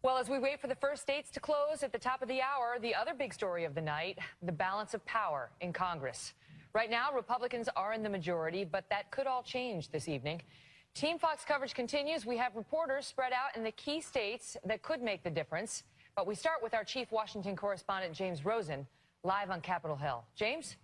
Well, as we wait for the first states to close at the top of the hour, the other big story of the night, the balance of power in Congress. Right now, Republicans are in the majority, but that could all change this evening. Team Fox coverage continues. We have reporters spread out in the key states that could make the difference. But we start with our chief Washington correspondent, James Rosen, live on Capitol Hill. James?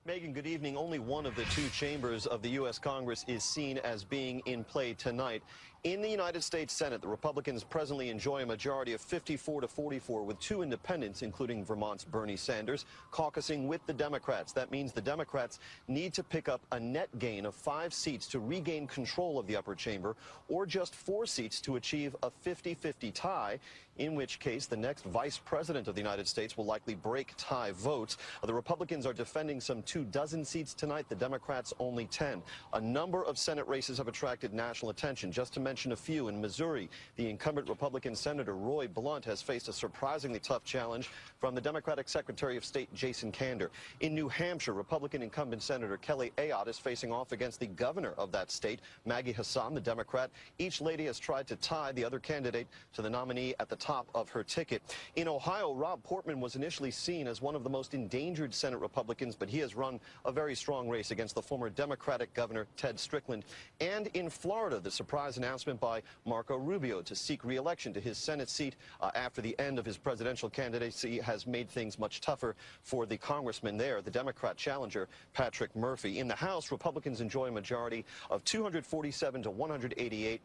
Megan, good evening. Only one of the two chambers of the U.S. Congress is seen as being in play tonight. In the United States Senate, the Republicans presently enjoy a majority of 54 to 44, with two independents, including Vermont's Bernie Sanders, caucusing with the Democrats. That means the Democrats need to pick up a net gain of 5 seats to regain control of the upper chamber, or just 4 seats to achieve a 50-50 tie, in which case the next vice president of the United States will likely break tie votes. The Republicans are defending some 24 seats tonight, the Democrats only 10. A number of Senate races have attracted national attention. Just to mention a few, in Missouri, the incumbent Republican Senator Roy Blunt has faced a surprisingly tough challenge from the Democratic Secretary of State Jason Kander. In New Hampshire, Republican incumbent Senator Kelly Ayotte is facing off against the governor of that state, Maggie Hassan, the Democrat. Each lady has tried to tie the other candidate to the nominee at the top of her ticket. In Ohio, Rob Portman was initially seen as one of the most endangered Senate Republicans, but he has run a very strong race against the former Democratic Governor Ted Strickland. And in Florida, the surprise announcement by Marco Rubio to seek re-election to his Senate seat after the end of his presidential candidacy has made things much tougher for the congressman there, the Democrat challenger, Patrick Murphy. In the House, Republicans enjoy a majority of 247 to 188.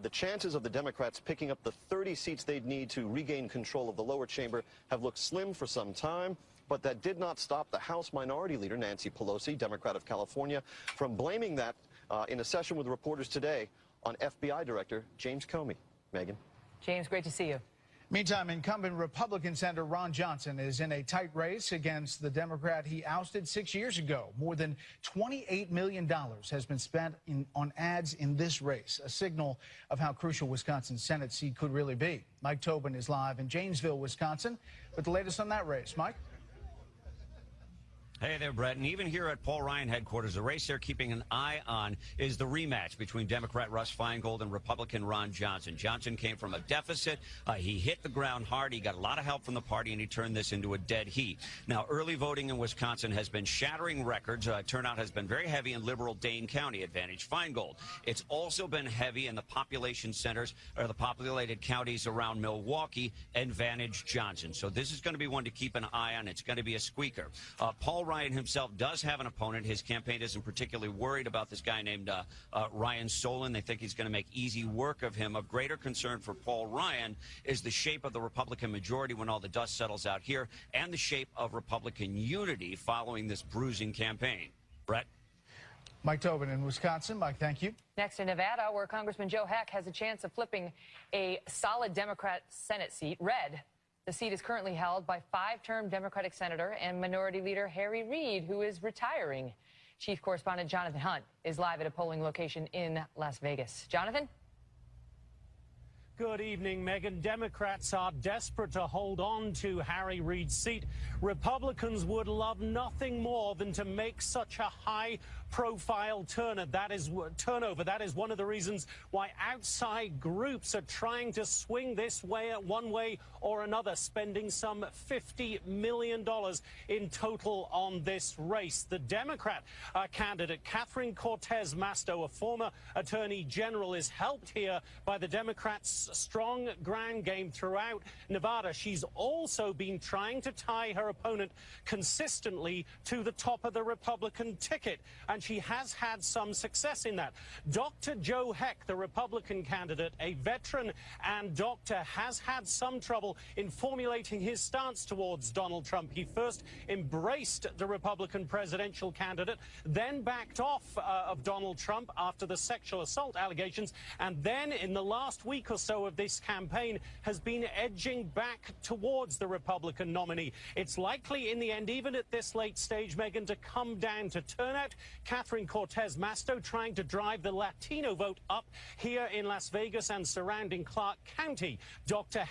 The chances of the Democrats picking up the 30 seats they'd need to regain control of the lower chamber have looked slim for some time. But that did not stop the House Minority Leader, Nancy Pelosi, Democrat of California, from blaming that in a session with reporters today on FBI Director James Comey. Megan. James, great to see you. Meantime, incumbent Republican Senator Ron Johnson is in a tight race against the Democrat he ousted 6 years ago. More than $28 million has been spent on ads in this race, a signal of how crucial Wisconsin's Senate seat could really be. Mike Tobin is live in Janesville, Wisconsin, with the latest on that race. Mike? Hey there, Brett. And even here at Paul Ryan headquarters, the race they're keeping an eye on is the rematch between Democrat Russ Feingold and Republican Ron Johnson. Johnson came from a deficit. He hit the ground hard. He got a lot of help from the party, and he turned this into a dead heat. Now, early voting in Wisconsin has been shattering records. Turnout has been very heavy in liberal Dane County, advantage Feingold. It's also been heavy in the population centers, or the populated counties around Milwaukee, advantage Johnson. So this is going to be one to keep an eye on. It's going to be a squeaker. Paul Ryan himself does have an opponent. His campaign isn't particularly worried about this guy named Ryan Solon. They think he's going to make easy work of him. Of greater concern for Paul Ryan is the shape of the Republican majority when all the dust settles out here, and the shape of Republican unity following this bruising campaign. Brett? Mike Tobin in Wisconsin. Mike, thank you. Next in Nevada, where Congressman Joe Heck has a chance of flipping a solid Democrat Senate seat red. The seat is currently held by 5-term Democratic Senator and Minority Leader Harry Reid, who is retiring. Chief Correspondent Jonathan Hunt is live at a polling location in Las Vegas. Jonathan? Good evening, Megan. Democrats are desperate to hold on to Harry Reid's seat. Republicans would love nothing more than to make such a high-profile turnover. That is one of the reasons why outside groups are trying to swing this way, one way or another, spending some $50 million in total on this race. The Democrat candidate, Catherine Cortez Masto, a former attorney general, is helped here by the Democrats' strong ground game throughout Nevada. She's also been trying to tie her opponent consistently to the top of the Republican ticket, and she has had some success in that. Dr. Joe Heck, the Republican candidate, a veteran and doctor, has had some trouble in formulating his stance towards Donald Trump. He first embraced the Republican presidential candidate, then backed off of Donald Trump after the sexual assault allegations, and then in the last week or so of this campaign has been edging back towards the Republican nominee. It's likely in the end, even at this late stage, Megan, to come down to turnout. Catherine Cortez Masto trying to drive the Latino vote up here in Las Vegas and surrounding Clark County. Dr.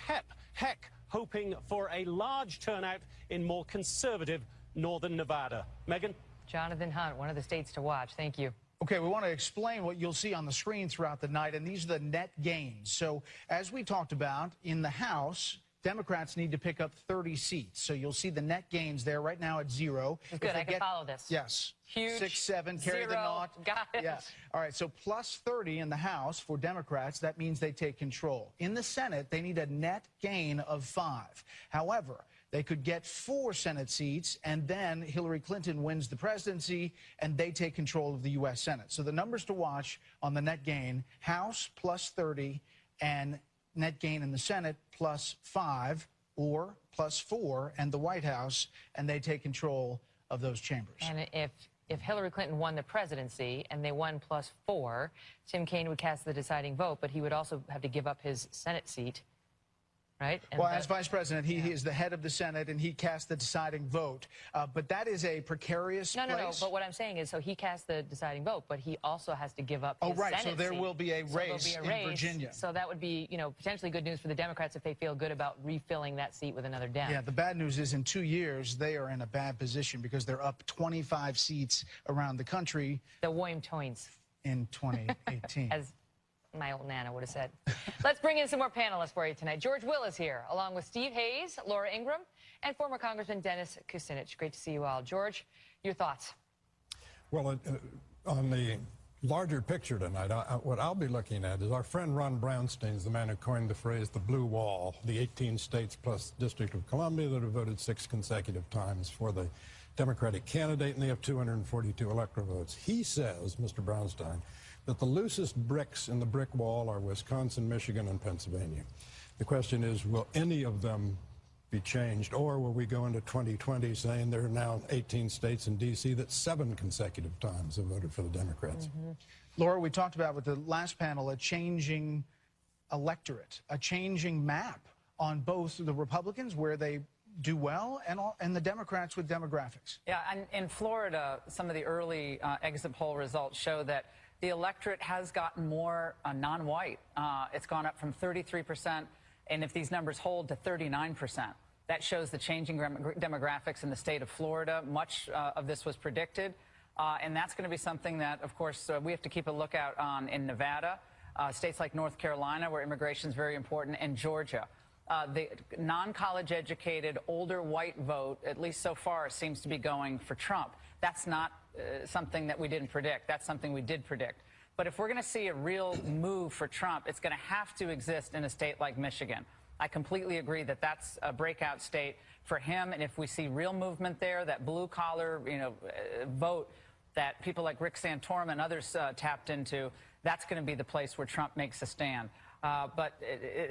Heck hoping for a large turnout in more conservative northern Nevada. Megan? Jonathan Hunt, one of the states to watch. Thank you. Okay, we want to explain what you'll see on the screen throughout the night, and these are the net gains. So as we talked about, in the House, Democrats need to pick up 30 seats. So you'll see the net gains there right now at 0. Good, I can follow this. Yes. Huge. 6, 7, carry the 0. naught. Got it. Yeah. All right, so plus 30 in the House for Democrats. That means they take control. In the Senate, they need a net gain of 5. However, they could get 4 Senate seats, and then Hillary Clinton wins the presidency, and they take control of the U.S. Senate. So the numbers to watch on the net gain, House plus 30, and net gain in the Senate plus 5, or plus 4, and the White House, and they take control of those chambers. And if Hillary Clinton won the presidency and they won plus 4, Tim Kaine would cast the deciding vote, but he would also have to give up his Senate seat. Right? Well, as vice president, he is the head of the Senate, and he cast the deciding vote. But that is a precarious place. No. But what I'm saying is, so he cast the deciding vote, but he also has to give up his right. Senate So there seat. will be a race in Virginia. So that would be, potentially good news for the Democrats if they feel good about refilling that seat with another Dem. Yeah, the bad news is in 2 years, they are in a bad position because they're up 25 seats around the country. The William Toynes. In 2018. As my old Nana would have said. Let's bring in some more panelists for you tonight. George Will is here, along with Steve Hayes, Laura Ingraham, and former Congressman Dennis Kucinich. Great to see you all. George, your thoughts? Well, on the larger picture tonight, what I'll be looking at is our friend Ron Brownstein is the man who coined the phrase the blue wall, the 18 states plus District of Columbia that have voted 6 consecutive times for the Democratic candidate, and they have 242 electoral votes. He says, Mr. Brownstein, that the loosest bricks in the brick wall are Wisconsin, Michigan, and Pennsylvania. The question is, will any of them be changed, or will we go into 2020 saying there are now 18 states in D.C. that 7 consecutive times have voted for the Democrats? Laura, we talked about with the last panel a changing electorate, a changing map on both the Republicans, where they do well, and the Democrats with demographics. Yeah, and in Florida, some of the early exit poll results show that the electorate has gotten more non-white. It's gone up from 33%, and if these numbers hold, to 39%. That shows the changing demographics in the state of Florida. Much of this was predicted, and that's going to be something that, of course, we have to keep a lookout on in Nevada, states like North Carolina, where immigration is very important, and Georgia. The non-college educated, older white vote, at least so far, seems to be going for Trump. That's not something that we didn't predict. That's something we did predict. But if we're going to see a real move for Trump, it's going to have to exist in a state like Michigan. I completely agree that that's a breakout state for him. And if we see real movement there, that blue-collar, vote that people like Rick Santorum and others tapped into, that's going to be the place where Trump makes a stand. But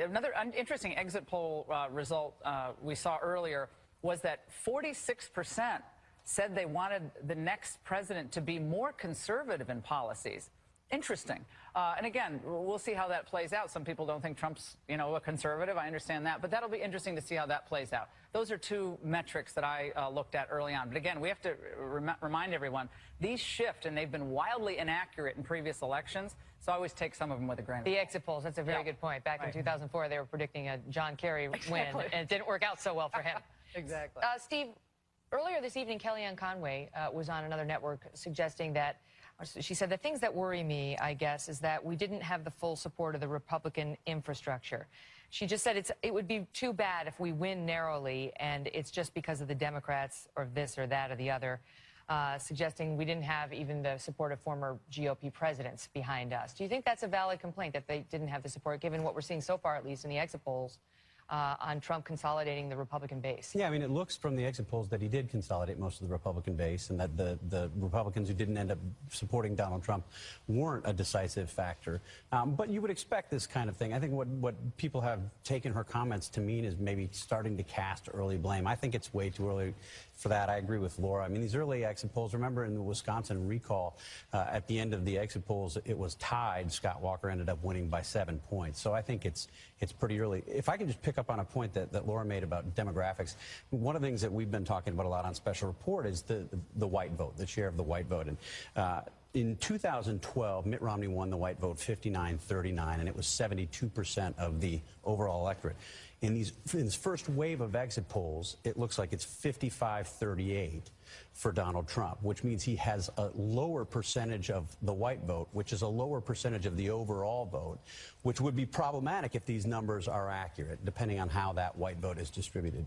another interesting exit poll result we saw earlier was that 46% said they wanted the next president to be more conservative in policies. Interesting. And again, we'll see how that plays out. Some people don't think Trump's, a conservative. I understand that. But that'll be interesting to see how that plays out. Those are 2 metrics that I looked at early on. But again, we have to remind everyone, these shift, and they've been wildly inaccurate in previous elections. So I always take some of them with a grain of salt. The exit polls, that's a very good point. Back in 2004, they were predicting a John Kerry win, and it didn't work out so well for him. Exactly. Steve, earlier this evening, Kellyanne Conway was on another network suggesting that, she said, the things that worry me, I guess, is that we didn't have the full support of the Republican infrastructure. She just said it would be too bad if we win narrowly and it's just because of the Democrats or this or that or the other, suggesting we didn't have even the support of former GOP presidents behind us. Do you think that's a valid complaint, that they didn't have the support, given what we're seeing so far, at least in the exit polls, on Trump consolidating the Republican base? Yeah, I mean, it looks from the exit polls that he did consolidate most of the Republican base, and that the Republicans who didn't end up supporting Donald Trump weren't a decisive factor. But you would expect this kind of thing. I think what people have taken her comments to mean is maybe starting to cast early blame. I think it's way too early for that. I agree with Laura. I mean, these early exit polls, remember in the Wisconsin recall, at the end of the exit polls, it was tied. Scott Walker ended up winning by 7 points. So I think it's pretty early. If I can just pick up on a point that Laura made about demographics, one of the things that we've been talking about a lot on Special Report is the white vote, the share of the white vote. And In 2012, Mitt Romney won the white vote 59-39, and it was 72% of the overall electorate. In this first wave of exit polls, it looks like it's 55-38 for Donald Trump, which means he has a lower percentage of the white vote, which is a lower percentage of the overall vote, which would be problematic if these numbers are accurate, depending on how that white vote is distributed.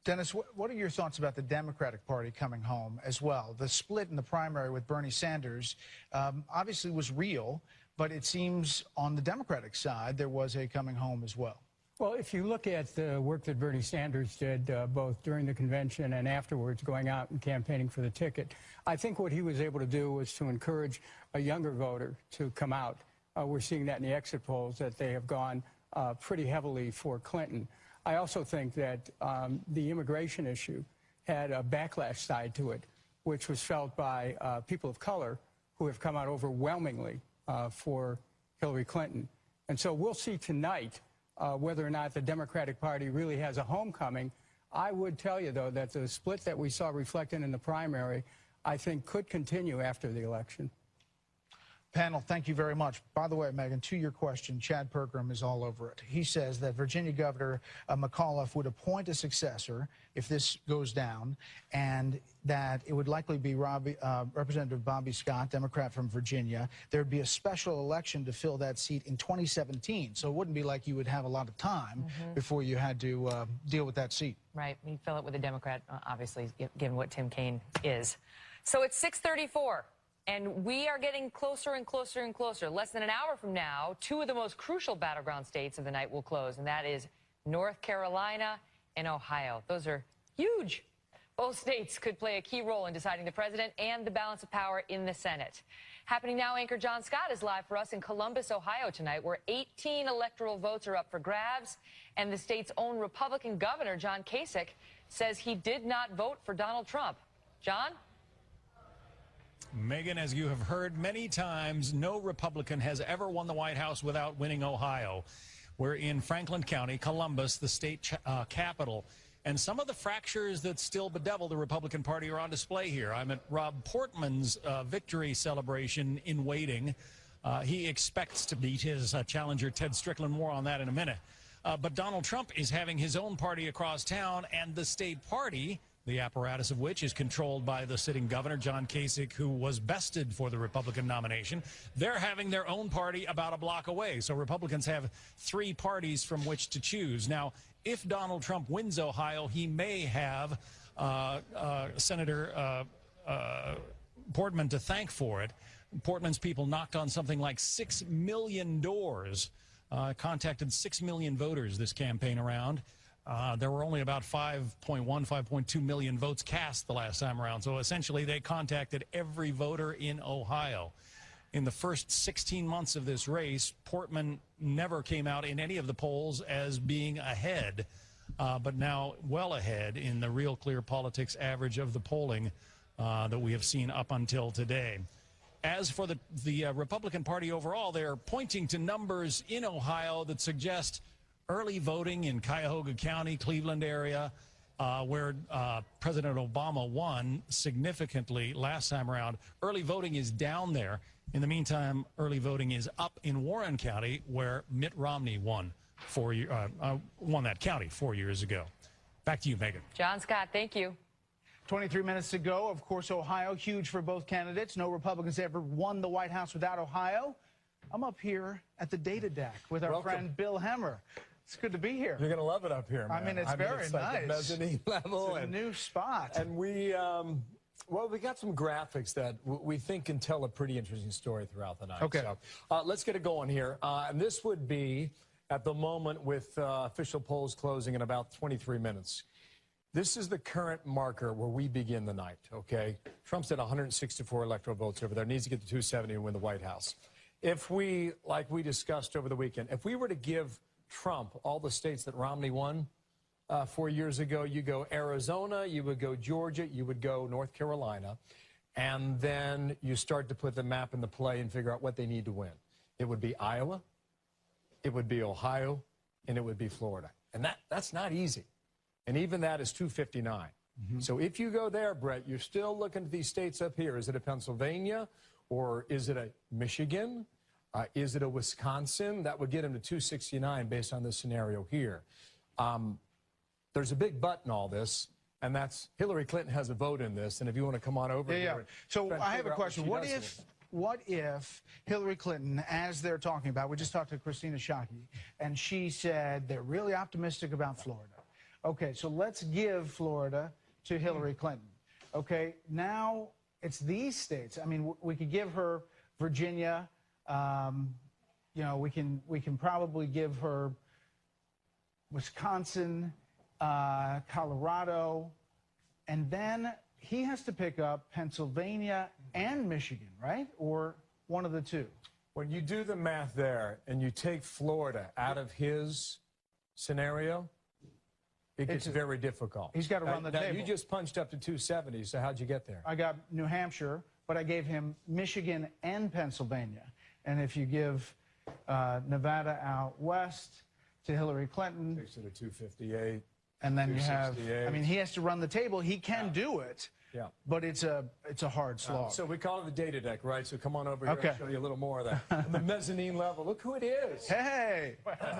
Dennis, what are your thoughts about the Democratic Party coming home as well? The split in the primary with Bernie Sanders obviously was real, but it seems on the Democratic side there was a coming home as well. Well, if you look at the work that Bernie Sanders did both during the convention and afterwards, going out and campaigning for the ticket, I think what he was able to do was to encourage a younger voter to come out. We're seeing that in the exit polls, that they have gone pretty heavily for Clinton. I also think that the immigration issue had a backlash side to it, which was felt by people of color who have come out overwhelmingly for Hillary Clinton. And so we'll see tonight whether or not the Democratic Party really has a homecoming. I would tell you, though, that the split that we saw reflected in the primary, I think, could continue after the election. Panel, thank you very much. By the way, Megyn, to your question, Chad Pergram is all over it. He says that Virginia Governor McAuliffe would appoint a successor if this goes down, and that it would likely be Representative Bobby Scott, Democrat from Virginia. There would be a special election to fill that seat in 2017, so it wouldn't be like you would have a lot of time before you had to deal with that seat. Right. You'd fill it with a Democrat, obviously, given what Tim Kaine is. So it's 6:34. And we are getting closer and closer and closer. Less than an hour from now, two of the most crucial battleground states of the night will close, and that is North Carolina and Ohio. Those are huge. Both states could play a key role in deciding the president and the balance of power in the Senate. Happening now, anchor John Scott is live for us in Columbus, Ohio tonight, where 18 electoral votes are up for grabs, and the state's own Republican governor, John Kasich, says he did not vote for Donald Trump. John? Megyn, as you have heard many times, no Republican has ever won the White House without winning Ohio. We're in Franklin County, Columbus, the state capital. And some of the fractures that still bedevil the Republican Party are on display here. I'm at Rob Portman's victory celebration in waiting. He expects to beat his challenger, Ted Strickland. More on that in a minute. But Donald Trump is having his own party across town, and the state party, the apparatus of which is controlled by the sitting governor, John Kasich, who was bested for the Republican nomination. They're having their own party about a block away. So Republicans have three parties from which to choose. Now, if Donald Trump wins Ohio, he may have Senator Portman to thank for it. Portman's people knocked on something like 6 million doors, contacted 6 million voters this campaign around. There were only about 5.1, 5.2 million votes cast the last time around. So essentially, they contacted every voter in Ohio. In the first 16 months of this race, Portman never came out in any of the polls as being ahead, but now well ahead in the Real Clear Politics average of the polling that we have seen up until today. As for the Republican Party overall, they're pointing to numbers in Ohio that suggest early voting in Cuyahoga County, Cleveland area, where President Obama won significantly last time around. Early voting is down there. In the meantime, early voting is up in Warren County, where Mitt Romney won that county 4 years ago. Back to you, Megyn. John Scott, thank you. 23 minutes to go. Of course, Ohio, huge for both candidates. No Republicans ever won the White House without Ohio. I'm up here at the data deck with our friend Bill Hemmer. It's good to be here. You're going to love it up here, man. I mean, it's very it's nice. Like the mezzanine level. It's a new spot. And we, well, we got some graphics that we think can tell a pretty interesting story throughout the night. Okay. So let's get it going here. And this would be at the moment with official polls closing in about 23 minutes. This is the current marker where we begin the night, okay? Trump's at 164 electoral votes over there. Needs to get to 270 and win the White House. If we, like we discussed over the weekend, if we were to give Trump all the states that Romney won 4 years ago, you go Arizona, you would go Georgia, you would go North Carolina, and then you start to put the map into play and figure out what they need to win. It would be Iowa, it would be Ohio, and it would be Florida. And that's not easy. And even that is 259. So if you go there, Brett, you're still looking at these states up here. Is it a Pennsylvania or is it a Michigan? Is it a Wisconsin? That would get him to 269 based on this scenario here. There's a big but in all this, and that's Hillary Clinton has a vote in this. And if you want to come on over here. So I have a question. What if Hillary Clinton, as they're talking about, we just talked to Christina Shockey, and she said they're really optimistic about Florida. Okay, so let's give Florida to Hillary Clinton. Okay, now it's these states. I mean, we could give her Virginia. You know, we can probably give her Wisconsin, Colorado, and then he has to pick up Pennsylvania and Michigan, right? Or one of the two. When you do the math there and you take Florida out of his scenario, it gets very difficult. He's got to run the table. You just punched up to 270, so how'd you get there? I got New Hampshire, but I gave him Michigan and Pennsylvania. And if you give Nevada out west to Hillary Clinton. Takes it to 258. And then you have, I mean, he has to run the table. He can do it. Yeah. But it's a hard slog. So we call it the data deck, right? So come on over here. I'll show you a little more of that. On the mezzanine level. Look who it is. Hey,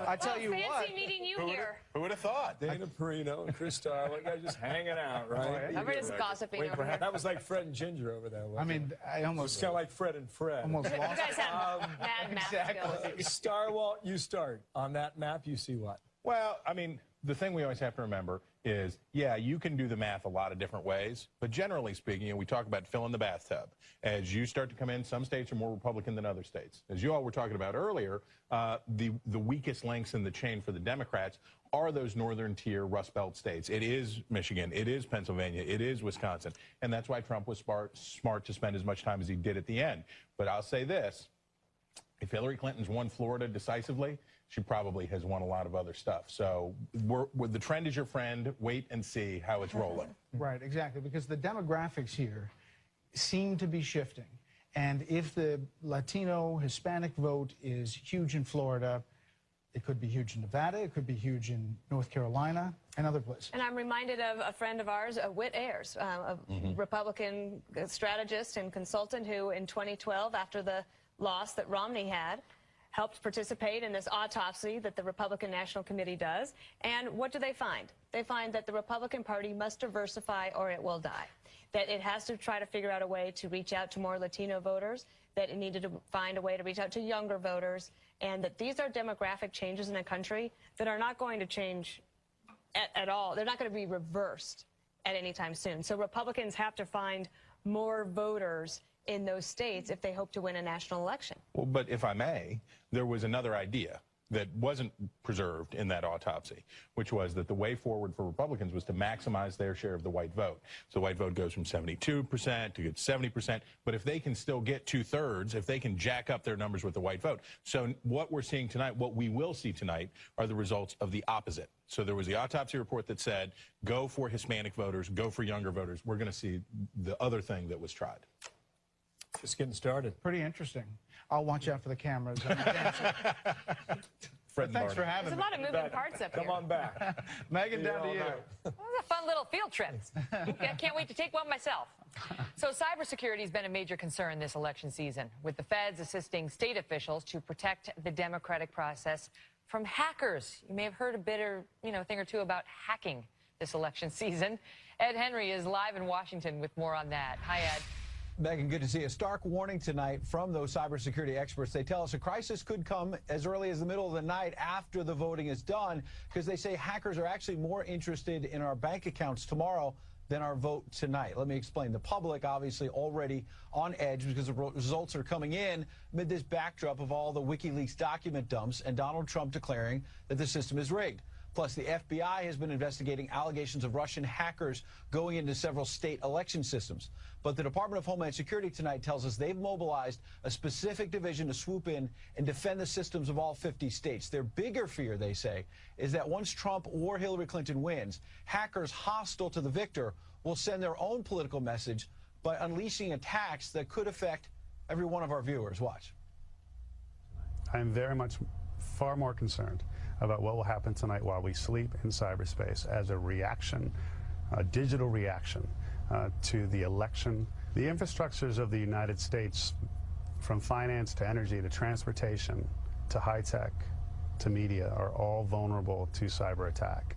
I tell you fancy what. Meeting you here. Who would have thought? Dana Perino and Chris Starr. You guys just hanging out, right? Everybody's gossiping over here. That was like Fred and Ginger over there. I mean, I almost. It's kind of like Fred and Fred. Almost lost. You guys have mad math skills. Starwalt, you start. On that map, you see what? Well, I mean, the thing we always have to remember is, yeah, you can do the math a lot of different ways, but generally speaking, we talk about filling the bathtub. As you start to come in, some states are more Republican than other states. As you all were talking about earlier, the weakest links in the chain for the Democrats are those northern tier Rust Belt states. It is Michigan, it is Pennsylvania, it is Wisconsin, and that's why Trump was smart to spend as much time as he did at the end. But I'll say this, if Hillary Clinton's won Florida decisively, she probably has won a lot of other stuff. So the trend is your friend. Wait and see how it's rolling. Right, exactly, because the demographics here seem to be shifting. And if the Latino, Hispanic vote is huge in Florida, it could be huge in Nevada, it could be huge in North Carolina and other places. And I'm reminded of a friend of ours, Whit Ayers, a Republican strategist and consultant who in 2012, after the loss that Romney had, helped participate in this autopsy that the Republican National Committee does. And what do they find? They find that the Republican Party must diversify or it will die. That it has to try to figure out a way to reach out to more Latino voters, that it needed to find a way to reach out to younger voters, and that these are demographic changes in a country that are not going to change at all. They're not going to be reversed at any time soon. So Republicans have to find more voters in those states if they hope to win a national election. Well, but if I may, there was another idea that wasn't preserved in that autopsy, which was that the way forward for Republicans was to maximize their share of the white vote. So the white vote goes from 72% to get 70%. But if they can still get 2/3, if they can jack up their numbers with the white vote. So what we're seeing tonight, what we will see tonight, are the results of the opposite. So there was the autopsy report that said, go for Hispanic voters, go for younger voters. We're going to see the other thing that was tried. Just getting started. Pretty interesting. I'll watch out for the cameras. Thanks for having me. There's a lot of moving parts up here. Come on back. Megan, down to you. That was a fun little field trip. I can't wait to take one myself. So cybersecurity has been a major concern this election season, with the feds assisting state officials to protect the democratic process from hackers. You may have heard a bit or, thing or two about hacking this election season. Ed Henry is live in Washington with more on that. Hi, Ed. Megan, good to see you. A stark warning tonight from those cybersecurity experts. They tell us a crisis could come as early as the middle of the night after the voting is done, because they say hackers are actually more interested in our bank accounts tomorrow than our vote tonight. Let me explain. The public obviously already on edge because the results are coming in amid this backdrop of all the WikiLeaks document dumps and Donald Trump declaring that the system is rigged. Plus, the FBI has been investigating allegations of Russian hackers going into several state election systems. But the Department of Homeland Security tonight tells us they've mobilized a specific division to swoop in and defend the systems of all 50 states. Their bigger fear, they say, is that once Trump or Hillary Clinton wins, hackers hostile to the victor will send their own political message by unleashing attacks that could affect every one of our viewers. Watch. I'm very much far more concerned about what will happen tonight while we sleep in cyberspace as a reaction a digital reaction to the election. The infrastructures of the United States, from finance to energy to transportation to high tech to media, are all vulnerable to cyber attack.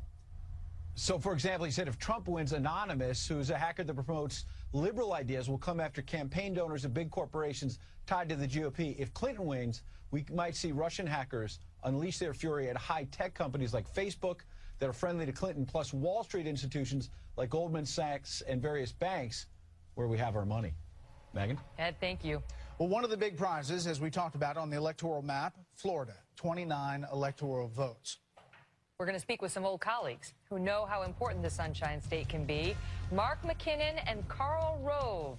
So, for example, he said if Trump wins, Anonymous, who's a hacker that promotes liberal ideas, will come after campaign donors of big corporations tied to the GOP. If Clinton wins, we might see Russian hackers unleash their fury at high-tech companies like Facebook that are friendly to Clinton, plus Wall Street institutions like Goldman Sachs and various banks where we have our money. Megan? Ed, thank you. Well, one of the big prizes, as we talked about on the electoral map, Florida, 29 electoral votes. We're going to speak with some old colleagues who know how important the Sunshine State can be. Mark McKinnon and Karl Rove.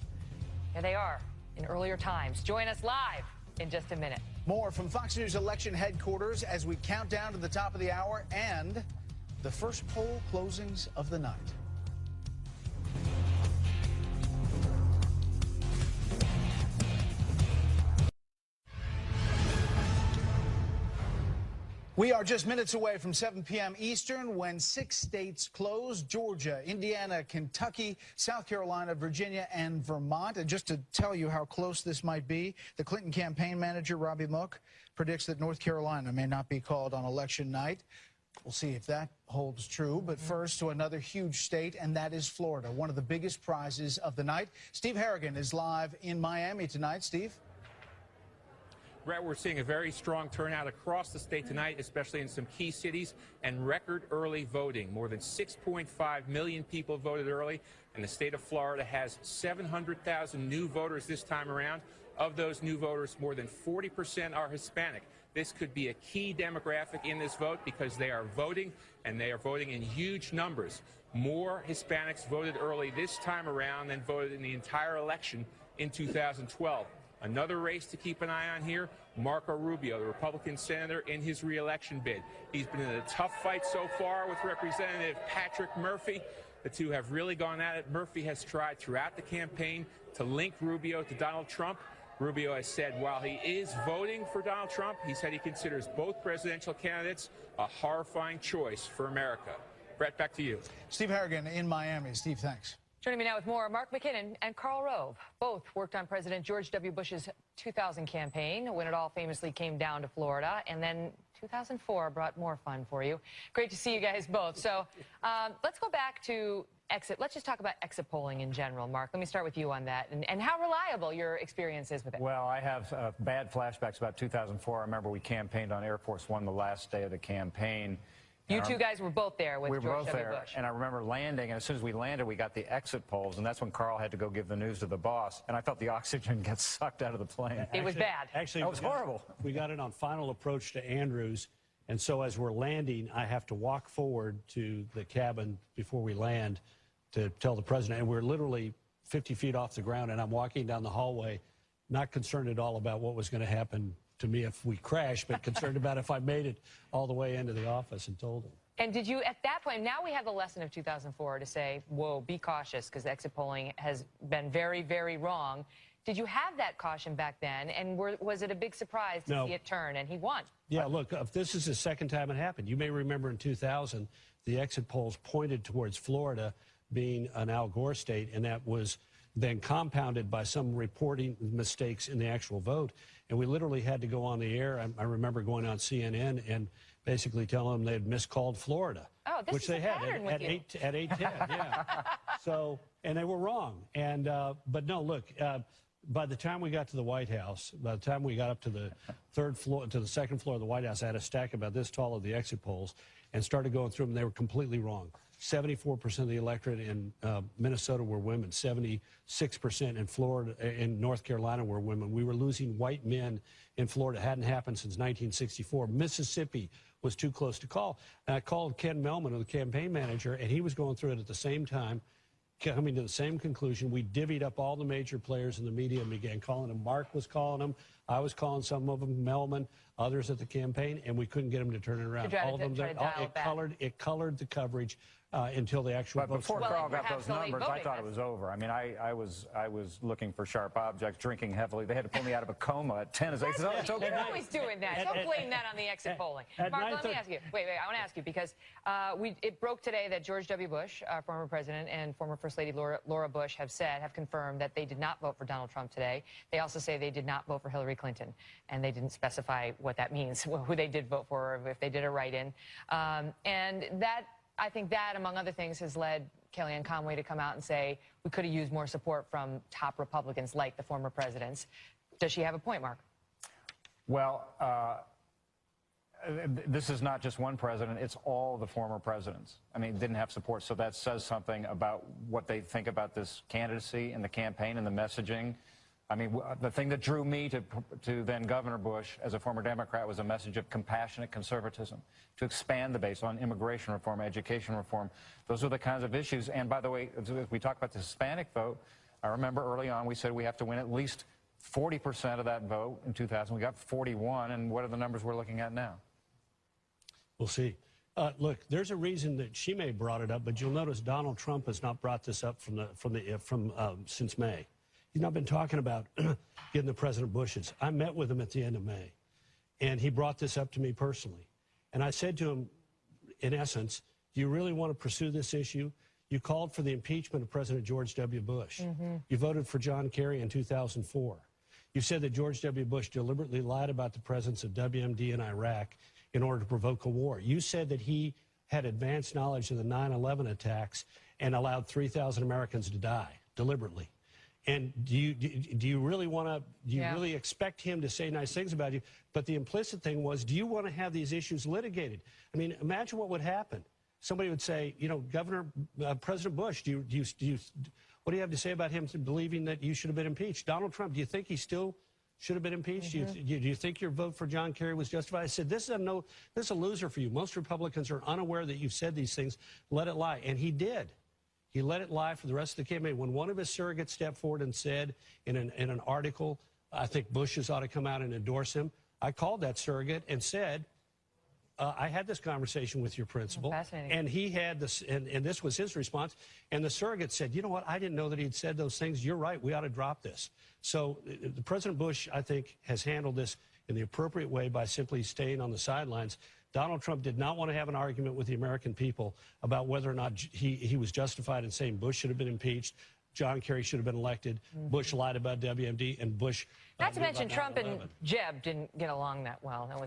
Here they are in earlier times. Join us live in just a minute. More from Fox News election headquarters as we count down to the top of the hour and the first poll closings of the night. We are just minutes away from 7 p.m. Eastern when 6 states close: Georgia, Indiana, Kentucky, South Carolina, Virginia, and Vermont. And just to tell you how close this might be, the Clinton campaign manager, Robbie Mook, predicts that North Carolina may not be called on election night. We'll see if that holds true. But first to another huge state, and that is Florida, one of the biggest prizes of the night. Steve Harrigan is live in Miami tonight. Steve? Brett, we're seeing a very strong turnout across the state tonight, especially in some key cities, and record early voting. More than 6.5 million people voted early, and the state of Florida has 700,000 new voters this time around. Of those new voters, more than 40% are Hispanic. This could be a key demographic in this vote because they are voting, and they are voting in huge numbers. More Hispanics voted early this time around than voted in the entire election in 2012. Another race to keep an eye on here, Marco Rubio, the Republican senator, in his re-election bid. He's been in a tough fight so far with Representative Patrick Murphy. The two have really gone at it. Murphy has tried throughout the campaign to link Rubio to Donald Trump. Rubio has said while he is voting for Donald Trump, he said he considers both presidential candidates a horrifying choice for America. Brett, back to you. Steve Harrigan in Miami. Steve, thanks. Joining me now with more, Mark McKinnon and Karl Rove. Both worked on President George W. Bush's 2000 campaign, when it all famously came down to Florida, and then 2004 brought more fun for you. Great to see you guys both. So let's go back to exit. Let's just talk about exit polling in general. Mark, let me start with you on that, and how reliable your experience is with it. Well, I have bad flashbacks about 2004. I remember we campaigned on Air Force One the last day of the campaign. You two guys were both there with George W. Bush. We were both there, and I remember landing, and as soon as we landed, we got the exit polls, and that's when Karl had to go give the news to the boss, and I thought the oxygen gets sucked out of the plane. It was bad. Actually, it was horrible. We got it on final approach to Andrews, and so as we're landing, I have to walk forward to the cabin before we land to tell the president, and we're literally 50 feet off the ground, and I'm walking down the hallway, not concerned at all about what was going to happen to me if we crashed, but concerned about if I made it all the way into the office and told him. And did you, at that point, now we have the lesson of 2004 to say, whoa, be cautious, because exit polling has been very, very wrong. Did you have that caution back then, and was it a big surprise to see it turn, and he won? Yeah, look, if this is the second time it happened. You may remember in 2000, the exit polls pointed towards Florida being an Al Gore state, and that was then compounded by some reporting mistakes in the actual vote. And we literally had to go on the air. I remember going on CNN and basically telling them they had miscalled Florida. Oh, this which is they a had pattern with you. at 8:10. Yeah. So, and they were wrong. And but no, look. By the time we got to the White House, by the time we got up to the third floor, to the second floor of the White House, I had a stack about this tall of the exit polls and started going through them. They were completely wrong. 74% of the electorate in Minnesota were women. 76% in Florida, in North Carolina were women. We were losing white men in Florida. It hadn't happened since 1964. Mississippi was too close to call. And I called Ken Melman, the campaign manager, and he was going through it at the same time, coming to the same conclusion. We divvied up all the major players in the media and began calling them. Mark was calling them. I was calling some of them, Melman, others at the campaign, and we couldn't get them to turn it around. All of them, it colored the coverage until the actual But before Carl got those numbers, I thought it was over. I mean, I was looking for sharp objects, drinking heavily. They had to pull me out of a coma at 10. It's okay. You're always doing that. Don't blame that on the exit polling. Mark, let me ask you. Wait, I want to ask you because it broke today that George W. Bush, our former president, and former First Lady Laura Bush have confirmed that they did not vote for Donald Trump today. They also say they did not vote for Hillary Clinton, and they didn't specify what that means, who they did vote for, or if they did a write-in. And that, I think that, among other things, has led Kellyanne Conway to come out and say we could have used more support from top Republicans like the former presidents. Does she have a point, Mark? Well, this is not just one president. It's all the former presidents. I mean, didn't have support. So that says something about what they think about this candidacy and the campaign and the messaging. I mean, the thing that drew me to then Governor Bush as a former Democrat was a message of compassionate conservatism, to expand the base on immigration reform, education reform. Those are the kinds of issues. And by the way, as we talk about the Hispanic vote, I remember early on we said we have to win at least 40% of that vote in 2000. We got 41, and what are the numbers we're looking at now? We'll see. Look, there's a reason that she may have brought it up, but you'll notice Donald Trump has not brought this up since May. He's not been talking about getting the President Bushes. I met with him at the end of May, and he brought this up to me personally. And I said to him, in essence, do you really want to pursue this issue? You called for the impeachment of President George W. Bush. You voted for John Kerry in 2004. You said that George W. Bush deliberately lied about the presence of WMD in Iraq in order to provoke a war. You said that he had advanced knowledge of the 9/11 attacks and allowed 3,000 Americans to die deliberately. And do you really want to, do you really expect him to say nice things about you? But the implicit thing was, do you want to have these issues litigated? I mean, imagine what would happen. Somebody would say, you know, President Bush, what do you have to say about him believing that you should have been impeached? Donald Trump, do you think he still should have been impeached? Do you think your vote for John Kerry was justified? I said, this is a loser for you. Most Republicans are unaware that you've said these things. Let it lie. And he did. He let it lie for the rest of the campaign. When one of his surrogates stepped forward and said in an article, I think Bush's ought to come out and endorse him, I called that surrogate and said, I had this conversation with your principal. And he had this, and this was his response. And the surrogate said, you know what, I didn't know that he'd said those things. You're right, we ought to drop this. So President Bush, I think, has handled this in the appropriate way by simply staying on the sidelines. Donald Trump did not want to have an argument with the American people about whether or not he was justified in saying Bush should have been impeached, John Kerry should have been elected, Bush lied about WMD, and Bush... Not to mention Trump and Jeb didn't get along that well. That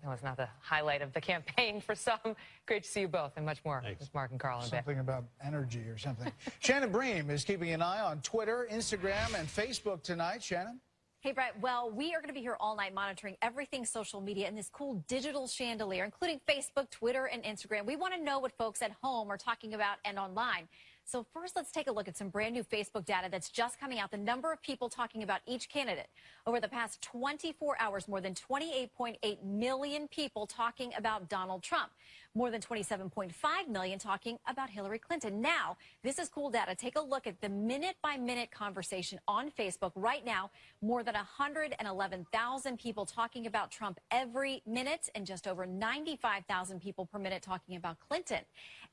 was not the highlight of the campaign for some. Great to see you both, and much more. Thanks. Mark and Carl. Something about energy or something. Shannon Bream is keeping an eye on Twitter, Instagram, and Facebook tonight. Shannon? Hey, Brett. Well, we are going to be here all night monitoring everything social media and this cool digital chandelier, including Facebook, Twitter, and Instagram. We want to know what folks at home are talking about and online. So first, let's take a look at some brand new Facebook data that's just coming out. The number of people talking about each candidate. Over the past 24 hours, more than 28.8 million people talking about Donald Trump. More than 27.5 million talking about Hillary Clinton. Now, this is cool data. Take a look at the minute-by-minute conversation on Facebook right now. More than 111,000 people talking about Trump every minute, and just over 95,000 people per minute talking about Clinton.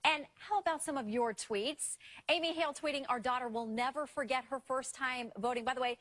And how about some of your tweets? Amy Hale tweeting, our daughter will never forget her first time voting. By the way,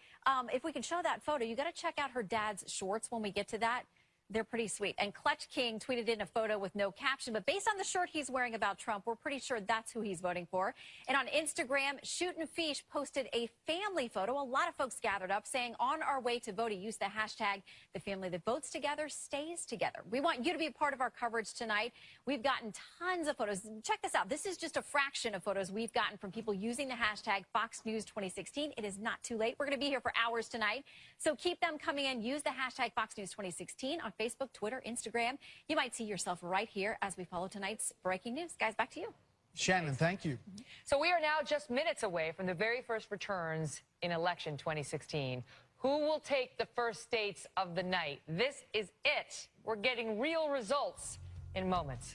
if we can show that photo, you got to check out her dad's shorts when we get to that. They're pretty sweet. And Clutch King tweeted in a photo with no caption, but based on the shirt he's wearing about Trump, we're pretty sure that's who he's voting for. And on Instagram, Shoot and Fish posted a family photo. A lot of folks gathered up saying, on our way to voting, use the hashtag, the family that votes together stays together. We want you to be a part of our coverage tonight. We've gotten tons of photos. Check this out. This is just a fraction of photos we've gotten from people using the hashtag Fox News 2016. It is not too late. We're going to be here for hours tonight. So keep them coming in. Use the hashtag Fox News 2016 on Facebook, Twitter, Instagram. You might see yourself right here as we follow tonight's breaking news. Guys, back to you. Shannon, thank you. So we are now just minutes away from the very first returns in election 2016. Who will take the first states of the night? This is it. We're getting real results in moments.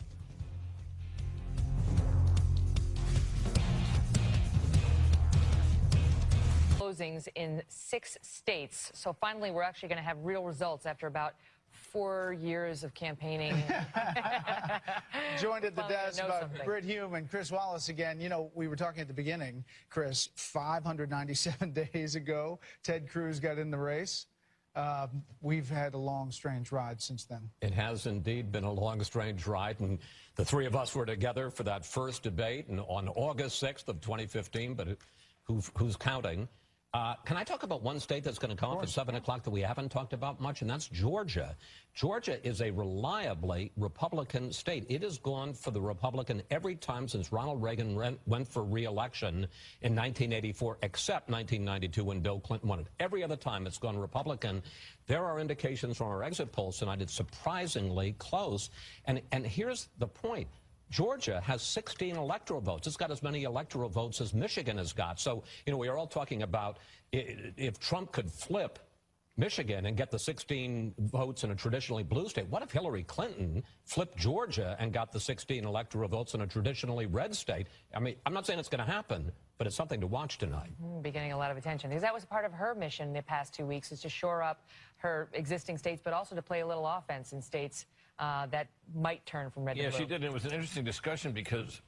closings in 6 states. So finally, we're actually going to have real results after about 4 years of campaigning. Joined at the desk by Brit Hume and Chris Wallace again. You know, we were talking at the beginning, Chris, 597 days ago, Ted Cruz got in the race. We've had a long, strange ride since then. It has indeed been a long, strange ride, and the three of us were together for that first debate on August 6th of 2015, but who's counting? Can I talk about one state that's going to come up at 7 o'clock that we haven't talked about much, and that's Georgia. Georgia is a reliably Republican state. It has gone for the Republican every time since Ronald Reagan went for re-election in 1984, except 1992 when Bill Clinton won it. Every other time it's gone Republican. There are indications from our exit polls tonight it's surprisingly close. And here's the point. Georgia has 16 electoral votes. It's got as many electoral votes as Michigan has got. So, you know, we are all talking about if Trump could flip Michigan and get the 16 votes in a traditionally blue state. What if Hillary Clinton flipped Georgia and got the 16 electoral votes in a traditionally red state? I mean, I'm not saying it's going to happen, but it's something to watch tonight. Be getting a lot of attention because that was part of her mission the past 2 weeks, is to shore up her existing states, but also to play a little offense in states that might turn from red to blue. Yeah, she did. And it was an interesting discussion because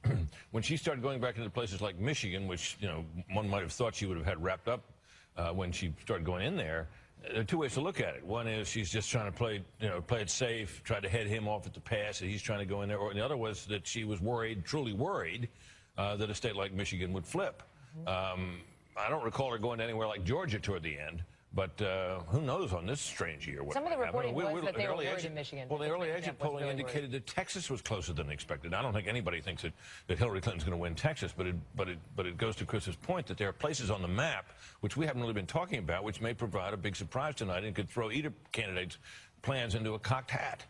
when she started going back into places like Michigan, which, you know, one might have thought she would have had wrapped up when she started going in there, there are two ways to look at it. One is she's just trying to play it safe, try to head him off at the pass, and he's trying to go in there. Or the other was that she was worried, truly worried, that a state like Michigan would flip. I don't recall her going anywhere like Georgia toward the end. But who knows on this strange year what Some of the reporting was that they were worried in Michigan. Well, the early exit polling indicated that Texas was closer than expected. I don't think anybody thinks that Hillary Clinton's going to win Texas, but it goes to Chris's point that there are places on the map which we haven't really been talking about, which may provide a big surprise tonight and could throw either candidate's plans into a cocked hat.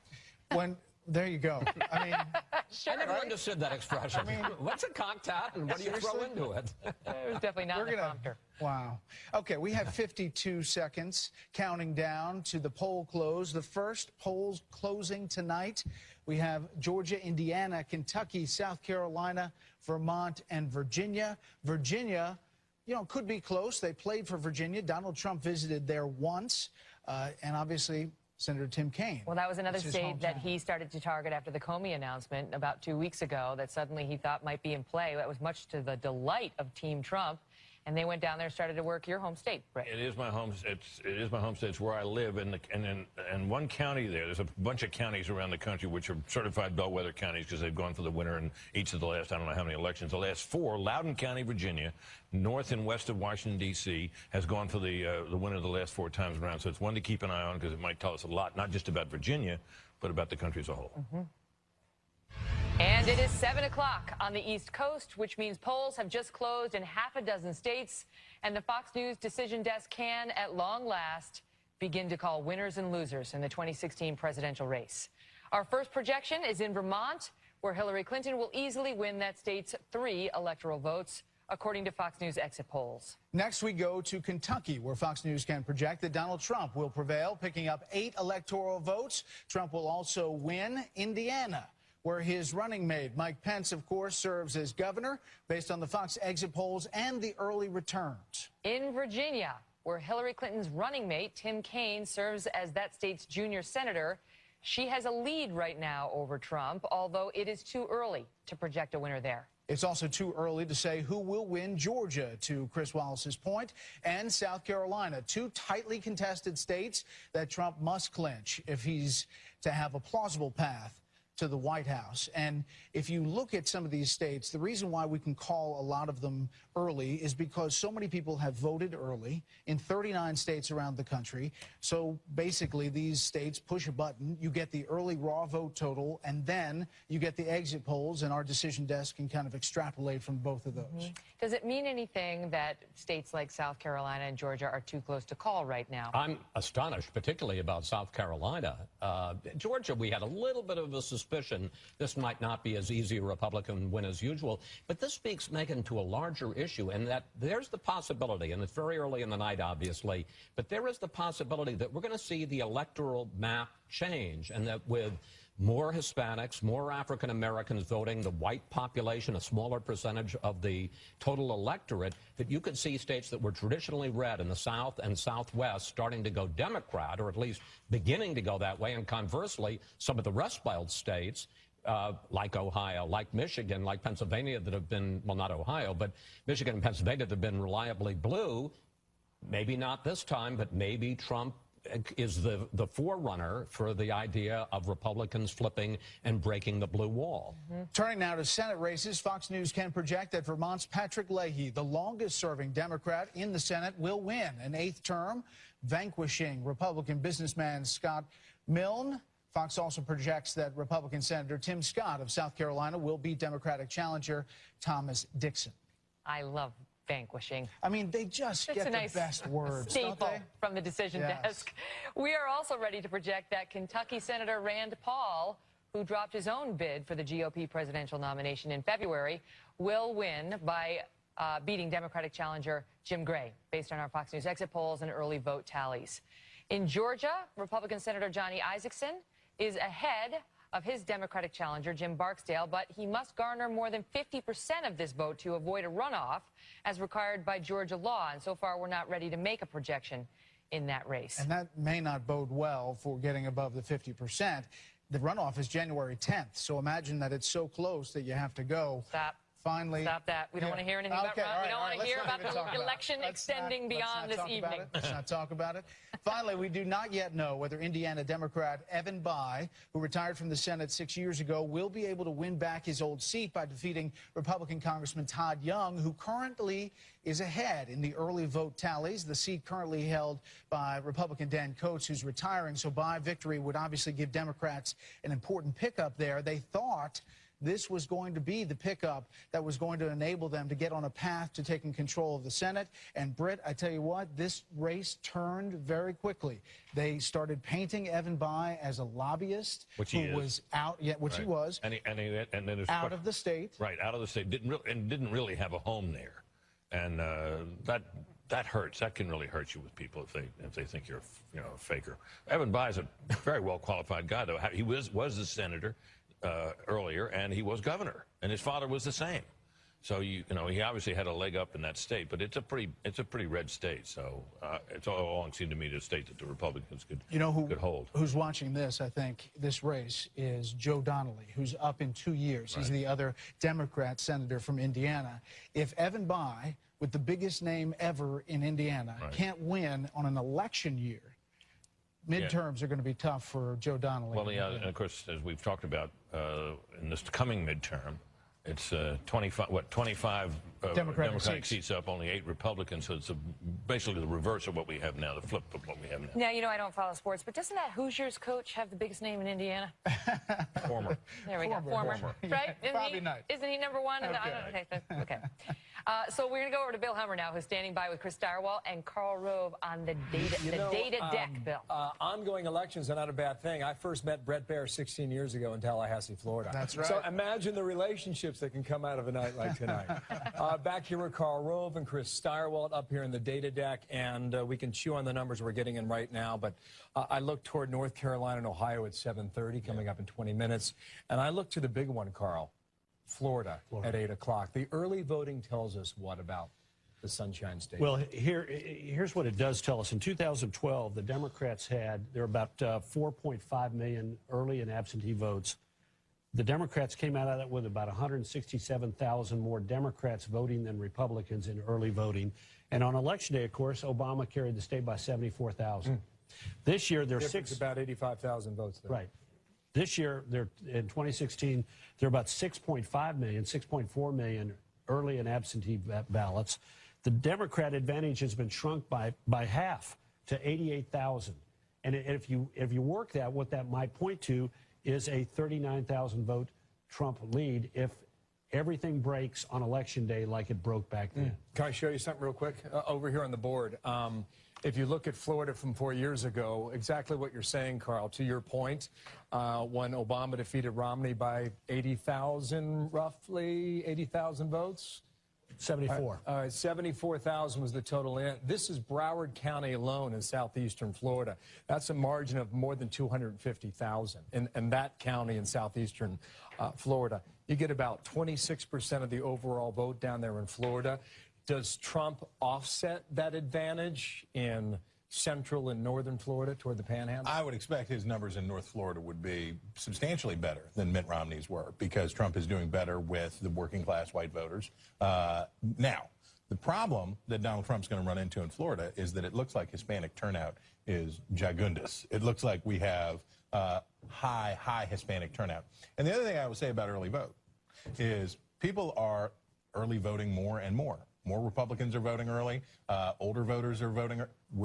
There you go. I mean, I never understood that expression. I mean, what's a cocked hat and what do you throw into it? It was definitely not the prompter. Wow. Okay, we have 52 seconds counting down to the poll close. The first polls closing tonight. We have Georgia, Indiana, Kentucky, South Carolina, Vermont, and Virginia. Virginia, you know, could be close. They played for Virginia. Donald Trump visited there once, and obviously Senator Tim Kaine. Well, that was another state that he started to target after the Comey announcement about 2 weeks ago that suddenly he thought might be in play. That was much to the delight of Team Trump. And they went down there and started to work your home state, Brett. It is my home. It is my home state. It's where I live, and one county there. There's a bunch of counties around the country which are certified bellwether counties because they've gone for the winner in each of the last, I don't know how many elections. The last 4, Loudoun County, Virginia, north and west of Washington D.C., has gone for the winner the last 4 times around. So it's one to keep an eye on because it might tell us a lot, not just about Virginia, but about the country as a whole. And it is 7 o'clock on the East Coast, which means polls have just closed in half a dozen states. And the Fox News decision desk can, at long last, begin to call winners and losers in the 2016 presidential race. Our first projection is in Vermont, where Hillary Clinton will easily win that state's 3 electoral votes, according to Fox News exit polls. Next, we go to Kentucky, where Fox News can project that Donald Trump will prevail, picking up 8 electoral votes. Trump will also win Indiana, where his running mate, Mike Pence, of course, serves as governor, based on the Fox exit polls and the early returns. In Virginia, where Hillary Clinton's running mate, Tim Kaine, serves as that state's junior senator, she has a lead right now over Trump, although it is too early to project a winner there. It's also too early to say who will win Georgia, to Chris Wallace's point, and South Carolina, 2 tightly contested states that Trump must clinch if he's to have a plausible path to the White House. And if you look at some of these states, the reason why we can call a lot of them early is because so many people have voted early in 39 states around the country. So basically, these states push a button, you get the early raw vote total, and then you get the exit polls, and our decision desk can kind of extrapolate from both of those. Does it mean anything that states like South Carolina and Georgia are too close to call right now? I'm astonished, particularly about South Carolina. Georgia, we had a little bit of a suspicion this might not be as easy a Republican win as usual. But this speaks, Megyn, to a larger issue, and that there's the possibility, and it's very early in the night, obviously, but there is the possibility that we're going to see the electoral map change, and that with more Hispanics, more African Americans voting, the white population, a smaller percentage of the total electorate, that you could see states that were traditionally red in the South and Southwest starting to go Democrat, or at least beginning to go that way. And conversely, some of the Rust Belt states, like Ohio, like Michigan, like Pennsylvania, that have been, well, not Ohio, but Michigan and Pennsylvania that have been reliably blue, maybe not this time, but maybe Trump is the forerunner for the idea of Republicans flipping and breaking the blue wall. Turning now to Senate races, Fox News can project that Vermont's Patrick Leahy, the longest-serving Democrat in the Senate, will win an 8th term, vanquishing Republican businessman Scott Milne. Fox also projects that Republican Senator Tim Scott of South Carolina will beat Democratic challenger Thomas Dixon. I love vanquishing. I mean, they just get the best words, don't they? From the decision desk. We are also ready to project that Kentucky Senator Rand Paul, who dropped his own bid for the GOP presidential nomination in February, will win by beating Democratic challenger Jim Gray, based on our Fox News exit polls and early vote tallies. In Georgia, Republican Senator Johnny Isakson is ahead of his Democratic challenger, Jim Barksdale, but he must garner more than 50% of this vote to avoid a runoff, as required by Georgia law. And so far, we're not ready to make a projection in that race. And that may not bode well for getting above the 50%. The runoff is January 10th, so imagine that it's so close that you have to go. Finally. Stop that. We don't want to hear anything about Ron. We don't want to hear about the election extending beyond this evening. Let's not talk about it. Finally, we do not yet know whether Indiana Democrat Evan Bayh, who retired from the Senate 6 years ago, will be able to win back his old seat by defeating Republican Congressman Todd Young, who currently is ahead in the early vote tallies. The seat currently held by Republican Dan Coats, who's retiring. So Bayh victory would obviously give Democrats an important pickup there. They thought this was going to be the pickup that was going to enable them to get on a path to taking control of the Senate. And, Britt, I tell you what, this race turned very quickly. They started painting Evan Bayh as a lobbyist, which he was out, which he was, and then out of the state. Right, out of the state. Didn't really have a home there. And that hurts. That can really hurt you with people if they think you're a faker. Evan Bayh is a very well qualified guy, though. He was a senator earlier, and he was governor, and his father was the same. So he obviously had a leg up in that state, but it's a pretty red state. So it's all along seemed to me a state that the Republicans could hold. Who's watching this? I think this race is Joe Donnelly, who's up in 2 years. He's the other Democrat senator from Indiana. If Evan Bayh, with the biggest name ever in Indiana, can't win on an election year, midterms are going to be tough for Joe Donnelly. Well, yeah, and of course, as we've talked about in this coming midterm, it's 25 Democratic seats up, only 8 Republicans. So it's basically the reverse of what we have now, the flip of what we have now. Now, you know I don't follow sports, but doesn't that Hoosiers coach have the biggest name in Indiana? Former. There we go. Former. Right? Isn't he number one? Okay. So we're going to go over to Bill Hummer now, who's standing by with Chris Stirewalt and Karl Rove on the data deck, Bill. Ongoing elections are not a bad thing. I first met Bret Baier 16 years ago in Tallahassee, Florida. That's right. So imagine the relationships that can come out of a night like tonight. Back here with Karl Rove and Chris Stirewalt up here in the data deck, and we can chew on the numbers we're getting in right now. But I look toward North Carolina and Ohio at 7:30, coming up in 20 minutes. And I look to the big one, Karl, Florida at 8 o'clock. The early voting tells us what about the Sunshine State? Well, here's what it does tell us. In 2012, the Democrats there were about 4.5 million early and absentee votes. The Democrats came out of that with about 167,000 more Democrats voting than Republicans in early voting. And on Election Day, of course, Obama carried the state by 74,000. This year, there's about 85,000 votes there. Right. This year, in 2016, there are about 6.5 million, 6.4 million early and absentee ballots. The Democrat advantage has been shrunk by half to 88,000. And if you work that, what that might point to is a 39,000 vote Trump lead if everything breaks on Election Day like it broke back then. Can I show you something real quick? Over here on the board. If you look at Florida from 4 years ago, exactly what you're saying, Karl, to your point, when Obama defeated Romney by 80,000, roughly 80,000 votes, 74. All right, 74,000 was the total in. This is Broward County alone in southeastern Florida. That's a margin of more than 250,000 in that county in southeastern Florida. You get about 26% of the overall vote down there in Florida. Does Trump offset that advantage in central and northern Florida toward the Panhandle? I would expect his numbers in North Florida would be substantially better than Mitt Romney's were, because Trump is doing better with the working class white voters. Now, the problem that Donald Trump's going to run into in Florida is that it looks like Hispanic turnout is gigundous. It looks like we have high Hispanic turnout. And the other thing I would say about early vote is people are early voting more and more. More Republicans are voting early. Older voters are voting.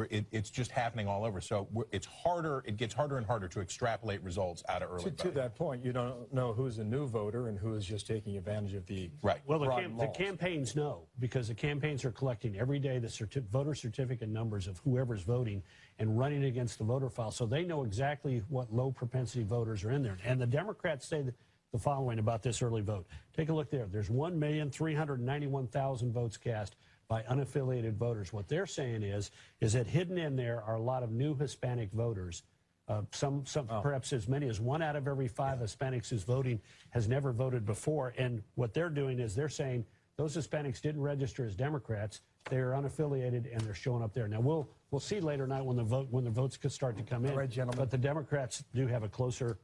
It's just happening all over. So it's harder. It gets harder and harder to extrapolate results out of early voting. To that point, you don't know who's a new voter and who is just taking advantage of the Well, the campaigns know, because the campaigns are collecting every day the voter certificate numbers of whoever's voting and running against the voter file, so they know exactly what low propensity voters are in there. And the Democrats say the following about this early vote. Take a look there. There's 1,391,000 votes cast by unaffiliated voters. What they're saying is that hidden in there are a lot of new Hispanic voters. Perhaps as many as 1 out of every 5 Hispanics who's voting has never voted before. And what they're doing is they're saying those Hispanics didn't register as Democrats. They're unaffiliated and they're showing up there. Now we'll see later tonight when the votes could start to come in. All right, gentlemen. But the Democrats do have a closer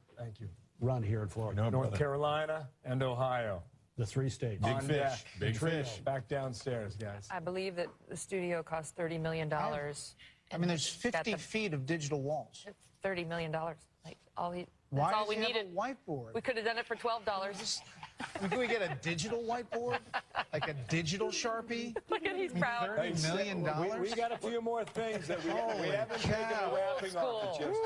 run here in Florida. North Carolina and Ohio. The 3 states. Big fish. Big fish. Back downstairs, guys. I believe that the studio cost $30 million. I mean, there's 50 feet of digital walls. It's $30 million. Like Why that's all does we he have needed. a whiteboard? We could have done it for $12. Can we get a digital whiteboard? Like a digital Sharpie? Look at he's proud. $30 million? We got a few more things that we haven't taken a wrapping up just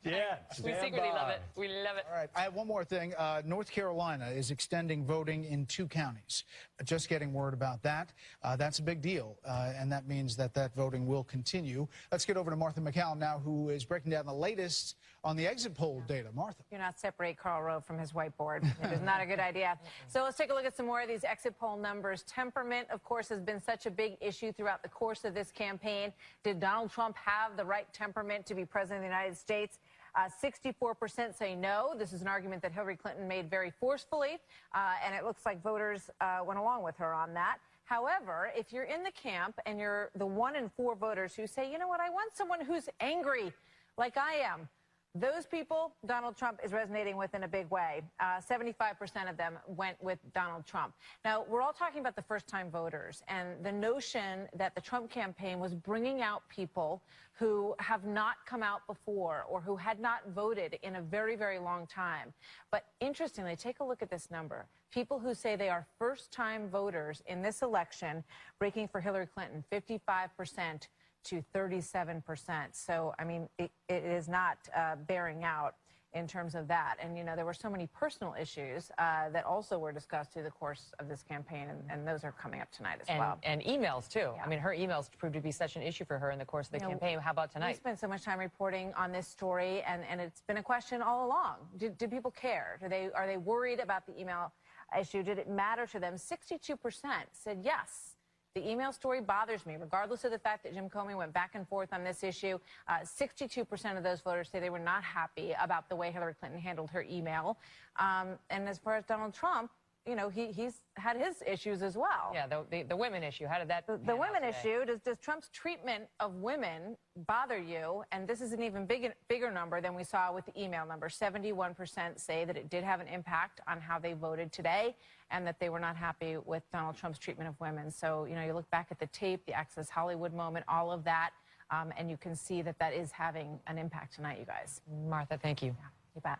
yet. We secretly love it. We love it. All right, I have one more thing. North Carolina is extending voting in 2 counties. Just getting word about that. That's a big deal, and that means that voting will continue. Let's get over to Martha MacCallum now, who is breaking down the latest on the exit poll data. Martha. Do not separate Karl Rove from his whiteboard. It is not a good idea. So let's take a look at some more of these exit poll numbers. Temperament, of course, has been such a big issue throughout the course of this campaign. Did Donald Trump have the right temperament to be president of the United States? 64% say no. This is an argument that Hillary Clinton made very forcefully, and it looks like voters went along with her on that. However, if you're in the camp and you're the 1 in 4 voters who say, you know what, I want someone who's angry like I am, those people, Donald Trump is resonating with in a big way. 75% of them went with Donald Trump. Now, we're all talking about the first-time voters and the notion that the Trump campaign was bringing out people who have not come out before or who had not voted in a very, very long time. But interestingly, take a look at this number. People who say they are first-time voters in this election, breaking for Hillary Clinton, 55%. To 37%. So, I mean, it is not bearing out in terms of that. And, you know, there were so many personal issues that also were discussed through the course of this campaign, and those are coming up tonight as well. And emails, too. Yeah. I mean, her emails proved to be such an issue for her in the course of the campaign. How about tonight? We spent so much time reporting on this story, and it's been a question all along. Do people care? Are they worried about the email issue? Did it matter to them? 62% said yes. The email story bothers me, regardless of the fact that Jim Comey went back and forth on this issue. 62% of those voters say they were not happy about the way Hillary Clinton handled her email. And as far as Donald Trump, you know, he's had his issues as well. Yeah, the women issue. How did that The women issue, does Trump's treatment of women bother you? And this is an even bigger number than we saw with the email number. 71% say that it did have an impact on how they voted today and that they were not happy with Donald Trump's treatment of women. So, you know, you look back at the tape, the Access Hollywood moment, all of that, and you can see that is having an impact tonight, you guys. Martha, thank you. Yeah, you bet.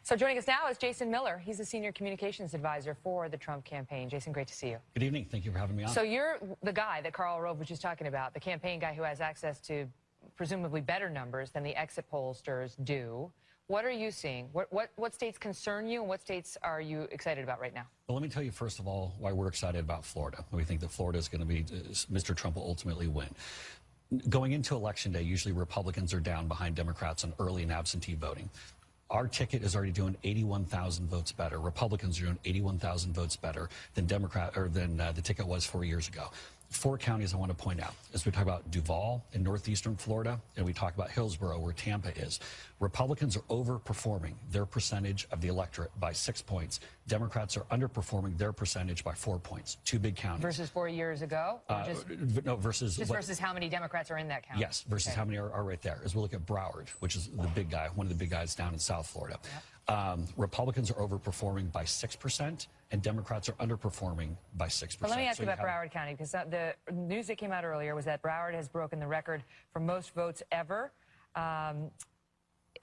So joining us now is Jason Miller. He's a senior communications advisor for the Trump campaign. Jason, great to see you. Good evening. Thank you for having me on. So you're the guy that Karl Rove was just talking about, the campaign guy who has access to presumably better numbers than the exit pollsters do. What are you seeing? What states concern you, and what states are you excited about right now? Well, let me tell you, first of all, why we're excited about Florida. We think that Florida is going to be, Mr. Trump will ultimately win. Going into Election Day, usually Republicans are down behind Democrats on early and absentee voting. Our ticket is already doing 81,000 votes better. Republicans are doing 81,000 votes better than the ticket was 4 years ago. 4 counties I want to point out as we talk about Duval in northeastern Florida, and we talk about Hillsborough where Tampa is. Republicans are overperforming their percentage of the electorate by 6 points. Democrats are underperforming their percentage by 4 points. 2 big counties. Versus 4 years ago? No, versus how many Democrats are in that county? Yes, versus how many are right there. As we look at Broward, which is the big guy, one of the big guys down in South Florida. Yep. Republicans are overperforming by 6%, and Democrats are underperforming by 6%. But let me ask you about Broward County, because the news that came out earlier was that Broward has broken the record for most votes ever,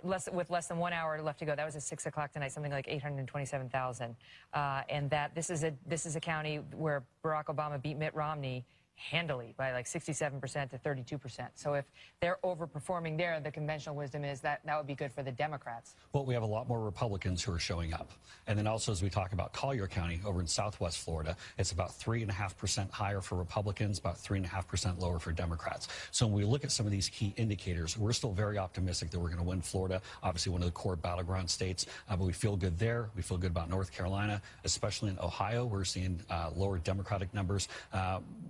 with less than 1 hour left to go. That was at 6 o'clock tonight, something like 827,000. And that this is a county where Barack Obama beat Mitt Romney handily by like 67% to 32%. So if they're overperforming there, the conventional wisdom is that that would be good for the Democrats. Well, we have a lot more Republicans who are showing up. And then also, as we talk about Collier County over in southwest Florida, it's about 3.5% higher for Republicans, about 3.5% lower for Democrats. So when we look at some of these key indicators, we're still very optimistic that we're going to win Florida, obviously one of the core battleground states. But we feel good there. We feel good about North Carolina, especially in Ohio. We're seeing lower Democratic numbers.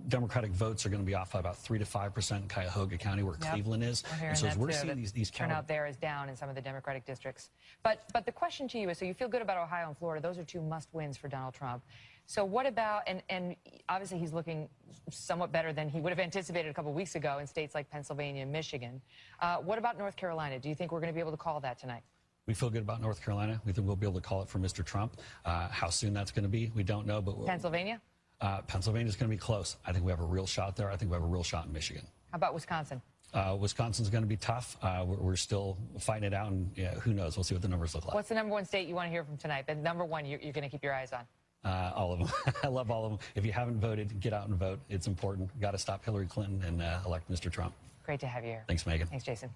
Democratic votes are going to be off by about 3 to 5% in Cuyahoga County, where Cleveland is. And so as we're seeing these turnout there is down in some of the Democratic districts. But the question to you is, so you feel good about Ohio and Florida. Those are 2 must-wins for Donald Trump. So what about, and obviously he's looking somewhat better than he would have anticipated a couple of weeks ago in states like Pennsylvania and Michigan. What about North Carolina? Do you think we're going to be able to call that tonight? We feel good about North Carolina. We think we'll be able to call it for Mr. Trump. How soon that's going to be, we don't know. But Pennsylvania? Pennsylvania's going to be close. I think we have a real shot there. I think we have a real shot in Michigan. How about Wisconsin? Wisconsin's going to be tough. We're still fighting it out, and who knows? We'll see what the numbers look like. What's the #1 state you want to hear from tonight? The #1 you're going to keep your eyes on? All of them. I love all of them. If you haven't voted, get out and vote. It's important. Got to stop Hillary Clinton and elect Mr. Trump. Great to have you here. Thanks, Megan. Thanks, Jason.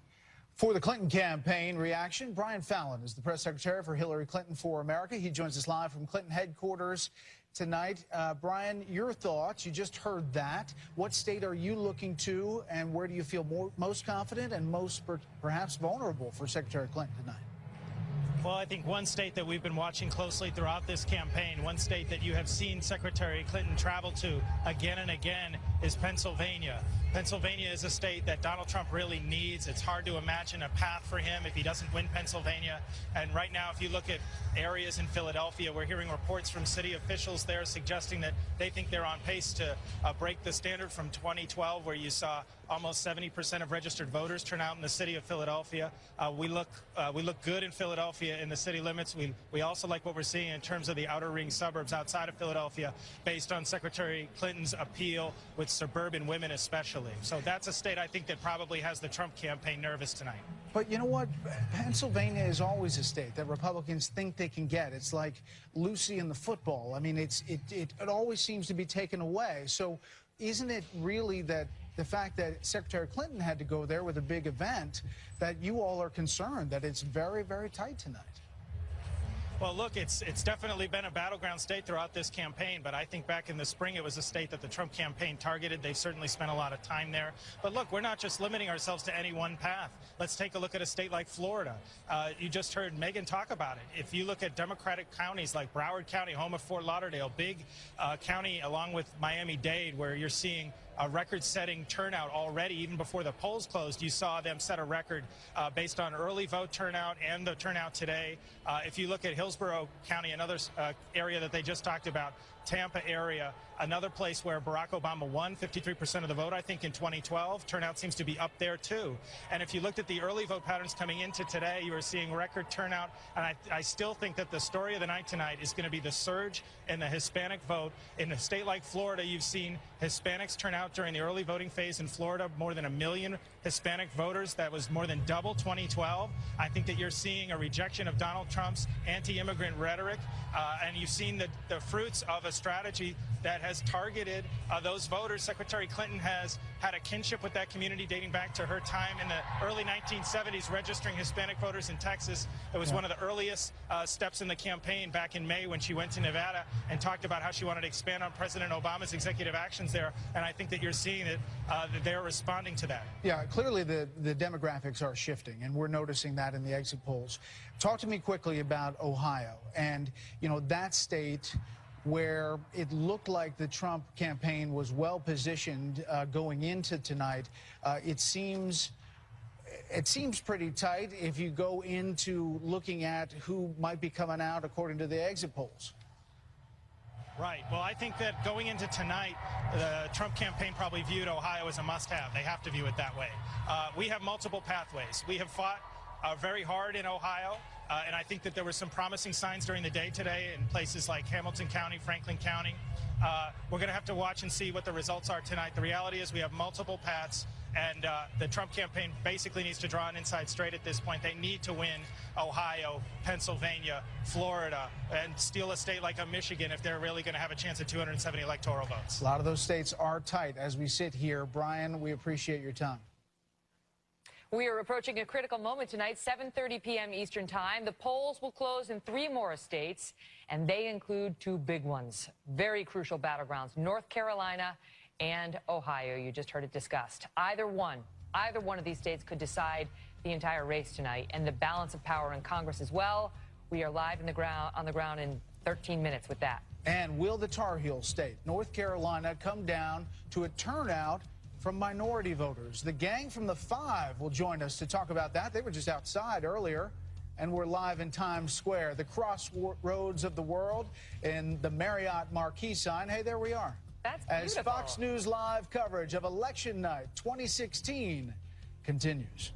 For the Clinton campaign reaction, Brian Fallon is the press secretary for Hillary Clinton for America. He joins us live from Clinton headquarters tonight. Brian, your thoughts. You just heard that. What state are you looking to, and where do you feel most confident and most perhaps vulnerable for Secretary Clinton tonight? Well, I think one state that we've been watching closely throughout this campaign, one state that you have seen Secretary Clinton travel to again and again, is Pennsylvania. Pennsylvania is a state that Donald Trump really needs. It's hard to imagine a path for him if he doesn't win Pennsylvania. And right now, if you look at areas in Philadelphia, we're hearing reports from city officials there suggesting that they think they're on pace to break the standard from 2012, where you saw almost 70% of registered voters turn out in the city of Philadelphia. We look good in Philadelphia in the city limits. We also like what we're seeing in terms of the outer ring suburbs outside of Philadelphia, based on Secretary Clinton's appeal with suburban women especially. So that's a state I think that probably has the Trump campaign nervous tonight. But you know what? Pennsylvania is always a state that Republicans think they can get. It's like Lucy in the football. I mean, it always seems to be taken away. So isn't it really that the fact that Secretary Clinton had to go there with a big event that you all are concerned that it's very, very tight tonight? Well, look, it's definitely been a battleground state throughout this campaign, but I think back in the spring it was a state that the Trump campaign targeted. They've certainly spent a lot of time there. But look, we're not just limiting ourselves to any one path. Let's take a look at a state like Florida. You just heard Megan talk about it. If you look at Democratic counties like Broward County, home of Fort Lauderdale, big county along with Miami-Dade, where you're seeing a record-setting turnout already. Even before the polls closed, you saw them set a record based on early vote turnout and the turnout today. If you look at Hillsborough County, another area that they just talked about, Tampa area, another place where Barack Obama won 53% of the vote, I think, in 2012. Turnout seems to be up there, too. And if you looked at the early vote patterns coming into today, you were seeing record turnout. And I still think that the story of the night tonight is going to be the surge in the Hispanic vote. In a state like Florida, you've seen Hispanics turn out during the early voting phase in Florida, more than 1 million Hispanic voters. That was more than double 2012. I think that you're seeing a rejection of Donald Trump's anti-immigrant rhetoric, and you've seen the fruits of a strategy that has targeted those voters. Secretary Clinton has had a kinship with that community dating back to her time in the early 1970s registering Hispanic voters in Texas. It was one of the earliest steps in the campaign back in May when she went to Nevada and talked about how she wanted to expand on President Obama's executive actions there. And I think that you're seeing that they're responding to that. Yeah, clearly the demographics are shifting, and we're noticing that in the exit polls. Talk to me quickly about Ohio and, you know, that state where it looked like the Trump campaign was well positioned going into tonight. It seems pretty tight if you go into looking at who might be coming out according to the exit polls. Right. Well, I think that going into tonight, the Trump campaign probably viewed Ohio as a must-have. They have to view it that way. We have multiple pathways. We have fought very hard in Ohio, and I think that there were some promising signs during the day today in places like Hamilton County, Franklin County. We're going to have to watch and see what the results are tonight. The reality is we have multiple paths, and the Trump campaign basically needs to draw an inside straight at this point. They need to win Ohio, Pennsylvania, Florida, and steal a state like Michigan if they're really going to have a chance at 270 electoral votes. A lot of those states are tight as we sit here. Brian, we appreciate your time. We are approaching a critical moment tonight, 7:30 p.m. Eastern Time. The polls will close in 3 more states, and they include 2 big ones. Very crucial battlegrounds, North Carolina and Ohio. You just heard it discussed. Either one of these states could decide the entire race tonight, and the balance of power in Congress as well. We are live on the ground in 13 minutes with that. And will the Tar Heel state, North Carolina, come down to a turnout from minority voters? The gang from the 5 will join us to talk about that. They were just outside earlier, and we're live in Times Square, the crossroads of the world, in the Marriott marquee sign. Hey, there we are. That's beautiful. As Fox News Live coverage of Election Night 2016 continues.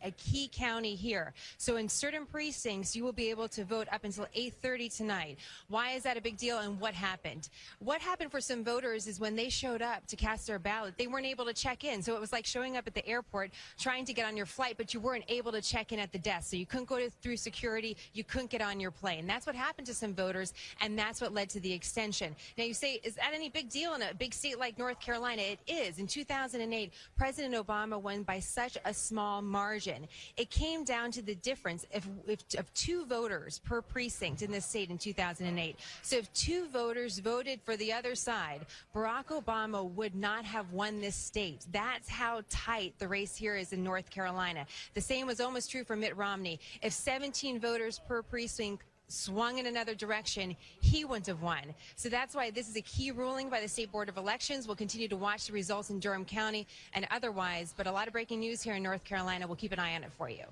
A key county here. So in certain precincts, you will be able to vote up until 8:30 tonight. Why is that a big deal, and what happened? What happened for some voters is when they showed up to cast their ballot, they weren't able to check in. So it was like showing up at the airport, trying to get on your flight, but you weren't able to check in at the desk. So you couldn't go through security, you couldn't get on your plane. That's what happened to some voters, and that's what led to the extension. Now you say, is that any big deal in a big state like North Carolina? It is. In 2008, President Obama won by such a small margin. It came down to the difference of 2 voters per precinct in this state in 2008. So if 2 voters voted for the other side, Barack Obama would not have won this state. That's how tight the race here is in North Carolina. The same was almost true for Mitt Romney. If 17 voters per precinct swung in another direction, he wouldn't have won. So that's why this is a key ruling by the State Board of Elections. We'll continue to watch the results in Durham County and otherwise, but a lot of breaking news here in North Carolina. We'll keep an eye on it for you.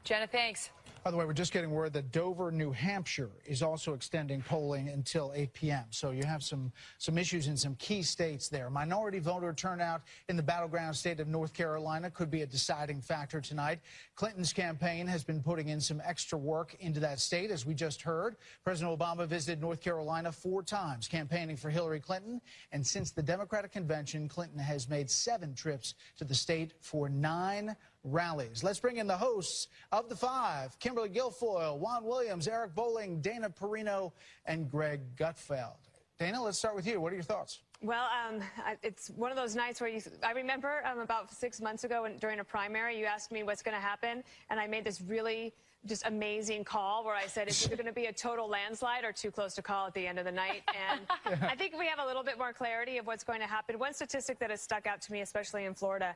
Jenna, thanks. By the way, we're just getting word that Dover, New Hampshire is also extending polling until 8 p.m. So you have some issues in some key states there. Minority voter turnout in the battleground state of North Carolina could be a deciding factor tonight. Clinton's campaign has been putting in some extra work into that state, as we just heard. President Obama visited North Carolina 4 times campaigning for Hillary Clinton. And since the Democratic convention, Clinton has made 7 trips to the state for 9 rallies. Let's bring in the hosts of the 5, Kimberly Guilfoyle, Juan Williams, Eric Bolling, Dana Perino, and Greg Gutfeld. Dana, let's start with you. What are your thoughts? Well, it's one of those nights where I remember about 6 months ago during a primary, you asked me what's going to happen, and I made this really just amazing call where I said it's either going to be a total landslide or too close to call at the end of the night. And I think we have a little bit more clarity of what's going to happen. One statistic that has stuck out to me, especially in Florida,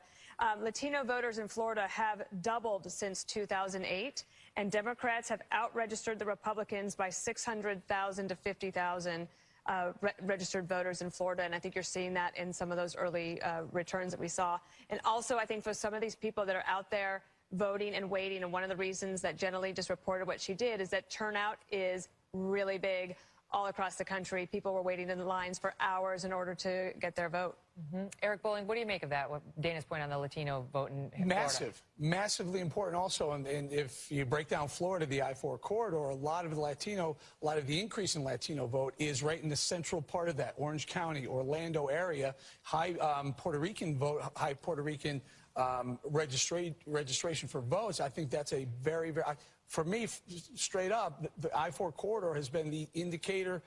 Latino voters in Florida have doubled since 2008, and Democrats have out-registered the Republicans by 600,000 to 50,000 registered voters in Florida, and I think you're seeing that in some of those early returns that we saw. And also, I think for some of these people that are out there voting and waiting, and one of the reasons that Jenna Lee just reported what she did is that turnout is really big all across the country. People were waiting in the lines for hours in order to get their vote. Eric Bolling, what do you make of that? What Dana's point on the Latino vote in Florida? Massively important also. And if you break down Florida, the I-4 corridor, a lot of the increase in Latino vote is right in the central part of that, Orange County, Orlando area. High Puerto Rican vote, high Puerto Rican registration for votes. I think that's a very, for me, straight up, the I-4 corridor has been the indicator.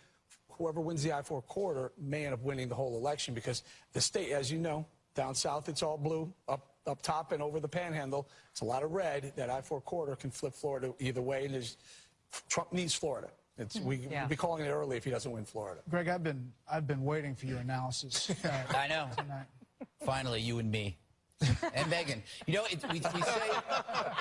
Whoever wins the I-4 corridor may end up winning the whole election, because the state, as you know, down south it's all blue, up top and over the panhandle it's a lot of red. That I-4 corridor can flip Florida either way, and Trump needs Florida. We'd be calling it early if he doesn't win Florida. Greg, I've been waiting for your analysis. I know. Tonight. Finally, you and me. And Megyn, you know, we say,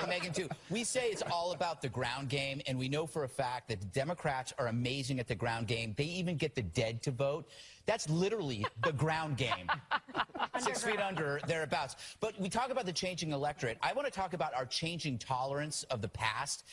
and Megyn too, we say it's all about the ground game, and we know for a fact that the Democrats are amazing at the ground game. They even get the dead to vote. That's literally the ground game. 6 feet under, thereabouts. But we talk about the changing electorate. I want to talk about our changing tolerance of the past.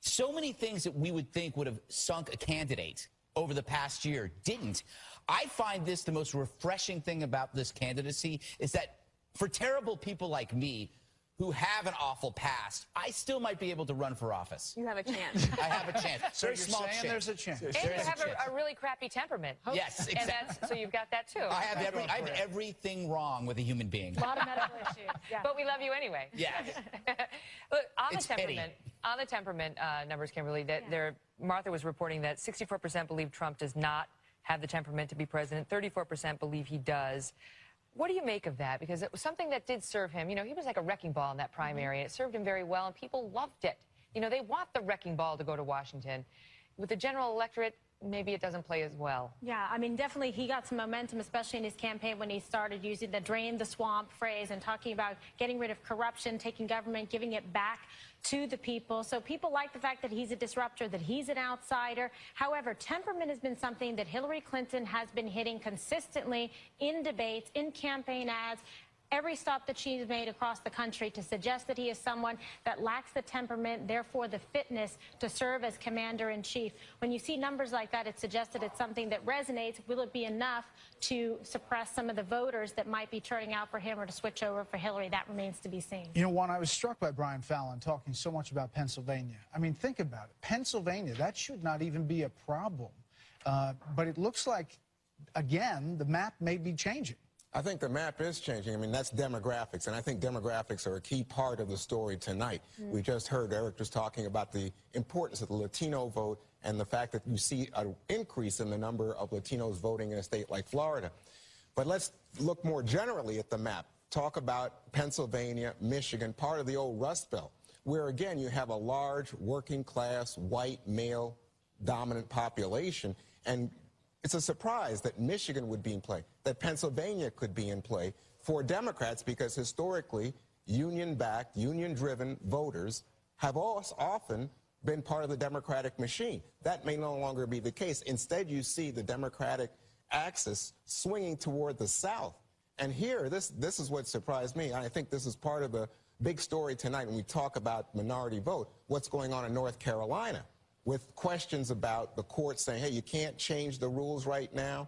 So many things that we would think would have sunk a candidate over the past year didn't. I find this the most refreshing thing about this candidacy is that for terrible people like me who have an awful past, I still might be able to run for office. You have a chance. I have a chance. So Very you're small saying chance. there's a chance. And you have a really crappy temperament. Yes, exactly. And so you've got that too. I have everything wrong with a human being. A lot of medical issues. Yeah. But we love you anyway. Yes. Look, on It's the temperament numbers, Kimberly, Martha was reporting that 64% believe Trump does not have the temperament to be president. 34% believe he does. What do you make of that? Because it was something that did serve him. You know, he was like a wrecking ball in that primary, and it served him very well, and people loved it. You know, they want the wrecking ball to go to Washington. With the general electorate, maybe it doesn't play as well. Yeah, I mean, definitely he got some momentum, especially in his campaign when he started using the drain the swamp phrase and talking about getting rid of corruption, taking government, giving it back to the people. So people like the fact that he's a disruptor, that he's an outsider. However, temperament has been something that Hillary Clinton has been hitting consistently in debates, in campaign ads, every stop that she's made across the country to suggest that he is someone that lacks the temperament, therefore the fitness to serve as commander-in-chief. When you see numbers like that, it suggests that it's something that resonates. Will it be enough to suppress some of the voters that might be turning out for him or to switch over for Hillary? That remains to be seen. You know, Juan, I was struck by Brian Fallon talking so much about Pennsylvania. I mean, think about it. Pennsylvania, that should not even be a problem. But it looks like, again, the map may be changing. I think the map is changing. I mean, that's demographics, and I think demographics are a key part of the story tonight. We just heard Eric was talking about the importance of the Latino vote and the fact that you see an increase in the number of Latinos voting in a state like Florida. But let's look more generally at the map. Talk about Pennsylvania, Michigan, part of the old Rust Belt, where, again, you have a large working-class, white, male-dominant population, and it's a surprise that Michigan would be in play, that Pennsylvania could be in play for Democrats, because historically, union-backed, union-driven voters have often been part of the Democratic machine. That may no longer be the case. Instead, you see the Democratic axis swinging toward the South. And here, this is what surprised me. I think this is part of the big story tonight when we talk about minority vote, what's going on in North Carolina, with questions about the court saying, hey, you can't change the rules right now.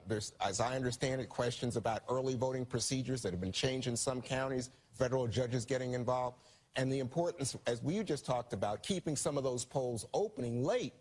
There's, as I understand it, questions about early voting procedures that have been changed in some counties, federal judges getting involved, and the importance, as we just talked about, keeping some of those polls opening late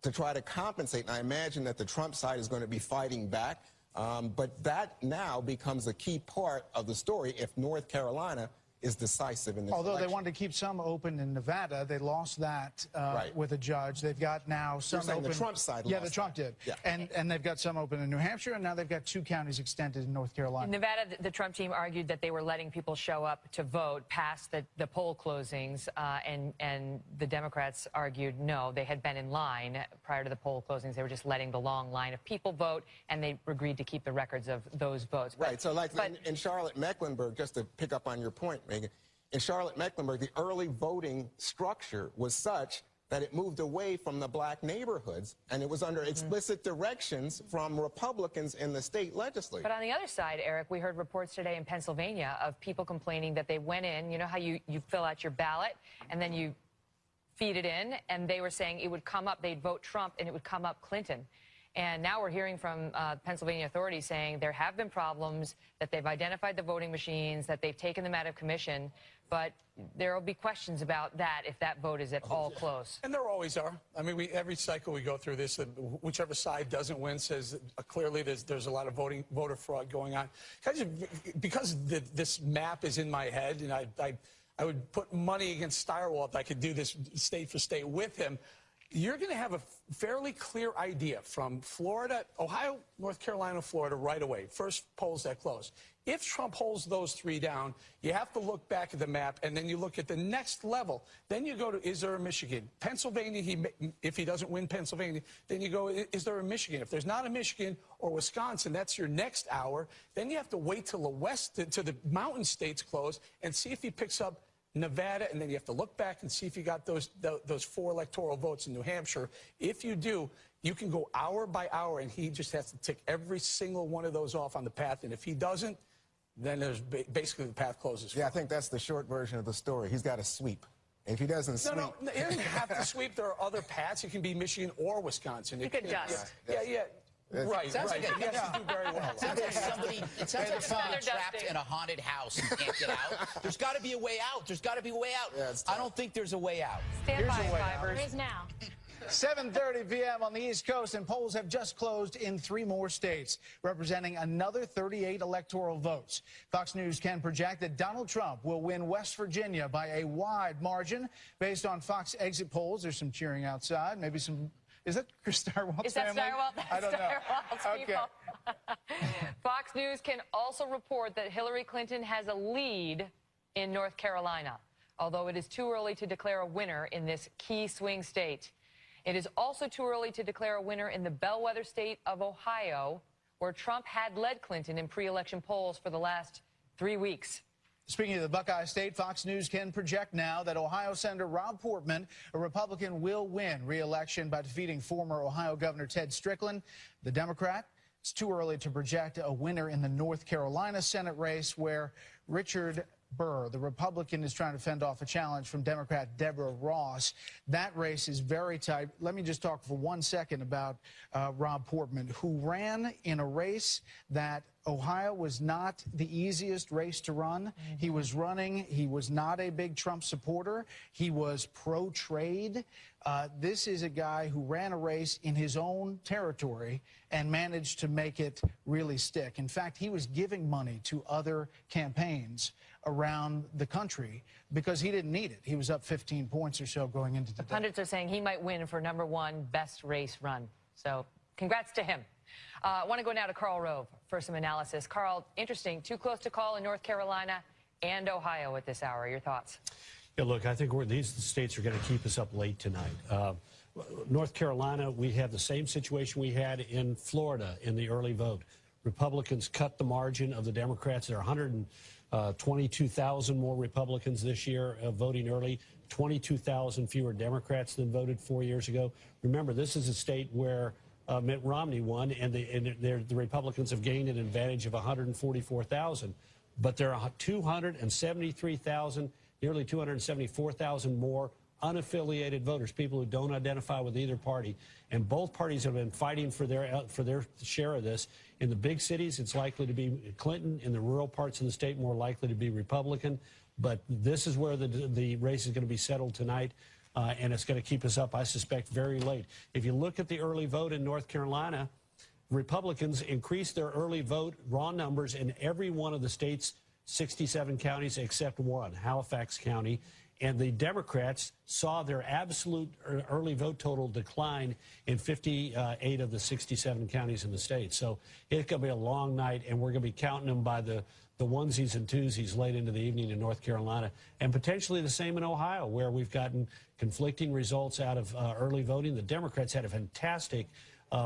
to try to compensate. And I imagine that the Trump side is going to be fighting back, but that now becomes a key part of the story if North Carolina is decisive in this Although election. they wanted to keep some open in Nevada, they lost that with a judge. They've got now some You're saying open. the Trump side Yeah, lost the Trump did. Yeah. And they've got some open in New Hampshire, and now they've got 2 counties extended in North Carolina. In Nevada, the Trump team argued that they were letting people show up to vote past the poll closings, and the Democrats argued no, they had been in line prior to the poll closings. They were just letting the long line of people vote, and they agreed to keep the records of those votes. Right, so like in Charlotte-Mecklenburg, just to pick up on your point, Megyn, in Charlotte-Mecklenburg, the early voting structure was such that it moved away from the black neighborhoods, and it was under explicit directions from Republicans in the state legislature. But on the other side, Eric, we heard reports today in Pennsylvania of people complaining that they went in, you know how you fill out your ballot, and then you feed it in, and they were saying it would come up, they'd vote Trump, and it would come up Clinton. And now we're hearing from Pennsylvania authorities saying there have been problems, that they've identified the voting machines, that they've taken them out of commission, but there will be questions about that if that vote is at all close. And there always are. I mean, every cycle we go through this, whichever side doesn't win says clearly there's a lot of voter fraud going on. Because this map is in my head, and I would put money against Stirewalt if I could do this state for state with him. you're going to have a fairly clear idea from Florida, Ohio, North Carolina, Florida right away. First polls that close. If Trump holds those three down, you have to look back at the map, and then you look at the next level. Then you go to, is there a Michigan? Pennsylvania, if he doesn't win Pennsylvania, then you go, is there a Michigan? If there's not a Michigan or Wisconsin, that's your next hour. Then you have to wait till the west, to the mountain states close, and see if he picks up Nevada, and then you have to look back and see if you got those 4 electoral votes in New Hampshire. If you do, you can go hour by hour, and he just has to tick every single one of those off on the path. And if he doesn't, then there's basically the path closes. Yeah, I think that's the short version of the story. He's got to sweep. If he doesn't sweep... No, he doesn't have to sweep. There are other paths. It can be Michigan or Wisconsin. He could just. Yeah. Right. Sounds like He has to do very well. It sounds like somebody trapped in a haunted house and can't get out. There's got to be a way out. There's got to be a way out. Yeah, I don't think there's a way out. Stand by, Fibers. There is now. 7:30 p.m. on the East Coast, and polls have just closed in 3 more states, representing another 38 electoral votes. Fox News can project that Donald Trump will win West Virginia by a wide margin. Based on Fox exit polls, there's some cheering outside, maybe some... Is that Chris Stirewalt's Is that family? Stirewalt? That's I don't know. Stirewalt's people. Fox News can also report that Hillary Clinton has a lead in North Carolina, although it is too early to declare a winner in this key swing state. It is also too early to declare a winner in the bellwether state of Ohio, where Trump had led Clinton in pre-election polls for the last 3 weeks. Speaking of the Buckeye State, Fox News can project now that Ohio Senator Rob Portman, a Republican, will win re-election by defeating former Ohio Governor Ted Strickland, the Democrat. It's too early to project a winner in the North Carolina Senate race, where Richard Burr, the Republican, is trying to fend off a challenge from Democrat Deborah Ross. That race is very tight. Let me just talk for 1 second about Rob Portman, who ran in a race that Ohio was not the easiest race to run. He was running. He was not a big Trump supporter. He was pro-trade. This is a guy who ran a race in his own territory and managed to make it really stick. In fact, he was giving money to other campaigns around the country because he didn't need it. He was up 15 points or so going into the day. Pundits are saying he might win for #1 best race run. So congrats to him. I want to go now to Karl Rove for some analysis. Karl, interesting, too close to call in North Carolina and Ohio at this hour. Your thoughts? Yeah, look, I think these states are going to keep us up late tonight. North Carolina, we have the same situation we had in Florida in the early vote. Republicans cut the margin of the Democrats. There are 122,000 more Republicans this year voting early, 22,000 fewer Democrats than voted 4 years ago. Remember, this is a state where Mitt Romney won, and the Republicans have gained an advantage of 144,000. But there are 273,000, nearly 274,000 more unaffiliated voters, people who don't identify with either party. And both parties have been fighting for their share of this. In the big cities, it's likely to be Clinton. In the rural parts of the state, more likely to be Republican. But this is where the race is going to be settled tonight. And it's going to keep us up, I suspect, very late. If you look at the early vote in North Carolina, Republicans increased their early vote raw numbers in every one of the state's 67 counties except one, Halifax County. And the Democrats saw their absolute early vote total decline in 58 of the 67 counties in the state. So it's going to be a long night, and we're going to be counting them by the onesies and twosies late into the evening in North Carolina, and potentially the same in Ohio, where we've gotten conflicting results out of early voting. The Democrats had a fantastic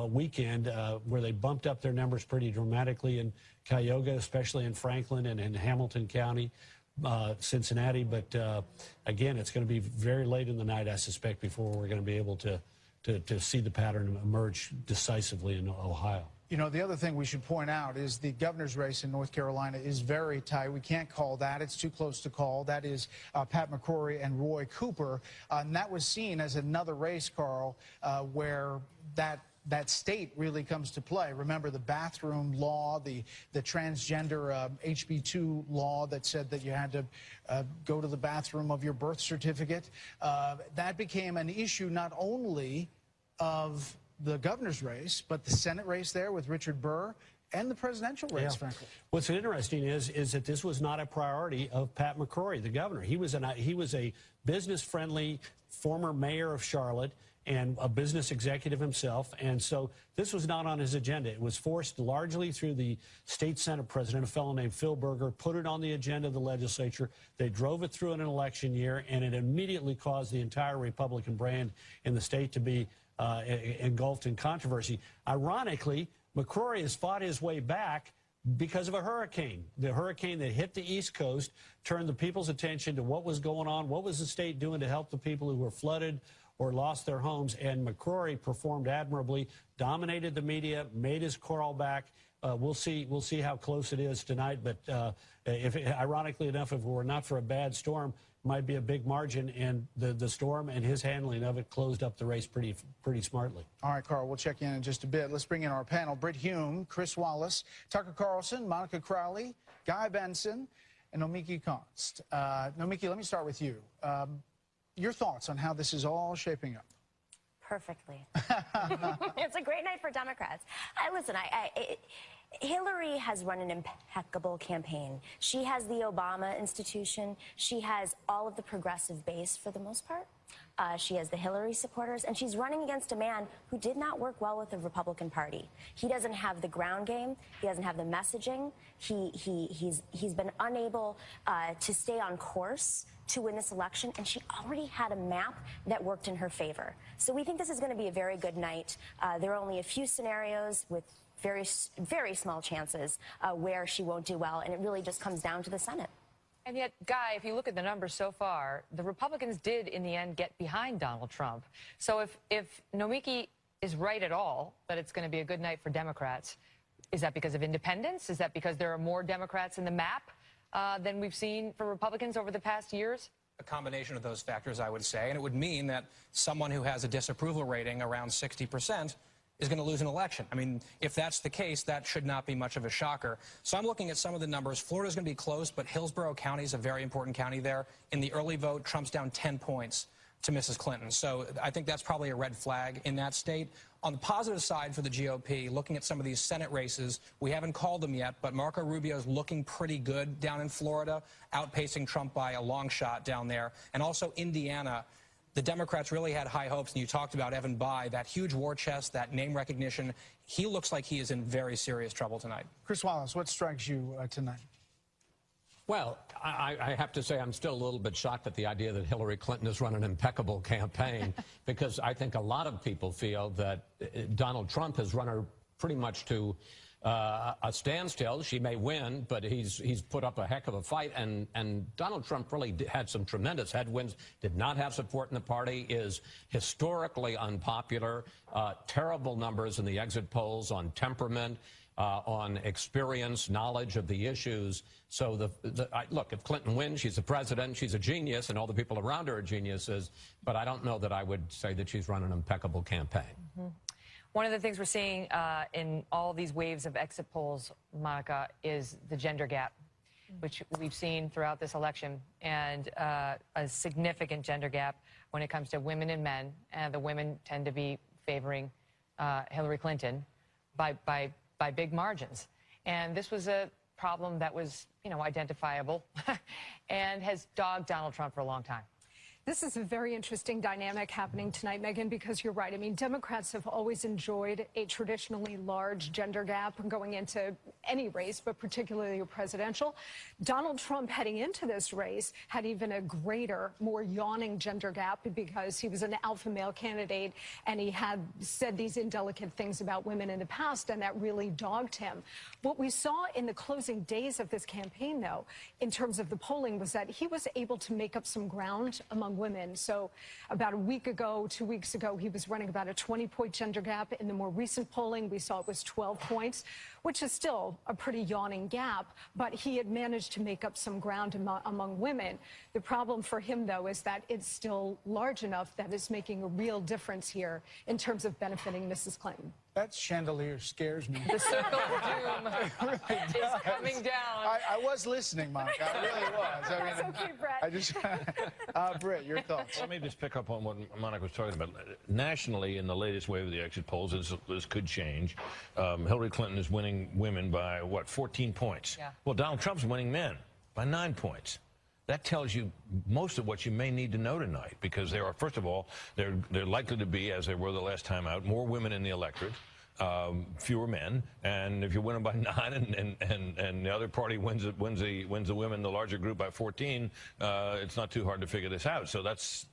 weekend where they bumped up their numbers pretty dramatically in Cuyahoga, especially in Franklin and in Hamilton County, Cincinnati. But again, it's going to be very late in the night, I suspect, before we're going to be able to see the pattern emerge decisively in Ohio. You know, the other thing we should point out is the governor's race in North Carolina is very tight. We can't call that. It's too close to call. That is Pat McCrory and Roy Cooper. And that was seen as another race, Karl, where that state really comes to play. Remember the bathroom law, the transgender HB2 law that said that you had to go to the bathroom of your birth certificate. That became an issue not only of the governor's race, but the Senate race there with Richard Burr, and the presidential race, frankly. What's interesting is that this was not a priority of Pat McCrory, the governor. He was a business-friendly former mayor of Charlotte, and a business executive himself. And so this was not on his agenda. It was forced largely through the state Senate president, a fellow named Phil Berger, put it on the agenda of the legislature. They drove it through in an election year, and it immediately caused the entire Republican brand in the state to be engulfed in controversy. Ironically, McCrory has fought his way back because of a hurricane. The hurricane that hit the East Coast turned the people's attention to what was going on, what was the state doing to help the people who were flooded or lost their homes, and McCrory performed admirably, dominated the media, made his crawl back. We'll see how close it is tonight, but ironically enough, if it were not for a bad storm, it might be a big margin, and the storm and his handling of it closed up the race pretty smartly. All right, Carl, we'll check in just a bit. Let's bring in our panel. Britt Hume, Chris Wallace, Tucker Carlson, Monica Crowley, Guy Benson, and Nomiki Konst. Nomiki, let me start with you. Your thoughts on how this is all shaping up? Perfectly. It's a great night for Democrats. Listen, Hillary has run an impeccable campaign. She has the Obama institution. She has all of the progressive base for the most part. She has the Hillary supporters, and she's running against a man who did not work well with the Republican Party. He doesn't have the ground game. He doesn't have the messaging. He's been unable to stay on course to win this election, and she already had a map that worked in her favor. So we think this is going to be a very good night. There are only a few scenarios with very, very small chances where she won't do well, and it really just comes down to the Senate. And yet, Guy, if you look at the numbers so far, the Republicans did, in the end, get behind Donald Trump. So if Nomiki is right at all that it's going to be a good night for Democrats, is that because of independence? Is that because there are more Democrats in the map than we've seen for Republicans over the past years? A combination of those factors, I would say, and it would mean that someone who has a disapproval rating around 60% is going to lose an election. I mean, if that's the case, that should not be much of a shocker. So I'm looking at some of the numbers. Florida's going to be close, but Hillsborough County is a very important county there. In the early vote, Trump's down 10 points to Mrs. Clinton. So I think that's probably a red flag in that state. On the positive side for the GOP, looking at some of these Senate races, we haven't called them yet, but Marco Rubio is looking pretty good down in Florida, outpacing Trump by a long shot down there. And also Indiana, the Democrats really had high hopes, and you talked about Evan Bayh, that huge war chest, that name recognition. He looks like he is in very serious trouble tonight. Chris Wallace, what strikes you tonight? Well, I have to say I'm still a little bit shocked at the idea that Hillary Clinton has run an impeccable campaign because I think a lot of people feel that Donald Trump has run her pretty much to a standstill. She may win, but he's put up a heck of a fight, and Donald Trump really had some tremendous headwinds, did not have support in the party, is historically unpopular, terrible numbers in the exit polls on temperament, on experience, knowledge of the issues. So look, if Clinton wins, she's the president, she's a genius, and all the people around her are geniuses, but I don't know that I would say that she's run an impeccable campaign. Mm-hmm. One of the things we're seeing in all these waves of exit polls, Monica, is the gender gap, which we've seen throughout this election, and a significant gender gap when it comes to women and men. And the women tend to be favoring Hillary Clinton by big margins. And this was a problem that was, identifiable and has dogged Donald Trump for a long time. This is a very interesting dynamic happening tonight, Megyn, because you're right. I mean, Democrats have always enjoyed a traditionally large gender gap going into any race, but particularly a presidential. Donald Trump heading into this race had even a greater, more yawning gender gap because he was an alpha male candidate and he had said these indelicate things about women in the past, and that really dogged him. What we saw in the closing days of this campaign, though, in terms of the polling, was that he was able to make up some ground among women. So about a week ago, 2 weeks ago, he was running about a 20-point gender gap. In the more recent polling, we saw it was 12 points, which is still a pretty yawning gap, but he had managed to make up some ground among women. The problem for him, though, is that it's still large enough that it's making a real difference here in terms of benefiting Mrs. Clinton. That chandelier scares me. The circle of doom really is coming down. I was listening, Monica. I really was. I mean, that's okay, Brett. I just, Britt, your thoughts? Let me just pick up on what Monica was talking about. Nationally, in the latest wave of the exit polls, this could change. Hillary Clinton is winning women by, 14 points? Yeah. Well, Donald Trump's winning men by 9 points. that tells you most of what you may need to know tonight, because there are, first of all, they're likely to be, as they were the last time out, more women in the electorate. Fewer men, and if you're winning by 9 and the other party wins the women, the larger group, by 14, it's not too hard to figure this out. So that's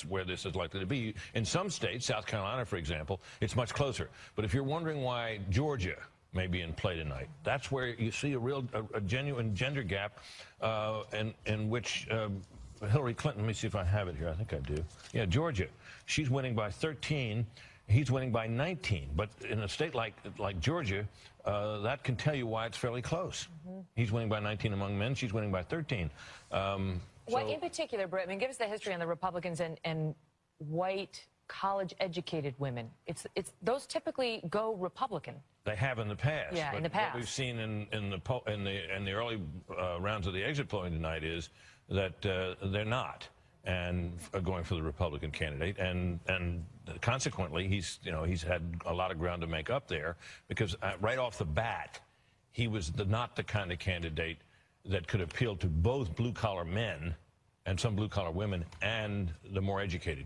where this is likely to be. In some states, South Carolina, for example, it's much closer. But if you're wondering why Georgia may be in play tonight, that's where you see a genuine gender gap, in which Hillary Clinton. Let me see if I have it here. I think I do. Yeah, Georgia. She's winning by 13. He's winning by 19, but in a state like Georgia, that can tell you why it's fairly close. He's winning by 19 among men. She's winning by 13. What in particular, Britt? I mean, give us the history on the Republicans and white college-educated women. Those typically go Republican. They have in the past. Yeah, in the past. What we've seen in the early rounds of the exit polling tonight is that they're not, and going for the Republican candidate, and consequently he's had a lot of ground to make up there, because right off the bat he was not the kind of candidate that could appeal to both blue-collar men and some blue-collar women and the more educated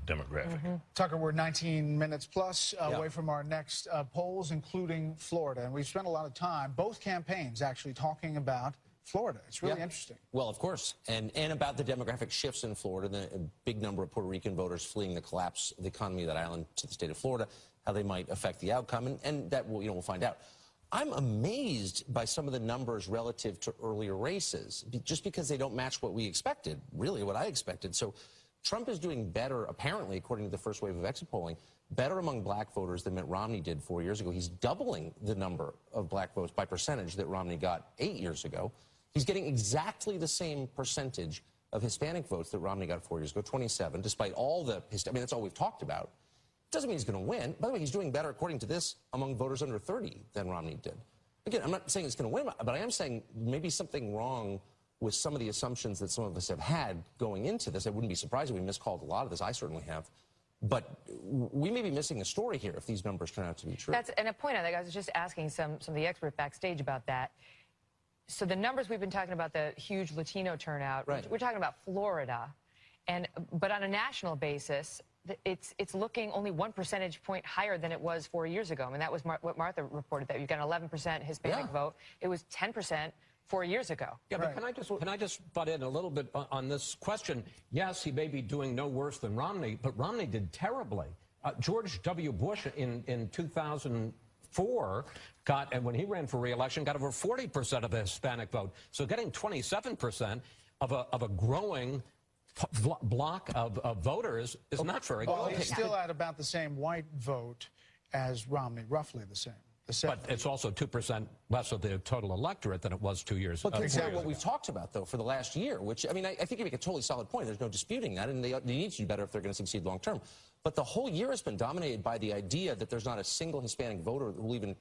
demographic. Tucker, we're 19 minutes plus away from our next polls, including Florida, and we've spent a lot of time, both campaigns actually, talking about Florida. It's really interesting. Well, of course, and about the demographic shifts in Florida, the big number of Puerto Rican voters fleeing the collapse of the economy of that island to the state of Florida, how they might affect the outcome, and that we'll find out. I'm amazed by some of the numbers relative to earlier races, just because they don't match what we expected, really what I expected. So Trump is doing better, apparently, according to the first wave of exit polling, better among black voters than Mitt Romney did 4 years ago. He's doubling the number of black votes by percentage that Romney got 8 years ago. He's getting exactly the same percentage of Hispanic votes that Romney got 4 years ago, 27, despite all I mean, that's all we've talked about. Doesn't mean he's going to win. By the way, he's doing better, according to this, among voters under 30 than Romney did. Again, I'm not saying he's going to win, but I am saying maybe something wrong with some of the assumptions that some of us have had going into this. I wouldn't be surprised if we miscalled a lot of this. I certainly have. But we may be missing a story here if these numbers turn out to be true. And a point I think I was just asking some of the experts backstage about that. So the numbers we've been talking about, the huge Latino turnout, we're talking about Florida, but on a national basis, it's looking only 1 percentage point higher than it was 4 years ago. I mean, that was what Martha reported, that you got an 11% Hispanic vote. It was 10% 4 years ago. Yeah, but can I just butt in a little bit on this question? Yes, he may be doing no worse than Romney, but Romney did terribly. George W. Bush in 2004 and when he ran for re-election, got over 40% of the Hispanic vote. So getting 27% of a growing block of voters is not very good. Well, he's still at about the same white vote as Romney, roughly the same. But it's also 2% less of the total electorate than it was 2 years ago. But consider what we've talked about, though, for the last year, which, I mean, I think you make a totally solid point. There's no disputing that, and they need to do better if they're going to succeed long term. But the whole year has been dominated by the idea that there's not a single Hispanic voter that will even,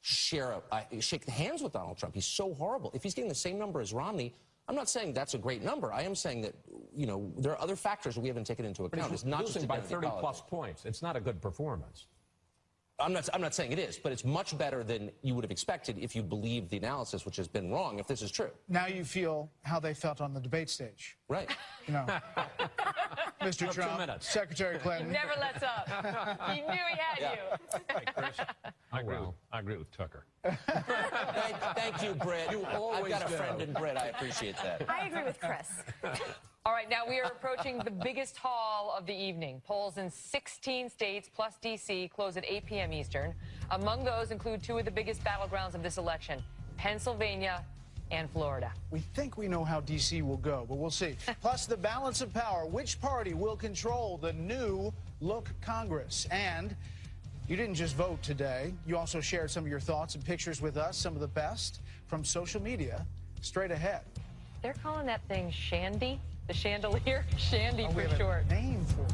shake hands with Donald Trump. He's so horrible. If he's getting the same number as Romney, I'm not saying that's a great number. I am saying that, there are other factors that we haven't taken into account. It's not losing by 30-plus points. It's not a good performance. I'm not saying it is, but it's much better than you would have expected if you believed the analysis, which has been wrong, if this is true. Now you feel how they felt on the debate stage. Right. Mr. Trump, Secretary Clinton. He never lets up. He knew he had you. Hey, Chris, I agree with Tucker. Thank you, Britt. I've got a friend in Britt. I appreciate that. I agree with Chris. All right, now we are approaching the biggest haul of the evening. Polls in 16 states plus D.C. close at 8 p.m. Eastern. Among those include two of the biggest battlegrounds of this election, Pennsylvania and Florida. We think we know how D.C. will go, but we'll see. Plus, the balance of power. Which party will control the new look Congress? And you didn't just vote today. You also shared some of your thoughts and pictures with us, some of the best from social media. Straight ahead. They're calling that thing Shandy. The chandelier, Shandy for we short. Have a name for it.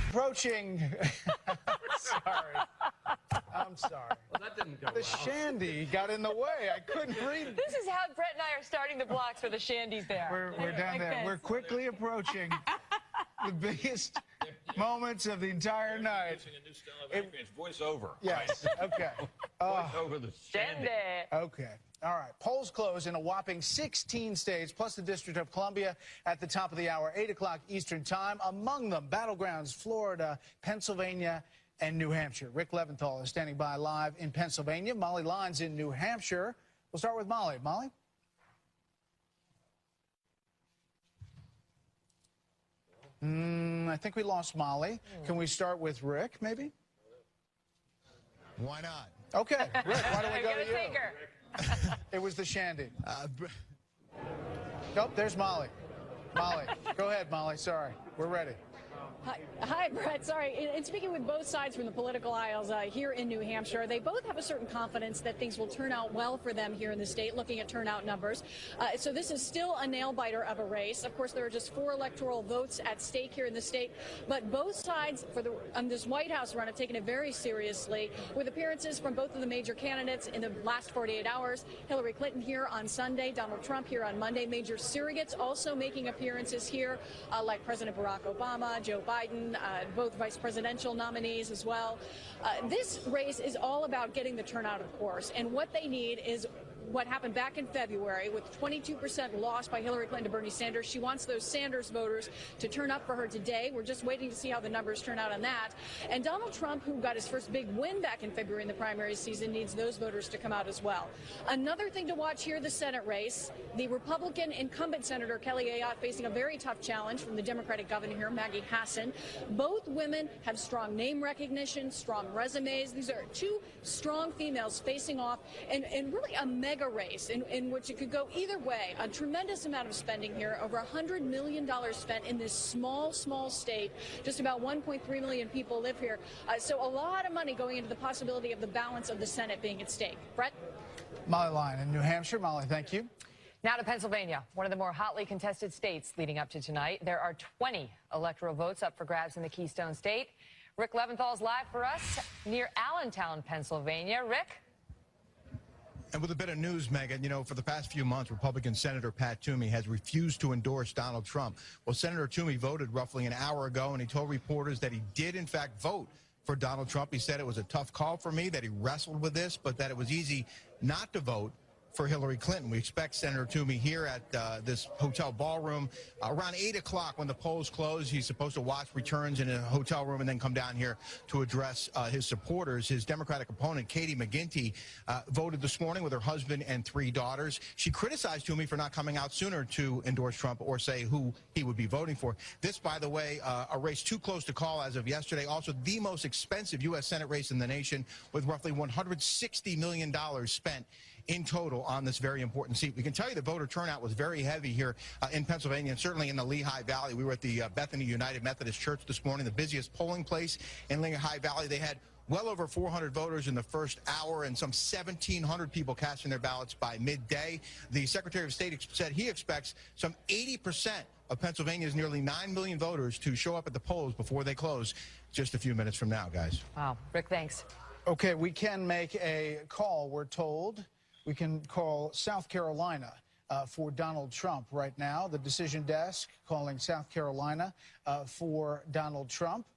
Approaching. I'm sorry. Well, that didn't go The Shandy got in the way. I couldn't read. This is how Brett and I are starting the blocks for the Shandies there. We're down there. We're quickly approaching the biggest moments of the entire night. Using a new style of acting. It's voiceover. Yes. Okay. Voice over the standing. Okay. All right. Polls close in a whopping 16 states, plus the District of Columbia at the top of the hour, 8 o'clock Eastern Time. Among them, battlegrounds, Florida, Pennsylvania, and New Hampshire. Rick Leventhal is standing by live in Pennsylvania. Molly Lyons in New Hampshire. We'll start with Molly. Molly? I think we lost Molly. Can we start with Rick, maybe? Why not? Okay, Rick, why don't we go to you? It was the shandy. Nope, there's Molly. Molly, go ahead, Molly. Sorry, we're ready. Hi, Brett. Sorry. In speaking with both sides from the political aisles here in New Hampshire, they both have a certain confidence that things will turn out well for them here in the state, looking at turnout numbers. So this is still a nail-biter of a race. Of course, there are just 4 electoral votes at stake here in the state, but both sides on this White House run have taken it very seriously, with appearances from both of the major candidates in the last 48 hours. Hillary Clinton here on Sunday, Donald Trump here on Monday. Major surrogates also making appearances here, like President Barack Obama, Joe Biden, both vice presidential nominees as well. This race is all about getting the turnout, of course, and what they need is what happened back in February with 22% loss by Hillary Clinton to Bernie Sanders. She wants those Sanders voters to turn up for her today. We're just waiting to see how the numbers turn out on that. And Donald Trump, who got his first big win back in February in the primary season, needs those voters to come out as well. Another thing to watch here, the Senate race. The Republican incumbent Senator Kelly Ayotte facing a very tough challenge from the Democratic governor here, Maggie Hassan. Both women have strong name recognition, strong resumes. These are 2 strong females facing off and really a mega race in which it could go either way. A tremendous amount of spending here, over $100 million spent in this small state. Just about 1.3 million people live here. So a lot of money going into the possibility of the balance of the Senate being at stake. Brett? Molly Lyon in New Hampshire. Molly, thank you. Now to Pennsylvania, one of the more hotly contested states leading up to tonight. There are 20 electoral votes up for grabs in the Keystone State. Rick Leventhal is live for us near Allentown, Pennsylvania. Rick? And with a bit of news, Megan, you know, for the past few months, Republican Senator Pat Toomey has refused to endorse Donald Trump. Well, Senator Toomey voted roughly an hour ago, and he told reporters that he did, in fact, vote for Donald Trump. He said it was a tough call for me, that he wrestled with this, but that it was easy not to vote for Hillary Clinton. We expect Senator Toomey here at this hotel ballroom around 8 o'clock when the polls close. He's supposed to watch returns in a hotel room and then come down here to address his supporters. His Democratic opponent, Katie McGinty, voted this morning with her husband and 3 daughters. She criticized Toomey for not coming out sooner to endorse Trump or say who he would be voting for. This, by the way, a race too close to call as of yesterday. Also, the most expensive U.S. Senate race in the nation, with roughly $160 million spent in total on this very important seat. We can tell you the voter turnout was very heavy here in Pennsylvania and certainly in the Lehigh Valley. We were at the Bethany United Methodist Church this morning, the busiest polling place in Lehigh Valley. They had well over 400 voters in the first hour and some 1,700 people casting their ballots by midday. The Secretary of State said he expects some 80% of Pennsylvania's nearly 9 million voters to show up at the polls before they close just a few minutes from now, guys. Wow. Rick, thanks. Okay, we can make a call, we're told. We can call South Carolina for Donald Trump right now. The decision desk calling South Carolina for Donald Trump,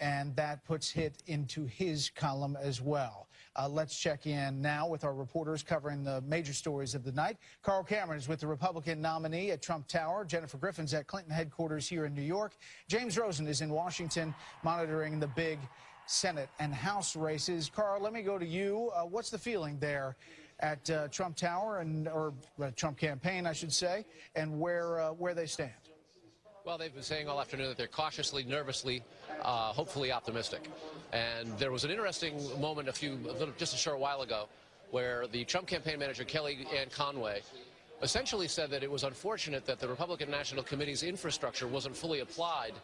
and that puts it into his column as well. Let's check in now with our reporters covering the major stories of the night. Carl Cameron is with the Republican nominee at Trump Tower. Jennifer Griffin's at Clinton headquarters here in New York. James Rosen is in Washington monitoring the big Senate and House races. Carl, let me go to you. What's the feeling there at Trump Tower, or Trump campaign, I should say, and where they stand? Well, they've been saying all afternoon that they're cautiously, nervously, hopefully optimistic. And there was an interesting moment just a short while ago where the Trump campaign manager, Kellyanne Conway, essentially said that it was unfortunate that the Republican National Committee's infrastructure wasn't fully applied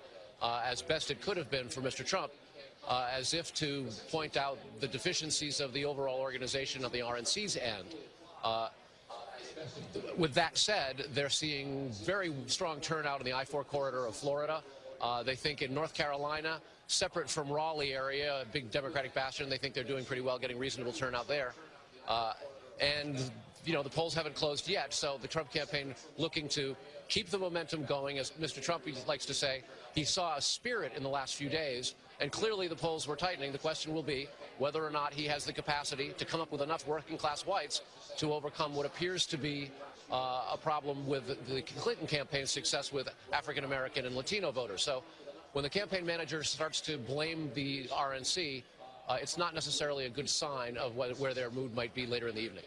as best it could have been for Mr. Trump, as if to point out the deficiencies of the overall organization of the RNC's end. With that said, they're seeing very strong turnout in the I-4 corridor of Florida. They think in North Carolina, separate from Raleigh area, a big Democratic bastion, they think they're doing pretty well, getting reasonable turnout there. And the polls haven't closed yet, so the Trump campaign looking to keep the momentum going. As Mr. Trump likes to say, he saw a spirit in the last few days, and clearly the polls were tightening. The question will be whether or not he has the capacity to come up with enough working-class whites to overcome what appears to be a problem with the Clinton campaign's success with African-American and Latino voters. So when the campaign manager starts to blame the RNC, it's not necessarily a good sign of where their mood might be later in the evening.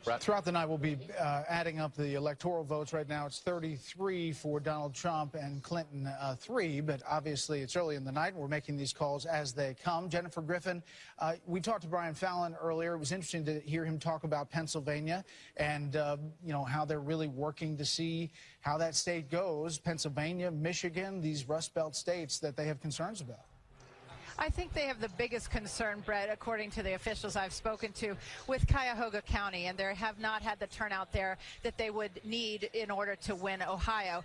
Brett? Throughout the night, we'll be adding up the electoral votes. Right now, it's 33 for Donald Trump and Clinton 3, but obviously it's early in the night, and we're making these calls as they come. Jennifer Griffin, we talked to Brian Fallon earlier. It was interesting to hear him talk about Pennsylvania and, how they're really working to see how that state goes. Pennsylvania, Michigan, these Rust Belt states that they have concerns about. I think they have the biggest concern, Brett, according to the officials I've spoken to, with Cuyahoga County, and they have not had the turnout there that they would need in order to win Ohio.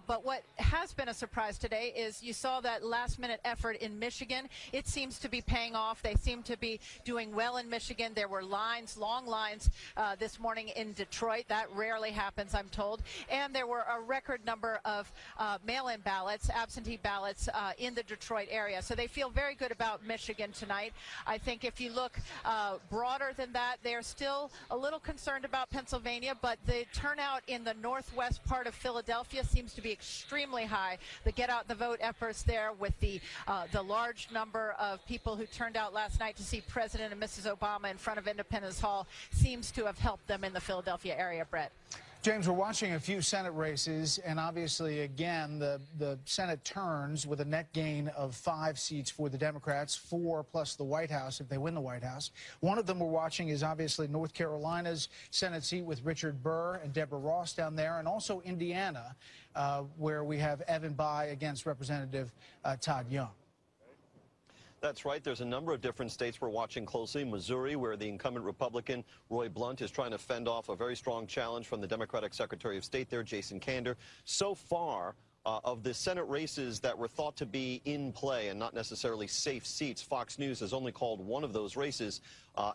But what has been a surprise today is you saw that last-minute effort in Michigan. It seems to be paying off. They seem to be doing well in Michigan. There were lines, long lines, this morning in Detroit. That rarely happens, I'm told. And there were a record number of mail-in ballots, absentee ballots, in the Detroit area. So they feel very good about Michigan tonight. I think if you look broader than that, they're still a little concerned about Pennsylvania, but the turnout in the northwest part of Philadelphia seems to be extremely high. The get out the vote efforts there with the large number of people who turned out last night to see President and Mrs. Obama in front of Independence Hall seems to have helped them in the Philadelphia area, Brett. James, we're watching a few Senate races, and obviously, again, the Senate turns with a net gain of 5 seats for the Democrats, 4 plus the White House if they win the White House. One of them we're watching is obviously North Carolina's Senate seat with Richard Burr and Deborah Ross down there, and also Indiana, where we have Evan Bayh against Representative Todd Young. That's right. There's a number of different states we're watching closely. Missouri, where the incumbent Republican Roy Blunt is trying to fend off a very strong challenge from the Democratic Secretary of State there, Jason Kander. So far, of the Senate races that were thought to be in play and not necessarily safe seats, Fox News has only called one of those races,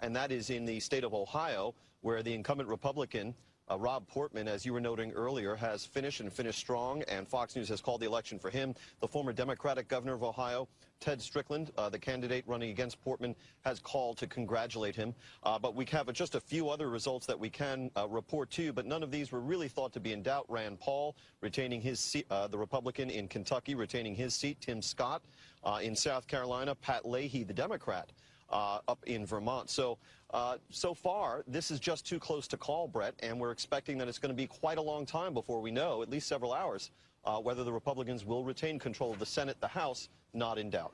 and that is in the state of Ohio, where the incumbent Republican Rob Portman, as you were noting earlier, has finished strong, and Fox News has called the election for him. The former Democratic governor of Ohio, Ted Strickland, the candidate running against Portman, has called to congratulate him. But we have just a few other results that we can report to you, but none of these were really thought to be in doubt. Rand Paul retaining his seat, the Republican in Kentucky retaining his seat, Tim Scott in South Carolina, Pat Leahy, the Democrat, up in Vermont. So far, this is just too close to call, Brett, and we're expecting that it's going to be quite a long time before we know, at least several hours, whether the Republicans will retain control of the Senate. The House, not in doubt.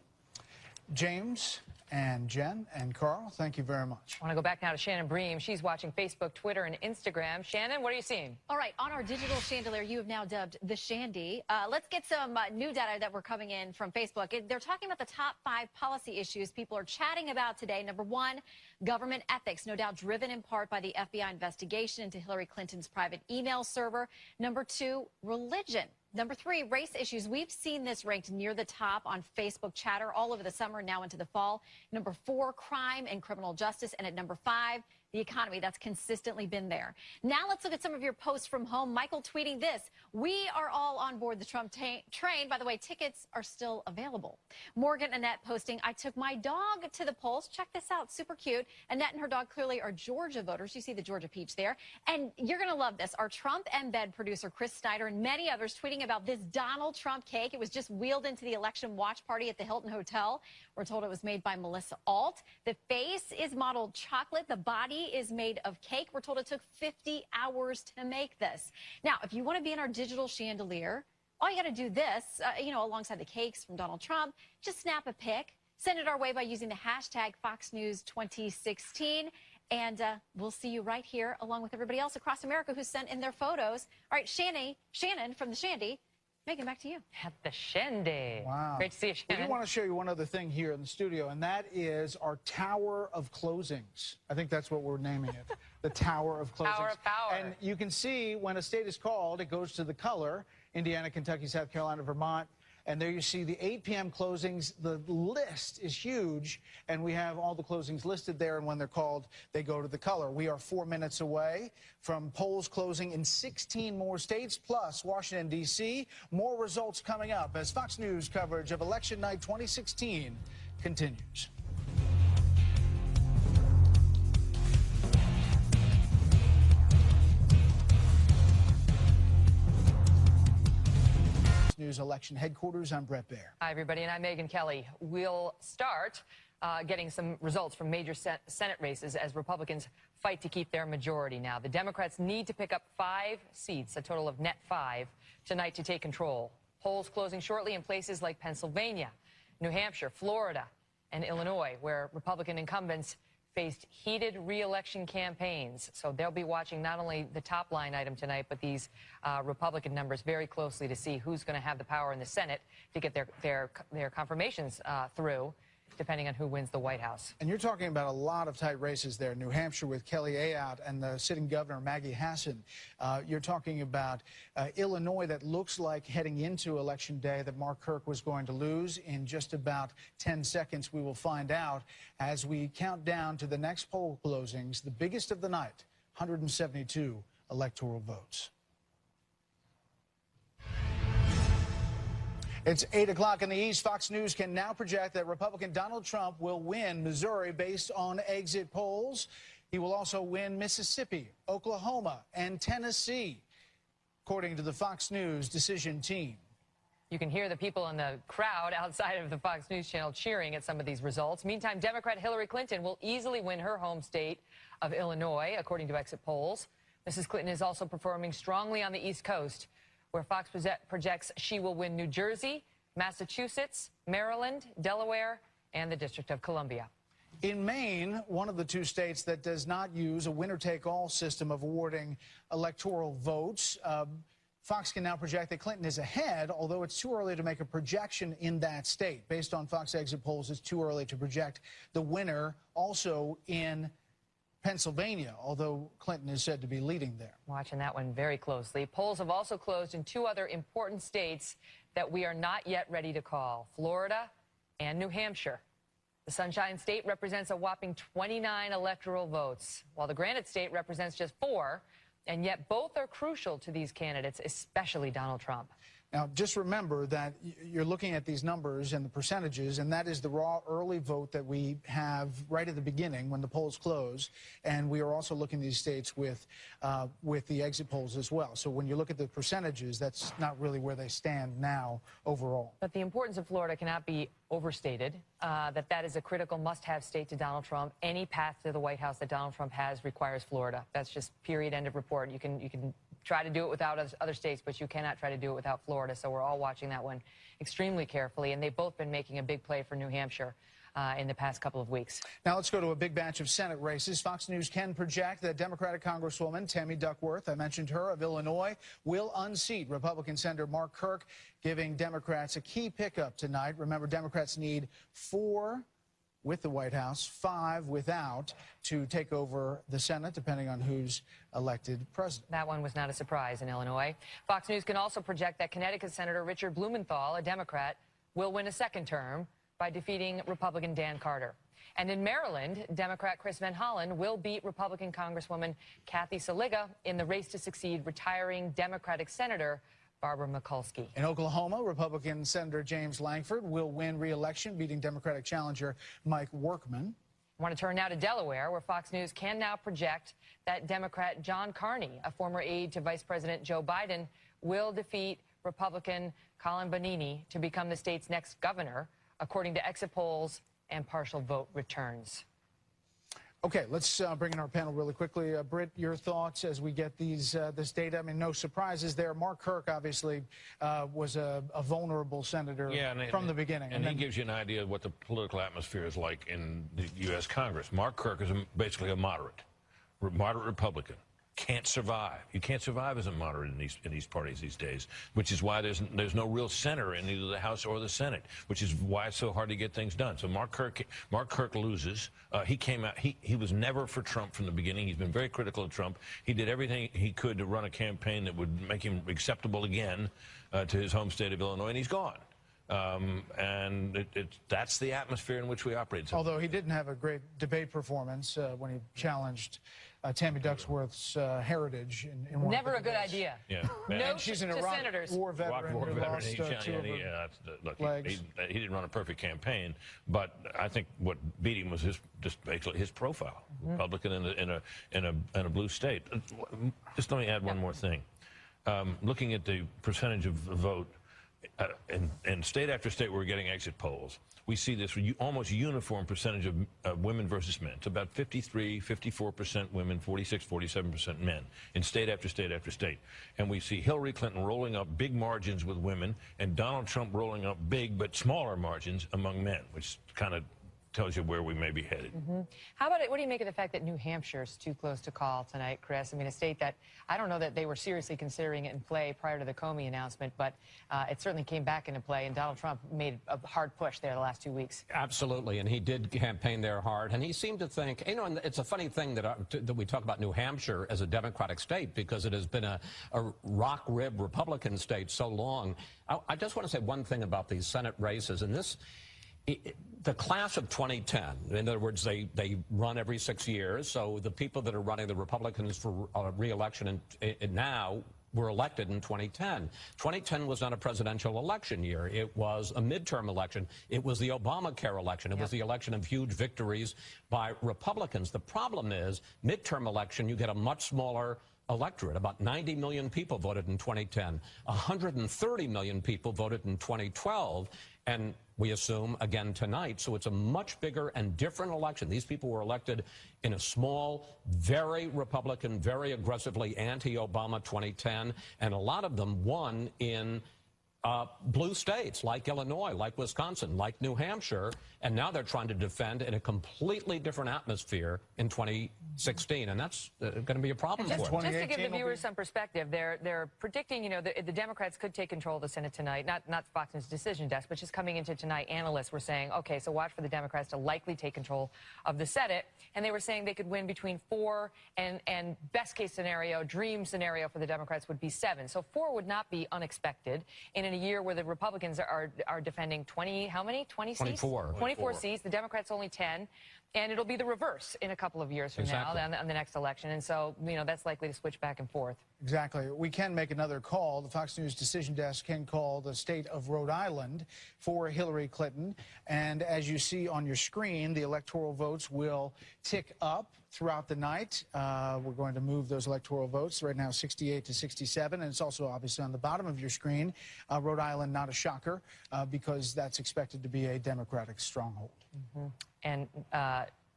James and Jen and Carl, thank you very much. I want to go back now to Shannon Bream. She's watching Facebook, Twitter, and Instagram. Shannon, what are you seeing? All right, on our digital chandelier, you have now dubbed the Shandy. Let's get some new data that were coming in from Facebook. They're talking about the top 5 policy issues people are chatting about today. Number 1, government ethics, no doubt driven in part by the FBI investigation into Hillary Clinton's private email server. Number 2, religion. Number 3, race issues. We've seen this ranked near the top on Facebook chatter all over the summer, now into the fall. Number 4, crime and criminal justice. And at number 5, the economy. That's consistently been there. Now let's look at some of your posts from home. Michael tweeting this: "We are all on board the Trump train. By the way, tickets are still available." Morgan Annette posting, "I took my dog to the polls." Check this out. Super cute. Annette and her dog clearly are Georgia voters. You see the Georgia peach there. And you're going to love this. Our Trump embed producer Chris Snyder and many others tweeting about this Donald Trump cake. It was just wheeled into the election watch party at the Hilton Hotel. We're told it was made by Melissa Alt. The face is modeled chocolate. The body is made of cake. We're told it took 50 hours to make this. Now, if you want to be in our digital chandelier, all you got to do this, alongside the cakes from Donald Trump, just snap a pic, send it our way by using the hashtag FoxNews2016, and we'll see you right here along with everybody else across America who sent in their photos. All right, Shannon from the Shandy. Megan, back to you. At the Shandy. Wow. Great to see you, Shannon. We do want to show you one other thing here in the studio, and that is our Tower of Closings. I think that's what we're naming it. The Tower of Closings. Tower of Power. And you can see when a state is called, it goes to the color: Indiana, Kentucky, South Carolina, Vermont, And there you see the 8 p.m. closings. The list is huge, and we have all the closings listed there, and when they're called, they go to the color. We are 4 minutes away from polls closing in 16 more states, plus Washington, D.C. More results coming up as Fox News coverage of Election Night 2016 continues. News election headquarters. I'm Brett Baer. Hi, everybody, and I'm Megyn Kelly. We'll start getting some results from major Senate races as Republicans fight to keep their majority now. The Democrats need to pick up 5 seats, a total of net 5, tonight to take control. Polls closing shortly in places like Pennsylvania, New Hampshire, Florida, and Illinois, where Republican incumbents faced heated re-election campaigns. So they'll be watching not only the top line item tonight, but these Republican numbers very closely to see who's going to have the power in the Senate to get their confirmations through, depending on who wins the White House. And you're talking about a lot of tight races there. New Hampshire with Kelly Ayotte and the sitting governor, Maggie Hassan. You're talking about Illinois that looks like heading into Election Day that Mark Kirk was going to lose. In just about 10 seconds, we will find out as we count down to the next poll closings, the biggest of the night, 172 electoral votes. It's 8 o'clock in the East. Fox News can now project that Republican Donald Trump will win Missouri based on exit polls. He will also win Mississippi, Oklahoma, and Tennessee, according to the Fox News decision team. You can hear the people in the crowd outside of the Fox News channel cheering at some of these results. Meantime, Democrat Hillary Clinton will easily win her home state of Illinois, according to exit polls. Mrs. Clinton is also performing strongly on the East Coast, where Fox projects she will win New Jersey, Massachusetts, Maryland, Delaware, and the District of Columbia. In Maine, one of the 2 states that does not use a winner-take-all system of awarding electoral votes, Fox can now project that Clinton is ahead, although it's too early to make a projection in that state. Based on Fox exit polls, it's too early to project the winner also in Pennsylvania, although Clinton is said to be leading there. Watching that one very closely. Polls have also closed in 2 other important states that we are not yet ready to call, Florida and New Hampshire. The Sunshine State represents a whopping 29 electoral votes, while the Granite State represents just 4, and yet both are crucial to these candidates, especially Donald Trump. Now, just remember that you're looking at these numbers and the percentages, and that is the raw early vote that we have right at the beginning when the polls close. And we are also looking at these states with the exit polls as well. So when you look at the percentages, that's not really where they stand now overall. But the importance of Florida cannot be overstated, that is a critical must-have state to Donald Trump. Any path to the White House that Donald Trump has requires Florida. That's just period, end of report. You can try to do it without other states, but you cannot try to do it without Florida. So we're all watching that one extremely carefully. And they've both been making a big play for New Hampshire in the past couple of weeks. Now let's go to a big batch of Senate races. Fox News can project that Democratic Congresswoman Tammy Duckworth, I mentioned her, of Illinois, will unseat Republican Senator Mark Kirk, giving Democrats a key pickup tonight. Remember, Democrats need 4 with the White House, 5 without, to take over the Senate, depending on who's elected president. That one was not a surprise in Illinois. Fox News can also project that Connecticut Senator Richard Blumenthal, a Democrat, will win a 2nd term by defeating Republican Dan Carter. And in Maryland, Democrat Chris Van Hollen will beat Republican Congresswoman Kathy Saliga in the race to succeed retiring Democratic Senator Barbara Mikulski. In Oklahoma, Republican Senator James Lankford will win re-election, beating Democratic challenger Mike Workman. I want to turn now to Delaware, where Fox News can now project that Democrat John Carney, a former aide to Vice President Joe Biden, will defeat Republican Colin Bonini to become the state's next governor, according to exit polls and partial vote returns. Okay, let's bring in our panel really quickly. Britt, your thoughts as we get this data? I mean, no surprises there. Mark Kirk, obviously, was a vulnerable senator from the beginning. And he gives you an idea of what the political atmosphere is like in the U.S. Congress. Mark Kirk is basically a moderate Republican. Can't survive. You can't survive as a moderate in these parties these days, which is why there's no real center in either the House or the Senate, which is why it's so hard to get things done. So Mark Kirk loses. He came out. He was never for Trump from the beginning. He's been very critical of Trump. He did everything he could to run a campaign that would make him acceptable again to his home state of Illinois, and he's gone. And that's the atmosphere in which we operate. Although he didn't have a great debate performance when he challenged Tammy Duckworth's heritage in one Never of the a good debates. idea. Yeah. No And she's an to Iraq senators. war veteran who lost two of her Look, legs. he didn't run a perfect campaign, but I think what beat him was just basically his profile. Republican in a blue state. Just let me add one more thing. Looking at the percentage of the vote in state after state where we're getting exit polls, we see this almost uniform percentage of women versus men. It's about 53, 54% women, 46, 47% men in state after state after state. And we see Hillary Clinton rolling up big margins with women and Donald Trump rolling up big but smaller margins among men, which kind of tells you where we may be headed. How about it? What do you make of the fact that New Hampshire is too close to call tonight, Chris? I mean, a state that I don't know that they were seriously considering it in play prior to the Comey announcement, but it certainly came back into play, and Donald Trump made a hard push there the last 2 weeks. Absolutely, and he did campaign there hard, and he seemed to think, you know, and it's a funny thing that we talk about New Hampshire as a Democratic state because it has been a rock rib Republican state so long. I just want to say one thing about these Senate races, and this. The class of 2010, in other words, they run every 6 years, so the people that are running the Republicans for re-election now were elected in 2010. 2010 was not a presidential election year. It was a midterm election. It was the Obamacare election. It was the election of huge victories by Republicans. The problem is, midterm election, you get a much smaller electorate. About 90 million people voted in 2010. 130 million people voted in 2012. And we assume again tonight. So it's a much bigger and different election. These people were elected in a small, very Republican, very aggressively anti-Obama 2010. And a lot of them won in blue states like Illinois, like Wisconsin, like New Hampshire, and now they're trying to defend in a completely different atmosphere in 2016, and that's going to be a problem for them. Just to give the viewers some perspective, they're predicting, you know, the Democrats could take control of the Senate tonight, not Fox News decision desk, but just coming into tonight, analysts were saying, okay, so watch for the Democrats to likely take control of the Senate, and they were saying they could win between 4 and best case scenario, dream scenario for the Democrats would be 7. So 4 would not be unexpected in a year where the Republicans are defending 20, how many? 20 seats? 24 seats. The Democrats only 10. And it'll be the reverse in a couple of years from now on the next election. And so, you know, that's likely to switch back and forth. Exactly. We can make another call. The Fox News decision desk can call the state of Rhode Island for Hillary Clinton. And as you see on your screen, the electoral votes will tick up throughout the night. We're going to move those electoral votes right now 68 to 67. And it's also obviously on the bottom of your screen. Rhode Island, not a shocker, because that's expected to be a Democratic stronghold. And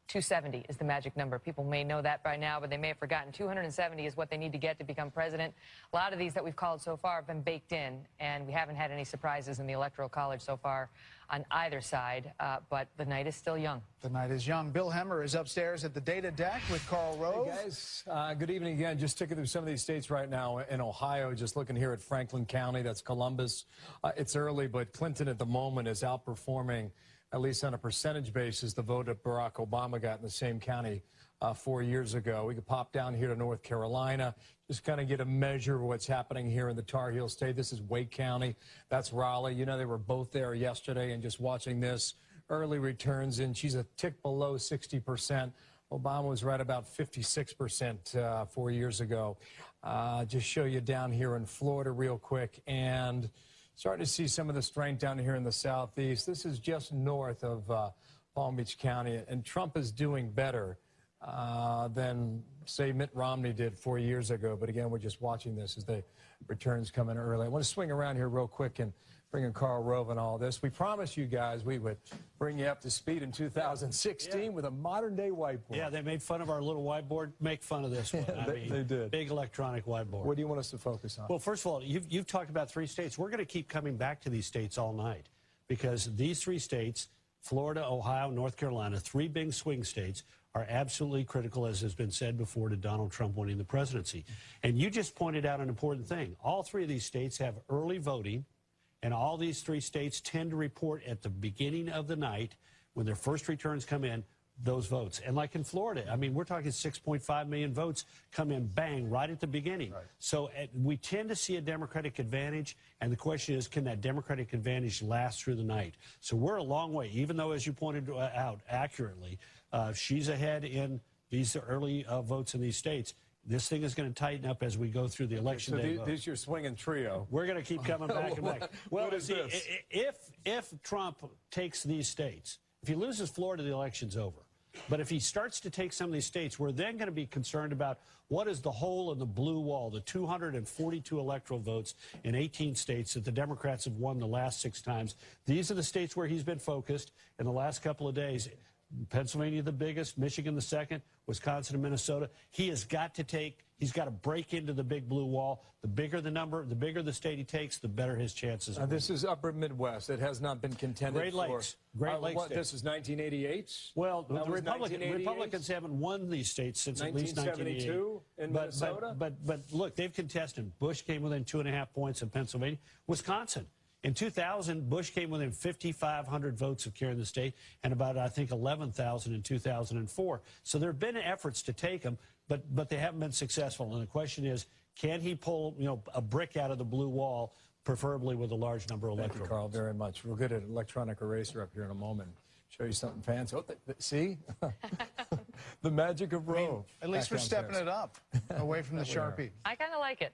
270 is the magic number. People may know that by now, but they may have forgotten. 270 is what they need to get to become president. A lot of these that we've called so far have been baked in, and we haven't had any surprises in the Electoral College so far on either side, but the night is still young. The night is young. Bill Hemmer is upstairs at the data deck with Karl Rove. Hey guys, good evening again. Just ticking through some of these states right now in Ohio, just looking here at Franklin County, that's Columbus. It's early, but Clinton at the moment is outperforming, at least on a percentage basis, the vote that Barack Obama got in the same county 4 years ago. We could pop down here to North Carolina, just kind of get a measure of what's happening here in the Tar Heel State. This is Wake County. That's Raleigh. You know, they were both there yesterday, and just watching this, early returns, and she's a tick below 60%. Obama was right about 56% 4 years ago. Just show you down here in Florida real quick, and starting to see some of the strength down here in the southeast. This is just north of Palm Beach County, and Trump is doing better than, say, Mitt Romney did 4 years ago. But again, we're just watching this as the returns come in early. I want to swing around here real quick and bring in Karl Rove and all this. We promised you guys we would bring you up to speed in 2016 with a modern-day whiteboard. Yeah, they made fun of our little whiteboard. Make fun of this one. They did. Big electronic whiteboard. What do you want us to focus on? Well, first of all, you've talked about 3 states. We're going to keep coming back to these states all night because these 3 states, Florida, Ohio, North Carolina, 3 big swing states, are absolutely critical, as has been said before, to Donald Trump winning the presidency. And you just pointed out an important thing. All 3 of these states have early voting, and all these 3 states tend to report at the beginning of the night, when their first returns come in, those votes. And like in Florida, I mean, we're talking 6.5 million votes come in, bang, right at the beginning. Right. So we tend to see a Democratic advantage, and the question is, can that Democratic advantage last through the night? So we're a long way, even though, as you pointed out accurately, she's ahead in these early votes in these states. This thing is going to tighten up as we go through the election day. So this is your swinging trio. We're going to keep coming back and back. Well, what is this? If Trump takes these states, if he loses Florida, the election's over. But if he starts to take some of these states, we're then going to be concerned about what is the hole in the blue wall, the 242 electoral votes in 18 states that the Democrats have won the last 6 times. These are the states where he's been focused in the last couple of days. Pennsylvania the biggest, Michigan the second, Wisconsin and Minnesota. He's got to break into the big blue wall. The bigger the number, the bigger the state he takes, the better his chances. This is upper Midwest. It has not been contended Great Lakes. Great Lakes. This is 1988? Well, the Republicans haven't won these states since at least 1972 in Minnesota? But look, they've contested. Bush came within 2.5 points in Pennsylvania. Wisconsin. In 2000, Bush came within 5,500 votes of carrying the state, and about, I think, 11,000 in 2004. So there have been efforts to take them, but they haven't been successful. And the question is, can he pull, a brick out of the blue wall, preferably with a large number of electoral votes? Thank you, Carl, very much. We'll get an electronic eraser up here in a moment. Show you something fancy. Oh, see? The magic of Roe. At least we're stepping it up away from the Sharpie. I kind of like it.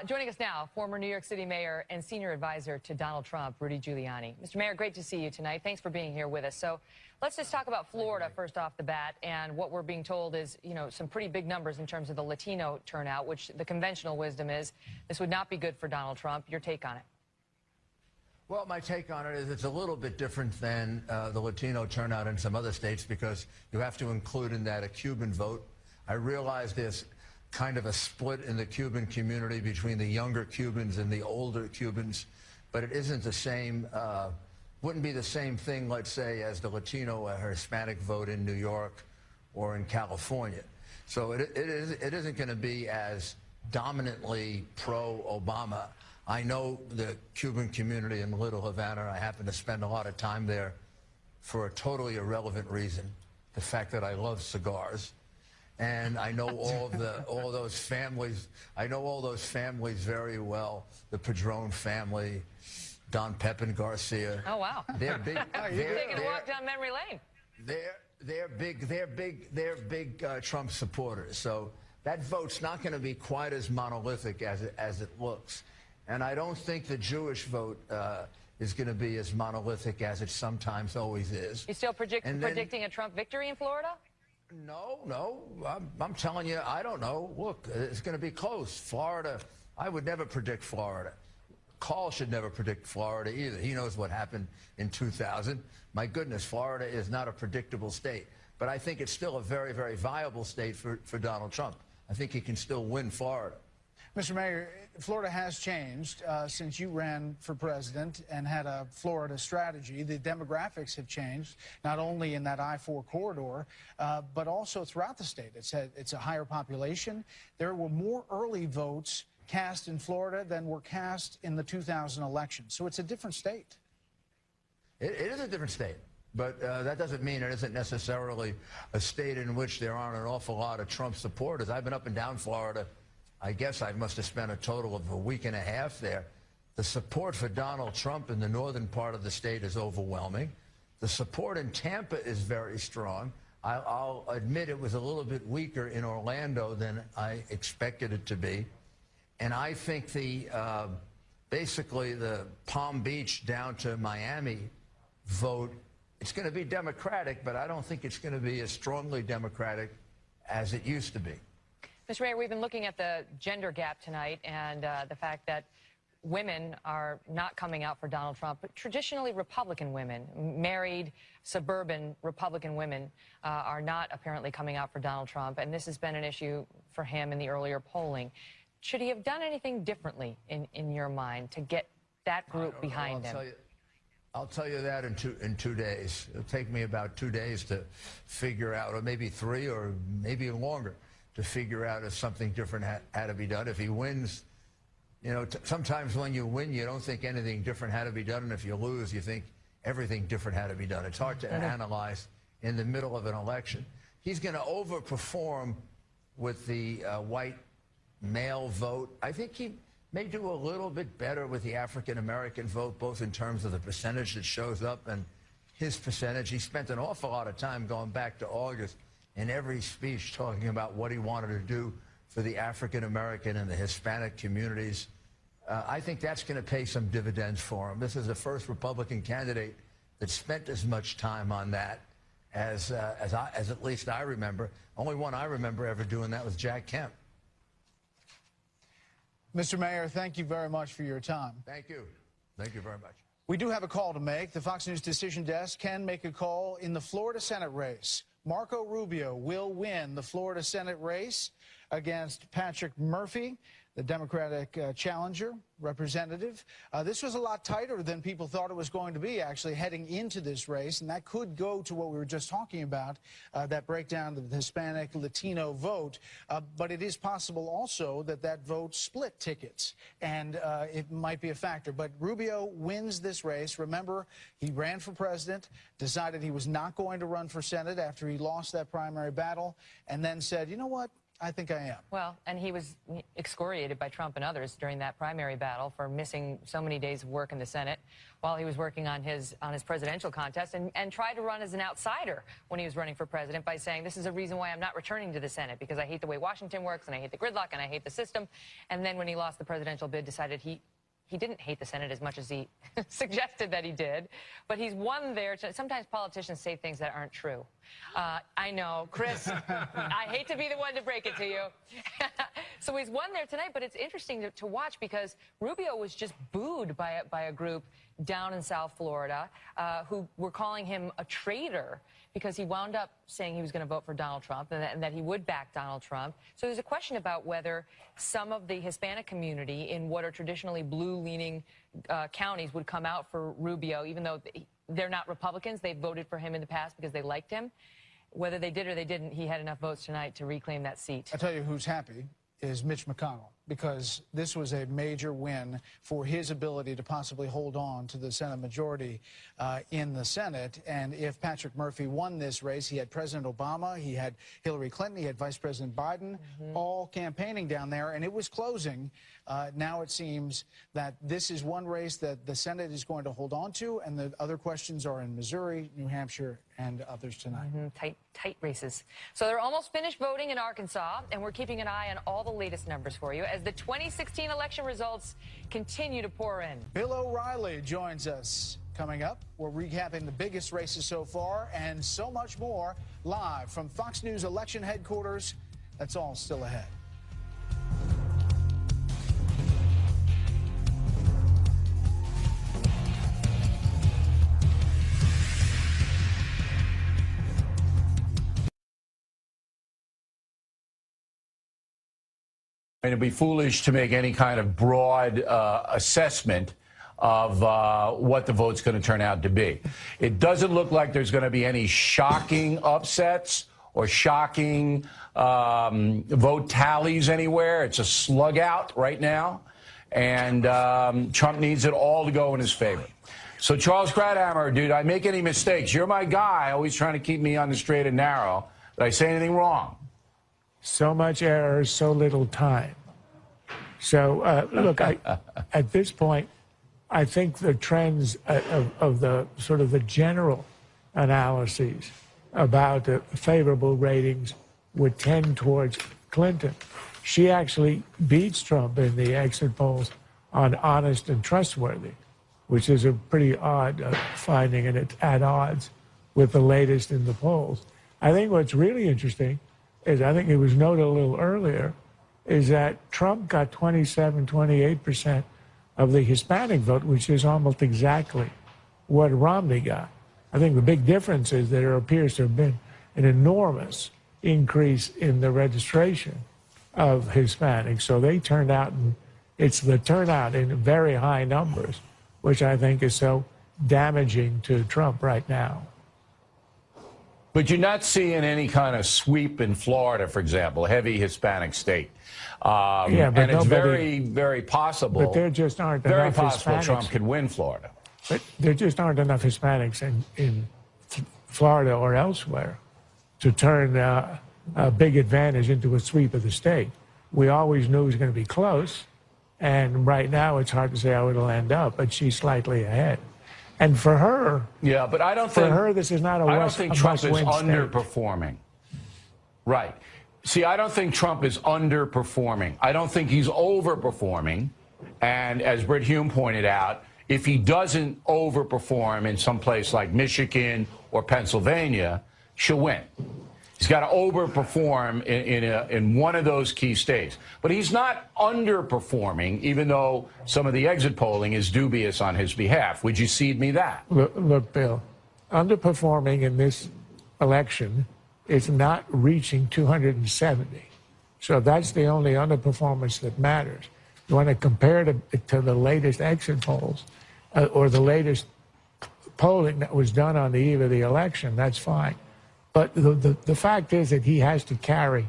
Joining us now, former New York City mayor and senior advisor to Donald Trump, Rudy Giuliani. Mr. Mayor, great to see you tonight. Thanks for being here with us. So let's just talk about Florida first off the bat. And what we're being told is, some pretty big numbers in terms of the Latino turnout, which the conventional wisdom is this would not be good for Donald Trump. Your take on it? Well, my take on it is it's a little bit different than the Latino turnout in some other states because you have to include in that a Cuban vote. I realize there's kind of a split in the Cuban community between the younger Cubans and the older Cubans, but it isn't the same, wouldn't be the same thing, let's say, as the Latino or Hispanic vote in New York or in California. So it isn't going to be as dominantly pro-Obama. I know the Cuban community in Little Havana. I happen to spend a lot of time there for a totally irrelevant reason, the fact that I love cigars. And I know all those families. I know all those families very well. The Padron family, Don Pepin Garcia. Oh wow! They're big. You're taking a walk down memory lane. They're big Trump supporters. So that vote's not going to be quite as monolithic as it looks. And I don't think the Jewish vote is going to be as monolithic as it sometimes always is. You still predicting a Trump victory in Florida? No. I'm telling you, I don't know. Look, it's going to be close. Florida, I would never predict Florida. Carl should never predict Florida either. He knows what happened in 2000. My goodness, Florida is not a predictable state. But I think it's still a very, very viable state for Donald Trump. I think he can still win Florida. Mr. Mayor, Florida has changed since you ran for president and had a Florida strategy. The demographics have changed, not only in that I-4 corridor, but also throughout the state. It's a higher population. There were more early votes cast in Florida than were cast in the 2000 election. So it's a different state. It is a different state. But that doesn't mean it isn't necessarily a state in which there aren't an awful lot of Trump supporters. I've been up and down Florida. I guess I must have spent a total of a week and a half there. The support for Donald Trump in the northern part of the state is overwhelming. The support in Tampa is very strong. I'll admit it was a little bit weaker in Orlando than I expected it to be. And I think basically the Palm Beach down to Miami vote, it's going to be Democratic, but I don't think it's going to be as strongly Democratic as it used to be. Mr. Mayor, we've been looking at the gender gap tonight and the fact that women are not coming out for Donald Trump, but traditionally Republican women, married, suburban Republican women, are not apparently coming out for Donald Trump. And this has been an issue for him in the earlier polling. Should he have done anything differently in your mind to get that group behind him? I'll tell you that in 2 days. It'll take me about 2 days to figure out, or maybe 3, or maybe longer, to figure out if something different had to be done. If he wins, sometimes when you win, you don't think anything different had to be done. And if you lose, you think everything different had to be done. It's hard to analyze in the middle of an election. He's going to overperform with the white male vote. I think he may do a little bit better with the African-American vote, both in terms of the percentage that shows up and his percentage. He spent an awful lot of time going back to August in every speech talking about what he wanted to do for the African-American and the Hispanic communities. I think that's going to pay some dividends for him. This is the first Republican candidate that spent as much time on that as at least I remember. Only one I remember ever doing that was Jack Kemp. Mr. Mayor, thank you very much for your time. Thank you. Thank you very much. We do have a call to make. The Fox News Decision Desk can make a call in the Florida Senate race. Marco Rubio will win the Florida Senate race against Patrick Murphy, the Democratic challenger, representative. This was a lot tighter than people thought it was going to be, actually, heading into this race, and that could go to what we were just talking about, that breakdown of the Hispanic Latino vote. But it is possible also that that vote split tickets, and it might be a factor. But Rubio wins this race. Remember, he ran for president, decided he was not going to run for Senate after he lost that primary battle, and then said, you know what? I think I am. Well, and he was excoriated by Trump and others during that primary battle for missing so many days of work in the Senate while he was working on his presidential contest, and tried to run as an outsider when he was running for president by saying, this is a reason why I'm not returning to the Senate, because I hate the way Washington works, and I hate the gridlock, and I hate the system. And then when he lost the presidential bid, decided he didn't hate the Senate as much as he suggested that he did, but he's won there. Sometimes politicians say things that aren't true. I know, Chris, I hate to be the one to break it to you. So he's won there tonight, but it's interesting to watch because Rubio was just booed by a group down in South Florida who were calling him a traitor because he wound up saying he was going to vote for Donald Trump and that he would back Donald Trump. So there's a question about whether some of the Hispanic community in what are traditionally blue-leaning counties would come out for Rubio, even though they're not Republicans. They voted for him in the past because they liked him. Whether they did or they didn't, he had enough votes tonight to reclaim that seat. I'll tell you who's happy is Mitch McConnell, because this was a major win for his ability to possibly hold on to the Senate majority in the Senate. And if Patrick Murphy won this race, he had President Obama, he had Hillary Clinton, he had Vice President Biden, all campaigning down there, and it was closing. Now it seems that this is one race that the Senate is going to hold on to, and the other questions are in Missouri, New Hampshire, and others tonight. Tight races. So they're almost finished voting in Arkansas, and we're keeping an eye on all the latest numbers for you as the 2016 election results continue to pour in. Bill O'Reilly joins us. Coming up, we're recapping the biggest races so far and so much more live from Fox News election headquarters. That's all still ahead. It'd be foolish to make any kind of broad assessment of what the vote's going to turn out to be. It doesn't look like there's going to be any shocking upsets or shocking vote tallies anywhere. It's a slug out right now, and Trump needs it all to go in his favor. So, Charles Krauthammer, dude, I make any mistakes? You're my guy, always trying to keep me on the straight and narrow. Did I say anything wrong? So much error, so little time. So, look, at this point, I think the trends of the sort of the general analyses about the favorable ratings would tend towards Clinton. She actually beats Trump in the exit polls on honest and trustworthy, which is a pretty odd finding, and it's at odds with the latest in the polls. I think what's really interesting is, I think it was noted a little earlier, is that Trump got 27, 28% of the Hispanic vote, which is almost exactly what Romney got. I think the big difference is that there appears to have been an enormous increase in the registration of Hispanics. So they turned out, and it's the turnout in very high numbers, which I think is so damaging to Trump right now. But you're not seeing any kind of sweep in Florida, for example, a heavy Hispanic state. Yeah, but and it's very, very possible. But there just aren't very enough possible Hispanics. Trump can win Florida. But there just aren't enough Hispanics in Florida or elsewhere, to turn a big advantage into a sweep of the state. We always knew it was going to be close, and right now it's hard to say how it'll end up, but she's slightly ahead. And for her, yeah, but I don't for think her this is not a I don't think Trump is underperforming. Right. See, I don't think Trump is underperforming. I don't think he's overperforming. And as Brit Hume pointed out, if he doesn't overperform in some place like Michigan or Pennsylvania, she'll win. He's got to overperform in one of those key states. But he's not underperforming, even though some of the exit polling is dubious on his behalf. Would you cede me that? Look, Bill, underperforming in this election is not reaching 270. So that's the only underperformance that matters. You want to compare it to the latest exit polls or the latest polling that was done on the eve of the election, that's fine. But the fact is that he has to carry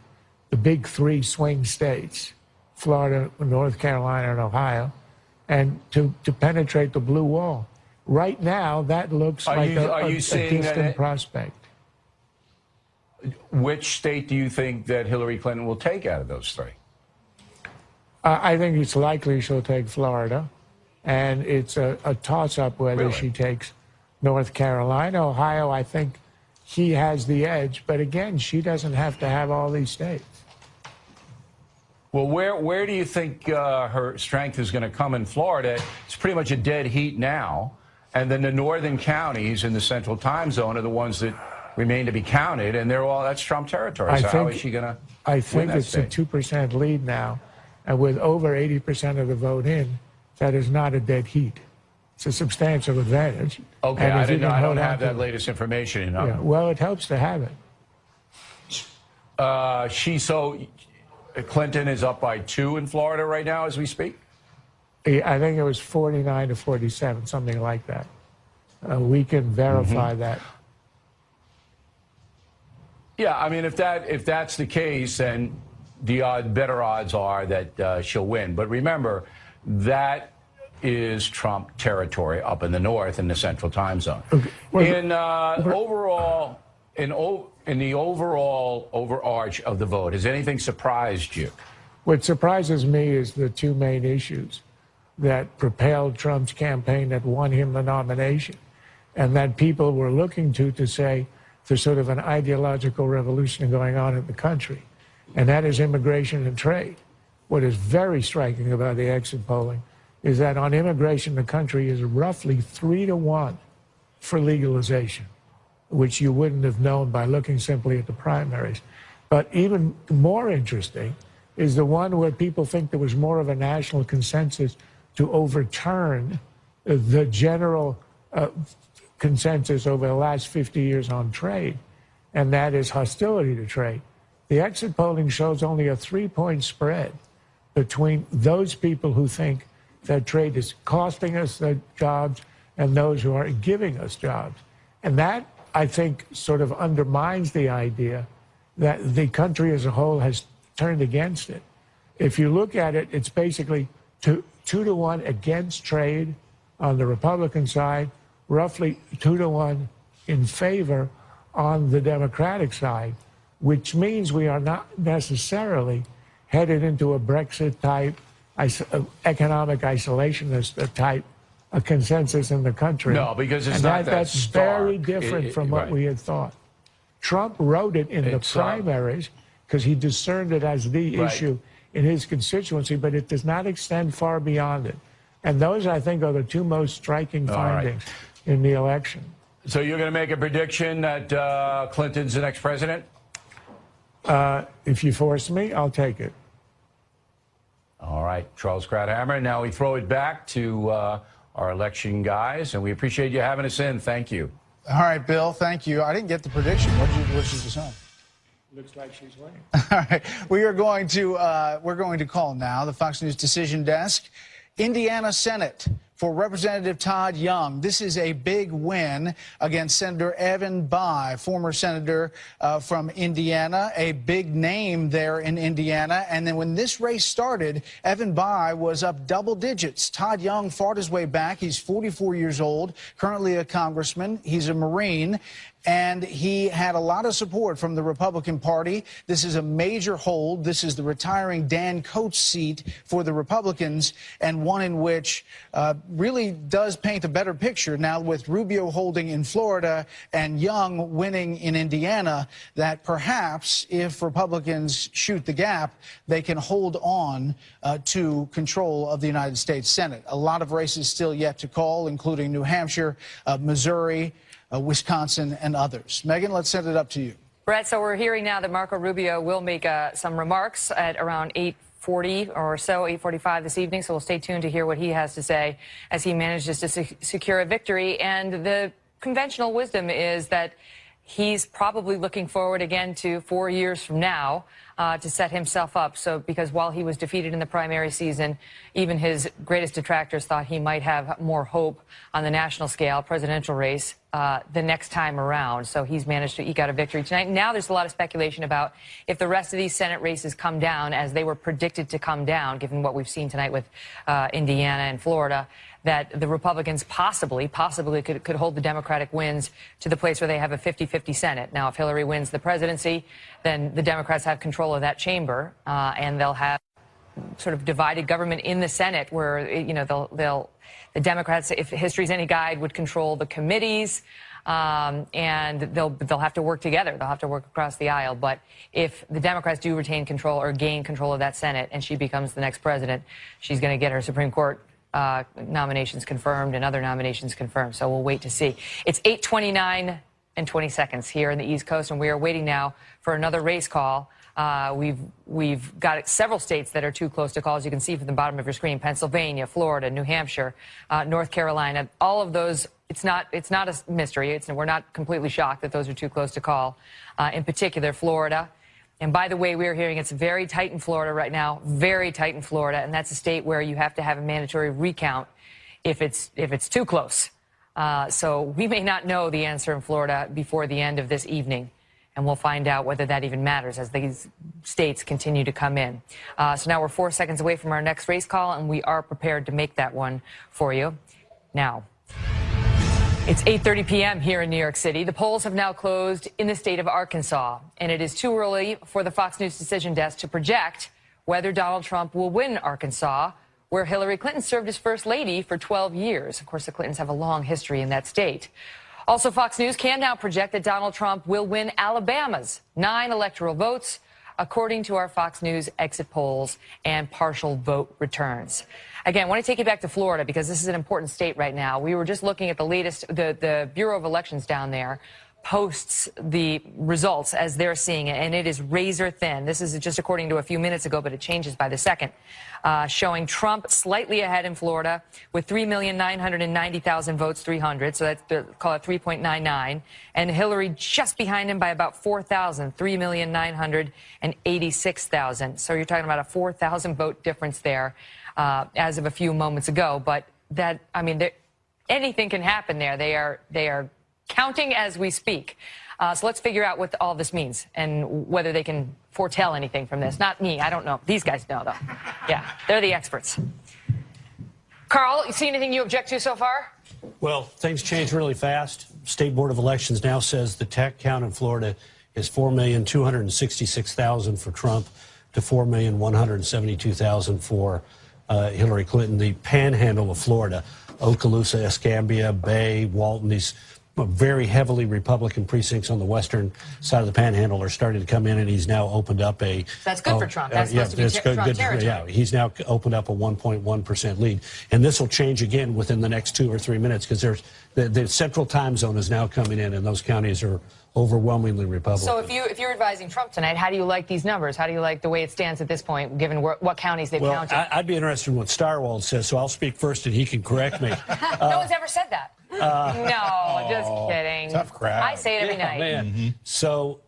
the big three swing states, Florida, North Carolina, and Ohio, and to penetrate the blue wall. Right now, that looks like a distant prospect. Which state do you think that Hillary Clinton will take out of those three? I think it's likely she'll take Florida, and it's a toss-up whether she takes North Carolina. Ohio, I think he has the edge, but again, she doesn't have to have all these states. Well, where do you think her strength is going to come in Florida? It's pretty much a dead heat now, and then the northern counties in the Central Time Zone are the ones that remain to be counted, and that's Trump territory. So how is she going to I think it's a 2% lead now, and with over 80% of the vote in, that is not a dead heat. It's a substantial advantage. Okay, I don't have that latest information. You know? Yeah, well, it helps to have it. Clinton is up by 2 in Florida right now as we speak? I think it was 49 to 47, something like that. We can verify that. Yeah, I mean, if that's the case, then the better odds are that she'll win. But remember, that is Trump territory up in the north in the Central Time Zone. Okay. In the overall overarch of the vote, has anything surprised you? What surprises me is the two main issues that propelled Trump's campaign that won him the nomination, and that people were looking to say there's sort of an ideological revolution going on in the country, and that is immigration and trade. What is very striking about the exit polling is that on immigration, the country is roughly 3-to-1 for legalization, which you wouldn't have known by looking simply at the primaries. But even more interesting is the one where people think there was more of a national consensus to overturn the general consensus over the last 50 years on trade, and that is hostility to trade. The exit polling shows only a 3-point spread between those people who think that trade is costing us the jobs and those who are giving us jobs. And that, I think, sort of undermines the idea that the country as a whole has turned against it. If you look at it, it's basically 2-to-1 against trade on the Republican side, roughly 2-to-1 in favor on the Democratic side, which means we are not necessarily headed into a Brexit-type, economic isolationist type a consensus in the country. No, because it's not that that's stark. very different from what we had thought. Trump wrote it in the primaries because he discerned it as the issue in his constituency, but it does not extend far beyond it. And those, I think, are the two most striking findings in the election. So you're going to make a prediction that Clinton's the next president? If you force me, I'll take it. All right, Charles Krauthammer. Now we throw it back to our election guys, and we appreciate you having us in. Thank you. All right, Bill, thank you. I didn't get the prediction. What did you decide? Looks like she's winning. All right, we're going to call now the Fox News Decision Desk. Indiana Senate for Representative Todd Young. This is a big win against Senator Evan Bayh, former senator from Indiana, a big name there in Indiana. And then when this race started, Evan Bayh was up double digits. Todd Young fought his way back. He's 44 years old, currently a congressman. He's a Marine. and he had a lot of support from the Republican Party. This is a major hold. This is the retiring Dan Coats seat for the Republicans, and one in which really does paint a better picture now with Rubio holding in Florida and Young winning in Indiana, that perhaps if Republicans shoot the gap, they can hold on to control of the United States Senate. A lot of races still yet to call, including New Hampshire, Missouri, Wisconsin, and others. Megan, let's send it up to you. Brett, so we're hearing now that Marco Rubio will make some remarks at around 8:40 or so, 8:45 this evening. So we'll stay tuned to hear what he has to say as he manages to secure a victory. And the conventional wisdom is that he's probably looking forward again to 4 years from now to set himself up. So because while he was defeated in the primary season, even his greatest detractors thought he might have more hope on the national scale, presidential race, the next time around. So he's managed to eke out a victory tonight. Now there's a lot of speculation about if the rest of these Senate races come down as they were predicted to come down, given what we've seen tonight with Indiana and Florida, that the Republicans possibly could hold the Democratic wins to the place where they have a 50-50 Senate. Now, if Hillary wins the presidency, then the Democrats have control of that chamber, and they'll have sort of divided government in the Senate where, you know, the Democrats, if history's any guide, would control the committees, and they'll have to work together. They'll have to work across the aisle. But if the Democrats do retain control or gain control of that Senate and she becomes the next president, she's going to get her Supreme Court nominations confirmed and other nominations confirmed. So we'll wait to see. It's 8:29 and 20 seconds here in the East Coast, and we are waiting now for another race call. We've got several states that are too close to call, as you can see from the bottom of your screen: Pennsylvania, Florida, New Hampshire, North Carolina. All of those, it's not a mystery. We're not completely shocked that those are too close to call. In particular, Florida. And by the way, we're hearing it's very tight in Florida right now, very tight in Florida, and that's a state where you have to have a mandatory recount if it's too close. So we may not know the answer in Florida before the end of this evening, and we'll find out whether that even matters as these states continue to come in. So now we're 4 seconds away from our next race call, and we are prepared to make that one for you now. It's 8:30 p.m. here in New York City. The polls have now closed in the state of Arkansas, and it is too early for the Fox News Decision Desk to project whether Donald Trump will win Arkansas, where Hillary Clinton served as first lady for 12 years. Of course, the Clintons have a long history in that state. Also, Fox News can now project that Donald Trump will win Alabama's 9 electoral votes, according to our Fox News exit polls and partial vote returns. Again, I want to take you back to Florida because this is an important state right now. We were just looking at the latest, the Bureau of Elections down there posts the results as they're seeing it, and it is razor thin. This is just according to a few minutes ago, but it changes by the second, showing Trump slightly ahead in Florida with 3,990,000 votes, 300, so that's, call it 3.99, and Hillary just behind him by about 4,000, 3,986,000. So you're talking about a 4,000 vote difference there as of a few moments ago. But that, I mean, anything can happen there. They are counting as we speak. So let's figure out what all this means and whether they can foretell anything from this. Not me. I don't know. These guys know, though. Yeah, they're the experts. Carl, you see anything you object to so far? Well, things change really fast. State Board of Elections now says the tech count in Florida is 4,266,000 for Trump to 4,172,000 for Hillary Clinton. The panhandle of Florida, Okaloosa, Escambia, Bay, Walton, these very heavily Republican precincts on the western side of the panhandle are starting to come in, and he's now opened up a... That's good for Trump. That's supposed to be Trump territory. Yeah, he's now opened up a 1.1% lead. And this will change again within the next 2 or 3 minutes because there's the central time zone is now coming in, and those counties are overwhelmingly Republican. So if you're advising Trump tonight, how do you like these numbers? How do you like the way it stands at this point, given what counties they've counted? I'd be interested in what Starwald says, so I'll speak first, and he can correct me. No one's ever said that. No, just kidding. Tough crowd. I say it every night. Man. So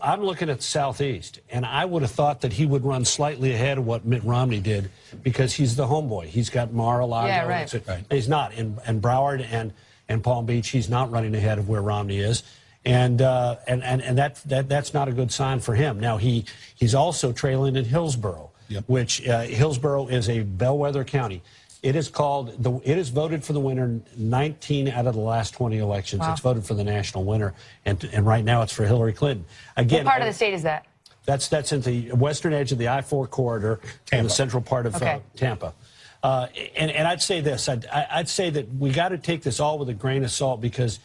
I'm looking at the Southeast, and I would have thought that he would run slightly ahead of what Mitt Romney did because he's the homeboy. He's got Mar-a-Lago. Yeah, right. He's not. And Broward and Palm Beach, he's not running ahead of where Romney is. And that's not a good sign for him. Now, he's also trailing in Hillsborough, which Hillsborough is a bellwether county. It is voted for the winner 19 out of the last 20 elections. Wow. It's voted for the national winner, and right now it's for Hillary Clinton. Again, what part of the state is that? That's in the western edge of the I-4 corridor and the central part of Tampa. And I'd say this. I'd say that we got to take this all with a grain of salt because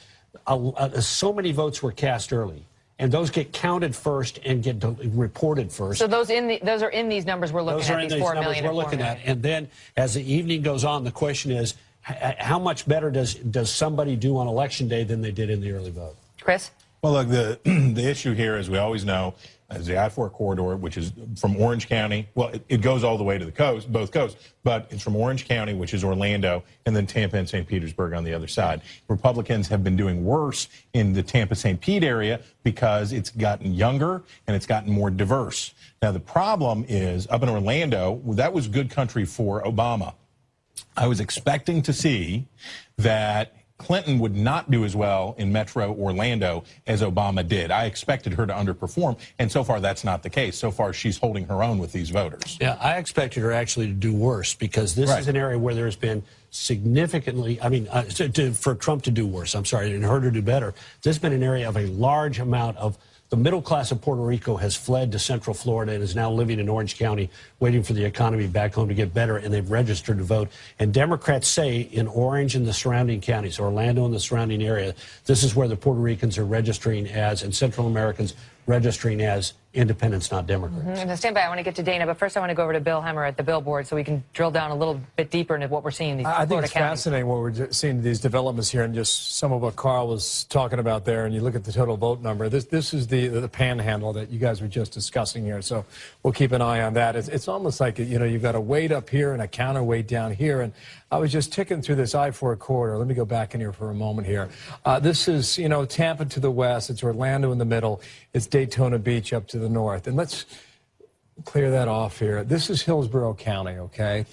so many votes were cast early. And those get counted first and get reported first. So those are in these numbers we're looking at. These 4 million we're looking at. And then as the evening goes on, the question is, how much better does somebody do on Election Day than they did in the early vote? Chris? Well, look, the issue here, as we always know, is the I-4 corridor, which is from Orange County. Well, it goes all the way to the coast, both coasts, but it's from Orange County, which is Orlando, and then Tampa and St. Petersburg on the other side. Republicans have been doing worse in the Tampa-St. Pete area because it's gotten younger and it's gotten more diverse. Now, the problem is up in Orlando, that was good country for Obama. I was expecting to see that Clinton would not do as well in Metro Orlando as Obama did. I expected her to underperform, and so far that's not the case. So far she's holding her own with these voters. Yeah, I expected her actually to do worse because this is an area where there's been significantly, for Trump to do worse, I'm sorry, and her to do better. This has been an area of a large amount of the middle class of Puerto Rico has fled to Central Florida and is now living in Orange County, waiting for the economy back home to get better, and they've registered to vote. And Democrats say in Orange and the surrounding counties, Orlando and the surrounding area, this is where the Puerto Ricans are registering as, and Central Americans registering as independents, not Democrats. Now stand by. I want to get to Dana, but first I want to go over to Bill Hemmer at the Billboard so we can drill down a little bit deeper into what we're seeing in these Florida I think it's counties. fascinating what we're seeing these developments here and just some of what Carl was talking about there. And you look at the total vote number. This is the panhandle that you guys were just discussing here. So we'll keep an eye on that. It's almost like, you've got a weight up here and a counterweight down here. And I was just ticking through this I-4 corridor. Let me go back in here for a moment here. This is, Tampa to the west. It's Orlando in the middle. It's Daytona Beach up to the north. And let's clear that off here. This is Hillsborough County, okay?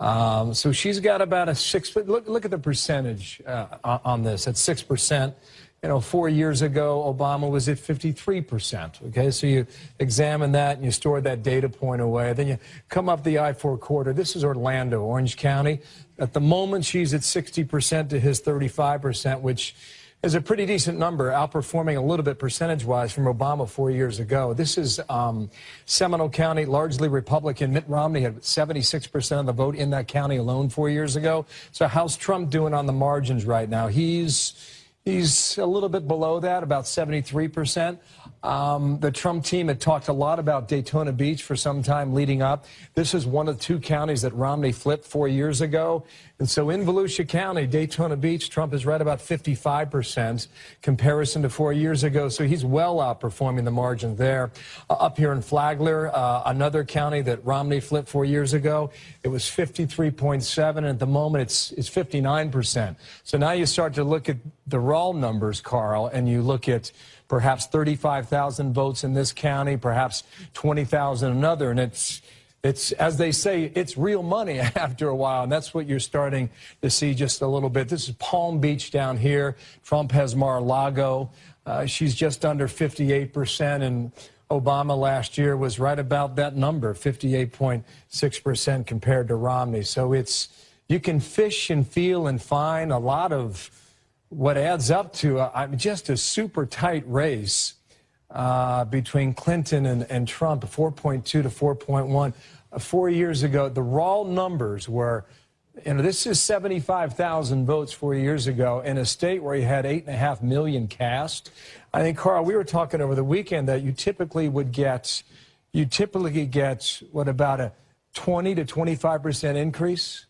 So she's got about a 6, look at the percentage on this. At 6%. 4 years ago, Obama was at 53%, okay? So you examine that and you store that data point away. Then you come up the I-4 corridor. This is Orlando, Orange County. At the moment, she's at 60% to his 35%, which is a pretty decent number, outperforming a little bit percentage-wise from Obama 4 years ago. This is Seminole County, largely Republican. Mitt Romney had 76% of the vote in that county alone 4 years ago. So how's Trump doing on the margins right now? He's a little bit below that, about 73%. The Trump team had talked a lot about Daytona Beach for some time leading up. This is one of the 2 counties that Romney flipped 4 years ago. And so in Volusia County, Daytona Beach, Trump is right about 55% comparison to 4 years ago. So he's well outperforming the margin there. Up here in Flagler, another county that Romney flipped 4 years ago, it was 53.7. And at the moment, it's 59%. So now you start to look at the raw numbers, Carl, and you look at perhaps 35,000 votes in this county, perhaps 20,000 in another, and it's, as they say, it's real money after a while, and that's what you're starting to see just a little bit. This is Palm Beach down here. Trump has Mar-a-Lago. She's just under 58%, and Obama last year was right about that number, 58.6% compared to Romney. So you can fish and feel and find a lot of what adds up to just a super tight race between Clinton and Trump, 4.2 to 4.1. 4 years ago, the raw numbers were, this is 75,000 votes 4 years ago in a state where you had 8.5 million cast. I think, Carl, we were talking over the weekend that you typically get, what, about a 20 to 25% increase?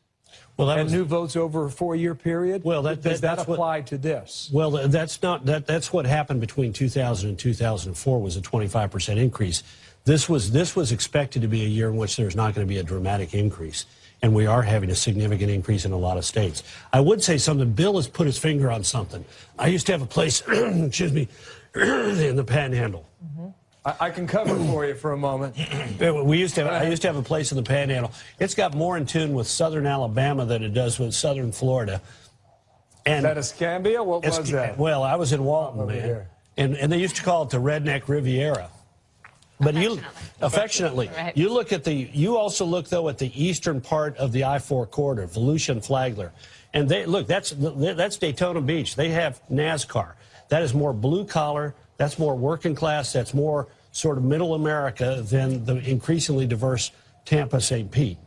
Well, and new votes over a 4-year period? Well, does that apply to this? Well, that's what happened between 2000 and 2004 was a 25% increase. This was expected to be a year in which there's not going to be a dramatic increase, and we are having a significant increase in a lot of states. I would say something. Bill has put his finger on something. I used to have a place, excuse me, in the Panhandle. Mm-hmm. I can cover for you for a moment. I used to have a place in the Panhandle. It's got more in tune with southern Alabama than it does with southern Florida. And is that Escambia? What was that? Well, I was in Walton, man. And they used to call it the Redneck Riviera. But affectionately, Right. you also look though at the eastern part of the I-4 corridor, Volusia and Flagler, and that's Daytona Beach. They have NASCAR. That is more blue collar. That's more working class. That's more sort of middle America than the increasingly diverse Tampa, St. Pete.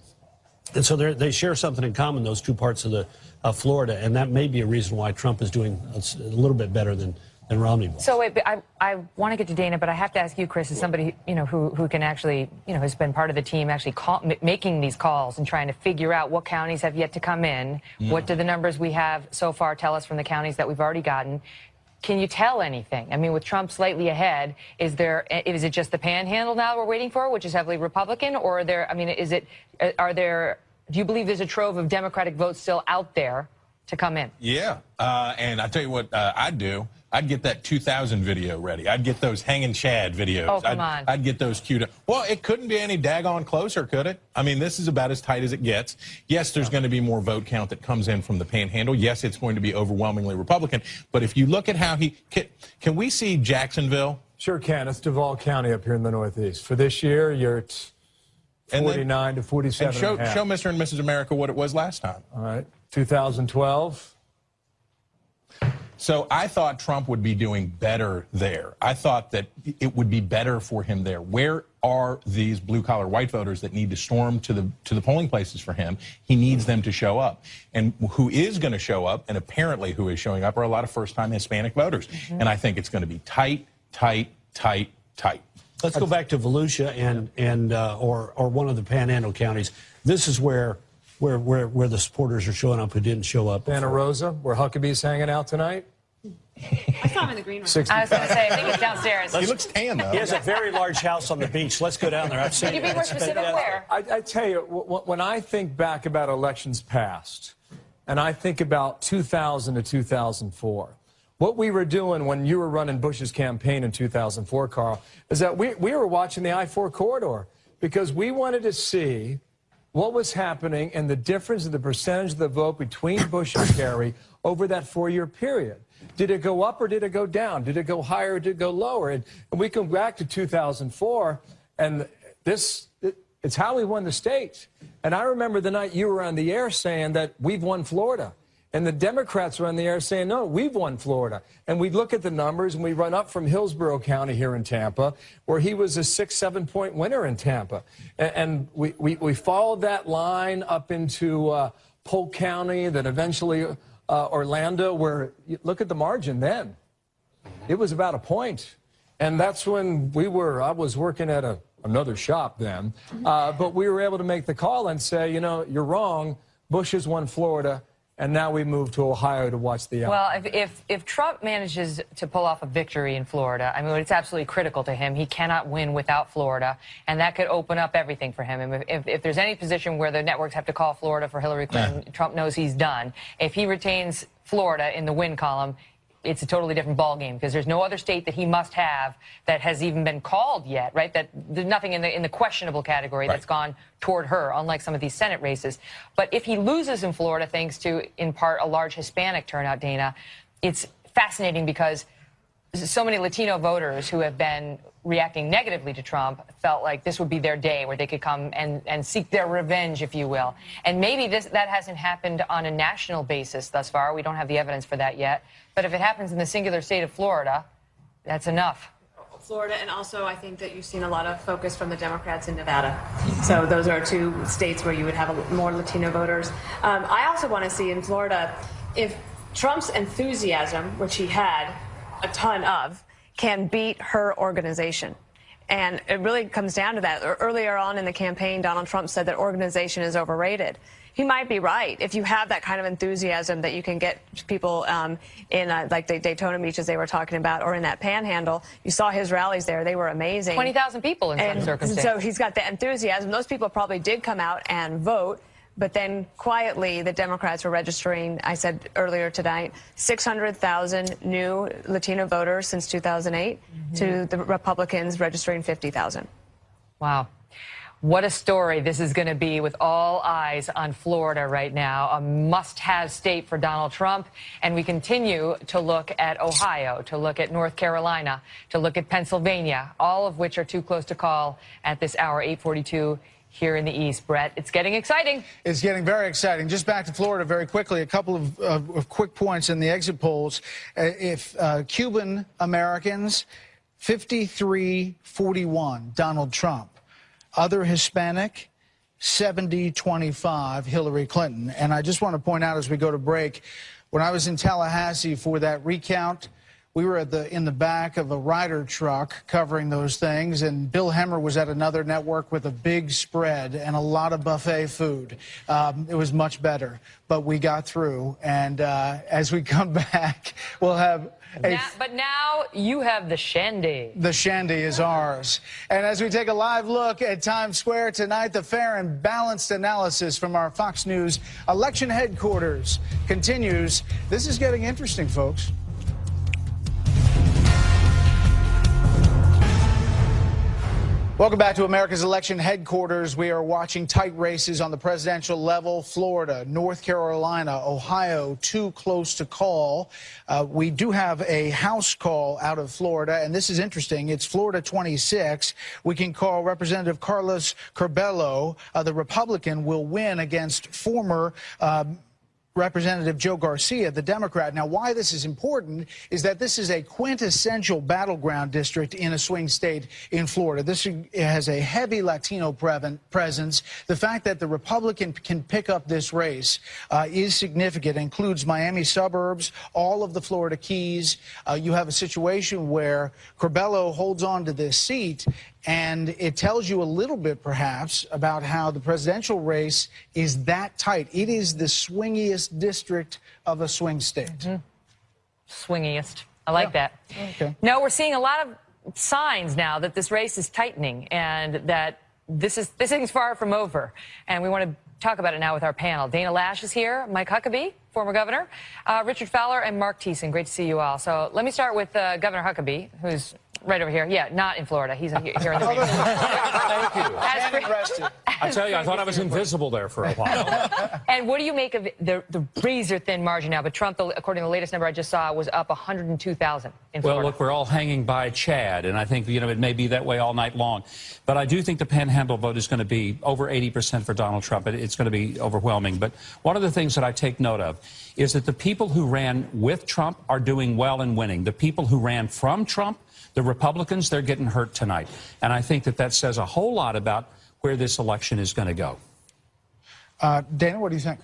And so they share something in common, those two parts of Florida, and that may be a reason why Trump is doing a little bit better than Romney was. So wait, but I want to get to Dana, but I have to ask you, Chris, as somebody who can actually has been part of the team actually making these calls and trying to figure out what counties have yet to come in. Yeah. What do the numbers we have so far tell us from the counties that we've already gotten? Can you tell anything? I mean, with Trump slightly ahead, is it just the Panhandle now we're waiting for, which is heavily Republican, or do you believe there's a trove of Democratic votes still out there to come in? Yeah, and I tell you what I'd do. I'd get that 2000 video ready. I'd get those hanging Chad videos. Oh, come on. I'd get those queued up. Well, it couldn't be any daggone closer, could it? I mean, this is about as tight as it gets. Yes, there's going to be more vote count that comes in from the Panhandle. Yes, it's going to be overwhelmingly Republican. But if you look at how can we see Jacksonville? Sure can. It's Duval County up here in the Northeast. For this year, you're at 49 to 47. And show Mr. and Mrs. America what it was last time. All right. 2012. So I thought Trump would be doing better there. I thought that it would be better for him there. Where are these blue-collar white voters that need to storm to the polling places for him? He needs them to show up. And who is going to show up, and apparently who is showing up, are a lot of first-time Hispanic voters. And I think it's going to be tight, tight, tight, tight. Let's go back to Volusia or one of the Panhandle counties. This is where the supporters are showing up who didn't show up. Santa Rosa, where Huckabee's hanging out tonight. I saw him in the green room. I was going to say, I think it's downstairs. He looks tan, though. He has a very large house on the beach. Let's go down there. I've seen Can you be more specific where? I tell you, when I think back about elections past, and I think about 2000 to 2004, what we were doing when you were running Bush's campaign in 2004, Carl, is that we were watching the I-4 corridor because we wanted to see what was happening and the difference in the percentage of the vote between Bush and Kerry over that 4-year period. Did it go up or did it go down? Did it go higher or did it go lower? And we come back to 2004, and it's how we won the state. And I remember the night you were on the air saying that we've won Florida. And the Democrats were on the air saying, no, we've won Florida. And we look at the numbers, and we run up from Hillsborough County here in Tampa, where he was a 6-7 point winner in Tampa. And we followed that line up into Polk County, then eventually Orlando, where, look at the margin then. It was about a point. And that's when I was working at another shop then, but we were able to make the call and say, you're wrong. Bush has won Florida. And now we move to Ohio to watch the outcome. Well, if Trump manages to pull off a victory in Florida, I mean, it's absolutely critical to him. He cannot win without Florida, and that could open up everything for him. And if there's any position where the networks have to call Florida for Hillary Clinton, Trump knows he's done. If he retains Florida in the win column, it's a totally different ballgame because there's no other state that he must have that has even been called yet, right? That there's nothing in the questionable category that's gone toward her, unlike some of these Senate races. But if he loses in Florida, thanks to, in part, a large Hispanic turnout, Dana, it's fascinating because so many Latino voters who have been reacting negatively to Trump felt like this would be their day where they could come and seek their revenge, if you will. And maybe that hasn't happened on a national basis thus far. We don't have the evidence for that yet. But if it happens in the singular state of Florida, that's enough. Florida, and also I think that you've seen a lot of focus from the Democrats in Nevada. So those are two states where you would have more Latino voters. I also want to see in Florida if Trump's enthusiasm, which he had a ton of, can beat her organization. And it really comes down to that. Earlier on in the campaign, Donald Trump said that organization is overrated. He might be right. If you have that kind of enthusiasm that you can get people in like the Daytona Beach, as they were talking about, or in that Panhandle, you saw his rallies there. They were amazing. 20,000 people in some circumstances. So he's got the enthusiasm. Those people probably did come out and vote. But then quietly, the Democrats were registering, I said earlier tonight, 600,000 new Latino voters since 2008 to the Republicans registering 50,000. Wow. What a story this is going to be with all eyes on Florida right now, a must-have state for Donald Trump. And we continue to look at Ohio, to look at North Carolina, to look at Pennsylvania, all of which are too close to call at this hour, 8:42 here in the East. Brett, it's getting exciting. It's getting very exciting. Just back to Florida very quickly, a couple of quick points in the exit polls. If Cuban Americans, 53-41, Donald Trump. Other Hispanic, 70-25, Hillary Clinton. And I just want to point out as we go to break, when I was in Tallahassee for that recount, we were in the back of a Ryder truck covering those things, and Bill Hemmer was at another network with a big spread and a lot of buffet food. It was much better, but we got through. And as we come back, we'll have but now you have the Shandy. The Shandy is ours. And as we take a live look at Times Square tonight, the fair and balanced analysis from our Fox News election headquarters continues. This is getting interesting, folks. Welcome back to America's election headquarters. We are watching tight races on the presidential level. Florida, North Carolina, Ohio, too close to call. We do have a House call out of Florida, and this is interesting. It's Florida 26. We can call Representative Carlos Curbelo. The Republican will win against former Representative Joe Garcia, the Democrat. Now, why this is important is that this is a quintessential battleground district in a swing state in Florida. This has a heavy Latino presence. The fact that the Republican can pick up this race is significant. It includes Miami suburbs, all of the Florida Keys. You have a situation where Curbelo holds on to this seat, and it tells you a little bit, perhaps, about how the presidential race is that tight. It is the swingiest district of a swing state. Swingiest. I like that. Okay. No, we're seeing a lot of signs now that this race is tightening and that this thing's far from over. And we want to talk about it now with our panel. Dana Lash is here, Mike Huckabee, former governor, Richard Fowler, and Mark Thiessen. Great to see you all. So let me start with Governor Huckabee, who's right over here. Yeah, not in Florida. He's here in the region. Thank you. I tell you, I thought I was invisible there for a while. And what do you make of the razor-thin margin now? But Trump, according to the latest number I just saw, was up 102,000 in Florida. Well, look, we're all hanging by Chad, and I think, it may be that way all night long. But I do think the panhandle vote is going to be over 80% for Donald Trump. It's going to be overwhelming. But one of the things that I take note of is that the people who ran with Trump are doing well and winning. The people who ran from Trump, the Republicans, they're getting hurt tonight. And I think that says a whole lot about where this election is going to go. Dana, what do you think?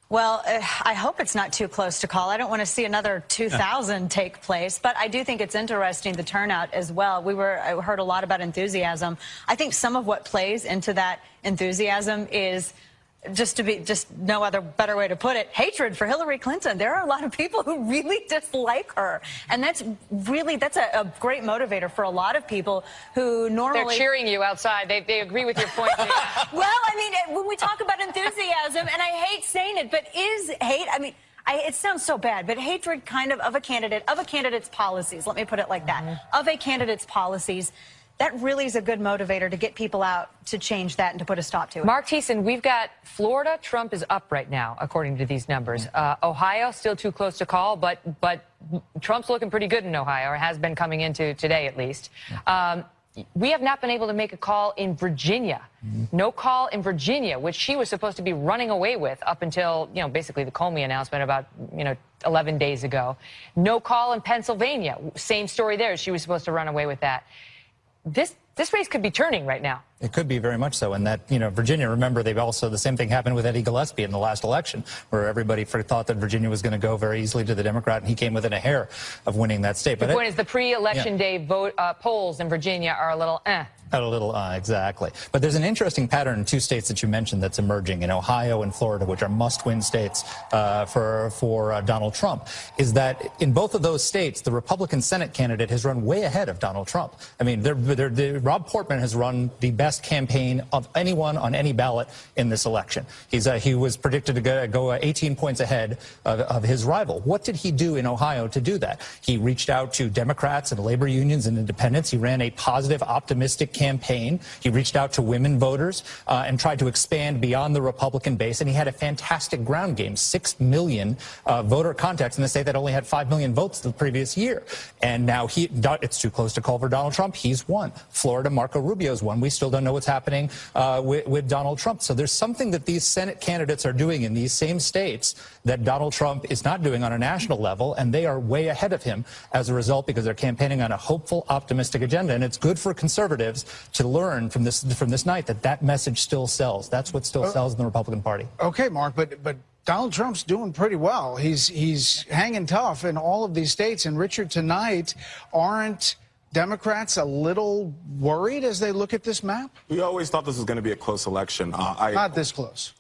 Well, I hope it's not too close to call. I don't want to see another 2000 take place, but I do think it's interesting, the turnout as well. I heard a lot about enthusiasm. I think some of what plays into that enthusiasm is just no other better way to put it, hatred for Hillary Clinton. There are a lot of people who really dislike her. And that's a great motivator for a lot of people who normally... They're cheering you outside. They agree with your point. Well, I mean, when we talk about enthusiasm, and I hate saying it, but is hate, it sounds so bad, but hatred kind of a candidate's policies, let me put it like that, of a candidate's policies, that really is a good motivator to get people out to change that and to put a stop to it. Mark Thiessen, we've got Florida. Trump is up right now, according to these numbers. Ohio, still too close to call, but Trump's looking pretty good in Ohio, or has been coming into today at least. We have not been able to make a call in Virginia. No call in Virginia, which she was supposed to be running away with up until, basically the Comey announcement about, 11 days ago. No call in Pennsylvania. Same story there. She was supposed to run away with that. This race could be turning right now. It could be very much so. And that, Virginia, remember, the same thing happened with Eddie Gillespie in the last election, where everybody thought that Virginia was going to go very easily to the Democrat, and he came within a hair of winning that state. The point is the pre-election day vote polls in Virginia are a little exactly. But there's an interesting pattern in two states that you mentioned that's emerging, in Ohio and Florida, which are must-win states for Donald Trump, is that in both of those states, the Republican Senate candidate has run way ahead of Donald Trump. I mean, Rob Portman has run the best best campaign of anyone on any ballot in this election. He was predicted to go 18 points ahead of his rival. What did he do in Ohio to do that? He reached out to Democrats and labor unions and independents. He ran a positive, optimistic campaign. He reached out to women voters and tried to expand beyond the Republican base. And he had a fantastic ground game, 6 million voter contacts in the state that only had 5 million votes the previous year. And now it's too close to call for Donald Trump. He's won. Florida, Marco Rubio's won. We still don't know what's happening with Donald Trump. So there's something that these Senate candidates are doing in these same states that Donald Trump is not doing on a national level, and they are way ahead of him as a result because they're campaigning on a hopeful, optimistic agenda. And it's good for conservatives to learn from this night that message still sells. That's what still sells in the Republican Party. Okay, Mark, but Donald Trump's doing pretty well. He's hanging tough in all of these states. And Richard, tonight, aren't Democrats a little worried as they look at this map? We always thought this was going to be a close election. Not this close.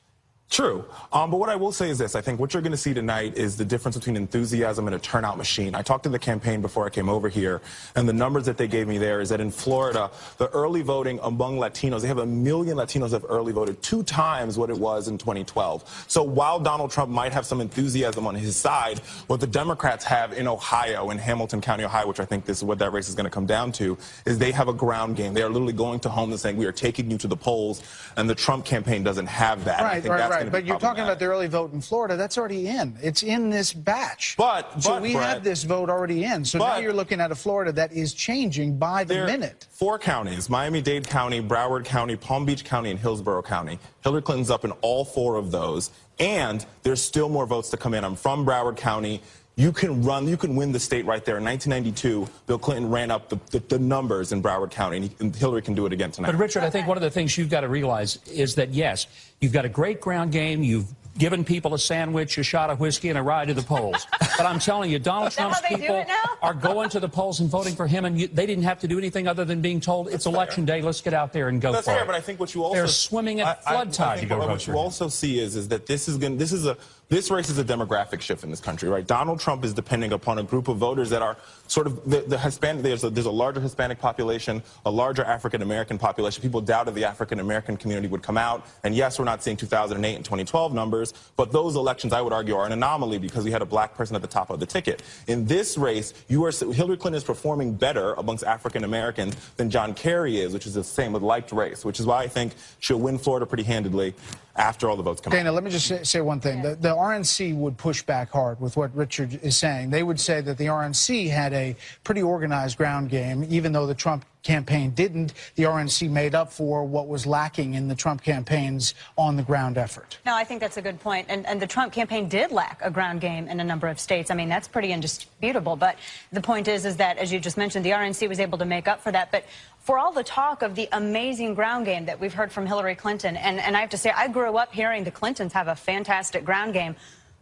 True. But what I will say is this. I think what you're going to see tonight is the difference between enthusiasm and a turnout machine. I talked to the campaign before I came over here, and the numbers that they gave me there is that in Florida, the early voting among Latinos, they have 1 million Latinos have early voted, 2 times what it was in 2012. So while Donald Trump might have some enthusiasm on his side, what the Democrats have in Ohio, in Hamilton County, Ohio, which I think this is what that race is going to come down to, is they have a ground game. They are literally going to homes and saying, we are taking you to the polls, and the Trump campaign doesn't have that. Right. But you're talking about the early vote in Florida. That's already in. It's in this batch. So we have this vote already in. So now you're looking at a Florida that is changing by the minute. 4 counties, Miami-Dade County, Broward County, Palm Beach County, and Hillsborough County. Hillary Clinton's up in all 4 of those. And there's still more votes to come in. I'm from Broward County. You can win the state right there. In 1992, Bill Clinton ran up the numbers in Broward County, and Hillary can do it again tonight. But, Richard, I think one of the things you've got to realize is that, yes, you've got a great ground game. You've given people a sandwich, a shot of whiskey, and a ride to the polls. But I'm telling you, Donald Trump's people are going to the polls and voting for him, and they didn't have to do anything other than being told it's election day. Let's get out there and go for it. That's fair, but I think what you also they're swimming at flood tide to go vote. What you also see is that this race is a demographic shift in this country, right? Donald Trump is depending upon a group of voters that are sort of the Hispanic. There's a larger Hispanic population, a larger African American population. People doubted the African American community would come out. And yes, we're not seeing 2008 and 2012 numbers, but those elections, I would argue, are an anomaly because we had a black person at the top of the ticket. In this race, Hillary Clinton is performing better amongst African Americans than John Kerry is, which is the same with liked race, which is why I think she'll win Florida pretty handedly after all the votes come out. Dana, let me just say one thing. The RNC would push back hard with what Richard is saying. They would say that the RNC had a pretty organized ground game, even though the Trump campaign didn't. The RNC made up for what was lacking in the Trump campaign's on-the-ground effort. No, I think that's a good point. And the Trump campaign did lack a ground game in a number of states. I mean, that's pretty indisputable. But the point is that, as you just mentioned, the RNC was able to make up for that. But for all the talk of the amazing ground game that we've heard from Hillary Clinton, and I have to say, I grew up hearing the Clintons have a fantastic ground game.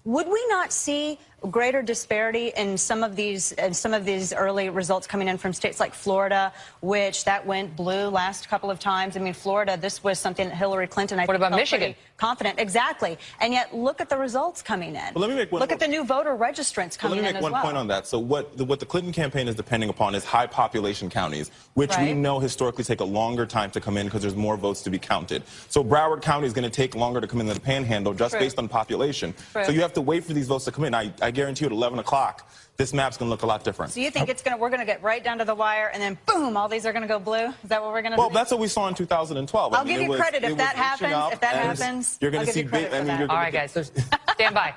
Would we not see greater disparity in some of these early results coming in from states like Florida, which that went blue last couple of times? I mean, Florida, this was something that Hillary Clinton, I think, about Michigan? Confident, exactly. And yet, look at the results coming in. Well, let me make one look at the new voter registrants coming in as well. Let me make one point on that. So what the Clinton campaign is depending upon is high population counties, which we know historically take a longer time to come in because there's more votes to be counted. So Broward County is going to take longer to come in than the Panhandle just based on population. So you have to wait for these votes to come in. I guarantee you at 11 o'clock, this map's going to look a lot different. So you think we're going to get right down to the wire and then boom, all these are going to go blue? Is that what we're going to do? Well, that's what we saw in 2012. I'll give you credit if that happens. If that happens, you're going to see big. All right, guys, stand by.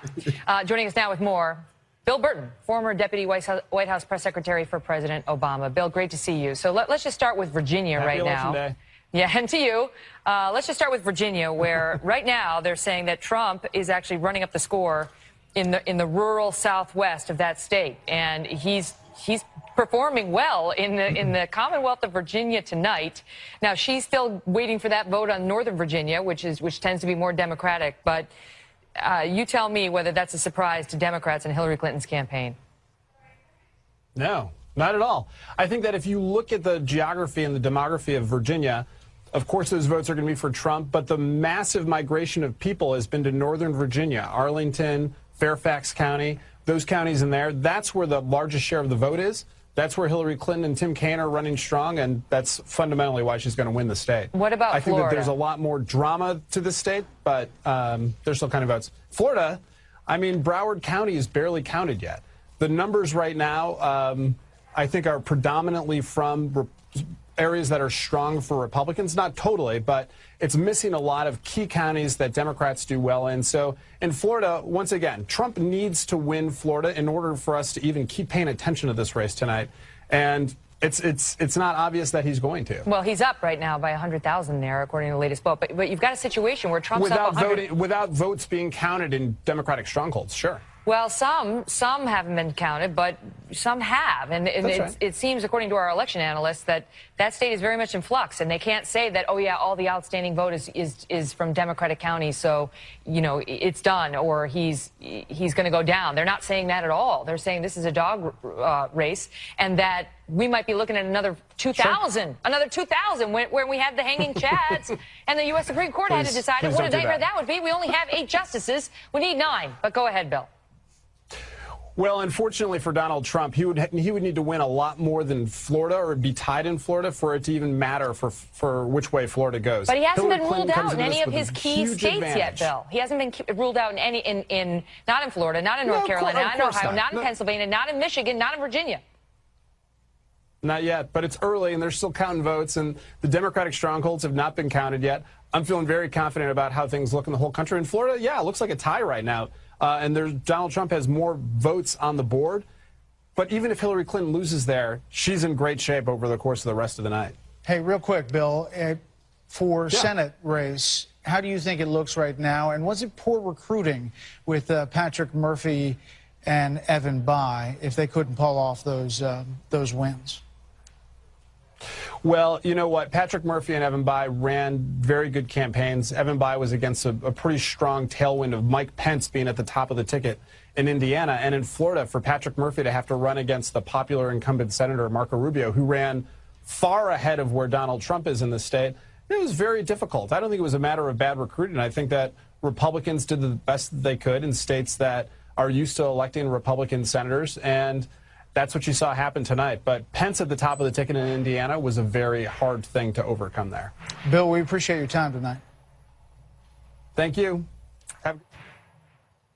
Joining us now with more, Bill Burton, former Deputy White House Press Secretary for President Obama. Bill, great to see you. So let's just start with Virginia right now. Day. Yeah, and to you. Let's just start with Virginia, where right now they're saying that Trump is actually running up the score in the rural southwest of that state, and he's performing well in the Commonwealth of Virginia tonight. Now she's still waiting for that vote on Northern Virginia, which tends to be more Democratic. But you tell me whether that's a surprise to Democrats in Hillary Clinton's campaign. No, not at all. I think that if you look at the geography and the demography of Virginia, of course those votes are going to be for Trump, but the massive migration of people has been to Northern Virginia, Arlington, Fairfax County, those counties in there. That's where the largest share of the vote is. That's where Hillary Clinton and Tim Kaine are running strong, and that's fundamentally why she's going to win the state. What about I think Florida? that there's a lot more drama to the state, but there's still kind of votes. Florida, I mean, Broward County is barely counted yet. The numbers right now, I think, are predominantly from areas that are strong for Republicans. Not totally, but it's missing a lot of key counties that Democrats do well in. So in Florida, once again, Trump needs to win Florida in order for us to even keep paying attention to this race tonight. And it's not obvious that he's going to. Well, he's up right now by 100,000 there, according to the latest poll. But you've got a situation where Trump's up 100... without votes being counted in Democratic strongholds, sure. Well, some haven't been counted, but some have. And it seems, according to our election analysts, that state is very much in flux. And they can't say that, oh, yeah, all the outstanding vote is from Democratic counties, so, you know, it's done, or he's going to go down. They're not saying that at all. They're saying this is a dog race, and that we might be looking at another 2,000, another 2,000, when we have the hanging chads, and the U.S. Supreme Court had to decide what a nightmare that would be. We only have 8 justices. We need 9. But go ahead, Bill. Well, unfortunately for Donald Trump, he would need to win a lot more than Florida or be tied in Florida for it to even matter for which way Florida goes. But he hasn't Hillary been ruled Clinton out in any of his key states yet, Bill. He hasn't been ruled out in any, not in Florida, not in North Carolina, not in Ohio, not in Pennsylvania, not in Michigan, not in Virginia. Not yet, but it's early, and they're still counting votes, and the Democratic strongholds have not been counted yet. I'm feeling very confident about how things look in the whole country. In Florida, yeah, it looks like a tie right now. And Donald Trump has more votes on the board. But even if Hillary Clinton loses there, she's in great shape over the course of the rest of the night. Hey, real quick, Bill, for Senate race, how do you think it looks right now? And was it poor recruiting with Patrick Murphy and Evan Bayh if they couldn't pull off those wins? Well, you know what? Patrick Murphy and Evan Bayh ran very good campaigns. Evan Bayh was against a pretty strong tailwind of Mike Pence being at the top of the ticket in Indiana. And in Florida, for Patrick Murphy to have to run against the popular incumbent Senator Marco Rubio, who ran far ahead of where Donald Trump is in the state, it was very difficult. I don't think it was a matter of bad recruiting. I think that Republicans did the best that they could in states that are used to electing Republican senators, and that's what you saw happen tonight. But Pence at the top of the ticket in Indiana was a very hard thing to overcome there. Bill, we appreciate your time tonight. Thank you. I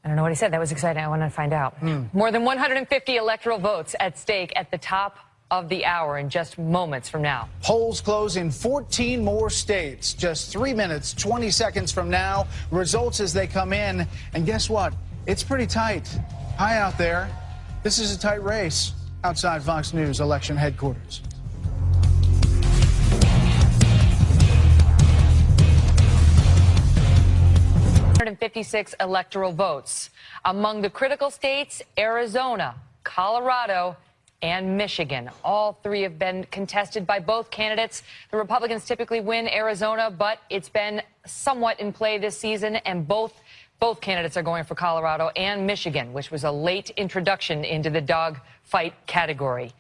don't know what he said. That was exciting. I want to find out. More than 150 electoral votes at stake at the top of the hour in just moments from now. Polls close in 14 more states. Just 3 minutes, 20 seconds from now. Results as they come in. And guess what? It's pretty tight. Hi out there. This is a tight race outside Fox News election headquarters. $156 electoral votes. Among the critical states, Arizona, Colorado, and Michigan. All 3 have been contested by both candidates. The Republicans typically win Arizona, but it's been somewhat in play this season, and both candidates are going for Colorado and Michigan, which was a late introduction into the dogfight category.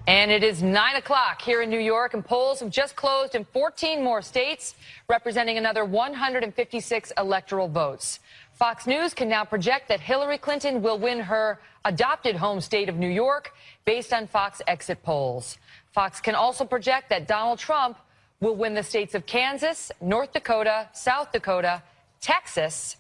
And it is 9 o'clock here in New York, and polls have just closed in 14 more states, representing another 156 electoral votes. Fox News can now project that Hillary Clinton will win her adopted home state of New York based on Fox exit polls. Fox can also project that Donald Trump will win the states of Kansas, North Dakota, South Dakota, Texas,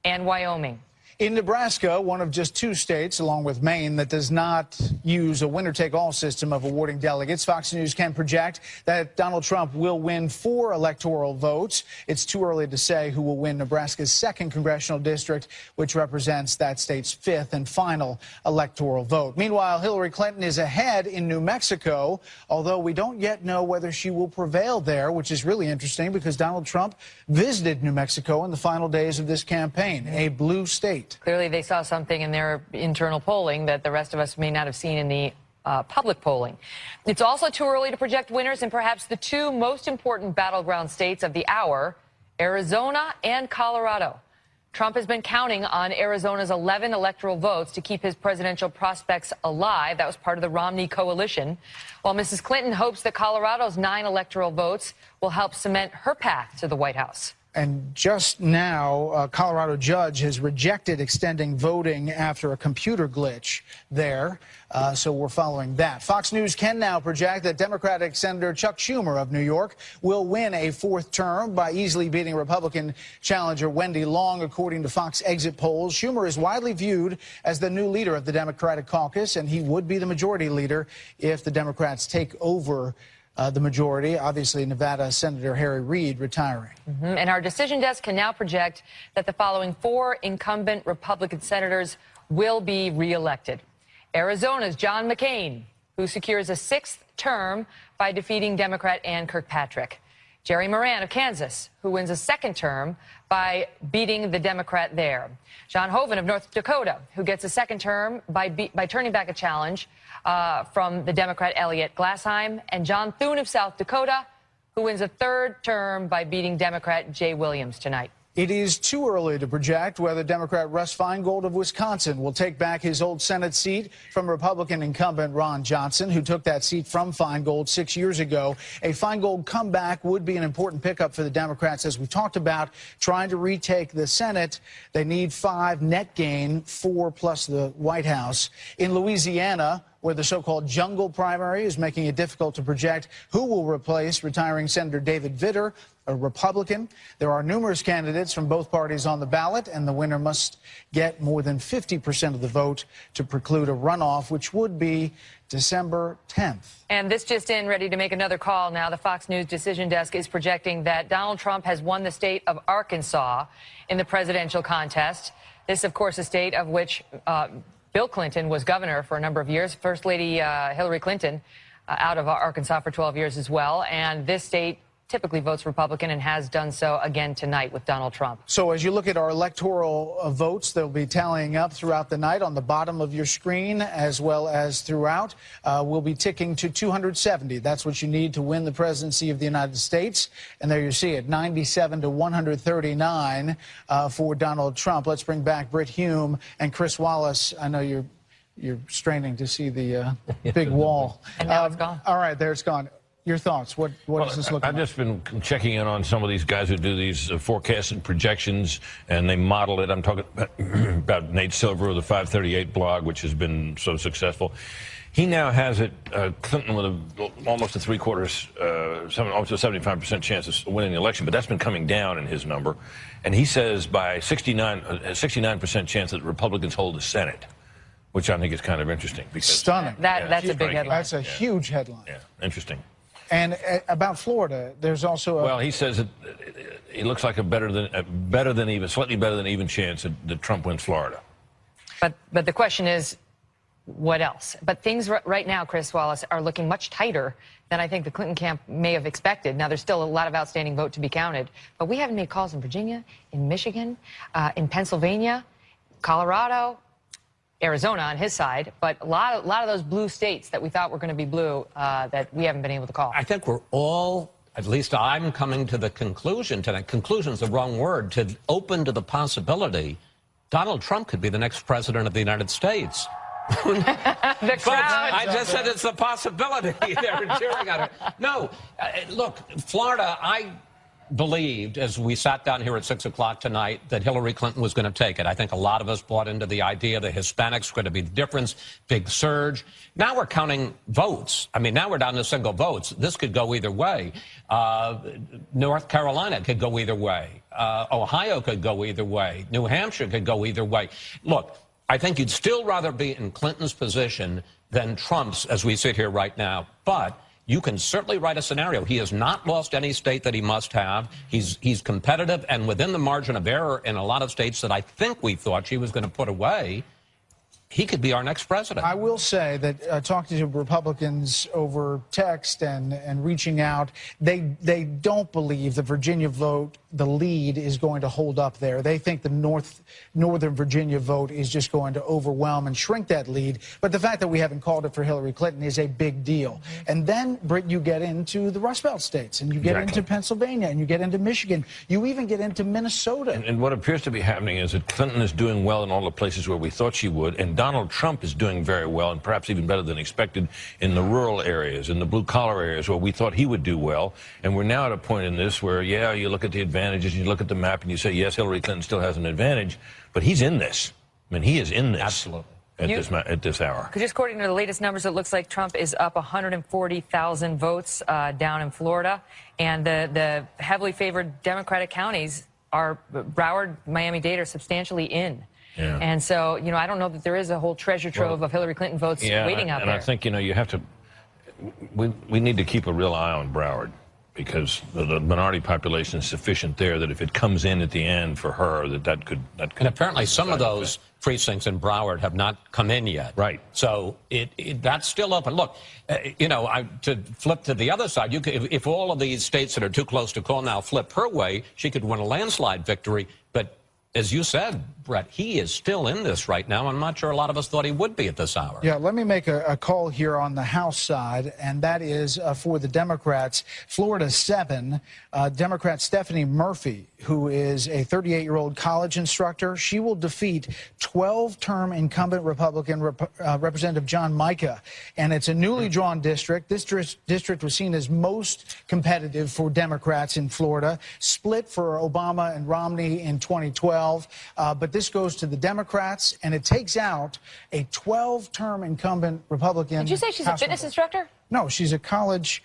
and Wyoming. In Nebraska, one of just 2 states, along with Maine, that does not use a winner-take-all system of awarding delegates, Fox News can project that Donald Trump will win 4 electoral votes. It's too early to say who will win Nebraska's 2nd congressional district, which represents that state's 5th and final electoral vote. Meanwhile, Hillary Clinton is ahead in New Mexico, although we don't yet know whether she will prevail there, which is really interesting because Donald Trump visited New Mexico in the final days of this campaign, a blue state. Clearly, they saw something in their internal polling that the rest of us may not have seen in the public polling. It's also too early to project winners in perhaps the 2 most important battleground states of the hour, Arizona and Colorado. Trump has been counting on Arizona's 11 electoral votes to keep his presidential prospects alive. That was part of the Romney coalition. While Mrs. Clinton hopes that Colorado's 9 electoral votes will help cement her path to the White House. And just now, a Colorado judge has rejected extending voting after a computer glitch there. So we're following that. Fox News can now project that Democratic Senator Chuck Schumer of New York will win a fourth term by easily beating Republican challenger Wendy Long, according to Fox exit polls. Schumer is widely viewed as the new leader of the Democratic caucus, and he would be the majority leader if the Democrats take over the majority. Obviously, Nevada Senator Harry Reid retiring. And our decision desk can now project that the following 4 incumbent Republican senators will be reelected. Arizona's John McCain, who secures a 6th term by defeating Democrat Ann Kirkpatrick. Jerry Moran of Kansas, who wins a 2nd term by beating the Democrat there. John Hoeven of North Dakota, who gets a 2nd term by turning back a challenge from the Democrat Elliot Glassheim. And John Thune of South Dakota, who wins a 3rd term by beating Democrat Jay Williams tonight. It is too early to project whether Democrat Russ Feingold of Wisconsin will take back his old Senate seat from Republican incumbent Ron Johnson, who took that seat from Feingold 6 years ago. A Feingold comeback would be an important pickup for the Democrats, as we talked about, trying to retake the Senate. They need 5 net gain, 4 plus the White House. In Louisiana, where the so-called jungle primary is making it difficult to project who will replace retiring Senator David Vitter, a Republican. There are numerous candidates from both parties on the ballot, and the winner must get more than 50% of the vote to preclude a runoff, which would be December 10th. And this just in, ready to make another call now. The Fox News decision desk is projecting that Donald Trump has won the state of Arkansas in the presidential contest. This, of course, a state of which Bill Clinton was governor for a number of years. First Lady Hillary Clinton out of Arkansas for 12 years as well. And this state typically votes Republican and has done so again tonight with Donald Trump. So as you look at our electoral votes, they'll be tallying up throughout the night on the bottom of your screen as well as throughout. We'll be ticking to 270. That's what you need to win the presidency of the United States. And there you see it, 97 to 139 for Donald Trump. Let's bring back Britt Hume and Chris Wallace. I know you're straining to see the big wall. And now it's gone. All right, there it's gone. Your thoughts? What does this look like? I've just been checking in on some of these guys who do these forecasts and projections, and they model it. I'm talking about Nate Silver of the 538 blog, which has been so successful. He now has it, Clinton with almost a almost a 75% chance of winning the election, but that's been coming down in his number. And he says by 69% chance that Republicans hold the Senate, which I think is kind of interesting. Because Stunning. That's a big headline. That's a huge headline. Yeah, interesting. And about Florida, there's also well, he says it looks like slightly better than even chance that Trump wins Florida. But the question is, what else? But things right now, Chris Wallace, are looking much tighter than I think the Clinton camp may have expected. Now, there's still a lot of outstanding vote to be counted, but we haven't made calls in Virginia, in Michigan, in Pennsylvania, Colorado, Arizona on his side, but a lot of those blue states that we thought were going to be blue that we haven't been able to call. I think we're all, at least I'm coming to the conclusion tonight. Conclusion's the wrong word. To open to the possibility Donald Trump could be the next president of the United States. The crowd. I just said it's a possibility. They're cheering at her. No, look, Florida, I believed as we sat down here at 6 o'clock tonight that Hillary Clinton was going to take it. I think a lot of us bought into the idea the Hispanics were going to be the difference, big surge. Now we're counting votes. I mean, now we're down to single votes. This could go either way. North Carolina could go either way. Ohio could go either way. New Hampshire could go either way. Look, I think you'd still rather be in Clinton's position than Trump's as we sit here right now. But you can certainly write a scenario. He has not lost any state that he must have. He's competitive and within the margin of error in a lot of states that I think we thought she was going to put away. He could be our next president. I will say that talking to Republicans over text and reaching out, they don't believe the Virginia vote, the lead, is going to hold up there. They think the Northern Virginia vote is just going to overwhelm and shrink that lead. But the fact that we haven't called it for Hillary Clinton is a big deal. And then, Britt, you get into the Rust Belt states, and you get into Pennsylvania, and you get into Michigan. You even get into Minnesota. And what appears to be happening is that Clinton is doing well in all the places where we thought she would, and Donald Trump is doing very well, and perhaps even better than expected, in the rural areas, in the blue-collar areas where we thought he would do well. And we're now at a point in this where, yeah, you look at the advantages, you look at the map, and you say, yes, Hillary Clinton still has an advantage, but he's in this. I mean, he is in this. Absolutely. At this hour. Just according to the latest numbers, it looks like Trump is up 140,000 votes down in Florida. And the heavily favored Democratic counties are Broward, Miami-Dade are substantially in. Yeah. And so, you know, I don't know that there is a whole treasure trove of Hillary Clinton votes waiting out there. And I think, you know, you have to, we need to keep a real eye on Broward, because the minority population is sufficient there that if it comes in at the end for her, that could. And apparently some of those precincts in Broward have not come in yet. Right. So that's still open. Look, you know, to flip to the other side, if all of these states that are too close to call now flip her way, she could win a landslide victory. But as you said, Brett, he is still in this right now. I'm not sure a lot of us thought he would be at this hour. Yeah, let me make a call here on the House side, and that is for the Democrats. Florida 7, Democrat Stephanie Murphy, who is a 38-year-old college instructor. She will defeat 12-term incumbent Republican Representative John Mica, and it's a newly drawn district. This district was seen as most competitive for Democrats in Florida, split for Obama and Romney in 2012, but this goes to the Democrats, and it takes out a 12-term incumbent Republican. Did you say she's a fitness instructor? No, she's a college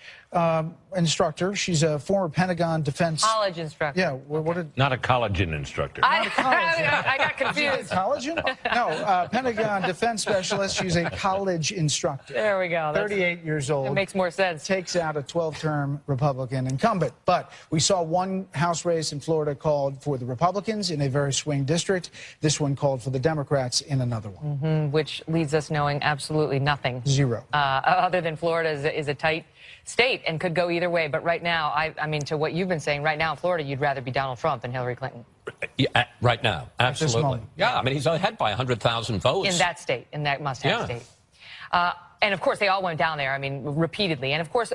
instructor. She's a former Pentagon defense... College instructor. Yeah. What did... Not a collagen instructor. I got confused. Collagen? No, Pentagon defense specialist. She's a college instructor. There we go. 38 years old. It makes more sense. Takes out a 12-term Republican incumbent. But we saw one House race in Florida called for the Republicans in a very swing district. This one called for the Democrats in another one. Which leads us knowing absolutely nothing. Zero. Other than Florida is a tight state and could go either way. But right now, I mean, to what you've been saying, right now in Florida, you'd rather be Donald Trump than Hillary Clinton. Yeah, right now, absolutely. Yeah, I mean, he's ahead by 100,000 votes. In that state, in that must-have state. And, of course, they all went down there, I mean, repeatedly. And, of course,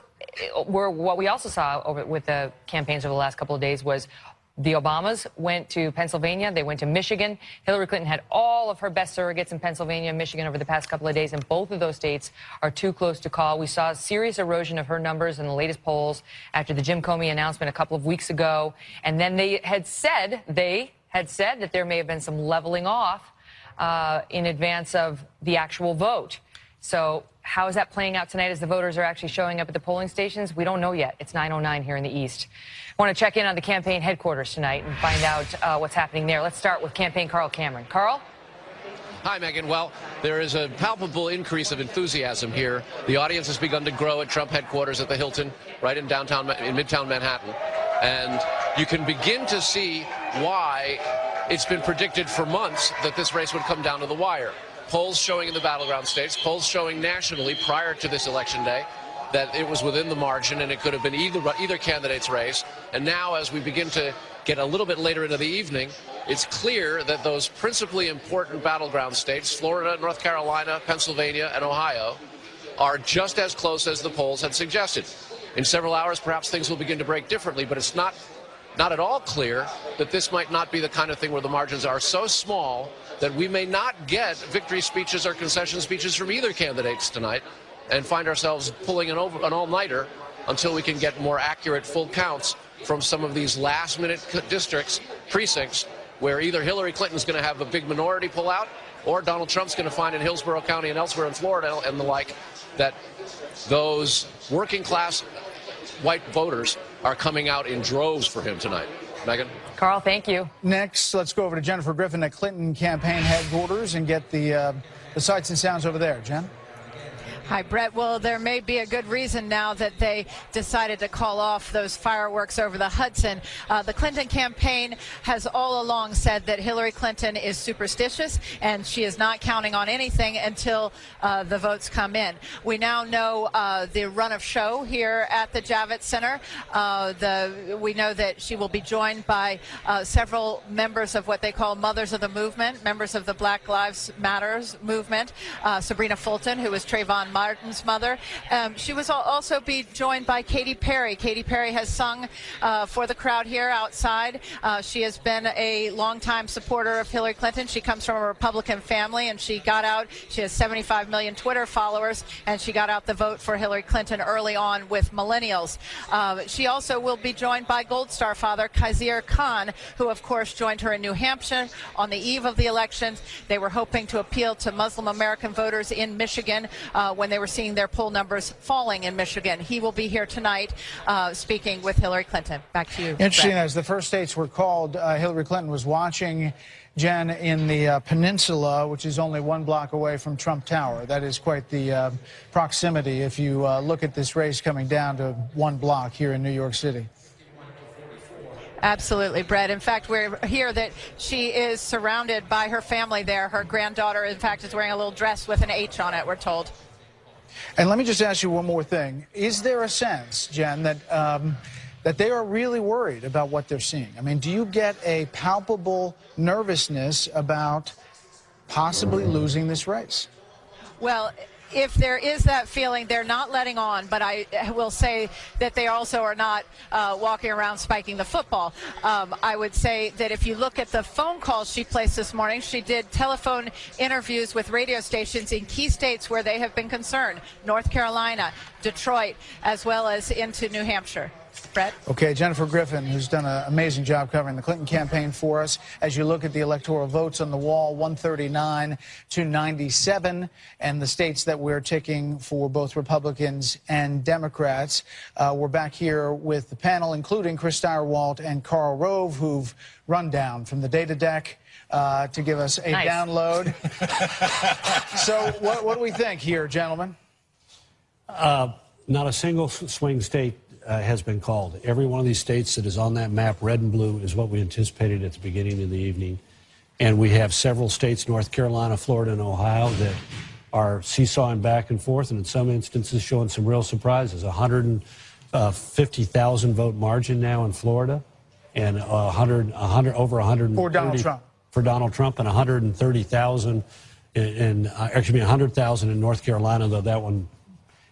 what we also saw with the campaigns over the last couple of days was the Obamas went to Pennsylvania. They went to Michigan. Hillary Clinton had all of her best surrogates in Pennsylvania and Michigan over the past couple of days, and both of those states are too close to call. We saw a serious erosion of her numbers in the latest polls after the Jim Comey announcement a couple of weeks ago. And then they had said that there may have been some leveling off in advance of the actual vote. So how is that playing out tonight as the voters are actually showing up at the polling stations? We don't know yet. It's 9:09 here in the East. I want to check in on the campaign headquarters tonight and find out what's happening there. Let's start with campaign Carl Cameron. Carl? Hi, Megan. Well, there is a palpable increase of enthusiasm here. The audience has begun to grow at Trump headquarters at the Hilton, right in Midtown Manhattan. And you can begin to see why it's been predicted for months that this race would come down to the wire. Polls showing in the battleground states, polls showing nationally prior to this election day that it was within the margin and it could have been either candidate's race. And now, as we begin to get a little bit later into the evening, it's clear that those principally important battleground states, Florida, North Carolina, Pennsylvania, and Ohio, are just as close as the polls had suggested. In several hours, perhaps things will begin to break differently, but it's not at all clear that this might not be the kind of thing where the margins are so small that we may not get victory speeches or concession speeches from either candidates tonight and find ourselves pulling an all-nighter until we can get more accurate full counts from some of these last-minute districts, precincts, where either Hillary Clinton's going to have a big minority pull out or Donald Trump's going to find in Hillsborough County and elsewhere in Florida and the like that those working-class white voters are coming out in droves for him tonight. Megan? Carl, thank you. Next, let's go over to Jennifer Griffin at Clinton campaign headquarters and get the sights and sounds over there. Jen? Hi, Brett. Well, there may be a good reason now that they decided to call off those fireworks over the Hudson. The Clinton campaign has all along said that Hillary Clinton is superstitious and she is not counting on anything until the votes come in. We now know the run of show here at the Javits Center. We know that she will be joined by several members of what they call Mothers of the Movement, members of the Black Lives Matters movement. Sabrina Fulton, who is Trayvon Martin's mother. She was also be joined by Katy Perry. Katy Perry has sung for the crowd here outside. She has been a longtime supporter of Hillary Clinton. She comes from a Republican family, and she got out. She has 75 million Twitter followers, and she got out the vote for Hillary Clinton early on with millennials. She also will be joined by Gold Star father Khizr Khan, who, of course, joined her in New Hampshire on the eve of the elections. They were hoping to appeal to Muslim American voters in Michigan when they were seeing their poll numbers falling in Michigan. He will be here tonight speaking with Hillary Clinton. Back to you, Interesting, Brett. as the first states were called, Hillary Clinton was watching, Jen, in the peninsula, which is only 1 block away from Trump Tower. That is quite the proximity if you look at this race coming down to 1 block here in New York City. Absolutely, Brett. In fact, we're here that she is surrounded by her family there. Her granddaughter, in fact, is wearing a little dress with an H on it, we're told. And let me just ask you one more thing. Is there a sense, Jen, that that they are really worried about what they're seeing? I mean, do you get a palpable nervousness about possibly losing this race? Well, if there is that feeling, they're not letting on, but I will say that they also are not walking around spiking the football. I would say that if you look at the phone calls she placed this morning, she did telephone interviews with radio stations in key states where they have been concerned, North Carolina, Detroit, as well as into New Hampshire. Brett? Okay, Jennifer Griffin, who's done an amazing job covering the Clinton campaign for us. As you look at the electoral votes on the wall, 139 to 97, and the states that we're ticking for both Republicans and Democrats. We're back here with the panel, including Chris Stirewalt and Karl Rove, who've run down from the data deck to give us a download. So what do we think here, gentlemen? Not a single swing state has been called. Every one of these states that is on that map, red and blue, is what we anticipated at the beginning of the evening. And we have several states, North Carolina, Florida, and Ohio, that are seesawing back and forth, and in some instances showing some real surprises. 150,000 vote margin now in Florida, and over 130 for Donald Trump. For Donald Trump, and 130,000 actually 100,000 in North Carolina, though that one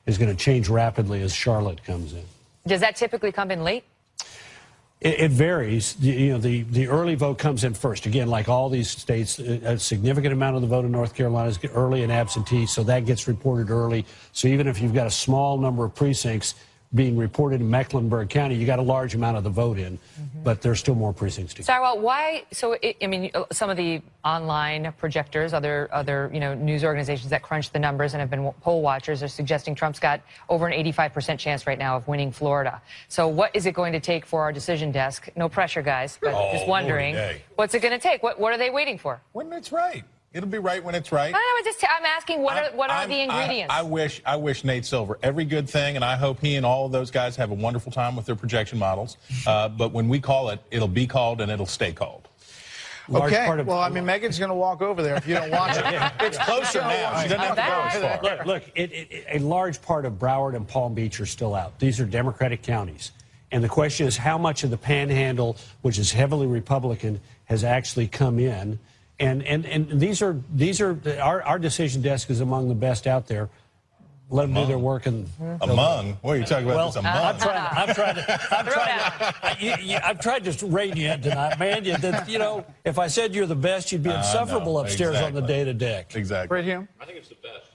is going to change rapidly as Charlotte comes in. Does that typically come in late? It varies. The early vote comes in first. Again, like all these states, a significant amount of the vote in North Carolina is early and absentee, so that gets reported early. So even if you've got a small number of precincts being reported in Mecklenburg County, you got a large amount of the vote in, but there's still more precincts to go. Sirewalt, why? So, I mean, some of the online projectors, other news organizations that crunch the numbers and have been poll watchers are suggesting Trump's got over an 85% chance right now of winning Florida. So what is it going to take for our decision desk? No pressure, guys, but just wondering, what's it going to take? What are they waiting for? When it's right. It'll be right when it's right. I'm asking what are the ingredients? I wish Nate Silver every good thing, and I hope he and all of those guys have a wonderful time with their projection models. But when we call it, it'll be called and it'll stay called. Okay. Well, I mean, Megan's going to walk over there if you don't watch it. It's closer now. She doesn't have to go as far. Look, a large part of Broward and Palm Beach are still out. These are Democratic counties. And the question is how much of the panhandle, which is heavily Republican, has actually come in. And these are our decision desk is among the best out there. Let them do their work. And among? What are you talking about? Well, I've tried to rein you in tonight, man. If I said you're the best, you'd be insufferable upstairs on the data deck. Exactly. Right here. I think it's the best.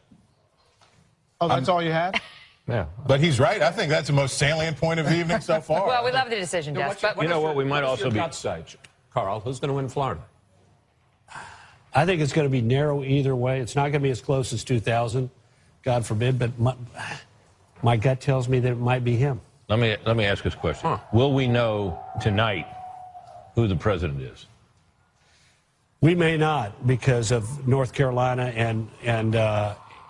Oh, that's all you had? Yeah. But he's right. I think that's the most salient point of the evening so far. Well, we love the decision desk. But you know what? We might also be outside. Carl, who's going to win Florida? I think it's going to be narrow either way. It's not going to be as close as 2000, God forbid. But my gut tells me that it might be him. Let me ask this question: will we know tonight who the president is? We may not, because of North Carolina and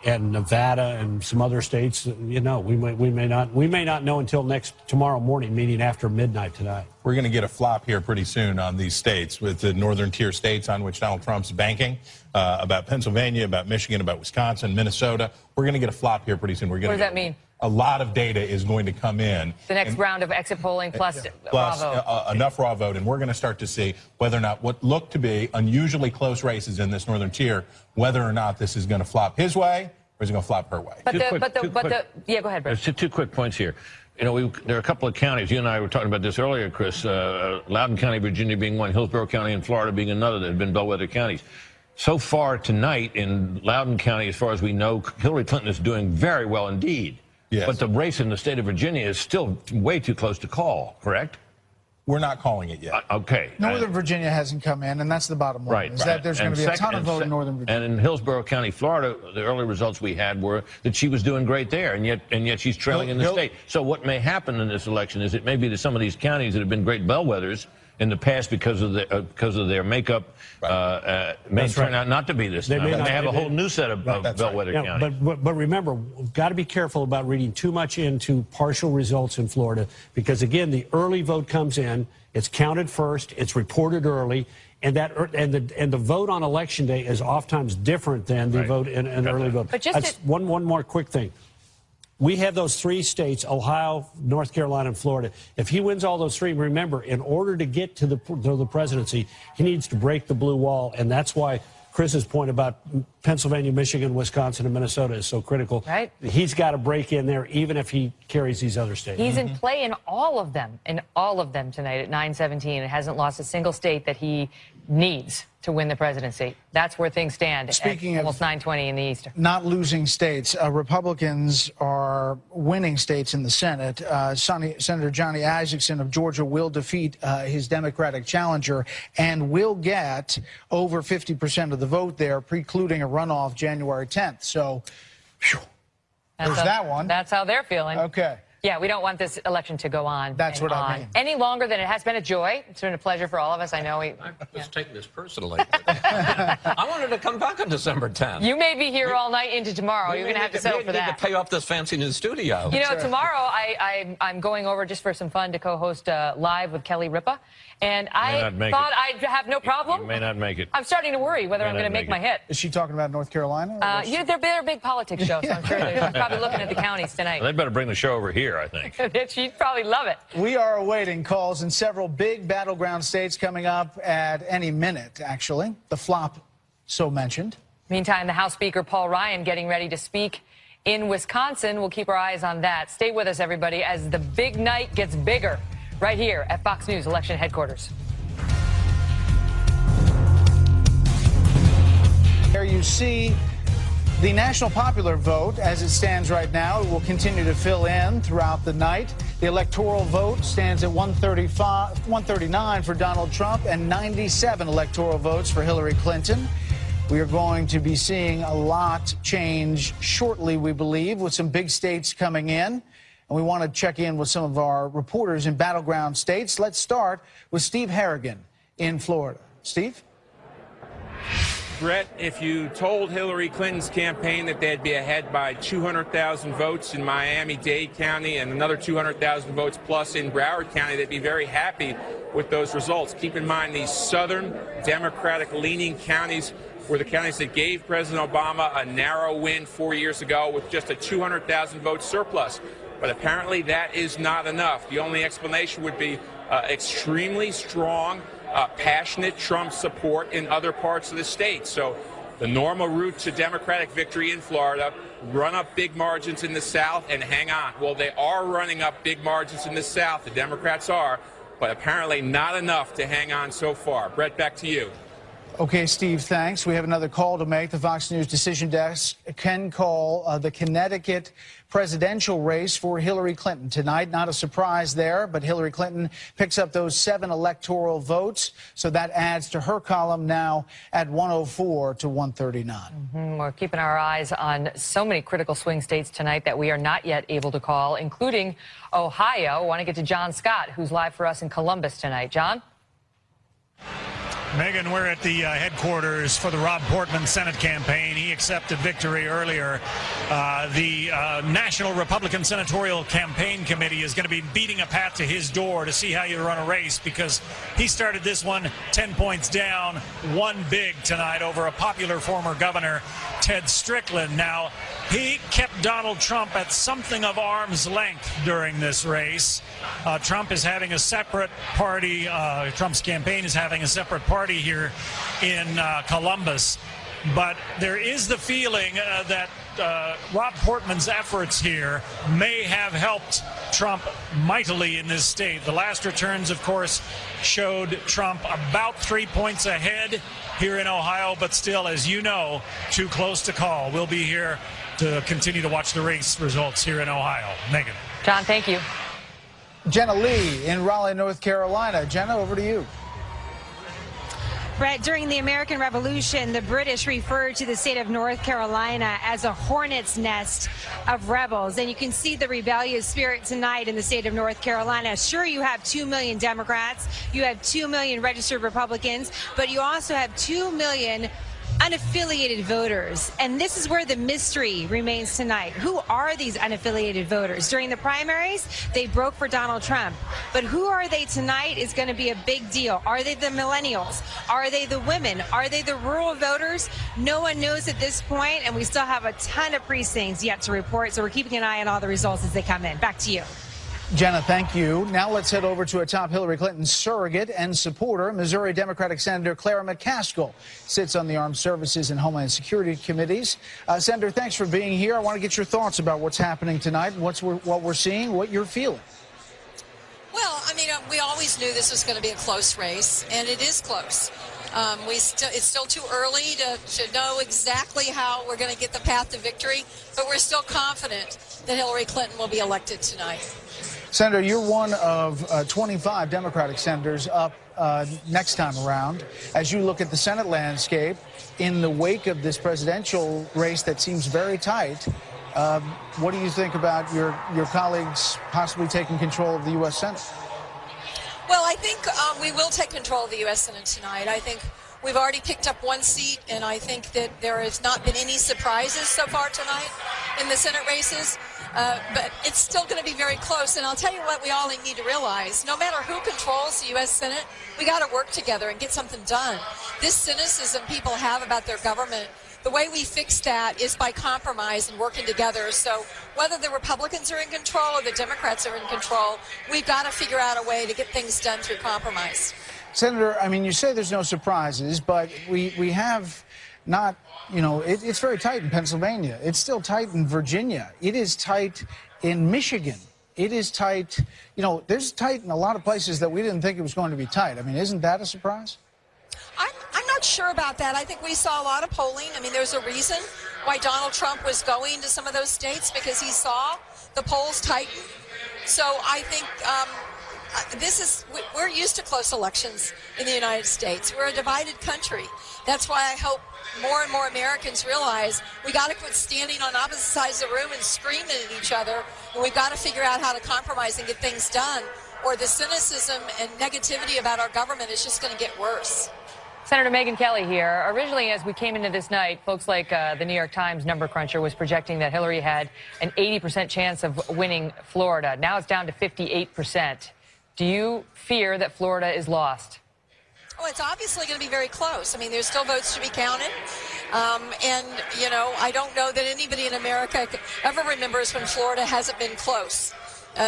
Nevada and some other states. We may not know until tomorrow morning, meaning after midnight tonight. We're going to get a flop here pretty soon on these states, with the northern tier states on which Donald Trump's banking, about Pennsylvania, about Michigan, about Wisconsin, Minnesota. We're going to get a flop here pretty soon. What does that mean? A lot of data is going to come in. The next round of exit polling plus raw vote. Enough raw vote, and we're going to start to see whether or not what looked to be unusually close races in this northern tier, whether or not this is going to flop his way or is it going to flop her way? But yeah, go ahead, Brett. There's two quick points here. You know, there are a couple of counties. You and I were talking about this earlier, Chris. Loudoun County, Virginia being one, Hillsborough County in Florida being another that have been bellwether counties. So far tonight in Loudoun County, as far as we know, Hillary Clinton is doing very well indeed. Yes. But the race in the state of Virginia is still way too close to call, correct? We're not calling it yet. Okay. Northern Virginia hasn't come in, and that's the bottom line. Right. Is that there's going to be a ton of vote in Northern Virginia. And in Hillsborough County, Florida, the early results we had were that she was doing great there, and yet she's trailing in the state. So what may happen in this election is it may be that some of these counties that have been great bellwethers in the past because of their makeup may turn out not to be this time. They may have a whole new set of bellwether counties. But remember, we've got to be careful about reading too much into partial results in Florida because, again, the early vote comes in, it's counted first, it's reported early, and the vote on Election Day is oftentimes different than the vote in an early vote. But just one more quick thing. We have those three states, Ohio, North Carolina, and Florida. If he wins all those three, remember, in order to get to the presidency, he needs to break the blue wall, and that's why Chris's point about Pennsylvania, Michigan, Wisconsin, and Minnesota is so critical. Right. He's got to break in there, even if he carries these other states. He's in play in all of them tonight at 9:17. It hasn't lost a single state that he needs to win the presidency. That's where things stand. Speaking at of almost 9:20 in the East. Not losing states, Republicans are winning states in the Senate. Senator Johnny Isakson of Georgia will defeat his Democratic challenger and will get over 50% of the vote there, precluding a runoff January 10th. So, there's that one. That's how they're feeling. Okay. Yeah, we don't want this election to go on. That's what I mean. Any longer than it has been a joy. It's been a pleasure for all of us. I know I was taking this personally. I wanted to come back on December 10th. You may be here all night into tomorrow. You're going to have to settle for that. We need to pay off this fancy new studio. You know, tomorrow I'm going over just for some fun to co-host Live with Kelly Ripa. And I thought I'd have no problem. You may not make it. I'm starting to worry whether I'm going to make my hit. Is she talking about North Carolina? They're a big politics show, so I'm sure they're probably looking at the counties tonight. Well, they better bring the show over here, I think. She'd probably love it. We are awaiting calls in several big battleground states coming up at any minute, actually. The flop so mentioned. Meantime, the House Speaker Paul Ryan getting ready to speak in Wisconsin. We'll keep our eyes on that. Stay with us, everybody, as the big night gets bigger right here at Fox News Election Headquarters. There you see the national popular vote as it stands right now. It will continue to fill in throughout the night. The electoral vote stands at 139 for Donald Trump and 97 electoral votes for Hillary Clinton. We are going to be seeing a lot change shortly, we believe, with some big states coming in. And we want to check in with some of our reporters in battleground states. Let's start with Steve Harrigan in Florida. Steve? Brett, if you told Hillary Clinton's campaign that they'd be ahead by 200,000 votes in Miami-Dade County and another 200,000 votes plus in Broward County, they'd be very happy with those results. Keep in mind these southern Democratic-leaning counties were the counties that gave President Obama a narrow win 4 years ago with just a 200,000 vote surplus. But apparently that is not enough. The only explanation would be extremely strong, passionate Trump support in other parts of the state. So the normal route to Democratic victory in Florida, run up big margins in the South and hang on. Well, they are running up big margins in the South, the Democrats are, but apparently not enough to hang on so far. Brett, back to you. Okay, Steve, thanks. We have another call to make. The Fox News decision desk can call the Connecticut presidential race for Hillary Clinton tonight. Not a surprise there, but Hillary Clinton picks up those 7 electoral votes, so that adds to her column now at 104 to 139. We're keeping our eyes on so many critical swing states tonight that we are not yet able to call, including Ohio. I want to get to John Scott, who's live for us in Columbus tonight. John? Megan, we're at the headquarters for the Rob Portman Senate campaign. He accepted victory earlier. The National Republican Senatorial Campaign Committee is going to be beating a path to his door to see how you run a race, because he started this one 10 points down, won big tonight over a popular former governor, Ted Strickland. Now, he kept Donald Trump at something of arm's length during this race. Trump is having a separate party. Trump's campaign is having a separate party here in Columbus. But there is the feeling that Rob Portman's efforts here may have helped Trump mightily in this state. The last returns, of course, showed Trump about 3 points ahead here in Ohio, but still, as you know, too close to call. We'll be here to continue to watch the race results here in Ohio. Megan. John, thank you. Jenna Lee in Raleigh, North Carolina. Jenna, over to you. Brett, during the American Revolution, the British referred to the state of North Carolina as a hornet's nest of rebels. And you can see the rebellious spirit tonight in the state of North Carolina. Sure, you have 2 million Democrats, you have 2 million registered Republicans, but you also have 2 million unaffiliated voters. And this is where the mystery remains tonight. Who are these unaffiliated voters? During the primaries, they broke for Donald Trump. But who are they tonight is going to be a big deal. Are they the millennials? Are they the women? Are they the rural voters? No one knows at this point, and we still have a ton of precincts yet to report, so we're keeping an eye on all the results as they come in. Back to you. Jenna, thank you. Now let's head over to a top Hillary Clinton surrogate and supporter. Missouri Democratic Senator Clara McCaskill sits on the Armed Services and Homeland Security Committees. Senator, thanks for being here. I want to get your thoughts about what's happening tonight, what we're seeing, what you're feeling. Well, I mean, we always knew this was going to be a close race, and it is close. It's still too early to know exactly how we're going to get the path to victory, but we're still confident that Hillary Clinton will be elected tonight. Senator, you're one of 25 Democratic senators up next time around. As you look at the Senate landscape, in the wake of this presidential race that seems very tight, what do you think about your colleagues possibly taking control of the U.S. Senate? Well, I think we will take control of the U.S. Senate tonight. I think we've already picked up one seat, and I think that there has not been any surprises so far tonight in the Senate races. But it's still going to be very close. And I'll tell you what we all need to realize. No matter who controls the U.S. Senate, we got to work together and get something done. This cynicism people have about their government, the way we fix that is by compromise and working together. So whether the Republicans are in control or the Democrats are in control, we've got to figure out a way to get things done through compromise. Senator, I mean, you say there's no surprises, but we have not, you know, it's very tight in Pennsylvania. It's still tight in Virginia. It is tight in Michigan. It is tight, you know, there's tight in a lot of places that we didn't think it was going to be tight. I mean, isn't that a surprise? I'm not sure about that. I think we saw a lot of polling. I mean, there's a reason why Donald Trump was going to some of those states, because he saw the polls tighten. So I think we're used to close elections in the United States. We're a divided country. That's why I hope more and more Americans realize we got to quit standing on opposite sides of the room and screaming at each other, and we've got to figure out how to compromise and get things done, or the cynicism and negativity about our government is just going to get worse. Senator Megyn Kelly here. Originally, as we came into this night, folks like the New York Times number cruncher was projecting that Hillary had an 80% chance of winning Florida. Now it's down to 58%. Do you fear that Florida is lost? Oh, it's obviously going to be very close. I mean, there's still votes to be counted. And, you know, I don't know that anybody in America ever remembers when Florida hasn't been close.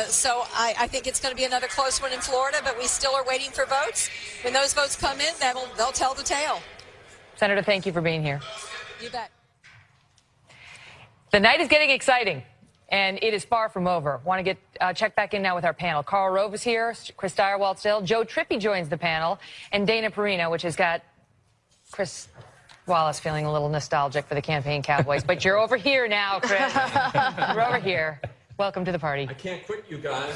So I think it's going to be another close one in Florida, but we still are waiting for votes. When those votes come in, they'll tell the tale. Senator, thank you for being here. You bet. The night is getting exciting, and it is far from over. Want to get check back in now with our panel. Karl Rove is here, Chris Stirewalt still. Joe Trippi joins the panel, and Dana Perino, which has got Chris Wallace feeling a little nostalgic for the campaign Cowboys. But you're over here now, Chris. You're over here. Welcome to the party. I can't quit, you guys.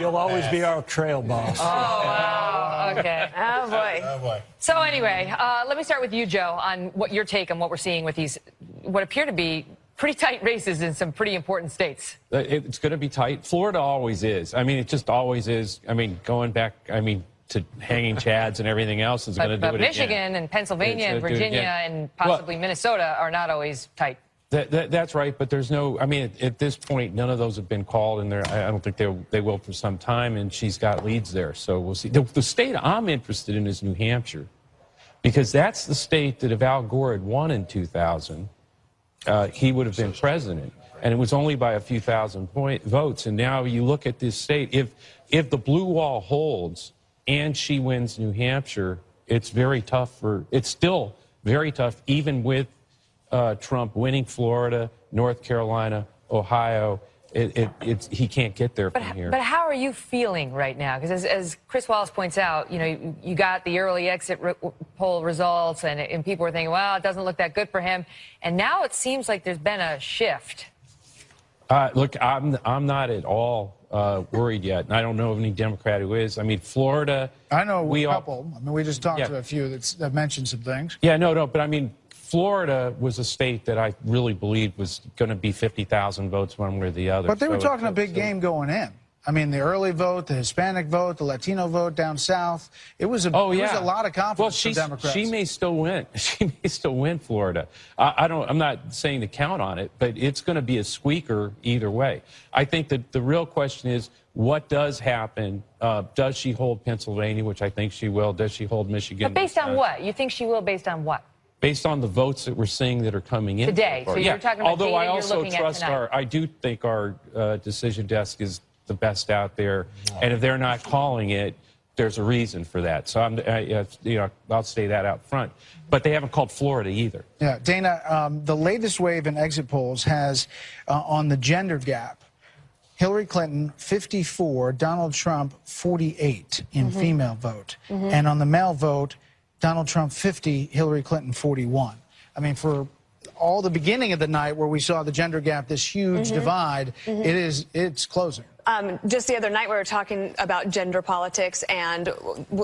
You'll always be our trail boss. Oh, wow. Okay. Oh, boy. Oh, boy. So anyway, let me start with you, Joe, on what your take on what we're seeing with these, what appear to be pretty tight races in some pretty important states. It's going to be tight. Florida always is. I mean, it just always is. I mean, going back, to hanging chads and everything else is going to do it again. But Michigan and Pennsylvania and Virginia and possibly Minnesota are not always tight. That's right, but there's no, at this point, none of those have been called, and I don't think they will for some time, and she's got leads there, so we'll see. The state I'm interested in is New Hampshire, because that's the state that if Al Gore had won in 2000, he would have been president, and it was only by a few thousand votes, and now you look at this state, if the blue wall holds and she wins New Hampshire, it's very tough it's still very tough, even with Trump winning Florida, North Carolina, Ohio. He can't get there from here. But how are you feeling right now? Because as Chris Wallace points out, you got the early exit poll results, and people were thinking, well, it doesn't look that good for him. And now it seems like there's been a shift. Look, I'm not at all worried yet. And I don't know of any Democrat who is. I mean, Florida. I know a couple. I mean, we just talked to a few that mentioned some things. Yeah, no, but I mean, Florida was a state that I really believed was going to be 50,000 votes one way or the other. But they were talking a big game going in. I mean, the early vote, the Hispanic vote, the Latino vote down south. It was a lot of confidence for Democrats. She may still win. She may still win Florida. I'm not saying to count on it, but it's going to be a squeaker either way. I think that the real question is, what does happen? Does she hold Pennsylvania, which I think she will? Does she hold Michigan? But based on what? You think she will based on what? Based on the votes that we're seeing that are coming in today. So you're talking about although data I also you're trust I do think our decision desk is the best out there, and if they're not calling it, there's a reason for that. So I'll say that out front. But they haven't called Florida either. Yeah, Dana, the latest wave in exit polls has on the gender gap, Hillary Clinton 54, Donald Trump 48 in female vote, and on the male vote, Donald Trump 50, Hillary Clinton 41. I mean, for all the beginning of the night where we saw the gender gap, this huge divide, it's closing. Just the other night we were talking about gender politics, and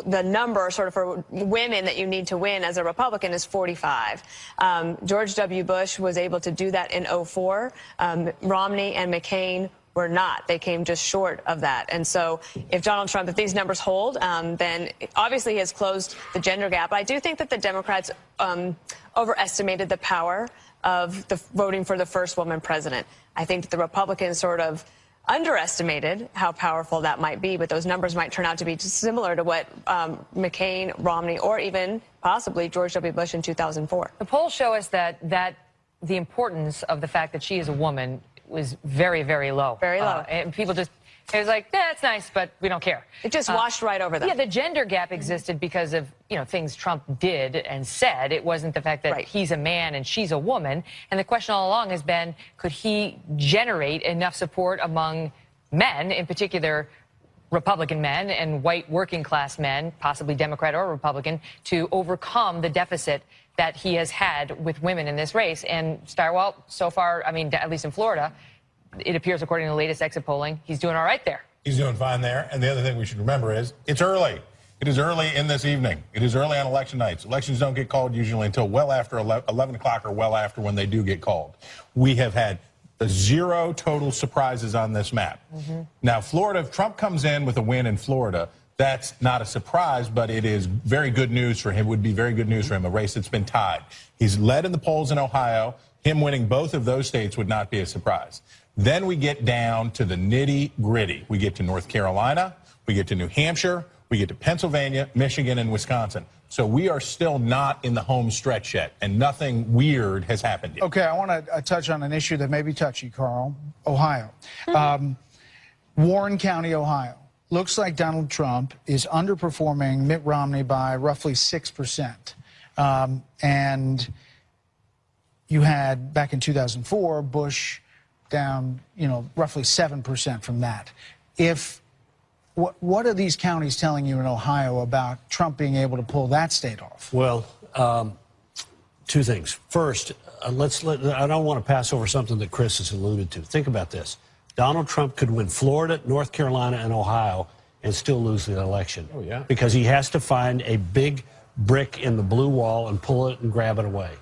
the number sort of for women that you need to win as a Republican is 45. George W. Bush was able to do that in 2004. Romney and McCain were not. They came just short of that. And so if Donald Trump, if these numbers hold, then obviously he has closed the gender gap. But I do think that the Democrats overestimated the power of the voting for the first woman president. I think that the Republicans sort of underestimated how powerful that might be, but those numbers might turn out to be similar to what McCain, Romney, or even possibly George W. Bush in 2004. The polls show us that the importance of the fact that she is a woman was very, very low. Very low. And people just, it was like, it's nice, but we don't care. It just washed right over them. Yeah, the gender gap existed because of, things Trump did and said. It wasn't the fact that he's a man and she's a woman. And the question all along has been, could he generate enough support among men, in particular Republican men and white working class men, possibly Democrat or Republican, to overcome the deficit that he has had with women in this race. And Starwell, so far, I mean, at least in Florida, it appears, according to the latest exit polling, he's doing all right there. He's doing fine there. And the other thing we should remember is it's early. It is early in this evening. It is early on election nights. Elections don't get called usually until well after 11 o'clock or well after when they do get called. We have had 0 total surprises on this map. Now, Florida, if Trump comes in with a win in Florida, that's not a surprise, but it is very good news for him. It would be very good news for him, a race that's been tied. He's led in the polls in Ohio. Him winning both of those states would not be a surprise. Then we get down to the nitty-gritty. We get to North Carolina, we get to New Hampshire, we get to Pennsylvania, Michigan, and Wisconsin. So we are still not in the home stretch yet, and nothing weird has happened yet. Okay, I want to touch on an issue that may be touchy, Carl. Ohio. Warren County, Ohio. Looks like Donald Trump is underperforming Mitt Romney by roughly 6%. And you had, back in 2004, Bush down, roughly 7% from that. What are these counties telling you in Ohio about Trump being able to pull that state off? Well, 2 things. First, I don't want to pass over something that Chris has alluded to. Think about this. Donald Trump could win Florida, North Carolina, and Ohio and still lose the election. Oh, yeah. Because he has to find a big brick in the blue wall and pull it and grab it away.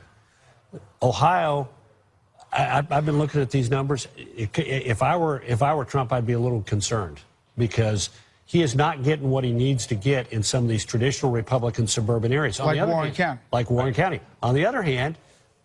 Ohio, I've been looking at these numbers. If I were Trump, I'd be a little concerned because he is not getting what he needs to get in some of these traditional Republican suburban areas. Like Warren County. Like Warren County. On the other hand,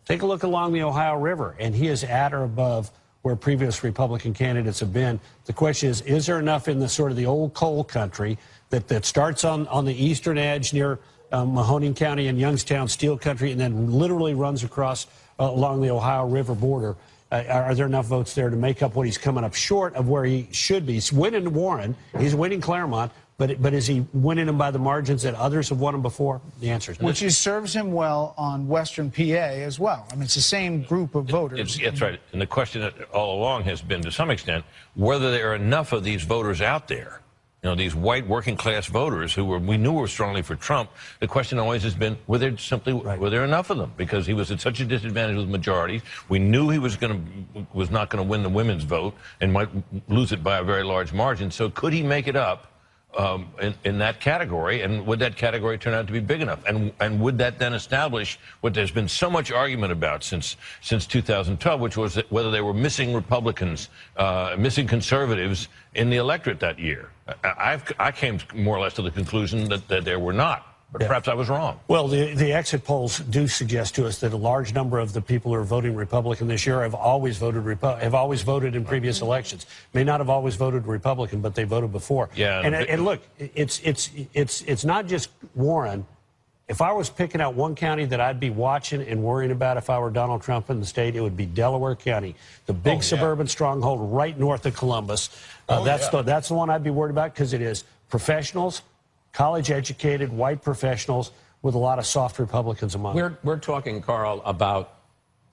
take a look along the Ohio River, and he is at or above where previous Republican candidates have been. The question is there enough in the sort of the old coal country that starts on the eastern edge near Mahoning County and Youngstown Steel Country and then literally runs across along the Ohio River border? Are there enough votes there to make up what he's coming up short of where he should be? He's winning Warren. He's winning Claremont. But is he winning them by the margins that others have won them before? The answer is no. Which serves him well on Western PA as well. I mean, it's the same group of voters. That's right. And the question all along has been, to some extent, whether there are enough of these voters out there. You know, these white working-class voters who we knew were strongly for Trump. The question always has been, were there enough of them? Because he was at such a disadvantage with majorities. We knew he was not going to win the women's vote and might lose it by a very large margin. So could he make it up in that category, and would that category turn out to be big enough? And would that then establish what there's been so much argument about since 2012, which was that whether they were missing Republicans, missing conservatives in the electorate that year? I came more or less to the conclusion that there were not. But perhaps I was wrong. Well, the exit polls do suggest to us that a large number of the people who are voting Republican this year have always voted in previous elections. May not have always voted Republican, but they voted before. Yeah. And look, it's not just Warren. If I was picking out one county that I'd be watching and worrying about if I were Donald Trump in the state, it would be Delaware County, the big suburban stronghold right north of Columbus. That's the one I'd be worried about, because it is professionals, college-educated, white professionals with a lot of soft Republicans among them. We're talking, Carl, about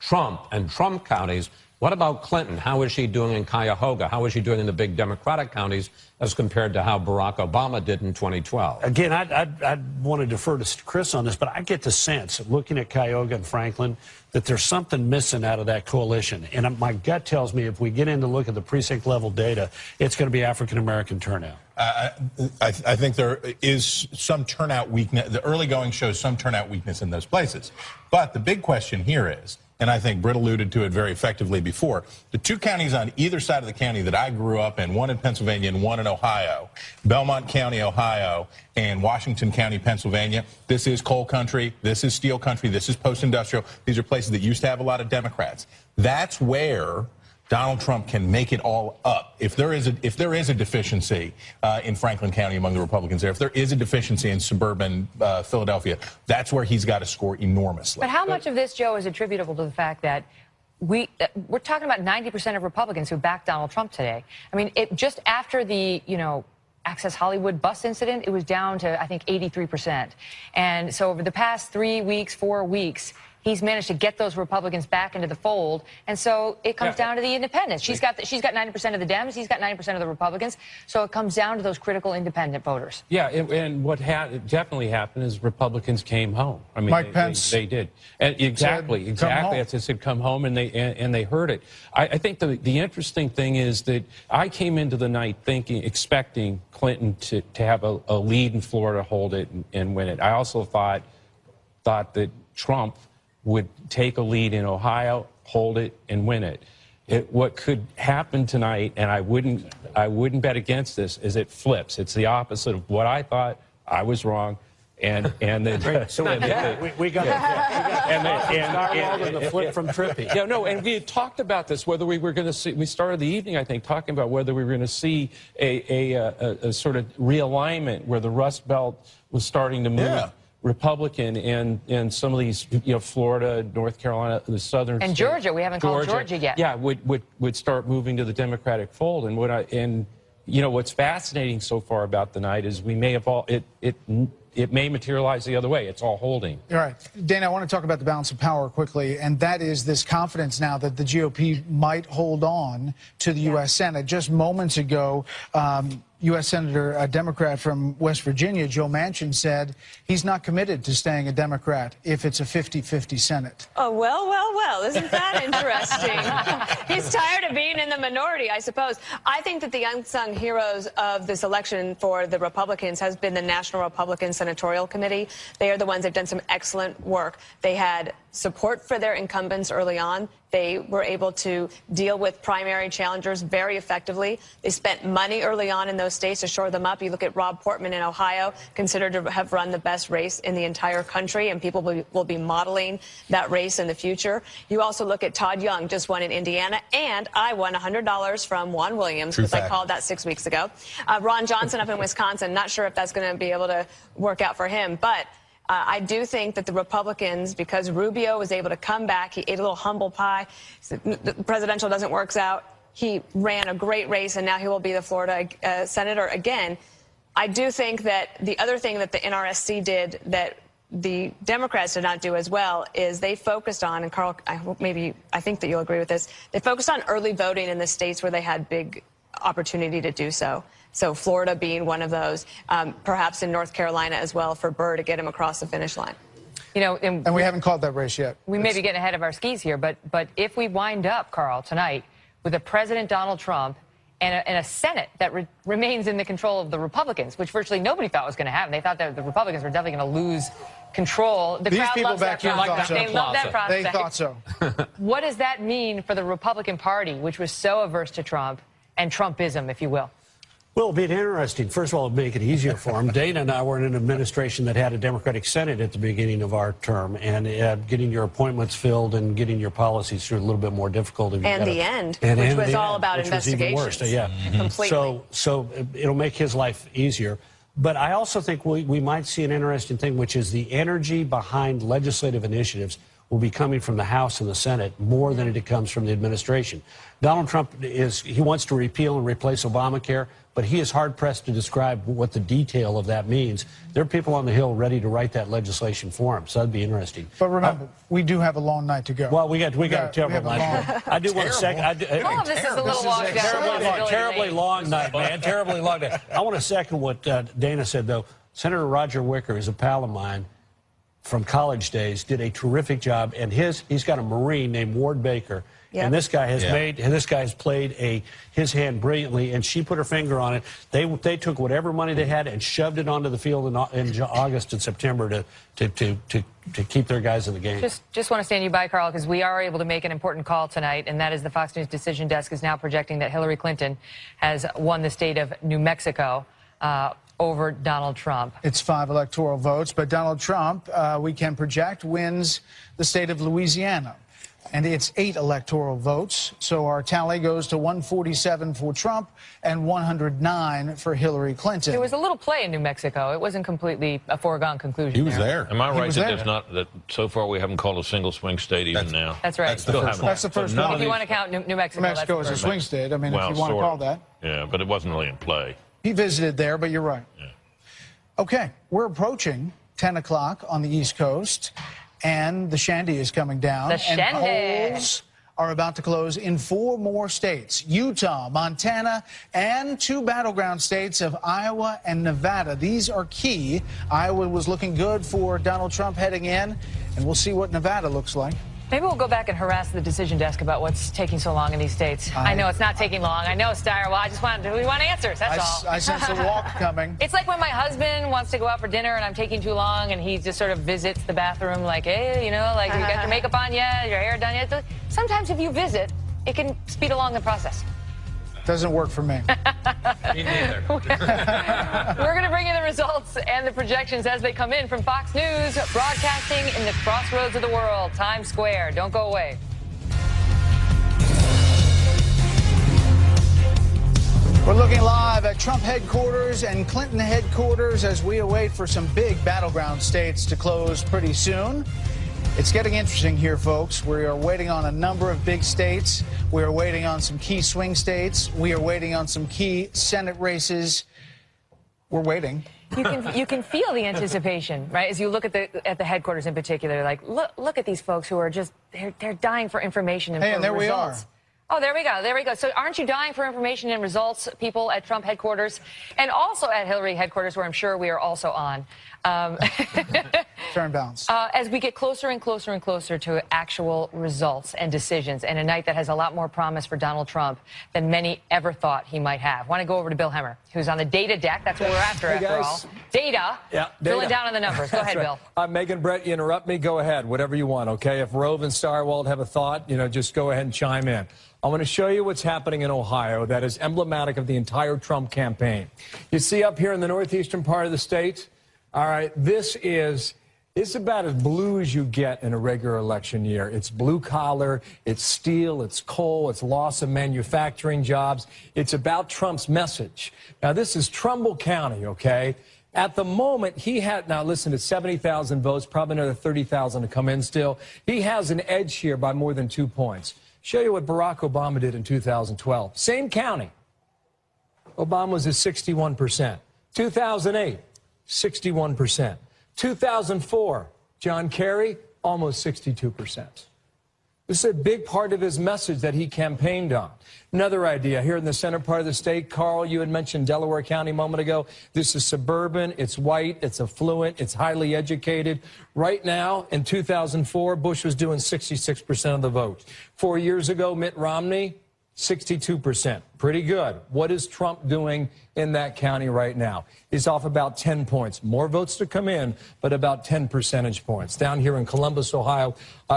Trump and Trump counties. What about Clinton? How is she doing in Cuyahoga? How is she doing in the big Democratic counties as compared to how Barack Obama did in 2012? Again, I'd want to defer to Chris on this, but I get the sense, looking at Cuyahoga and Franklin, that there's something missing out of that coalition. And my gut tells me if we get in to look at the precinct-level data, it's going to be African-American turnout. I think there is some turnout weakness. The early going shows some turnout weakness in those places. But the big question here is, and I think Britt alluded to it very effectively before, the two counties on either side of the county that I grew up in, one in Pennsylvania and one in Ohio, Belmont County, Ohio, and Washington County, Pennsylvania. This is coal country. This is steel country. This is post-industrial. These are places that used to have a lot of Democrats. That's where Donald Trump can make it all up. If there is a deficiency in Franklin County among the Republicans there, if there is a deficiency in suburban Philadelphia, that's where he's got to score enormously. But how much of this, Joe, is attributable to the fact that we're talking about 90% of Republicans who backed Donald Trump today? I mean, just after the, Access Hollywood bus incident, it was down to, I think, 83%. And so over the past 3 weeks, 4 weeks, he's managed to get those Republicans back into the fold, and so it comes down to the independents. She's got 90% of the Dems, he's got 90% of the Republicans, so it comes down to those critical independent voters. Yeah, and what definitely happened is Republicans came home. I mean, Mike Pence, they did, and exactly. As I said, come home, and they heard it. I think the interesting thing is that I came into the night expecting Clinton to have a lead in Florida, hold it, and win it. I also thought that Trump would take a lead in Ohio, hold it, and win it. What could happen tonight, and I wouldn't bet against this, is it flips. It's the opposite of what I thought. I was wrong. And then we got the flip from Trippy. Yeah, no, and we had talked about this, whether we were going to see. We started the evening, I think, talking about whether we were going to see a sort of realignment where the Rust Belt was starting to move Republican, and some of these, Florida, North Carolina, the southern and states, Georgia. We haven't called Georgia yet. Yeah, would start moving to the Democratic fold. And what's fascinating so far about the night is we may have it may materialize the other way. It's all holding. All right. Dana, I want to talk about the balance of power quickly, and that is this confidence now that the GOP might hold on to the U.S. Senate. Just moments ago, U.S. Senator, a Democrat from West Virginia, Joe Manchin, said he's not committed to staying a Democrat if it's a 50-50 Senate. Oh, well. Isn't that interesting? He's tired of being in the minority, I suppose. I think that the unsung heroes of this election for the Republicans has been the National Republican Senatorial Committee. They are the ones that have done some excellent work. They had support for their incumbents early on. They were able to deal with primary challengers very effectively. They spent money early on in those states to shore them up. You look at Rob Portman in Ohio, considered to have run the best race in the entire country, and people will be modeling that race in the future. You also look at Todd Young, just won in Indiana, and I won $100 from Juan Williams, because I called that 6 weeks ago. Ron Johnson up in Wisconsin, not sure if that's going to be able to work out for him, but I do think that the Republicans, because Rubio was able to come back, he ate a little humble pie, the presidential doesn't work out, he ran a great race, and now he will be the Florida senator again. I do think that the other thing that the NRSC did that the Democrats did not do as well is they focused on, and Carl, I think that you'll agree with this, they focused on early voting in the states where they had big opportunity to do so. So Florida being one of those, perhaps in North Carolina as well for Burr to get him across the finish line. You know, and we haven't called that race yet. We may be getting ahead of our skis here, but if we wind up, Carl, tonight with a President Donald Trump and a Senate that remains in the control of the Republicans, which virtually nobody thought was going to happen. They thought that the Republicans were definitely going to lose control. The These crowd people loves back that here prospect. They love that prospect. They thought so. What does that mean for the Republican Party, which was so averse to Trump and Trumpism, if you will? Well, it'll be interesting. First of all, it'll make it easier for him. Dana and I were in an administration that had a Democratic Senate at the beginning of our term, and getting your appointments filled and getting your policies through a little bit more difficult. And the end, which was all about investigations. Yeah, completely. So it'll make his life easier. But I also think we might see an interesting thing, which is the energy behind legislative initiatives will be coming from the House and the Senate more than it comes from the administration. Donald Trump he wants to repeal and replace Obamacare, but he is hard-pressed to describe what the detail of that means. There are people on the Hill ready to write that legislation for him, so that'd be interesting. But remember, we do have a long night to go. Well, we got a terrible night. I do want to second. All of this is a little long down. Terribly long night, man. Terribly long night. I want to second what Dana said, though. Senator Roger Wicker is a pal of mine from college days, did a terrific job, and he's got a Marine named Ward Baker. Yep. And this guy has played his hand brilliantly, and she put her finger on it. They took whatever money they had and shoved it onto the field in August and September to keep their guys in the game. Just want to stand you by, Carl, because we are able to make an important call tonight, and that is the Fox News Decision Desk is now projecting that Hillary Clinton has won the state of New Mexico over Donald Trump. It's 5 electoral votes, but Donald Trump, we can project, wins the state of Louisiana. And it's 8 electoral votes. So our tally goes to 147 for Trump and 109 for Hillary Clinton. There was a little play in New Mexico. It wasn't completely a foregone conclusion. He was there. Am I right that that so far we haven't called a single swing state even now? That's right. That's the first one. That's the first one. If you want to count New Mexico. New Mexico is a swing state. I mean, if you want to call that. Yeah, but it wasn't really in play. He visited there, but you're right. Yeah. Okay, we're approaching 10 o'clock on the East Coast, and the shandy is coming down. The shandy. And polls are about to close in 4 more states, Utah, Montana, and 2 battleground states of Iowa and Nevada. These are key. Iowa was looking good for Donald Trump heading in, and we'll see what Nevada looks like. Maybe we'll go back and harass the decision desk about what's taking so long in these states. I know it's not taking long. I know, Steyer. Well, we want answers. That's all. I sense a walk coming. It's like when my husband wants to go out for dinner and I'm taking too long, and he just sort of visits the bathroom like, hey, you know, like, you got your makeup on yet? Your hair done yet? Sometimes if you visit, it can speed along the process. Doesn't work for me. Me neither. We're going to bring you the results and the projections as they come in from Fox News, broadcasting in the crossroads of the world, Times Square. Don't go away. We're looking live at Trump headquarters and Clinton headquarters as we await for some big battleground states to close pretty soon. It's getting interesting here, folks. We are waiting on a number of big states. We are waiting on some key swing states. We are waiting on some key Senate races. We're waiting. You can feel the anticipation, right? As you look at the headquarters in particular, like look at these folks who are just they're dying for information and and there results. We are. Oh, there we go. There we go. So aren't you dying for information and results, people at Trump headquarters and also at Hillary headquarters, where I'm sure we are also on? Turn balance. As we get closer and closer and closer to actual results and decisions, and a night that has a lot more promise for Donald Trump than many ever thought he might have. I want to go over to Bill Hemmer, who's on the data deck. That's what we're after, after all. Data. Yeah, drilling down on the numbers. Go ahead, right. Bill. Megan, Brett, you interrupt me, go ahead. Whatever you want, okay? If Rove and Starwald have a thought, just go ahead and chime in. I want to show you what's happening in Ohio that is emblematic of the entire Trump campaign. You see up here in the northeastern part of the state, all right, this is about as blue as you get in a regular election year. It's blue collar, it's steel, it's coal, it's loss of manufacturing jobs. It's about Trump's message. Now, this is Trumbull County, okay? At the moment, he had, now listen, it's 70,000 votes, probably another 30,000 to come in still. He has an edge here by more than 2 points. Show you what Barack Obama did in 2012. Same county. Obama was at 61%. 2008, 61%. 2004, John Kerry, almost 62%. This is a big part of his message that he campaigned on. Another idea here in the center part of the state, Carl, you had mentioned Delaware County a moment ago. This is suburban, it's white, it's affluent, it's highly educated. Right now, in 2004, Bush was doing 66% of the vote. 4 years ago, Mitt Romney, 62%. Pretty good. What is Trump doing in that county right now? He's off about 10 points. More votes to come in, but about 10 percentage points. Down here in Columbus, Ohio,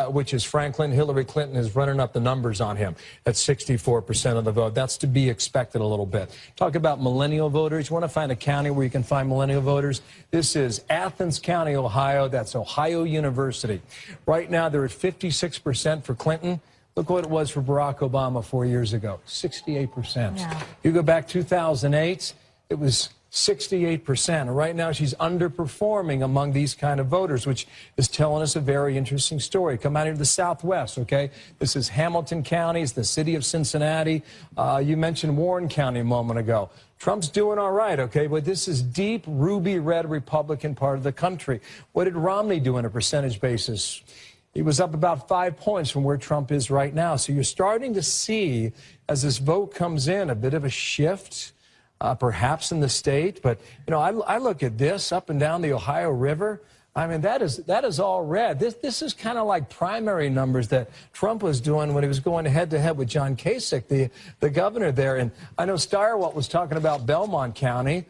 which is Franklin, Hillary Clinton is running up the numbers on him at 64% of the vote. That's to be expected a little bit. Talk about millennial voters. You want to find a county where you can find millennial voters? This is Athens County, Ohio. That's Ohio University. Right now, they're at 56% for Clinton. Look what it was for Barack Obama 4 years ago, 68%. Yeah. You go back 2008, it was 68%. And right now she's underperforming among these kind of voters, which is telling us a very interesting story. Come out here to the Southwest, okay? This is Hamilton County, it's the city of Cincinnati. You mentioned Warren County a moment ago. Trump's doing all right, okay, but this is deep ruby red Republican part of the country. What did Romney do on a percentage basis? He was up about 5 points from where Trump is right now. So you're starting to see, as this vote comes in, a bit of a shift, perhaps in the state. But, you know, I look at this up and down the Ohio River. I mean, that is all red. This is kind of like primary numbers that Trump was doing when he was going head-to-head with John Kasich, the governor there. And I know Stirewalt was talking about Belmont County.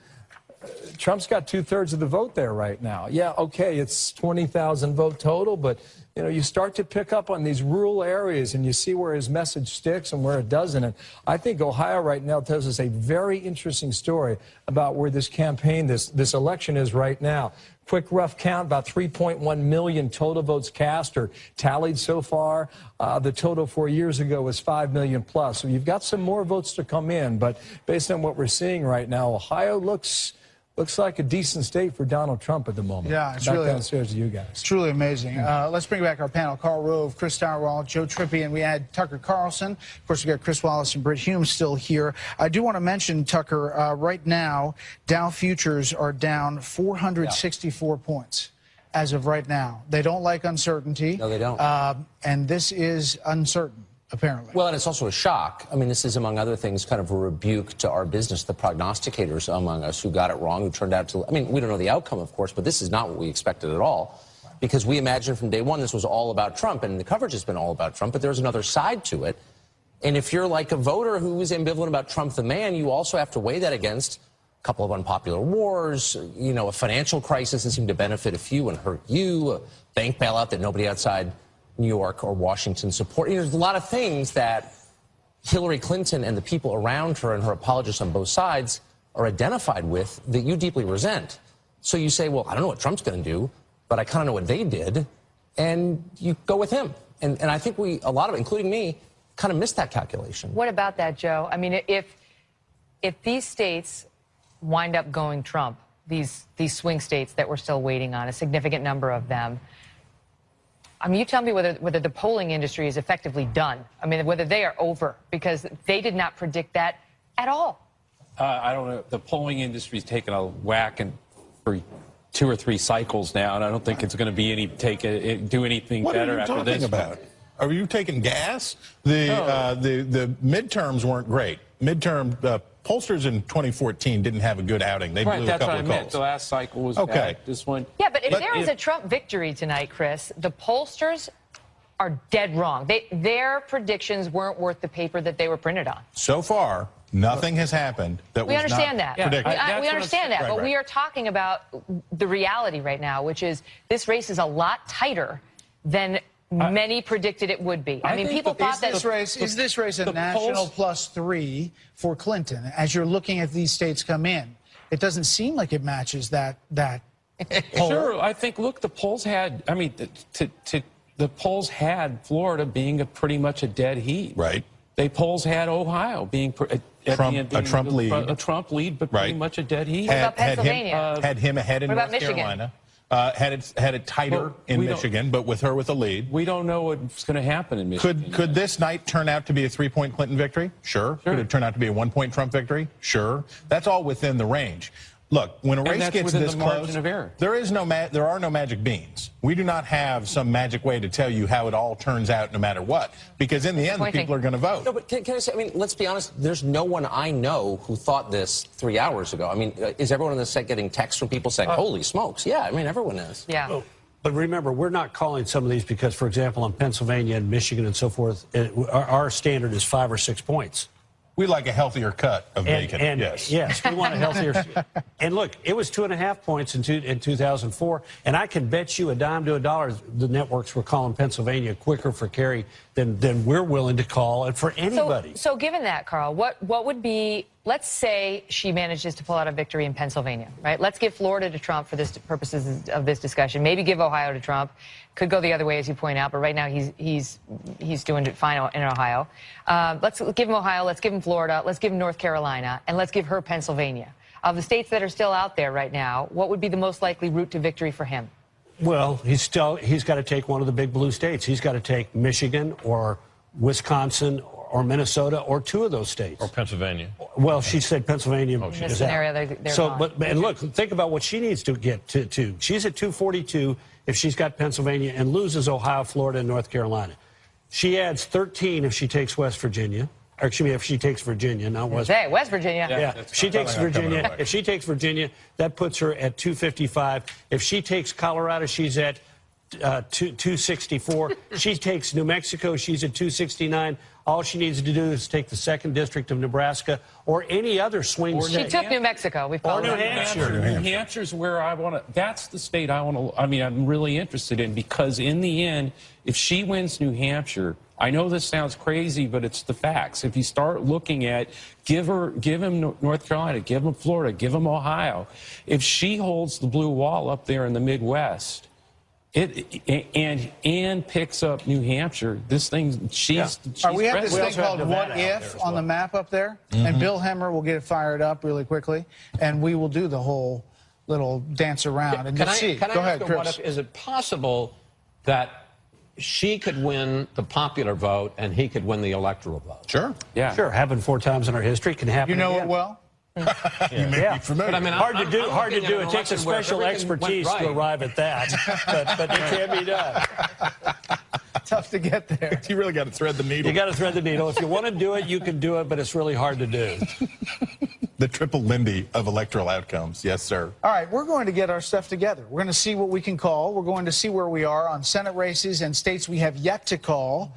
Trump's got 2/3 of the vote there right now. Yeah, okay, it's 20,000 vote total, but, you know, you start to pick up on these rural areas and you see where his message sticks and where it doesn't. And I think Ohio right now tells us a very interesting story about where this campaign, this election is right now. Quick rough count, about 3.1 million total votes cast or tallied so far. The total 4 years ago was 5 million plus. So you've got some more votes to come in. But based on what we're seeing right now, Ohio looks like a decent state for Donald Trump at the moment. Yeah, it's back really downstairs to you guys. It's truly amazing. Let's bring back our panel. Karl Rove, Chris Stirewalt, Joe Trippi, and we had Tucker Carlson. Of course, we got Chris Wallace and Brit Hume still here. I do want to mention, Tucker, right now, Dow futures are down 464 points as of right now. They don't like uncertainty. No, they don't. And this is uncertain, apparently. Well, and it's also a shock. I mean, this is, among other things, kind of a rebuke to our business, the prognosticators among us who got it wrong, who turned out to, I mean, we don't know the outcome, of course, but this is not what we expected at all. Because we imagined from day one this was all about Trump, and the coverage has been all about Trump, but there's another side to it. And if you're like a voter who is ambivalent about Trump the man, you also have to weigh that against a couple of unpopular wars, you know, a financial crisis that seemed to benefit a few and hurt you, a bank bailout that nobody outside New York or Washington support. You know, there's a lot of things that Hillary Clinton and the people around her and her apologists on both sides are identified with that you deeply resent. So you say, well, I don't know what Trump's going to do, but I kind of know what they did, and you go with him. And I think a lot of it, including me, kind of missed that calculation. What about that, Joe? I mean, if these states wind up going Trump, these swing states that we're still waiting on, a significant number of them, I mean, you tell me whether the polling industry is effectively done. I mean, whether they are over, because they did not predict that at all. I don't know. The polling industry's taken a whack for 2 or 3 cycles now, and I don't think it's going to be do anything better after this. What are you talking about? Are you taking gas? The midterms weren't great. Pollsters in 2014 didn't have a good outing. They blew a couple of calls. The last cycle was okay. Bad. This one. Yeah, but if there is a Trump victory tonight, Chris, the pollsters are dead wrong. Their predictions weren't worth the paper that they were printed on. So far, nothing has happened that was not predicted. We understand that, but we are talking about the reality right now, which is this race is a lot tighter than many predicted it would be. I mean, people thought that is this race a national +3 for Clinton? As you're looking at these states come in, it doesn't seem like it matches that poll. Sure, I think. Look, the polls had. I mean, the polls had Florida being pretty much a dead heat. Right. The polls had Ohio being a Trump lead, but pretty much a dead heat. What about Pennsylvania? Had him ahead in North Carolina. Had it tighter in Michigan, but with her with a lead. We don't know what's going to happen in Michigan. Could this night turn out to be a 3-point Clinton victory? Sure. Could it turn out to be a 1-point Trump victory? Sure. That's all within the range. Look, when a And race that's gets within this the margin close, of error. there are no magic beans. We do not have some magic way to tell you how it all turns out no matter what, because in the end, the people are going to vote. No, but can I say, I mean, let's be honest, there's no one I know who thought this 3 hours ago. I mean, is everyone in the set getting texts from people saying, holy smokes? Yeah, I mean, everyone is. Yeah. Oh, but remember, we're not calling some of these because, for example, in Pennsylvania and Michigan and so forth, our standard is 5 or 6 points. We like a healthier cut of bacon, yes. Yes, we want a healthier. And look, it was 2.5 points in 2004, and I can bet you a dime to a dollar the networks were calling Pennsylvania quicker for Kerry than we're willing to call it for anybody. So given that, Carl, what would be, let's say she manages to pull out a victory in Pennsylvania, right? Let's give Florida to Trump for this purposes of this discussion. Maybe give Ohio to Trump. Could go the other way, as you point out, but right now he's doing it fine in Ohio. Let's give him Ohio, let's give him Florida, let's give him North Carolina, and let's give her Pennsylvania. Of the states that are still out there right now, what would be the most likely route to victory for him? Well, he's got to take one of the big blue states. He's got to take Michigan or Wisconsin or Minnesota or 2 of those states. Or Pennsylvania. Well, she said Pennsylvania. Oh, is out. And look, think about what she needs to get to. She's at 242 if she's got Pennsylvania and loses Ohio, Florida, and North Carolina. She adds 13 if she takes West Virginia. Or excuse me, if she takes Virginia, not West. Hey, West Virginia. Yeah, if she takes Virginia, if she takes Virginia, that puts her at 255. If she takes Colorado, she's at 264. She takes New Mexico, she's at 269. All she needs to do is take the 2nd District of Nebraska or any other swing state. She took New Mexico. Or New Hampshire. New Hampshire's where I want to. That's the state I want to. I mean, I'm really interested in, because in the end, if she wins New Hampshire, I know this sounds crazy, but it's the facts. If you start looking at give him North Carolina, give him Florida, give him Ohio. If she holds the blue wall up there in the Midwest, and picks up New Hampshire, this thing, she's we have this president. thing called What If on the map up there, and Bill Hemmer will get it fired up really quickly, and we will do the whole little dance around and just see. Can I Go ask ahead, her, Chris. is it possible that she could win the popular vote and he could win the electoral vote? Sure. Yeah. Sure. Happened 4 times in our history. Can happen. You know again. it well? You may be familiar. But I mean, Hard to do. It takes a election where special everything went expertise right. to arrive at that, but it can be done. Tough to get there. You really got to thread the needle. You got to thread the needle. If you want to do it, you can do it, but it's really hard to do. The triple Lindy of electoral outcomes. Yes, sir. All right, we're going to get our stuff together. We're going to see what we can call. We're going to see where we are on Senate races and states we have yet to call.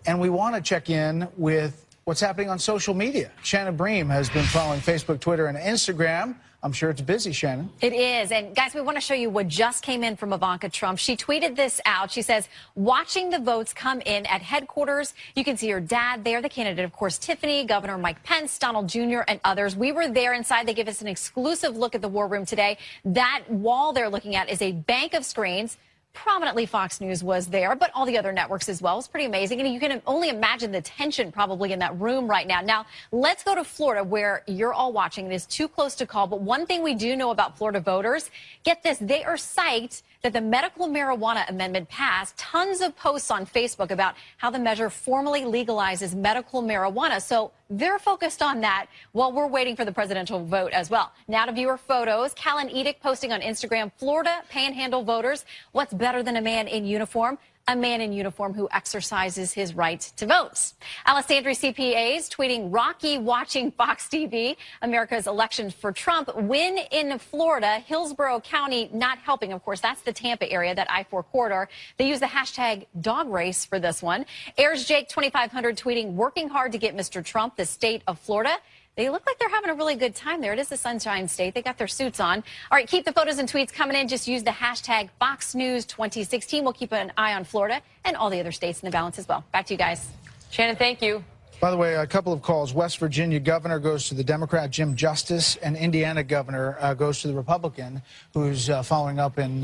And we want to check in with what's happening on social media. Shannon Bream has been following Facebook, Twitter, and Instagram. I'm sure it's busy, Shannon. It is. And guys, we want to show you what just came in from Ivanka Trump. She tweeted this out. She says, watching the votes come in at headquarters. You can see her dad there, the candidate, of course, Tiffany, Governor Mike Pence, Donald Jr., and others. We were there inside. They give us an exclusive look at the war room today. That wall they're looking at is a bank of screens. Prominently, Fox News was there, but all the other networks as well. It's pretty amazing. And you can only imagine the tension probably in that room right now. Now, let's go to Florida, where you're all watching. It is too close to call. But one thing we do know about Florida voters, get this, they are psyched that the medical marijuana amendment passed. Tons of posts on Facebook about how the measure formally legalizes medical marijuana. So they're focused on that while we're waiting for the presidential vote as well. Now to viewer photos, Callan Edick posting on Instagram, Florida Panhandle voters, what's better than a man in uniform? A man in uniform who exercises his right to vote. Alessandri CPAs tweeting, Rocky watching Fox TV. America's election for Trump. Win in Florida. Hillsborough County not helping. Of course, that's the Tampa area, that I-4 corridor. They use the hashtag dog race for this one. Airs Jake 2500 tweeting, working hard to get Mr. Trump, the state of Florida. They look like they're having a really good time there. It is the Sunshine State. They got their suits on. All right, keep the photos and tweets coming in. Just use the hashtag Fox News 2016. We'll keep an eye on Florida and all the other states in the balance as well. Back to you guys. Shannon, thank you. By the way, a couple of calls. West Virginia governor goes to the Democrat, Jim Justice, and Indiana governor goes to the Republican, who's following up in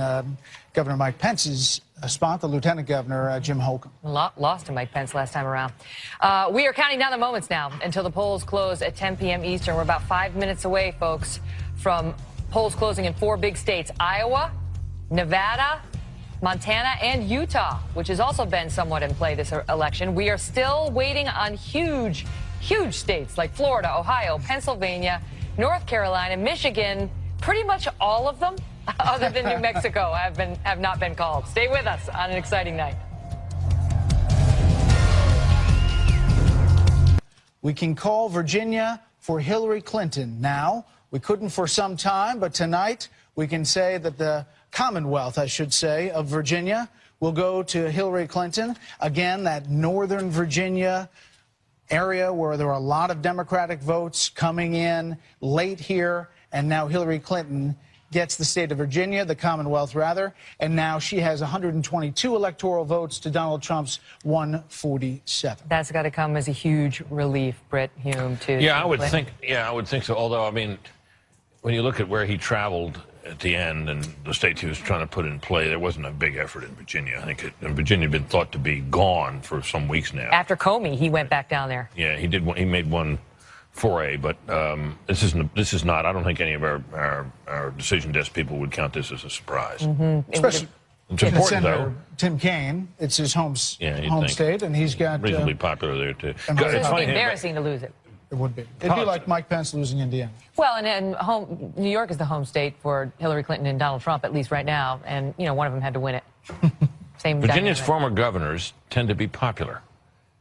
Governor Mike Pence's spot, the Lieutenant Governor, Jim Holcomb. Lost to Mike Pence last time around. We are counting down the moments now until the polls close at 10 p.m. Eastern. We're about 5 minutes away, folks, from polls closing in 4 big states: Iowa, Nevada, Montana, and Utah, which has also been somewhat in play this election. We are still waiting on huge states like Florida, Ohio, Pennsylvania, North Carolina, Michigan, pretty much all of them, other than New Mexico, have not been called. Stay with us on an exciting night. We can call Virginia for Hillary Clinton now. We couldn't for some time, but tonight we can say that the Commonwealth, I should say, of Virginia will go to Hillary Clinton. Again, that Northern Virginia area where there are a lot of Democratic votes coming in late here, and now Hillary Clinton gets the state of Virginia, the Commonwealth rather, and now she has 122 electoral votes to Donald Trump's 147. That's got to come as a huge relief, Britt Hume, to Yeah, I would Clinton. think. Yeah, I would think so. Although, I mean, when you look at where he traveled at the end and the states he was trying to put in play, there wasn't a big effort in Virginia. I think Virginia had been thought to be gone for some weeks now. After Comey, he went back down there. Yeah, he did. He made one foray, but this is not. I don't think any of our decision desk people would count this as a surprise. Especially It's important, Senator though. Tim Kaine. It's his home Yeah, you'd home think. state, and he's got Reasonably popular there too. and It's It would funny, be embarrassing to lose it. It would be. It'd be like Mike Pence losing Indiana. Well, and New York is the home state for Hillary Clinton and Donald Trump, at least right now. And, you know, one of them had to win it. Same Virginia's dynamic. former governors tend to be popular.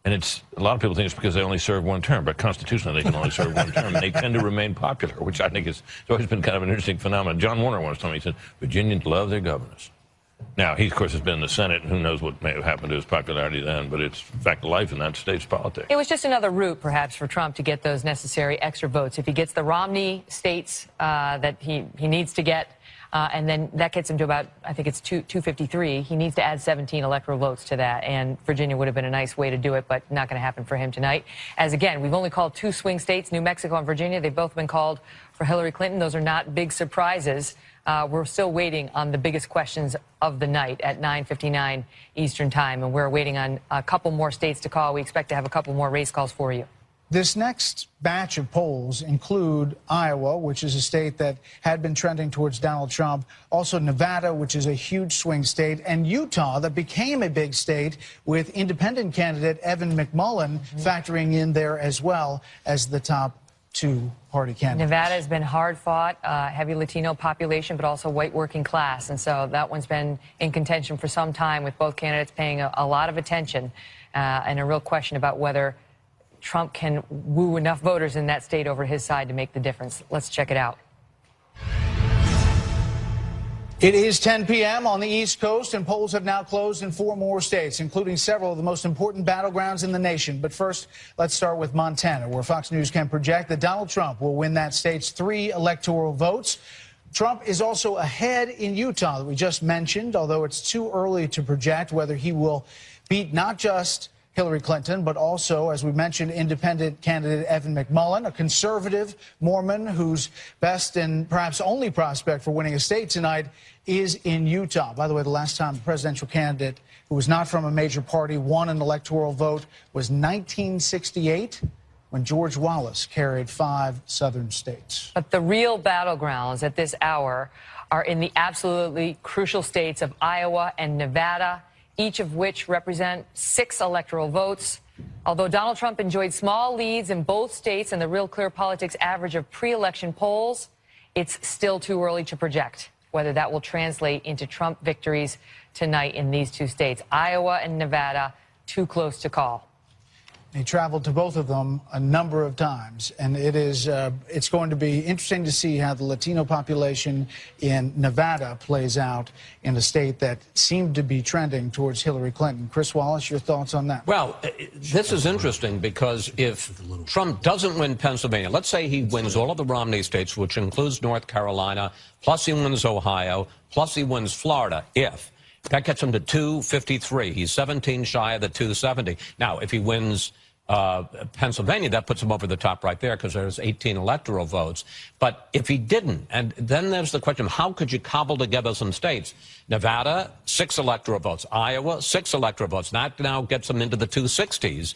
And it's a lot of people think it's because they only serve one term, but constitutionally they can only serve one term, and they tend to remain popular, which I think is it's always been kind of an interesting phenomenon. John Warner once told me, he said, Virginians love their governors. Now, he, of course, has been in the Senate, and who knows what may have happened to his popularity then, but it's a fact of life in that state's politics. It was just another route, perhaps, for Trump to get those necessary extra votes. If he gets the Romney states that he needs to get, and then that gets him to about, I think it's 253, he needs to add 17 electoral votes to that, and Virginia would have been a nice way to do it, but not going to happen for him tonight. As, again, we've only called 2 swing states, New Mexico and Virginia. They've both been called for Hillary Clinton. Those are not big surprises. We're still waiting on the biggest questions of the night at 9:59 Eastern Time, and we're waiting on a couple more states to call. We expect to have a couple more race calls for you. This next batch of polls include Iowa, which is a state that had been trending towards Donald Trump, also Nevada, which is a huge swing state, and Utah, that became a big state with independent candidate Evan McMullin factoring in there as well as the top 2 party candidates. Nevada has been hard fought, heavy Latino population, but also white working class. And so that one's been in contention for some time, with both candidates paying a lot of attention and a real question about whether Trump can woo enough voters in that state over his side to make the difference. Let's check it out. It is 10 p.m. on the East Coast, and polls have now closed in 4 more states, including several of the most important battlegrounds in the nation. But first, let's start with Montana, where Fox News can project that Donald Trump will win that state's 3 electoral votes. Trump is also ahead in Utah, that we just mentioned, although it's too early to project whether he will beat not just Hillary Clinton, but also, as we mentioned, independent candidate Evan McMullin, a conservative Mormon whose best and perhaps only prospect for winning a state tonight is in Utah. By the way, the last time a presidential candidate who was not from a major party won an electoral vote was 1968, when George Wallace carried 5 southern states. But the real battlegrounds at this hour are in the absolutely crucial states of Iowa and Nevada, each of which represent 6 electoral votes. Although Donald Trump enjoyed small leads in both states and the Real Clear Politics average of pre-election polls, it's still too early to project whether that will translate into Trump victories tonight in these 2 states. Iowa and Nevada, too close to call. He traveled to both of them a number of times, and it's going to be interesting to see how the Latino population in Nevada plays out in a state that seemed to be trending towards Hillary Clinton. Chris Wallace, your thoughts on that? Well, this is interesting because if Trump doesn't win Pennsylvania, let's say he wins all of the Romney states, which includes North Carolina, plus he wins Ohio, plus he wins Florida, that gets him to 253. He's 17 shy of the 270. Now, if he wins Pennsylvania, that puts him over the top right there because there's 18 electoral votes. But if he didn't, and then there's the question, how could you cobble together some states? Nevada, 6 electoral votes. Iowa, 6 electoral votes. That now gets him into the 260s.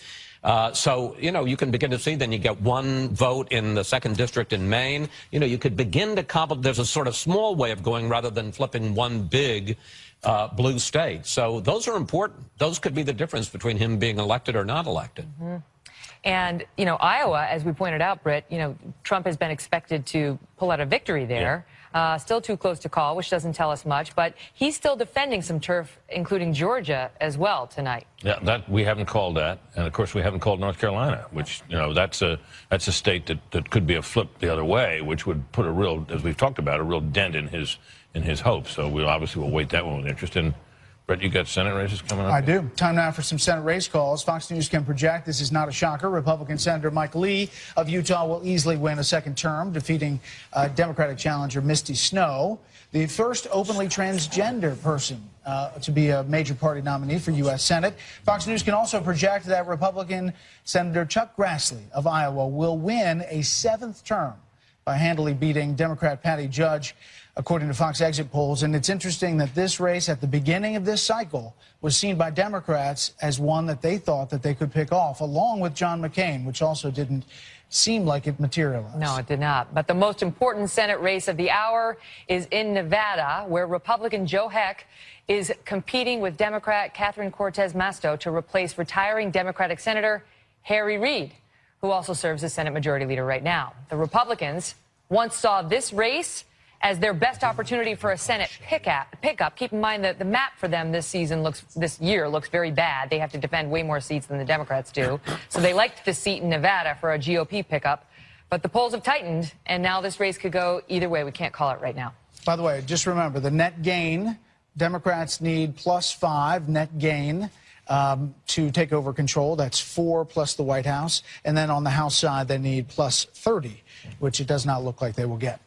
So, you know, you can begin to see, then you get 1 vote in the 2nd district in Maine. You know, you could begin to cobble. There's a sort of small way of going rather than flipping one big blue state. So those are important. Those could be the difference between him being elected or not elected. And, Iowa, as we pointed out, Britt, Trump has been expected to pull out a victory there. Yeah. Still too close to call, which doesn't tell us much. But he's still defending some turf, including Georgia as well tonight. Yeah, that we haven't called that. And, of course, we haven't called North Carolina, which, that's a state that could be a flip the other way, which would put a real, as we've talked about, a real dent in his hopes. So we obviously will wait that one with interest. And Brett, you got Senate races coming up? I do. Time now for some Senate race calls. Fox News can project, this is not a shocker, Republican Senator Mike Lee of Utah will easily win a second term, defeating Democratic challenger Misty Snow, the first openly transgender person to be a major party nominee for U.S. Senate. Fox News can also project that Republican Senator Chuck Grassley of Iowa will win a 7th term by handily beating Democrat Patty Judge, according to Fox exit polls. And it's interesting that this race at the beginning of this cycle was seen by Democrats as one that they thought that they could pick off, along with John McCain, which also didn't seem like it materialized. No, it did not. But the most important Senate race of the hour is in Nevada, where Republican Joe Heck is competing with Democrat Catherine Cortez Masto to replace retiring Democratic Senator Harry Reid, who also serves as Senate Majority Leader right now. The Republicans once saw this race as their best opportunity for a Senate pickup. Keep in mind that the map for them this year looks very bad. They have to defend way more seats than the Democrats do. So they liked the seat in Nevada for a GOP pickup. But the polls have tightened, and now this race could go either way. We can't call it right now. By the way, just remember, the net gain, Democrats need +5 net gain to take over control. That's 4 plus the White House. And then on the House side, they need +30, which it does not look like they will get.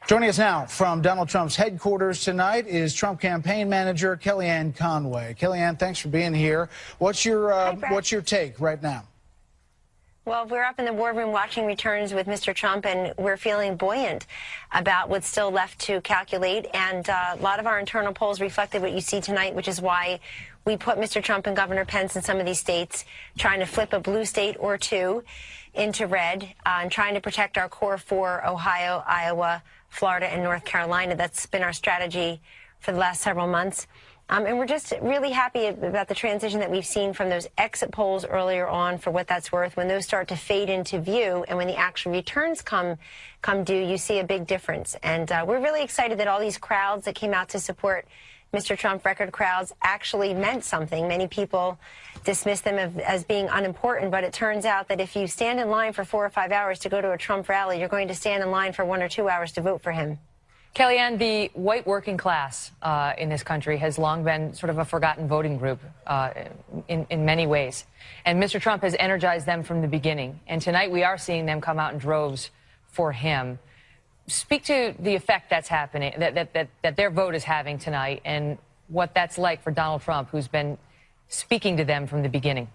Joining us now from Donald Trump's headquarters tonight is Trump campaign manager Kellyanne Conway. Kellyanne, thanks for being here. What's your take right now? Well, we're up in the war room watching returns with Mr. Trump, and we're feeling buoyant about what's still left to calculate. And a lot of our internal polls reflected what you see tonight, which is why we put Mr. Trump and Governor Pence in some of these states, trying to flip a blue state or two into red, and trying to protect our core 4, Ohio, Iowa, Florida, and North Carolina. That's been our strategy for the last several months. And we're just really happy about the transition that we've seen from those exit polls earlier on, for what that's worth. When those start to fade into view and when the actual returns come due, you see a big difference. And we're really excited that all these crowds that came out to support Mr. Trump, record crowds, actually meant something. Many people dismiss them as being unimportant, but it turns out that if you stand in line for 4 or 5 hours to go to a Trump rally, you're going to stand in line for 1 or 2 hours to vote for him. Kellyanne, the white working class in this country has long been sort of a forgotten voting group in many ways. And Mr. Trump has energized them from the beginning. And tonight we are seeing them come out in droves for him. Speak to the effect that's happening, that their vote is having tonight, and what that's like for Donald Trump, who's been speaking to them from the beginning.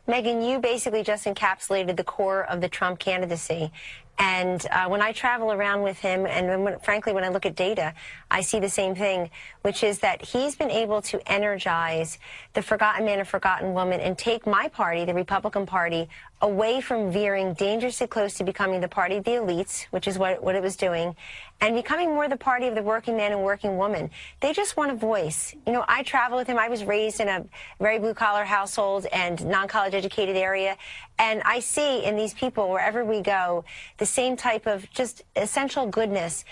Megan, you basically just encapsulated the core of the Trump candidacy. And when I travel around with him, and frankly, when I look at data, I see the same thing, which is that he's been able to energize the forgotten man and forgotten woman and take my party, the Republican Party, away from veering dangerously close to becoming the party of the elites, which is what it was doing, and becoming more the party of the working man and working woman. They just want a voice. You know, I travel with him. I was raised in a very blue-collar household and non-college educated area, and I see in these people, wherever we go, the same type of just essential goodness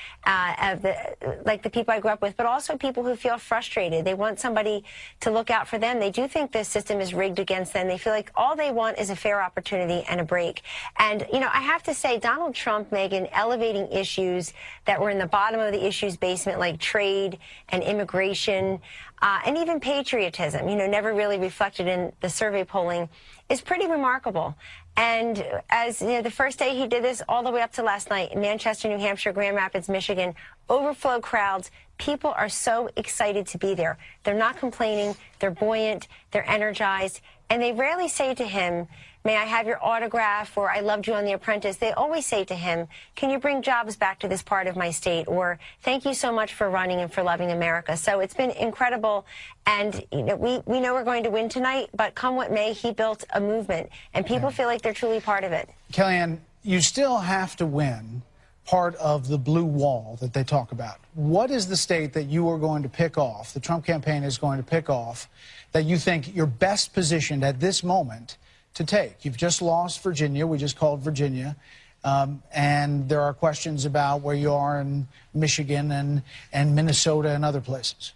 like the people I grew up with, but also people who feel frustrated. They want somebody to look out for them. They do think the system is rigged against them. They feel like all they want is a fair opportunity and a break. And, you know, I have to say, Donald Trump, Megan, elevating issues that were in the bottom of the issues basement, like trade and immigration, and even patriotism, you know, never really reflected in the survey polling, is pretty remarkable. And as you know, the first day he did this all the way up to last night in Manchester, New Hampshire, Grand Rapids, Michigan, overflow crowds. People are so excited to be there. They're not complaining. They're buoyant. They're energized. And they rarely say to him, "May I have your autograph?" or "I loved you on The Apprentice." They always say to him, "Can you bring jobs back to this part of my state?" or "Thank you so much for running and for loving America." So it's been incredible. And you know, we know we're going to win tonight, but come what may, he built a movement, and people feel like they're truly part of it. Kellyanne, you still have to win part of the blue wall that they talk about. What is the state that you are going to pick off, the Trump campaign is going to pick off, that you think you're best positioned at this moment to take. You've just lost Virginia. We just called Virginia. And there are questions about where you are in Michigan and Minnesota and other places.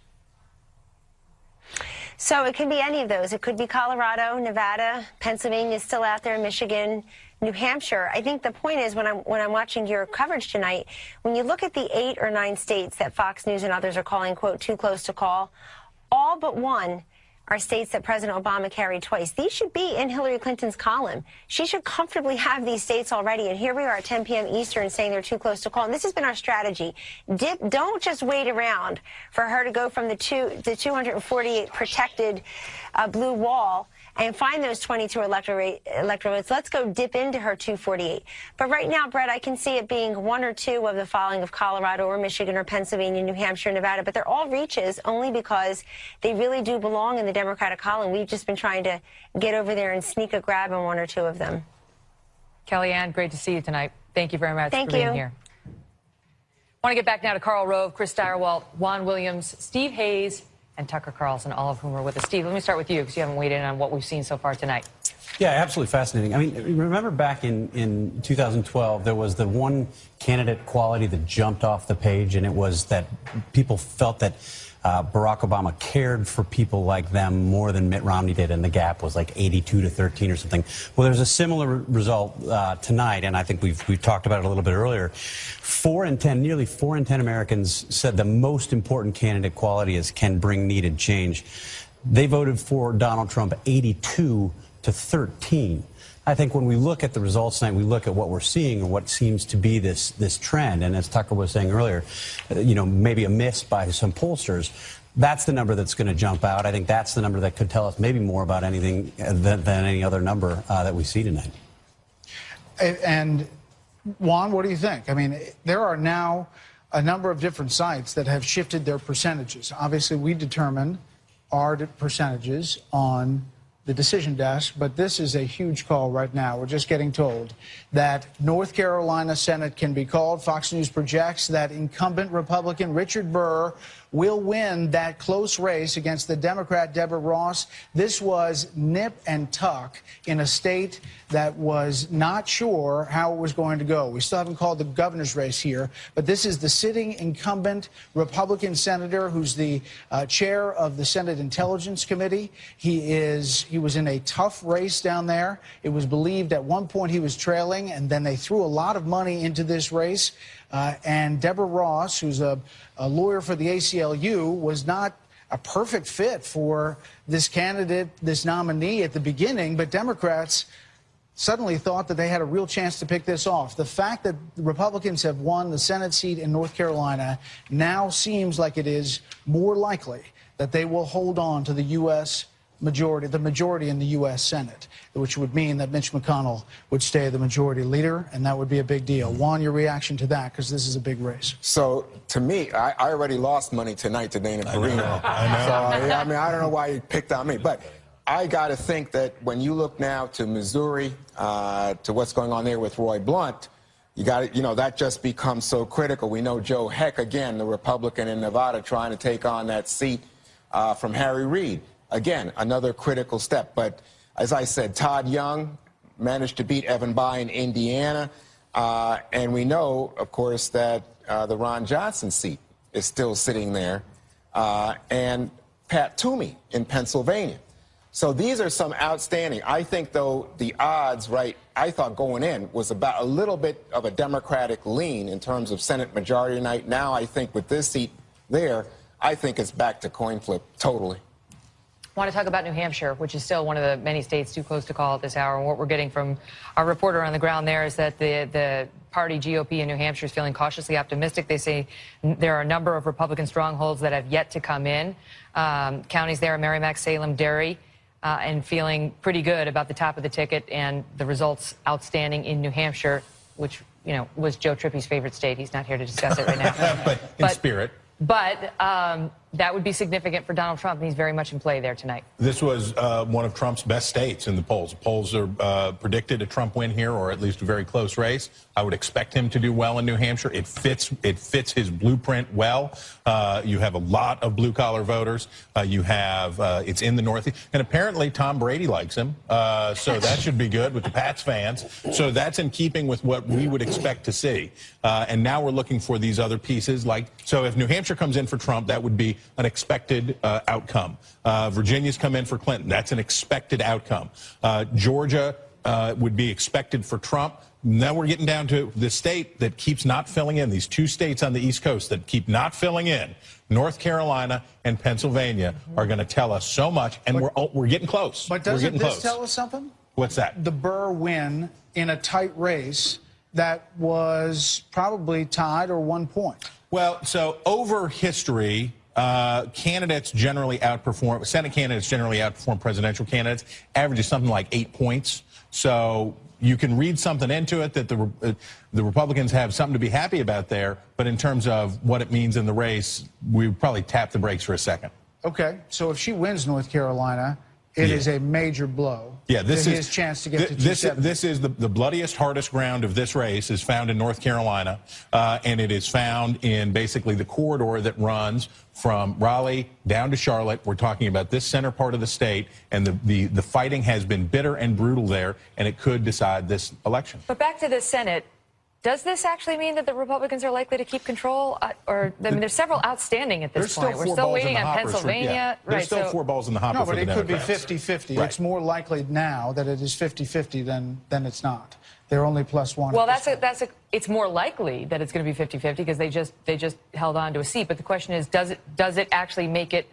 So it could be any of those. It could be Colorado, Nevada, Pennsylvania is still out there, Michigan, New Hampshire. I think the point is when I'm watching your coverage tonight, when you look at the 8 or 9 states that Fox News and others are calling, quote, too close to call, all but one are states that President Obama carried twice. These should be in Hillary Clinton's column. She should comfortably have these states already. And here we are at 10 p.m. Eastern saying they're too close to call. And this has been our strategy. Don't just wait around for her to go from the 248 protected blue wall and find those 22 electorate votes. Let's go dip into her 248. But right now, Brett, I can see it being 1 or 2 of the following of Colorado or Michigan or Pennsylvania, New Hampshire, Nevada. But they're all reaches only because they really do belong in the Democratic column. We've just been trying to get over there and sneak a grab on 1 or 2 of them. Kellyanne, great to see you tonight. Thank you very much for being here. I want to get back now to Karl Rove, Chris Stirewalt, Juan Williams, Steve Hayes, and Tucker Carlson, all of whom are with us. Steve, let me start with you because you haven't weighed in on what we've seen so far tonight. Yeah, absolutely fascinating. I mean, remember back in 2012, there was the one candidate quality that jumped off the page, and it was that people felt that Barack Obama cared for people like them more than Mitt Romney did, and the gap was like 82-13 or something. Well, there's a similar result tonight, and I think we've talked about it a little bit earlier. 4 in 10, nearly 4 in 10 Americans said the most important candidate quality is can bring needed change. They voted for Donald Trump 82-13. I think when we look at the results tonight, we look at what we're seeing and what seems to be this trend. And as Tucker was saying earlier, maybe a miss by some pollsters. That's the number that's going to jump out. I think that's the number that could tell us maybe more about anything than any other number that we see tonight. And Juan, what do you think? I mean, there are now a number of different sites that have shifted their percentages. Obviously, we determine our percentages on the decision desk, but this is a huge call right now. We're just getting told that North Carolina Senate can be called. Fox News projects that incumbent Republican Richard Burr will win that close race against the Democrat Deborah Ross. This was nip and tuck in a state that was not sure how it was going to go. We still haven't called the governor's race here, but this is the sitting incumbent Republican senator who's the chair of the Senate Intelligence Committee. He was in a tough race down there. It was believed at one point he was trailing, and then they threw a lot of money into this race. And Deborah Ross, who's a lawyer for the ACLU, was not a perfect fit for this candidate, this nominee at the beginning, but Democrats suddenly thought that they had a real chance to pick this off. The fact that the Republicans have won the Senate seat in North Carolina now seems like it is more likely that they will hold on to the U.S. majority, the majority in the U.S. Senate, which would mean that Mitch McConnell would stay the majority leader, and that would be a big deal. Juan, your reaction to that, because this is a big race. So, to me, I already lost money tonight to Dana Perino. I know. So, I mean, I don't know why you picked on me, but I got to think that when you look now to Missouri, to what's going on there with Roy Blunt, you got to, that just becomes so critical. We know Joe Heck, again, the Republican in Nevada, trying to take on that seat from Harry Reid. Again, another critical step. But as I said, Todd Young managed to beat Evan Bayh in Indiana. And we know, of course, that the Ron Johnson seat is still sitting there. And Pat Toomey in Pennsylvania. So these are some outstanding. I think, though, the odds, I thought going in was about a little bit of a Democratic lean in terms of Senate majority tonight. Now I think with this seat there, I think it's back to coin flip totally. I want to talk about New Hampshire, which is still one of the many states too close to call at this hour. And what we're getting from our reporter on the ground there is that the party GOP in New Hampshire is feeling cautiously optimistic. They say there are a number of Republican strongholds that have yet to come in. Counties there, Merrimack, Salem, Derry, and feeling pretty good about the top of the ticket and the results outstanding in New Hampshire, which, was Joe Trippy's favorite state. He's not here to discuss it right now. but in spirit. But that would be significant for Donald Trump, and he's very much in play there tonight. This was one of Trump's best states in the polls. The polls are predicted a Trump win here, or at least a very close race. I would expect him to do well in New Hampshire. It fits his blueprint well. You have a lot of blue-collar voters. It's in the Northeast. And apparently Tom Brady likes him, so that should be good with the Pats fans. So that's in keeping with what we would expect to see. And now we're looking for these other pieces. So if New Hampshire comes in for Trump, that would be an expected outcome. Virginia's come in for Clinton. That's an expected outcome. Georgia would be expected for Trump. Now we're getting down to the state that keeps not filling in, these two states on the East Coast that keep not filling in. North Carolina and Pennsylvania are going to tell us so much, and we're getting close. But doesn't this tell us something? What's that? The Burr win in a tight race that was probably tied or 1 point. Well, so over history, candidates generally outperform, Senate candidates generally outperform presidential candidates, averages something like 8 points. So you can read something into it that the Republicans have something to be happy about there, but in terms of what it means in the race, we would probably tap the brakes for a second. Okay, so if she wins North Carolina, it is a major blow. Yeah, this is his chance to get to 270. This is the bloodiest, hardest ground of this race is found in North Carolina, and it is found in basically the corridor that runs from Raleigh down to Charlotte. We're talking about this center part of the state, and the fighting has been bitter and brutal there, and it could decide this election. But back to the Senate. Does this actually mean that the Republicans are likely to keep control? There's several outstanding at this point. We're still waiting on Pennsylvania. There's still 4 balls in the hopper for the Democrats. No, but it could be 50-50. Right. It's more likely now that it is 50-50 than it's not. They're only +1. Well, it's more likely that it's going to be 50-50 because they just held on to a seat. But the question is, does it actually make it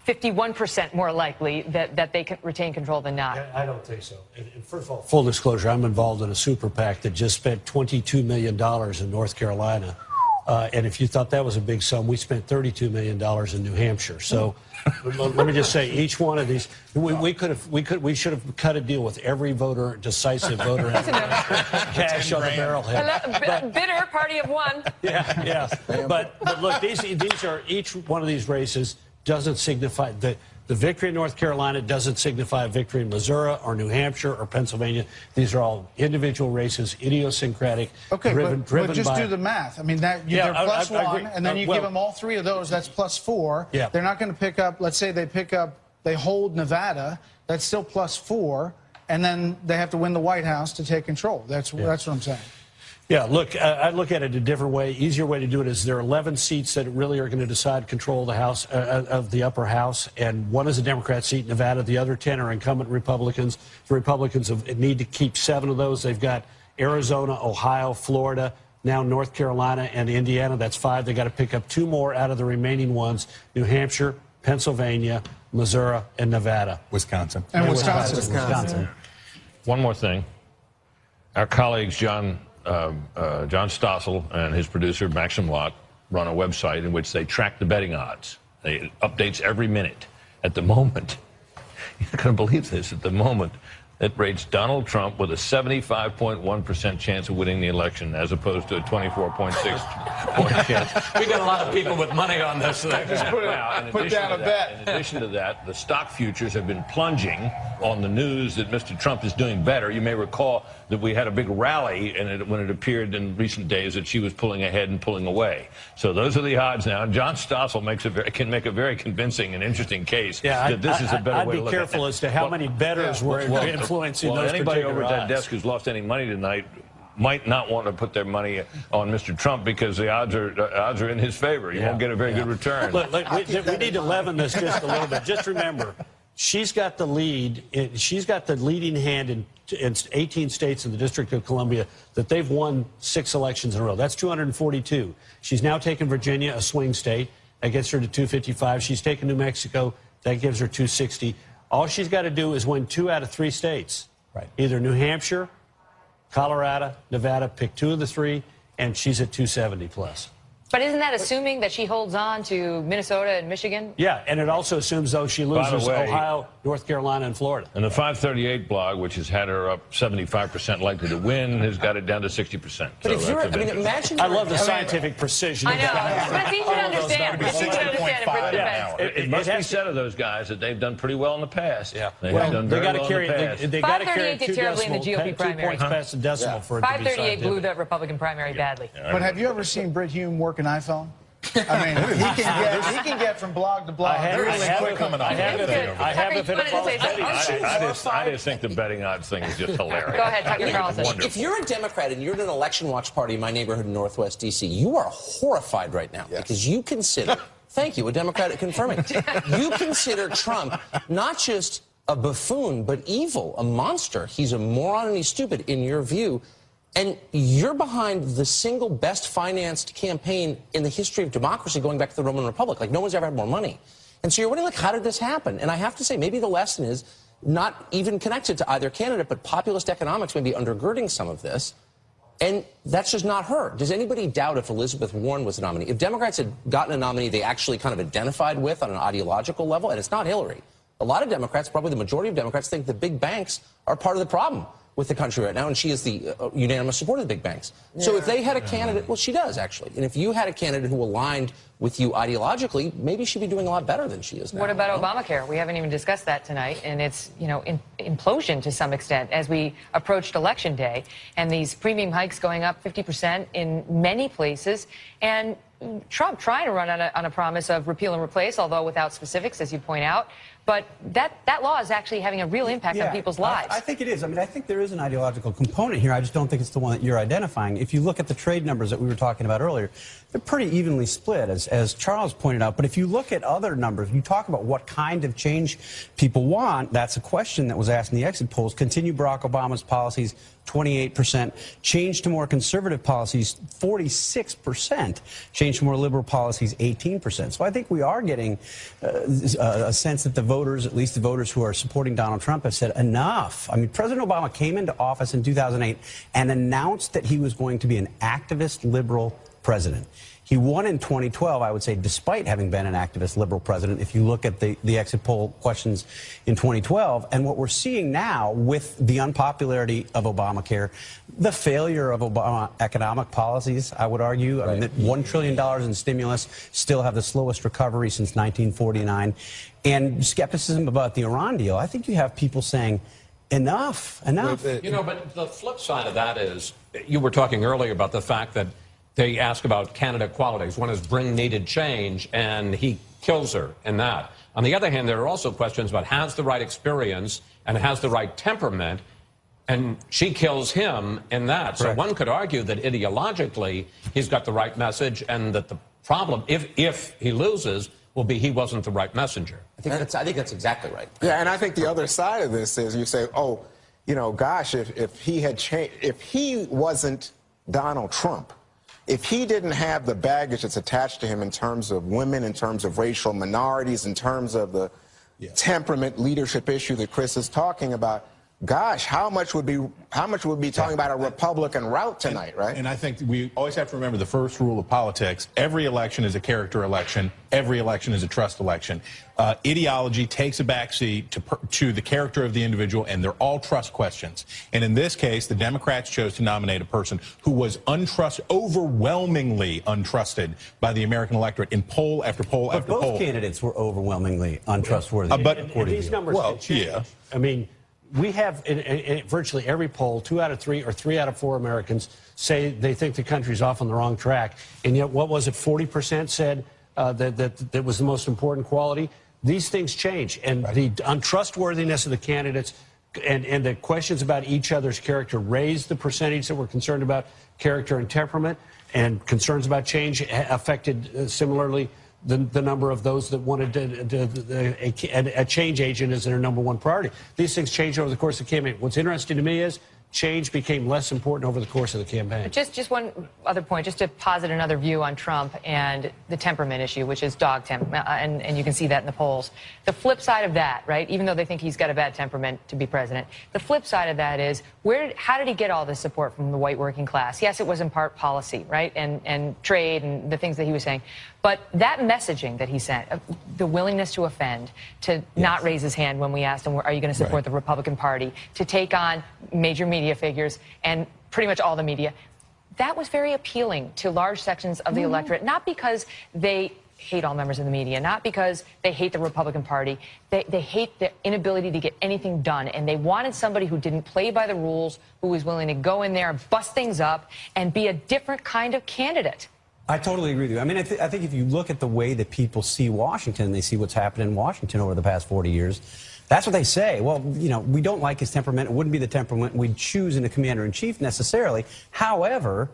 51% more likely that they can retain control than not? I don't think so. And first of all, full disclosure, I'm involved in a super PAC that just spent $22 million in North Carolina. And if you thought that was a big sum, we spent $32 million in New Hampshire. So let me just say, each one of these, we should have cut a deal with every voter, decisive voter, cash on the barrelhead. Bitter party of one. Yeah. But look, these are, each one of these races doesn't signify the victory in North Carolina doesn't signify a victory in Missouri or New Hampshire or Pennsylvania. These are all individual races, idiosyncratic, driven but just by... do the math. I mean, they're +1, and then you give them all 3 of those. That's +4. Yeah. They're not going to pick up. Let's say they hold Nevada. That's still +4, and then they have to win the White House to take control. That's what I'm saying. Yeah, look, I look at it a different way. Easier way to do it is there are 11 seats that really are going to decide control of the House, of the upper house, and one is a Democrat seat in Nevada. The other 10 are incumbent Republicans. The Republicans need to keep 7 of those. They've got Arizona, Ohio, Florida, now North Carolina, and Indiana. That's 5. They got to pick up 2 more out of the remaining ones: New Hampshire, Pennsylvania, Missouri, and Nevada. Wisconsin. And Wisconsin. One more thing. Our colleagues, John Stossel and his producer, Maxim Lott, run a website in which they track the betting odds. It updates every minute. At the moment, you're not going to believe this, at the moment, it rates Donald Trump with a 75.1% chance of winning the election, as opposed to a 24.6% chance. We got a lot of people with money on this. Just put down a bet. In addition to that, the stock futures have been plunging on the news that Mr. Trump is doing better. You may recall that we had a big rally when it appeared in recent days that she was pulling ahead and pulling away. So those are the odds now. And John Stossel can make a very convincing and interesting case that this is a better way to look at it. I'd be careful as to how many bettors were influencing those anybody over at that odds. desk who's lost any money tonight might not want to put their money on Mr. Trump because the odds are in his favor. You won't get a very good return. Look, we need to leaven this just a little bit. Just remember, she's got the lead. She's got the leading hand in 18 states in the District of Columbia that they've won 6 elections in a row. That's 242. She's now taken Virginia, a swing state. That gets her to 255. She's taken New Mexico. That gives her 260. All she's got to do is win 2 out of 3 states. Right. Either New Hampshire, Colorado, Nevada, pick 2 of the 3, and she's at 270 plus. But isn't that assuming that she holds on to Minnesota and Michigan? Yeah, and it also assumes, though, she loses way, Ohio, North Carolina, and Florida. And the 538 blog, which has had her up 75% likely to win, has got it down to 60%. But if you're, I mean, imagine. I love the scientific precision. I know. But it's easy to understand. It's easy to understand It must be said of those guys that they've done pretty well in the past. Yeah. They have done very well in the past. They got to carry 538 did terribly in the GOP primary. 2 points past the decimal for it to be 538 blew the Republican primary badly. But have you ever seen Brit Hume work an iPhone? I mean, he can get from blog to blog really quick coming on. I just think the betting odds thing is just hilarious. Go ahead, Tucker Carlson. If you're a Democrat and you're at an election watch party in my neighborhood in Northwest D.C., you are horrified right now because you consider, thank you, a Democrat confirming, you consider Trump not just a buffoon, but evil, a monster. He's a moron and he's stupid in your view. And you're behind the single best financed campaign in the history of democracy going back to the Roman Republic. Like, no one's ever had more money. And so you're wondering, like, how did this happen? And I have to say, maybe the lesson is not even connected to either candidate, but populist economics may be undergirding some of this. And that's just not her. Does anybody doubt if Elizabeth Warren was the nominee? If Democrats had gotten a nominee they actually kind of identified with on an ideological level, and it's not Hillary. A lot of Democrats, probably the majority of Democrats, think the big banks are part of the problem with the country right now, and she is the unanimous supporter of the big banks. Yeah. So if they had a candidate, well, she does, actually. And if you had a candidate who aligned with you ideologically, maybe she'd be doing a lot better than she is now. What about Obamacare? We haven't even discussed that tonight, and it's, implosion to some extent as we approached Election Day, and these premium hikes going up 50% in many places, and Trump trying to run on a promise of repeal and replace, although without specifics, as you point out. But that law is actually having a real impact on people's lives. I think it is. I mean, I think there is an ideological component here. I just don't think it's the one that you're identifying. If you look at the trade numbers that we were talking about earlier, they're pretty evenly split, as Charles pointed out. But if you look at other numbers, you talk about what kind of change people want. That's a question that was asked in the exit polls. Continue Barack Obama's policies, 28%. Change to more conservative policies, 46%. Change to more liberal policies, 18%. So I think we are getting a sense that the voters, at least the voters who are supporting Donald Trump, have said enough. I mean, President Obama came into office in 2008 and announced that he was going to be an activist liberal president. He won in 2012, I would say, despite having been an activist liberal president, if you look at the exit poll questions in 2012. And what we're seeing now with the unpopularity of Obamacare, the failure of Obama economic policies, I would argue, I mean, that $1 trillion in stimulus still have the slowest recovery since 1949, and skepticism about the Iran deal. I think you have people saying, enough. But the flip side of that is, you were talking earlier about the fact that they ask about candidate qualities. One is bring needed change, and he kills her in that. On the other hand, there are also questions about has the right experience and has the right temperament, and she kills him in that. So one could argue that ideologically he's got the right message, and that the problem, if he loses, will be he wasn't the right messenger. I think that's exactly right. Yeah, and I think the other side of this is you say, oh, gosh, if he had changed, if he wasn't Donald Trump, if he didn't have the baggage that's attached to him in terms of women, in terms of racial minorities, in terms of the temperament leadership issue that Chris is talking about, gosh, how much would be talking about a Republican route tonight, right? And I think we always have to remember the first rule of politics. Every election is a character election. Every election is a trust election. Ideology takes a backseat to the character of the individual, and they're all trust questions. And in this case, the Democrats chose to nominate a person who was overwhelmingly untrusted by the American electorate in poll after poll after poll. But both candidates were overwhelmingly untrustworthy. And these numbers have changed. I mean, we have in virtually every poll, 2 out of 3 or 3 out of 4 Americans say they think the country's off on the wrong track. And yet, what was it, 40% said that was the most important quality? These things change. And the untrustworthiness of the candidates and the questions about each other's character raised the percentage that were concerned about character and temperament, and concerns about change affected similarly the number of those that wanted a change agent as their number one priority. These things change over the course of the campaign. What's interesting to me is change became less important over the course of the campaign. Just one other point, just to posit another view on Trump and the temperament issue, which is dogged him, and you can see that in the polls. The flip side of that, right, even though they think he's got a bad temperament to be president, the flip side of that is, how did he get all this support from the white working class? Yes, it was in part policy, right, and trade and the things that he was saying. But that messaging that he sent, the willingness to offend, to not raise his hand when we asked him, are you going to support the Republican Party, to take on major media figures and pretty much all the media, that was very appealing to large sections of the electorate, not because they hate all members of the media, not because they hate the Republican Party. They hate the inability to get anything done, and they wanted somebody who didn't play by the rules, who was willing to go in there, bust things up, and be a different kind of candidate. I totally agree with you. I mean, I think if you look at the way that people see Washington, they see what's happened in Washington over the past 40 years, that's what they say. Well, you know, we don't like his temperament. It wouldn't be the temperament we'd choose in a commander-in-chief necessarily. However,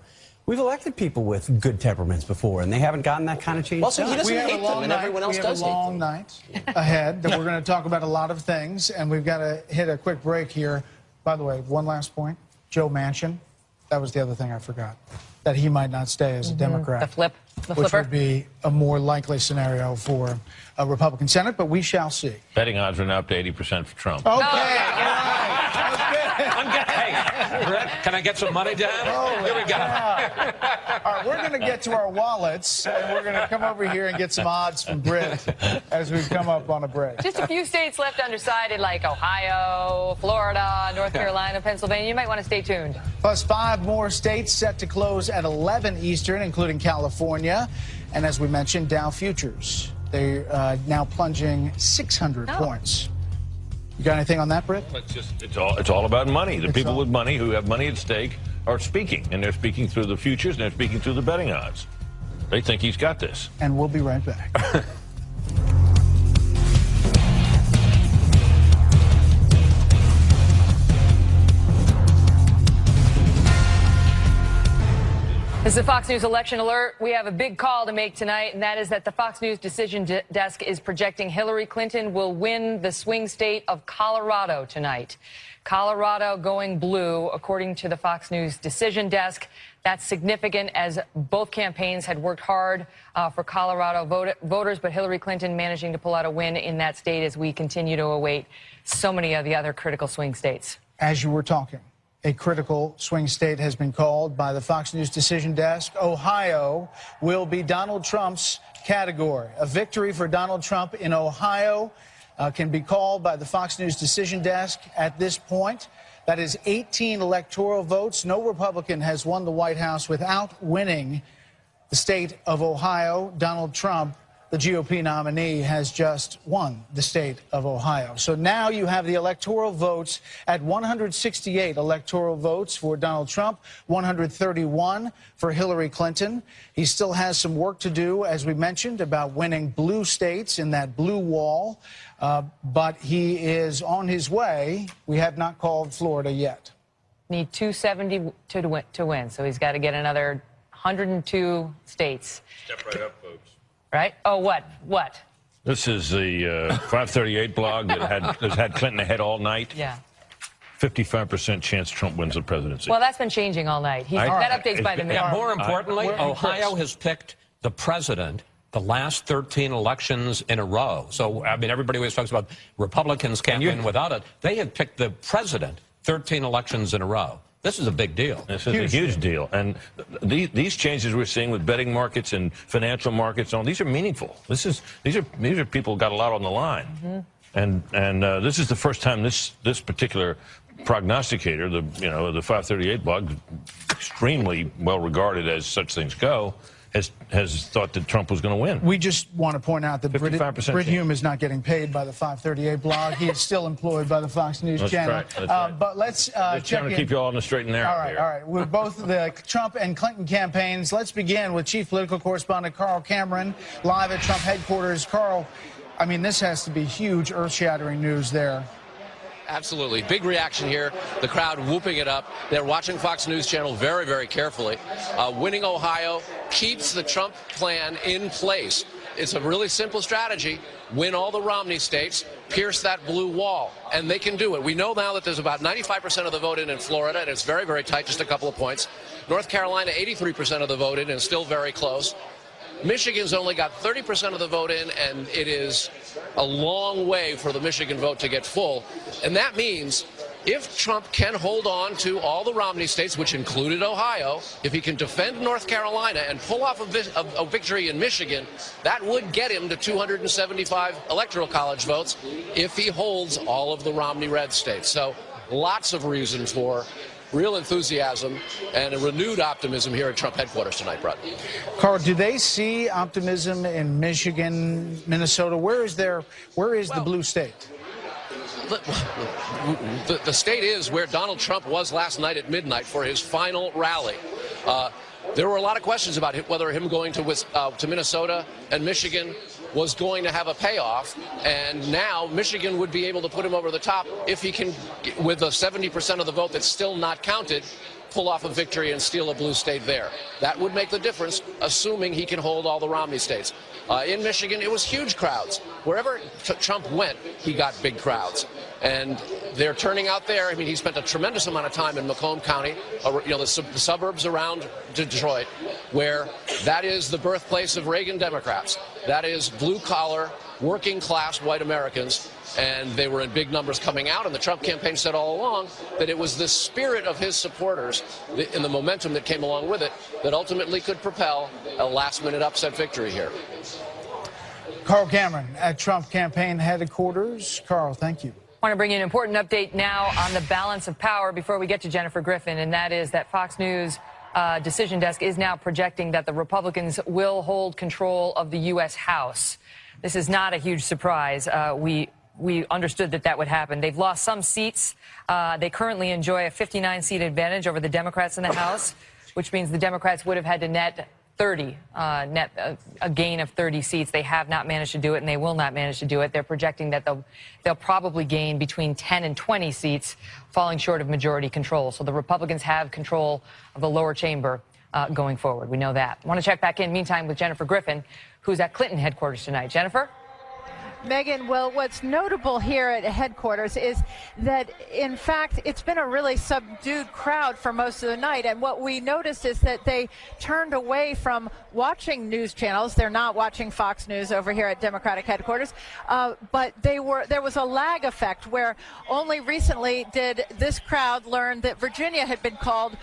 we've elected people with good temperaments before, and they haven't gotten that kind of change. Also, he doesn't hate them, and everyone else does hate them. We have a long night ahead that we're going to talk about a lot of things, and we've got to hit a quick break here. By the way, one last point. Joe Manchin, that was the other thing I forgot, that he might not stay as a Democrat. The flipper. Which would be a more likely scenario for a Republican Senate, but we shall see. Betting odds are now up to 80% for Trump. Okay, all right. Hey, Brett, can I get some money down? Here we go. All right, we're going to get to our wallets, and we're going to come over here and get some odds from Britt as we come up on a break. Just a few states left undecided, like Ohio, Florida, North Carolina, Pennsylvania. You might want to stay tuned. Plus 5 more states set to close at 11 Eastern, including California. And as we mentioned, Dow futures, they're now plunging 600 points. You got anything on that, Britt? It's all about money. The people with money who have money at stake are speaking, and they're speaking through the futures, and they're speaking through the betting odds. They think he's got this. And we'll be right back. This is the Fox News Election Alert. We have a big call to make tonight, and that is that the Fox News decision desk is projecting Hillary Clinton will win the swing state of Colorado tonight. Colorado going blue, according to the Fox News decision desk. That's significant, as both campaigns had worked hard for Colorado voters, but Hillary Clinton managing to pull out a win in that state as we continue to await so many of the other critical swing states. As you were talking, a critical swing state has been called by the Fox News decision desk. Ohio will be Donald Trump's category. A victory for Donald Trump in Ohio can be called by the Fox News decision desk at this point. That is 18 electoral votes. No Republican has won the White House without winning the state of Ohio. Donald Trump, the GOP nominee, has just won the state of Ohio. So now you have the electoral votes at 168 electoral votes for Donald Trump, 131 for Hillary Clinton. He still has some work to do, as we mentioned, about winning blue states in that blue wall, but he is on his way. We have not called Florida yet. Need 270 to win, so he's got to get another 102 states. Step right up, folks. Right? Oh, what? This is the 538 blog that has had Clinton ahead all night. Yeah. 55% chance Trump wins the presidency. Well, that's been changing all night. That updates by the minute. Yeah, more importantly, Ohio has picked the president the last 13 elections in a row. So, I mean, everybody always talks about Republicans can't win without it. They have picked the president 13 elections in a row. This is a big deal. This is a huge deal. And these changes we're seeing with betting markets and financial markets, and all, these are meaningful. These are people who got a lot on the line. Mm-hmm. And this is the first time this particular prognosticator, the 538 blog, extremely well regarded as such things go, has thought that Trump was going to win. We just want to point out that Brit Hume is not getting paid by the 538 blog. He is still employed by the Fox News channel. That's right. But let's check trying to keep you all on the straight and narrow. All right. With both the Trump and Clinton campaigns, let's begin with chief political correspondent Carl Cameron, live at Trump headquarters. Carl, I mean, this has to be huge, earth-shattering news there. Absolutely. Big reaction here. The crowd whooping it up. They're watching Fox News Channel very, very carefully. Winning Ohio keeps the Trump plan in place. It's a really simple strategy. win all the Romney states, pierce that blue wall. And they can do it. We know now that there's about 95% of the vote in Florida, and it's very, very tight, just a couple of points. North Carolina, 83% of the vote in, and still very close. Michigan's only got 30% of the vote in, and it is a long way for the Michigan vote to get full. And that means if Trump can hold on to all the Romney states, which included Ohio, if he can defend North Carolina and pull off a victory in Michigan, that would get him to 275 electoral college votes if he holds all of the Romney red states. So lots of reason for real enthusiasm and a renewed optimism here at Trump headquarters tonight, Brett. Carl, do they see optimism in Michigan, Minnesota? Where is the blue state? The state is where Donald Trump was last night at midnight for his final rally. There were a lot of questions about whether him going to Minnesota and Michigan was going to have a payoff, and now Michigan would be able to put him over the top if he can, with the 70% of the vote that's still not counted, pull off a victory and steal a blue state there. That would make the difference, assuming he can hold all the Romney states. In Michigan, it was huge crowds. Wherever Trump went, he got big crowds. And they're turning out there. I mean, he spent a tremendous amount of time in Macomb County, the suburbs around Detroit, where that is the birthplace of Reagan Democrats. That is blue-collar, working-class white Americans. And they were in big numbers coming out. And the Trump campaign said all along that it was the spirit of his supporters and the momentum that came along with it that ultimately could propel a last-minute upset victory here. Carl Cameron at Trump campaign headquarters. Carl, thank you. I want to bring you an important update now on the balance of power before we get to Jennifer Griffin, and that is that Fox News decision desk is now projecting that the Republicans will hold control of the U.S. House. This is not a huge surprise. We understood that would happen. They've lost some seats. They currently enjoy a 59-seat advantage over the Democrats in the House, which means the Democrats would have had to net 30, a gain of 30 seats. They have not managed to do it, and they will not manage to do it. They're projecting that they'll probably gain between 10 and 20 seats, falling short of majority control. So the Republicans have control of the lower chamber going forward. We know that. I want to check back in, meantime, with Jennifer Griffin, who's at Clinton headquarters tonight. Jennifer? Megan, well, what's notable here at headquarters is that, in fact, it's been a really subdued crowd for most of the night. And what we noticed is that they turned away from watching news channels. They're not watching Fox News over here at Democratic headquarters. But there was a lag effect where only recently did this crowd learn that Virginia had been called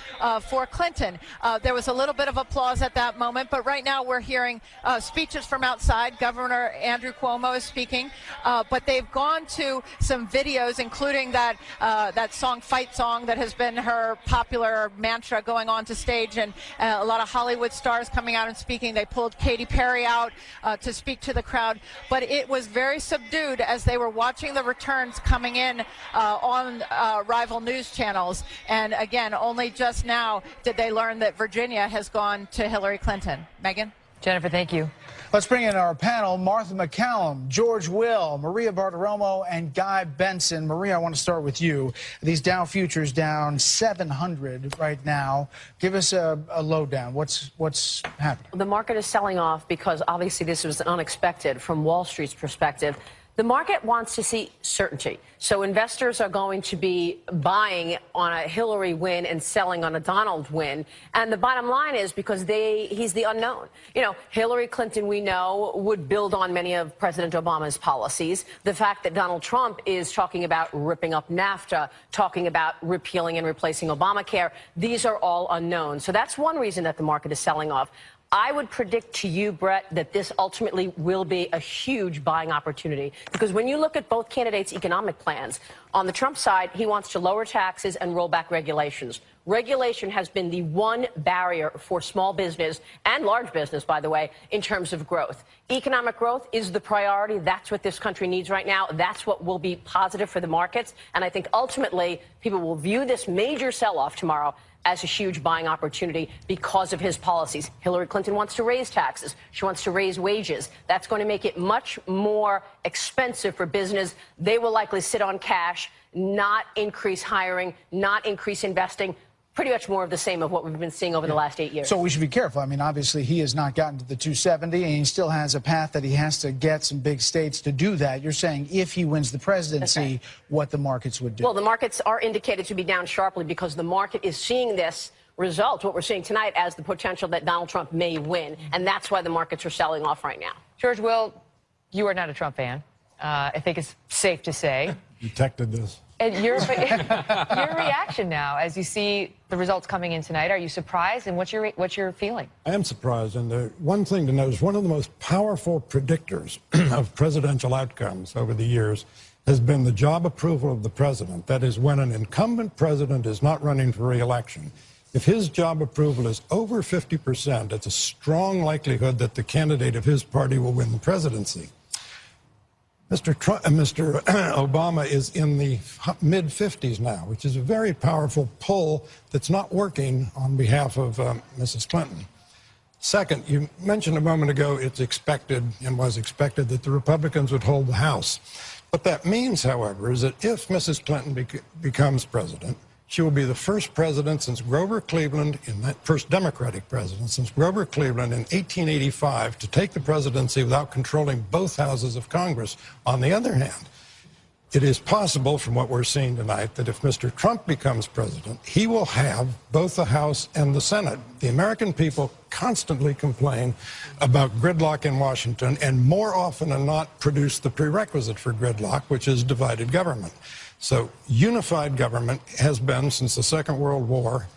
for Clinton. There was a little bit of applause at that moment. But right now we're hearing speeches from outside. Governor Andrew Cuomo is speaking. But they've gone to some videos, including that song, Fight Song, that has been her popular mantra going on to stage, and a lot of Hollywood stars coming out and speaking. They pulled Katy Perry out to speak to the crowd, but it was very subdued as they were watching the returns coming in on rival news channels. And again, only just now did they learn that Virginia has gone to Hillary Clinton. Megan? Jennifer, thank you. Let's bring in our panel, Martha MacCallum, George Will, Maria Bartiromo, and Guy Benson. Maria, I want to start with you. These Dow futures down 700 right now. Give us a lowdown. What's happening? The market is selling off because obviously this was unexpected from Wall Street's perspective. The market wants to see certainty. So investors are going to be buying on a Hillary win and selling on a Donald win. And the bottom line is because he's the unknown. You know, Hillary Clinton, we know, would build on many of President Obama's policies. The fact that Donald Trump is talking about ripping up NAFTA, talking about repealing and replacing Obamacare, these are all unknown. So that's one reason that the market is selling off. I would predict to you, Brett, that this ultimately will be a huge buying opportunity. Because when you look at both candidates' economic plans, on the Trump side, he wants to lower taxes and roll back regulations. Regulation has been the one barrier for small business and large business, by the way, in terms of growth. Economic growth is the priority. That's what this country needs right now. That's what will be positive for the markets. And I think ultimately people will view this major sell-off tomorrow as a huge buying opportunity because of his policies. Hillary Clinton wants to raise taxes. She wants to raise wages. That's going to make it much more expensive for business. They will likely sit on cash, not increase hiring, not increase investing. pretty much more of the same of what we've been seeing over the last 8 years. So we should be careful. I mean, obviously, he has not gotten to the 270, and he still has a path that he has to get some big states to do that. You're saying if he wins the presidency, what the markets would do. Well, the markets are indicated to be down sharply because the market is seeing this result, what we're seeing tonight, as the potential that Donald Trump may win. And that's why the markets are selling off right now. George Will, you are not a Trump fan. I think it's safe to say. Detected this. And your reaction now as you see the results coming in tonight, are you surprised, and what's your feeling? I am surprised, and one thing to note is one of the most powerful predictors of presidential outcomes over the years has been the job approval of the president. That is, when an incumbent president is not running for re-election, if his job approval is over 50%, it's a strong likelihood that the candidate of his party will win the presidency. Mr. Obama is in the mid-50s now, which is a very powerful pull that's not working on behalf of Mrs. Clinton. Second, you mentioned a moment ago it's expected and was expected that the Republicans would hold the House. What that means, however, is that if Mrs. Clinton becomes president, she will be the first president since Grover Cleveland, first Democratic president since Grover Cleveland in 1885 to take the presidency without controlling both houses of Congress. On the other hand, it is possible from what we're seeing tonight that if Mr. Trump becomes president, he will have both the House and the Senate. The American people constantly complain about gridlock in Washington and more often than not produce the prerequisite for gridlock, which is divided government. So unified government has been, since the Second World War,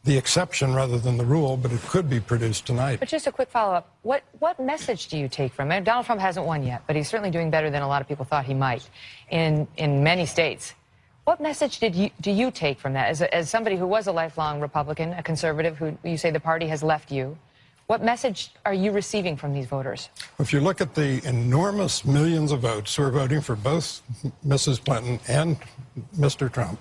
the exception rather than the rule, but it could be produced tonight. But just a quick follow-up. What message do you take from it? Donald Trump hasn't won yet, but he's certainly doing better than a lot of people thought he might in many states. What message do you take from that? As somebody who was a lifelong Republican, a conservative, who you say the party has left you, what message are you receiving from these voters? If you look at the enormous millions of votes who are voting for both Mrs. Clinton and Mr. Trump,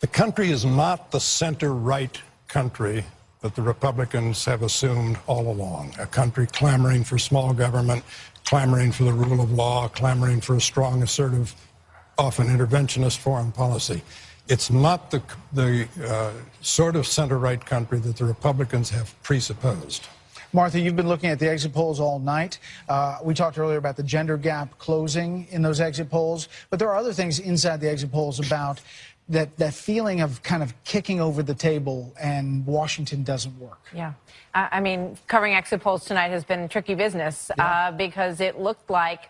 the country is not the center-right country that the Republicans have assumed all along. A country clamoring for small government, clamoring for the rule of law, clamoring for a strong, assertive, often interventionist foreign policy. It's not the sort of center-right country that the Republicans have presupposed. Martha, you've been looking at the exit polls all night. We talked earlier about the gender gap closing in those exit polls, but there are other things inside the exit polls about that feeling of kind of kicking over the table and Washington doesn't work. Yeah. I mean, covering exit polls tonight has been tricky business because it looked like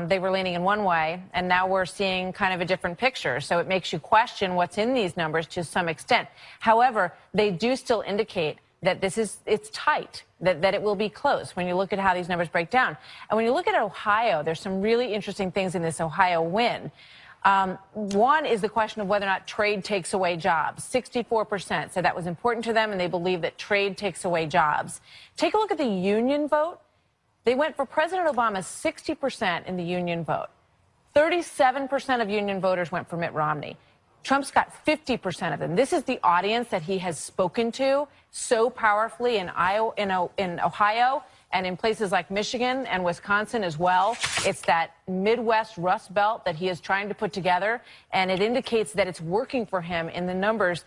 they were leaning in one way, and now we're seeing kind of a different picture. So it makes you question what's in these numbers to some extent. However, they do still indicate that it's tight, that it will be close when you look at how these numbers break down. And when you look at Ohio, there's some really interesting things in this Ohio win. One is the question of whether or not trade takes away jobs. 64% said that was important to them, and they believe that trade takes away jobs. Take a look at the union vote. They went for President Obama 60% in the union vote. 37% of union voters went for Mitt Romney. Trump's got 50% of them. This is the audience that he has spoken to so powerfully in Ohio and in places like Michigan and Wisconsin as well. It's that Midwest Rust Belt that he is trying to put together, and it indicates that it's working for him in the numbers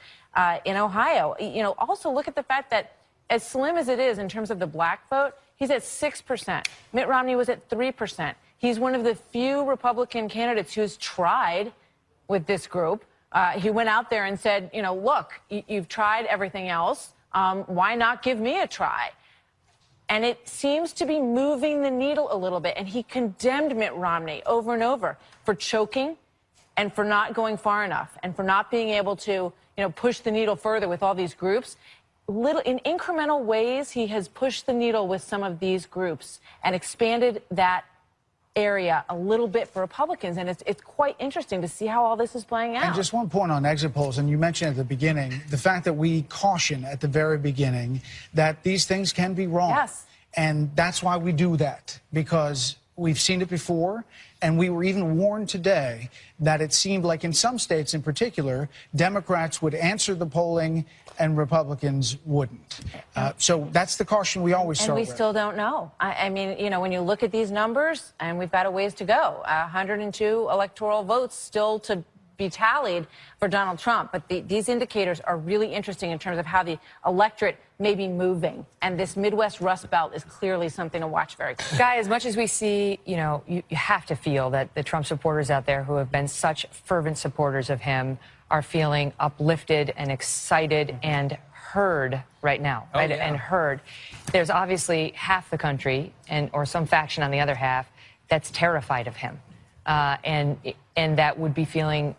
in Ohio. You know, also look at the fact that as slim as it is in terms of the black vote, he's at 6%. Mitt Romney was at 3%. He's one of the few Republican candidates who's tried with this group. He went out there and said, you know, look, you've tried everything else. Why not give me a try? And it seems to be moving the needle a little bit. And he condemned Mitt Romney over and over for choking and for not going far enough and for not being able to, you know, push the needle further with all these groups. In incremental ways, he has pushed the needle with some of these groups and expanded that area a little bit for Republicans, and it's quite interesting to see how all this is playing out. And just one point on exit polls, and you mentioned at the beginning, the fact that we caution at the very beginning that these things can be wrong. Yes. And that's why we do that, because we've seen it before, and we were even warned today that it seemed like in some states in particular, Democrats would answer the polling and Republicans wouldn't. So that's the caution we always start with. And we still don't know. I mean, you know, when you look at these numbers, and we've got a ways to go, 102 electoral votes still to be tallied for Donald Trump. But these indicators are really interesting in terms of how the electorate may be moving. And this Midwest Rust Belt is clearly something to watch very closely. Guy, as much as we see, you know, you have to feel that the Trump supporters out there who have been such fervent supporters of him are feeling uplifted and excited and heard right now, right? Oh, yeah. And heard. There's obviously half the country or some faction on the other half that's terrified of him. And that would be feeling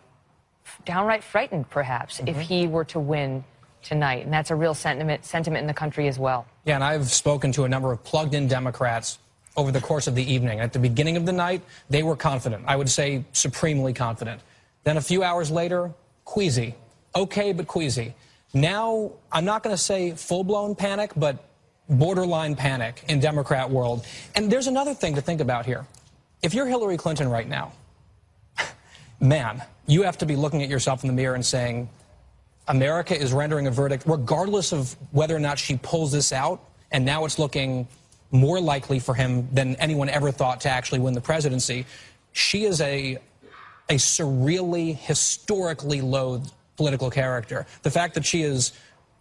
downright frightened, perhaps, if he were to win tonight. And that's a real sentiment in the country as well. Yeah, and I've spoken to a number of plugged-in Democrats over the course of the evening. At the beginning of the night, they were confident. I would say supremely confident. Then a few hours later, queasy. Okay, but queasy. Now, I'm not going to say full-blown panic, but borderline panic in Democrat world. And there's another thing to think about here. If you're Hillary Clinton right now, man, you have to be looking at yourself in the mirror and saying, America is rendering a verdict, regardless of whether or not she pulls this out, and now it's looking more likely for him than anyone ever thought to actually win the presidency. She is a surreally, historically loathed political character. The fact that she is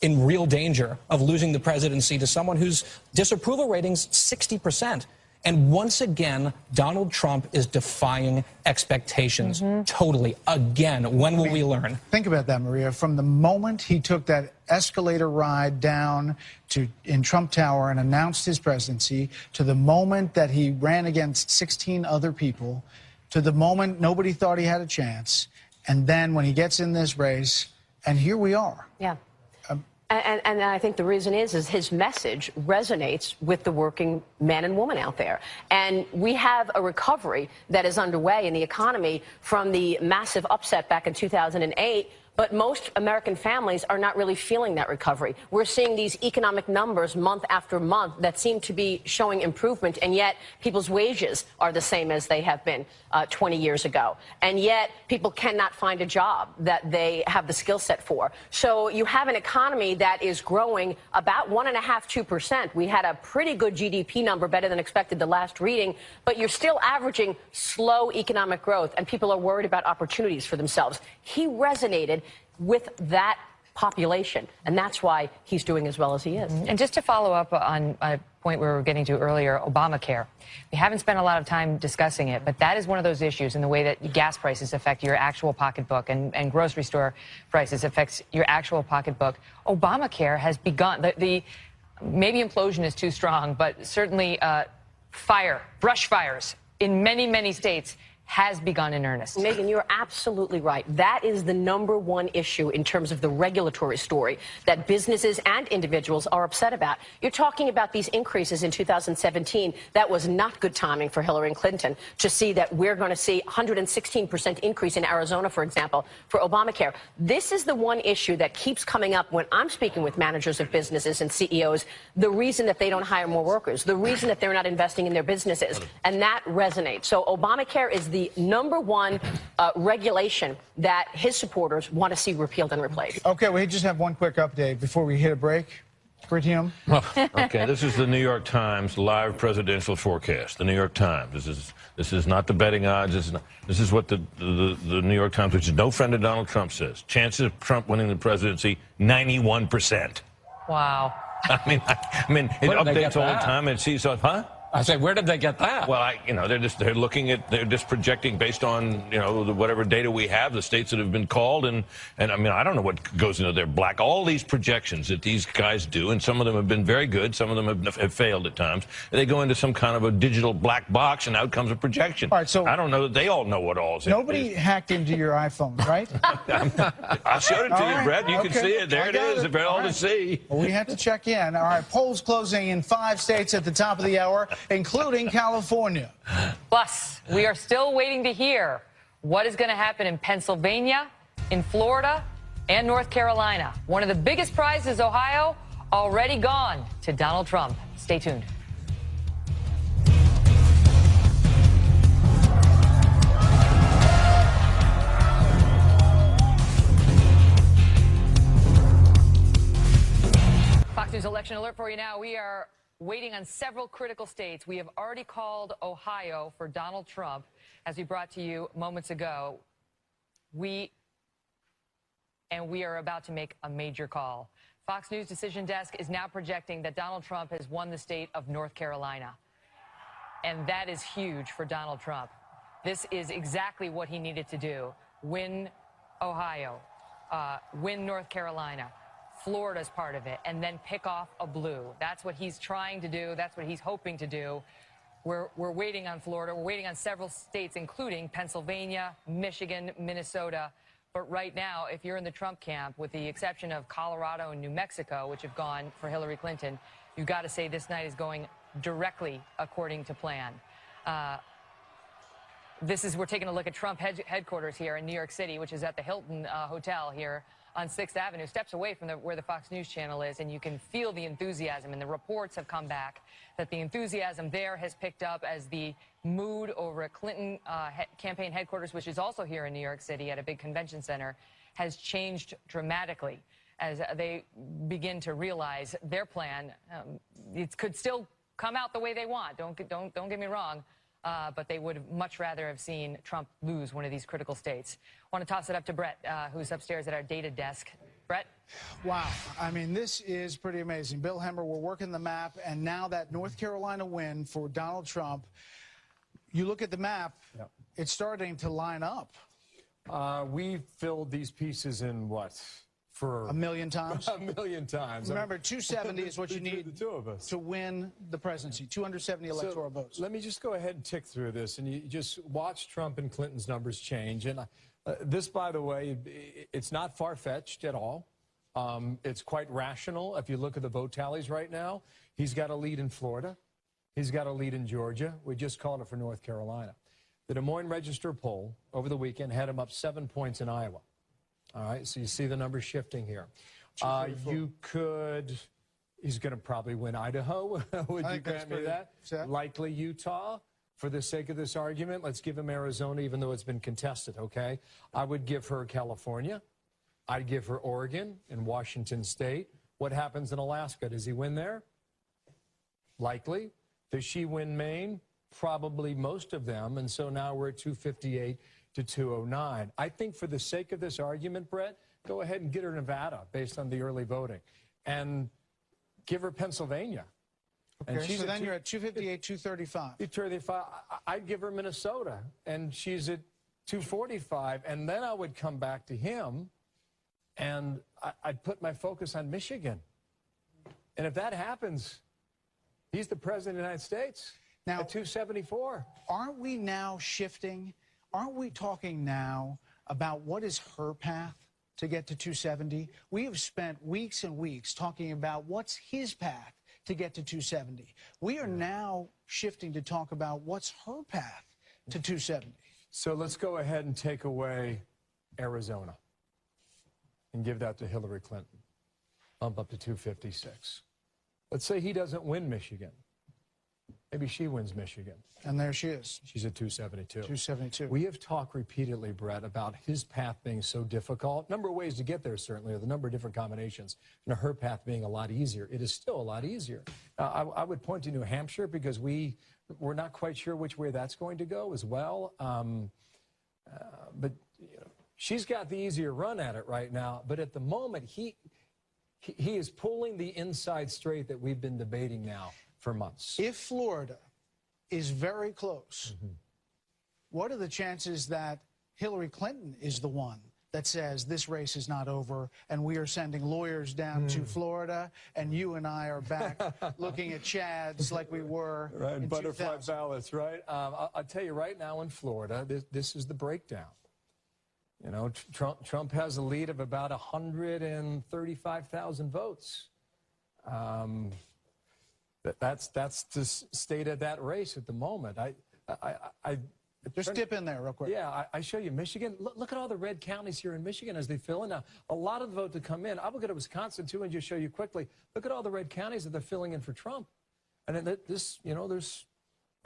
in real danger of losing the presidency to someone whose disapproval rating's 60%. And once again, Donald Trump is defying expectations. Totally. Again, when will we learn? Think about that, Maria. From the moment he took that escalator ride down in Trump Tower and announced his presidency, to the moment that he ran against 16 other people, to the moment nobody thought he had a chance, and then when he gets in this race, and here we are. Yeah. And I think the reason is his message resonates with the working man and woman out there. And we have a recovery that is underway in the economy from the massive upset back in 2008. But most American families are not really feeling that recovery. We're seeing these economic numbers month after month that seem to be showing improvement, and yet people's wages are the same as they have been 20 years ago. And yet people cannot find a job that they have the skill set for. So you have an economy that is growing about 1.5%, 2%. We had a pretty good GDP number, better than expected the last reading, but you're still averaging slow economic growth, and people are worried about opportunities for themselves. He resonated with that population, and that's why he's doing as well as he is. And just to follow up on a point we were getting to earlier, Obamacare. We haven't spent a lot of time discussing it, but that is one of those issues in the way that gas prices affect your actual pocketbook and grocery store prices affects your actual pocketbook. Obamacare has begun, maybe implosion is too strong, but certainly brush fires in many, many states has begun in earnest. Megyn, you're absolutely right. That is the #1 issue in terms of the regulatory story that businesses and individuals are upset about. You're talking about these increases in 2017. That was not good timing for Hillary Clinton to see that we're going to see 116% increase in Arizona, for example, for Obamacare. This is the one issue that keeps coming up when I'm speaking with managers of businesses and CEOs, the reason that they don't hire more workers, the reason that they're not investing in their businesses, and that resonates. So Obamacare is the #1 regulation that his supporters want to see repealed and replaced. Okay, we just have one quick update before we hit a break. Brit-Hume? Okay, this is the New York Times live presidential forecast. The New York Times. This is not the betting odds. This is what the New York Times, which is no friend of Donald Trump, says. Chances of Trump winning the presidency, 91%. Wow. I mean, it updates all the time. It sees, huh? I say, where did they get that? Well, they're just projecting based on, whatever data we have, the states that have been called. And I mean, I don't know what goes into their black. All these projections that these guys do, and some of them have been very good, some of them have failed at times. They go into some kind of a digital black box, and out comes a projection. All right, so I don't know that they all know what all is. Nobody hacked into your iPhone, right? I showed it to you, Brett. You can see it. There it is. It's all to see. Well, we have to check in. All right, polls closing in 5 states at the top of the hour, including California. Plus, we are still waiting to hear what is going to happen in Pennsylvania, in Florida, and North Carolina. One of the biggest prizes, Ohio, already gone to Donald Trump. Stay tuned. Fox News election alert for you now. We are waiting on several critical states. We have already called Ohio for Donald Trump, as we brought to you moments ago. we are about to make a major call. Fox News Decision Desk is now projecting that Donald Trump has won the state of North Carolina. And that is huge for Donald Trump. This is exactly what he needed to do. Win Ohio, win North Carolina. Florida's part of it, and then pick off a blue. That's what he's trying to do. That's what he's hoping to do. We're waiting on Florida. We're waiting on several states, including Pennsylvania, Michigan, Minnesota. But right now, if you're in the Trump camp, with the exception of Colorado and New Mexico, which have gone for Hillary Clinton, you've got to say this night is going directly according to plan. We're taking a look at Trump headquarters here in New York City, which is at the Hilton Hotel here on 6th Avenue, steps away from where the Fox News channel is, and you can feel the enthusiasm, and the reports have come back that the enthusiasm there has picked up as the mood over at Clinton campaign headquarters, which is also here in New York City at a big convention center, has changed dramatically as they begin to realize their plan. It could still come out the way they want. Don't get me wrong. But they would much rather have seen Trump lose one of these critical states. I want to toss it up to Brett, who's upstairs at our data desk. Brett? Wow. I mean, this is pretty amazing. Bill Hemmer, we're working the map, and now that North Carolina win for Donald Trump, you look at the map, it's starting to line up. We filled these pieces in what? For a million times? A million times. Remember, 270 is what you need the two of us to win the presidency, 270 electoral votes. Let me just go ahead and tick through this, and you just watch Trump and Clinton's numbers change. And this, by the way, it's not far-fetched at all. It's quite rational. If you look at the vote tallies right now, he's got a lead in Florida. He's got a lead in Georgia. We just called it for North Carolina. The Des Moines Register poll over the weekend had him up 7 points in Iowa. All right, so you see the numbers shifting here. He's going to probably win Idaho. Would you grant me that? Likely Utah. For the sake of this argument, let's give him Arizona, even though it's been contested, okay? I would give her California. I'd give her Oregon and Washington State. What happens in Alaska? Does he win there? Likely. Does she win Maine? Probably most of them. And so now we're at 258 to 209. I think for the sake of this argument, Brett, go ahead and get her Nevada based on the early voting. And give her Pennsylvania. Okay, and so then you're at 258, 235. 235. I'd give her Minnesota, and she's at 245. And then I would come back to him, and I'd put my focus on Michigan. And if that happens, he's the president of the United States now, at 274. Aren't we now shifting? Aren't we talking now about what is her path to get to 270? We have spent weeks and weeks talking about what's his path to get to 270. We are now shifting to talk about what's her path to 270. So let's go ahead and take away Arizona and give that to Hillary Clinton. Bump up to 256. Let's say he doesn't win Michigan. Maybe she wins Michigan. And there she is. She's at 272. 272. We have talked repeatedly, Brett, about his path being so difficult. Number of ways to get there, certainly, or the number of different combinations. And her path being a lot easier. It is still a lot easier. I would point to New Hampshire because we're not quite sure which way that's going to go as well. But you know, she's got the easier run at it right now. But at the moment, he is pulling the inside straight that we've been debating now for months. If Florida is very close, what are the chances that Hillary Clinton is the one that says this race is not over and we are sending lawyers down to Florida and you and I are back looking at Chads like we were in butterfly 2000. ballots, right? I'll tell you right now in Florida, this is the breakdown. You know, Trump has a lead of about 135,000 votes. That's the state of that race at the moment. Just dip in there real quick. Yeah, I show you Michigan. Look at all the red counties here in Michigan as they fill in. Now, a lot of the vote to come in. I will go to Wisconsin, too, and just show you quickly. Look at all the red counties that they're filling in for Trump. And then this, you know, they're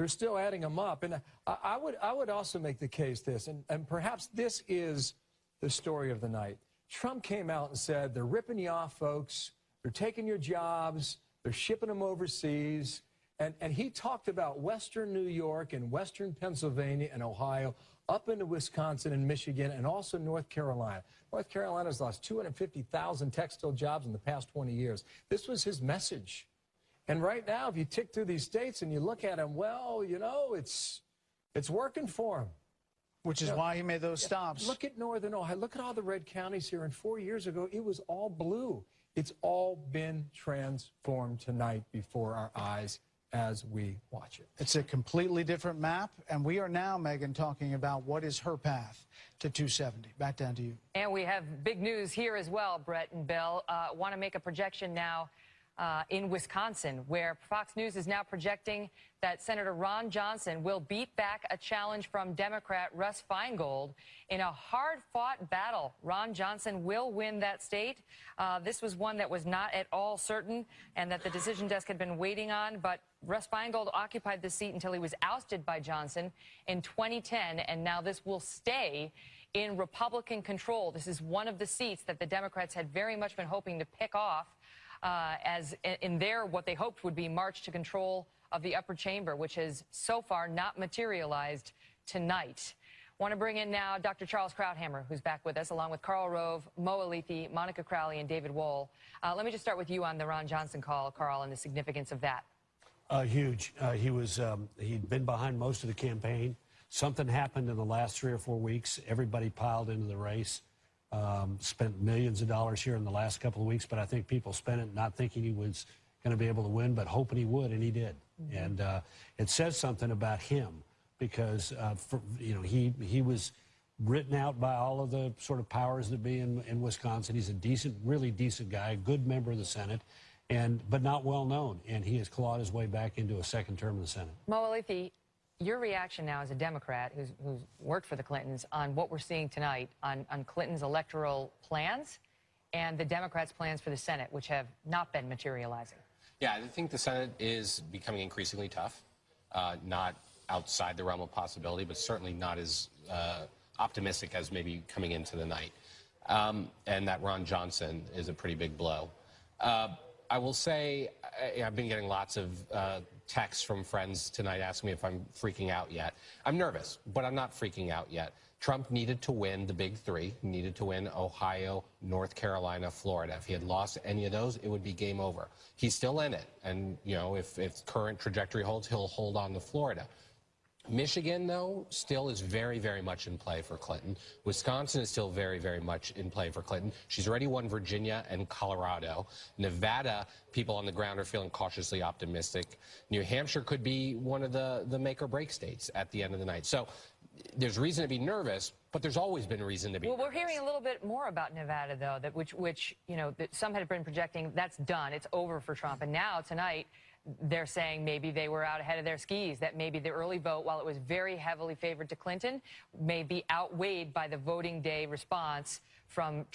still adding them up. And I would also make the case this, and perhaps this is the story of the night. Trump came out and said, they're ripping you off, folks. They're taking your jobs. They're shipping them overseas. And he talked about Western New York and Western Pennsylvania and Ohio up into Wisconsin and Michigan and also North Carolina. North Carolina's lost 250,000 textile jobs in the past 20 years. This was his message. And right now, if you tick through these states and you look at them, well, you know, it's working for him. Which is why he made those stops. Look at Northern Ohio. Look at all the red counties here. And 4 years ago, it was all blue. It's all been transformed tonight before our eyes as we watch it. It's a completely different map, and we are now, Megan, talking about what is her path to 270. Back down to you. And we have big news here as well, Brett and Bill. Want to make a projection now in Wisconsin, where Fox News is now projecting that Senator Ron Johnson will beat back a challenge from Democrat Russ Feingold in a hard-fought battle. Ron Johnson will win that state. This was one that was not at all certain and that the decision desk had been waiting on, but Russ Feingold occupied the seat until he was ousted by Johnson in 2010, and now this will stay in Republican control. This is one of the seats that the Democrats had very much been hoping to pick off as in their what they hoped would be march to control of the upper chamber, which has so far not materialized tonight. Want to bring in now Dr. Charles Krauthammer, who's back with us, along with Karl Rove, Mo Alifi, Monica Crowley, and David Wohl. Let me just start with you on the Ron Johnson call, Karl, and the significance of that. Huge. He'd been behind most of the campaign. Something happened in the last 3 or 4 weeks. Everybody piled into the race. Spent millions of dollars here in the last couple of weeks, but I think people spent it not thinking he was going to be able to win, but hoping he would, and he did. And it says something about him because, he was written out by all of the sort of powers that be in Wisconsin. He's a decent, really decent guy, a good member of the Senate, but not well known. And he has clawed his way back into a second term in the Senate. Mo Alifi, your reaction now as a Democrat who's worked for the Clintons on what we're seeing tonight on Clinton's electoral plans and the Democrats' plans for the Senate, which have not been materializing. Yeah, I think the Senate is becoming increasingly tough, not outside the realm of possibility, but certainly not as optimistic as maybe coming into the night. And that Ron Johnson is a pretty big blow. I will say I've been getting lots of texts from friends tonight asking me if I'm freaking out yet. I'm nervous, but I'm not freaking out yet. Trump needed to win the big three. He needed to win Ohio, North Carolina, Florida. If he had lost any of those, it would be game over. He's still in it. And, you know, if current trajectory holds, he'll hold on to Florida. Michigan, though, still is very, very much in play for Clinton. Wisconsin is still very, very much in play for Clinton. She's already won Virginia and Colorado. Nevada, people on the ground are feeling cautiously optimistic. New Hampshire could be one of the make-or-break states at the end of the night. So there's reason to be nervous, but there's always been reason to be nervous. We're hearing a little bit more about Nevada, though, that which you know, that some had been projecting that's done. It's over for Trump. And now, tonight, they're saying maybe they were out ahead of their skis, that maybe the early vote, while it was very heavily favored to Clinton, may be outweighed by the voting day response from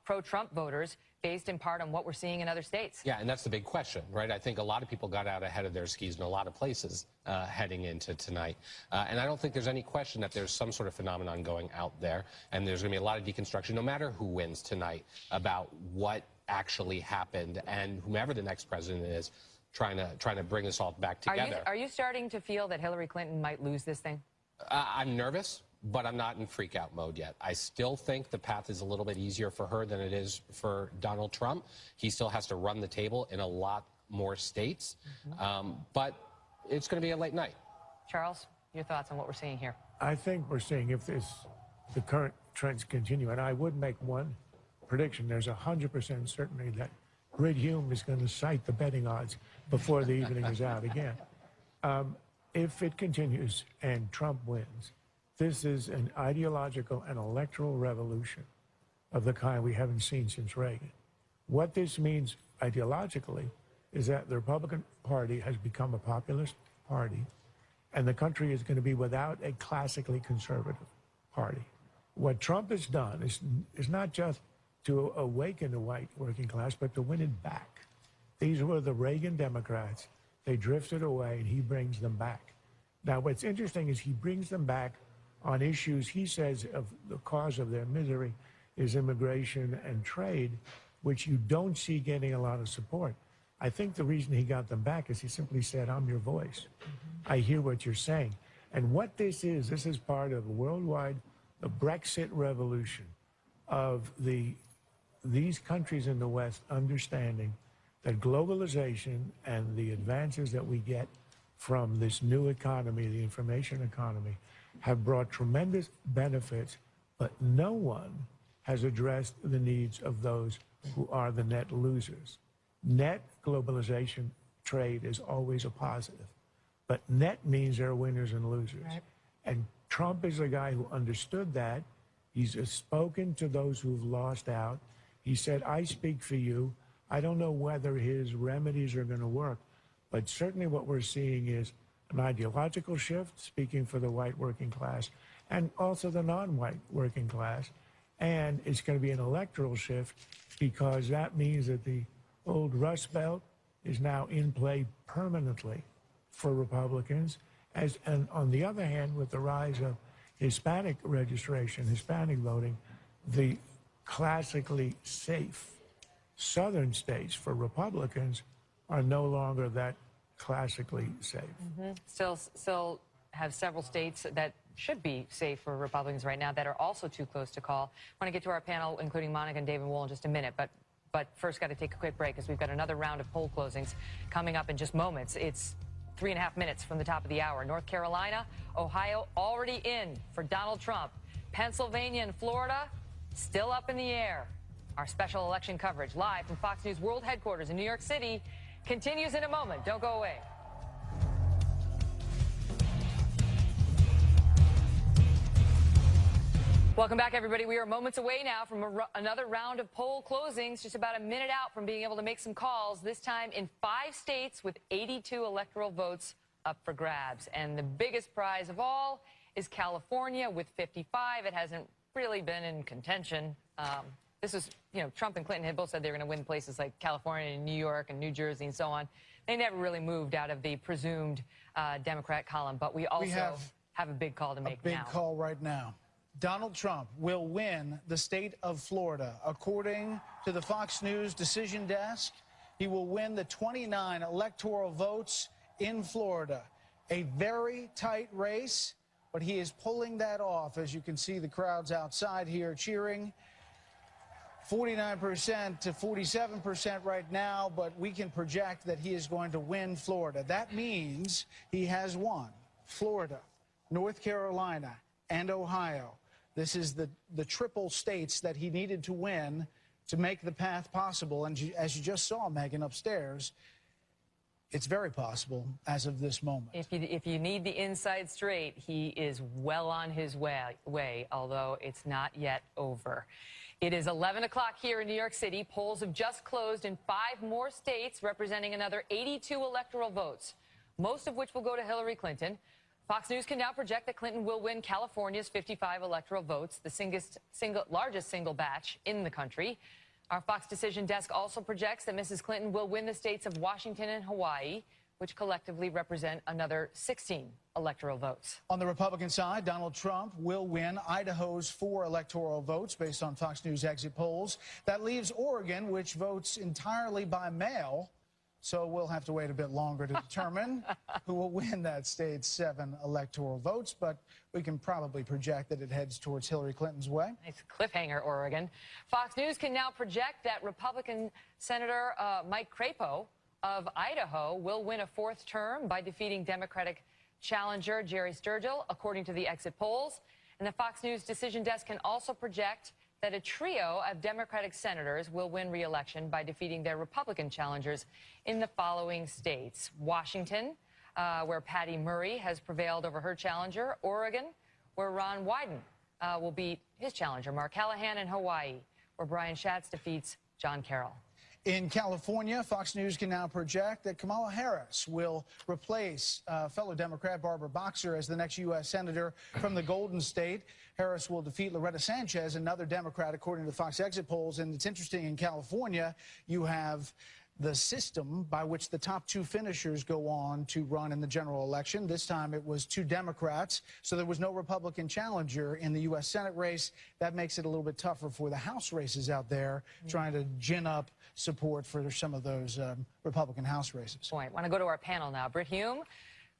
pro-Trump voters based in part on what we're seeing in other states. Yeah, and that's the big question, right? I think a lot of people got out ahead of their skis in a lot of places heading into tonight. And I don't think there's any question that there's some sort of phenomenon going out there, and there's going to be a lot of deconstruction, no matter who wins tonight, about what actually happened, and whomever the next president is, trying to bring us all back together. Are you starting to feel that Hillary Clinton might lose this thing? I'm nervous, but I'm not in freak-out mode yet. I still think the path is a little bit easier for her than it is for Donald Trump. He still has to run the table in a lot more states, but it's going to be a late night. Charles, your thoughts on what we're seeing here? I think we're seeing, if the current trends continue, and I would make one prediction, there's 100% certainty that Grid Hume is going to cite the betting odds before the evening is out again. If it continues and Trump wins, this is an ideological and electoral revolution of the kind we haven't seen since Reagan. What this means ideologically is that the Republican Party has become a populist party, and the country is going to be without a classically conservative party. What Trump has done is not just to awaken the white working class, but to win it back. These were the Reagan Democrats. They drifted away, and he brings them back. Now, what's interesting is he brings them back on issues he says of the cause of their misery is immigration and trade, which you don't see getting a lot of support. I think the reason he got them back is he simply said, I'm your voice. I hear what you're saying. And what this is part of a worldwide, the Brexit revolution of these countries in the West understanding that globalization and the advances that we get from this new economy, the information economy, have brought tremendous benefits, but no one has addressed the needs of those who are the net losers. Net globalization trade is always a positive, but net means there are winners and losers. Right. And Trump is a guy who understood that. He's spoken to those who've lost out. He said, I speak for you. I don't know whether his remedies are going to work, but certainly what we're seeing is an ideological shift, speaking for the white working class, and also the non-white working class. And it's going to be an electoral shift because that means that the old Rust Belt is now in play permanently for Republicans. And on the other hand, with the rise of Hispanic registration, Hispanic voting, the classically safe southern states for Republicans are no longer that classically safe. Still have several states that should be safe for Republicans right now that are also too close to call. I want to get to our panel, including Monica and David Wohl, in just a minute, but first got to take a quick break because we've got another round of poll closings coming up in just moments. It's 3.5 minutes from the top of the hour. North Carolina, Ohio already in for Donald Trump. Pennsylvania and Florida still up in the air. Our special election coverage live from Fox News World Headquarters in New York City continues in a moment. Don't go away. Welcome back, everybody. We are moments away now from another round of poll closings, just about a minute out from being able to make some calls, this time in 5 states with 82 electoral votes up for grabs. And the biggest prize of all is California with 55. It hasn't really been in contention. This was, Trump and Clinton had both said they were going to win places like California and New York and New Jersey and so on. They never really moved out of the presumed Democrat column. But we also have a big call to make now. A big call right now. Donald Trump will win the state of Florida. According to the Fox News decision desk, he will win the 29 electoral votes in Florida. A very tight race, but he is pulling that off. As you can see, the crowds outside here cheering. 49% to 47% right now, but we can project that he is going to win Florida. That means he has won Florida, North Carolina, and Ohio. This is the triple states that he needed to win to make the path possible. And as you just saw, Megyn, upstairs, it's very possible as of this moment. If you need the inside straight, he is well on his way, although it's not yet over. It is 11 o'clock here in New York City. Polls have just closed in 5 more states, representing another 82 electoral votes, most of which will go to Hillary Clinton. Fox News can now project that Clinton will win California's 55 electoral votes, the largest single batch in the country. Our Fox Decision Desk also projects that Mrs. Clinton will win the states of Washington and Hawaii, which collectively represent another 16 electoral votes. On the Republican side, Donald Trump will win Idaho's 4 electoral votes based on Fox News exit polls. That leaves Oregon, which votes entirely by mail. So we'll have to wait a bit longer to determine who will win that state's 7 electoral votes, but we can probably project that it heads towards Hillary Clinton's way. Nice cliffhanger, Oregon. Fox News can now project that Republican Senator Mike Crapo of Idaho will win a 4th term by defeating Democratic challenger Jerry Sturgill, according to the exit polls. And the Fox News Decision Desk can also project that a trio of Democratic senators will win re-election by defeating their Republican challengers in the following states: Washington, where Patty Murray has prevailed over her challenger; Oregon, where Ron Wyden will beat his challenger, Mark Callahan; and Hawaii, where Brian Schatz defeats John Carroll. In California, Fox News can now project that Kamala Harris will replace fellow Democrat Barbara Boxer as the next U.S. Senator from the Golden State. Harris will defeat Loretta Sanchez, another Democrat, according to the Fox exit polls. And it's interesting, in California, you have the system by which the top 2 finishers go on to run in the general election. This time it was 2 Democrats, so there was no Republican challenger in the U.S. Senate race. That makes it a little bit tougher for the House races out there, trying to gin up support for some of those Republican House races. Want to go to our panel now. Britt Hume,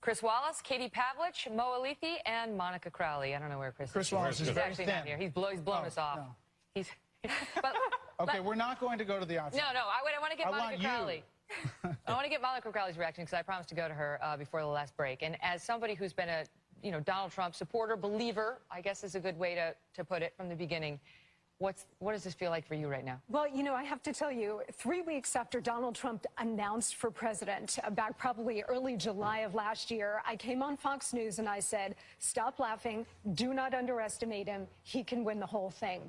Chris Wallace, Katie Pavlich, Mo Alithi, and Monica Crowley. I don't know where Chris is. Chris Wallace is He's very actually thin. not here. He's blown us off. No. He's. But, Okay, we're not going to go to the outside. No, I want to get Monica want you. Crowley. I want to get Monica Crowley's reaction because I promised to go to her before the last break. And as somebody who's been a Donald Trump supporter, believer, I guess is a good way to put it from the beginning, what does this feel like for you right now? Well, I have to tell you, 3 weeks after Donald Trump announced for president, back probably early July of last year, I came on Fox News and I said, stop laughing, do not underestimate him, he can win the whole thing.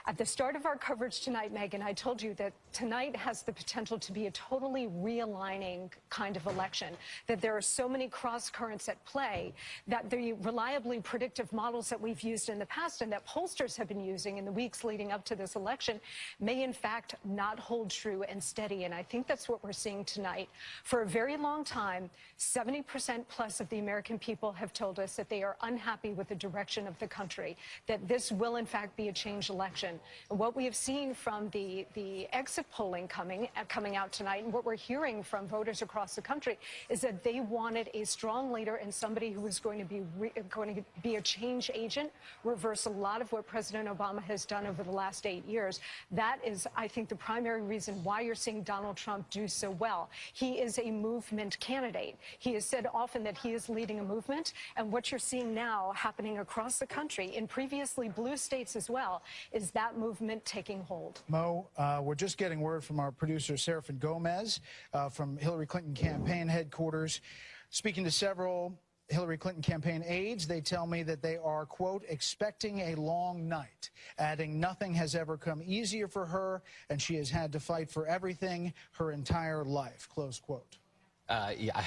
At the start of our coverage tonight, Megyn, I told you that tonight has the potential to be a totally realigning kind of election, that there are so many cross currents at play, that the reliably predictive models that we've used in the past and that pollsters have been using in the weeks leading up to this election may in fact not hold true and steady. And I think that's what we're seeing tonight. For a very long time, 70% plus of the American people have told us that they are unhappy with the direction of the country, that this will in fact be a change election. And what we have seen from the exit polling coming out tonight, and what we're hearing from voters across the country, is that they wanted a strong leader and somebody who was going to be a change agent, reverse a lot of what President Obama has done over the last 8 years. That is, I think, the primary reason why you're seeing Donald Trump do so well. He is a movement candidate. He has said often that he is leading a movement, and what you're seeing now happening across the country, in previously blue states as well, is that movement taking hold. Mo, we're just getting word from our producer, Serafin Gomez, from Hillary Clinton campaign headquarters. Speaking to several Hillary Clinton campaign aides, they tell me that they are, quote, expecting a long night, adding nothing has ever come easier for her, and she has had to fight for everything her entire life, close quote. Yeah,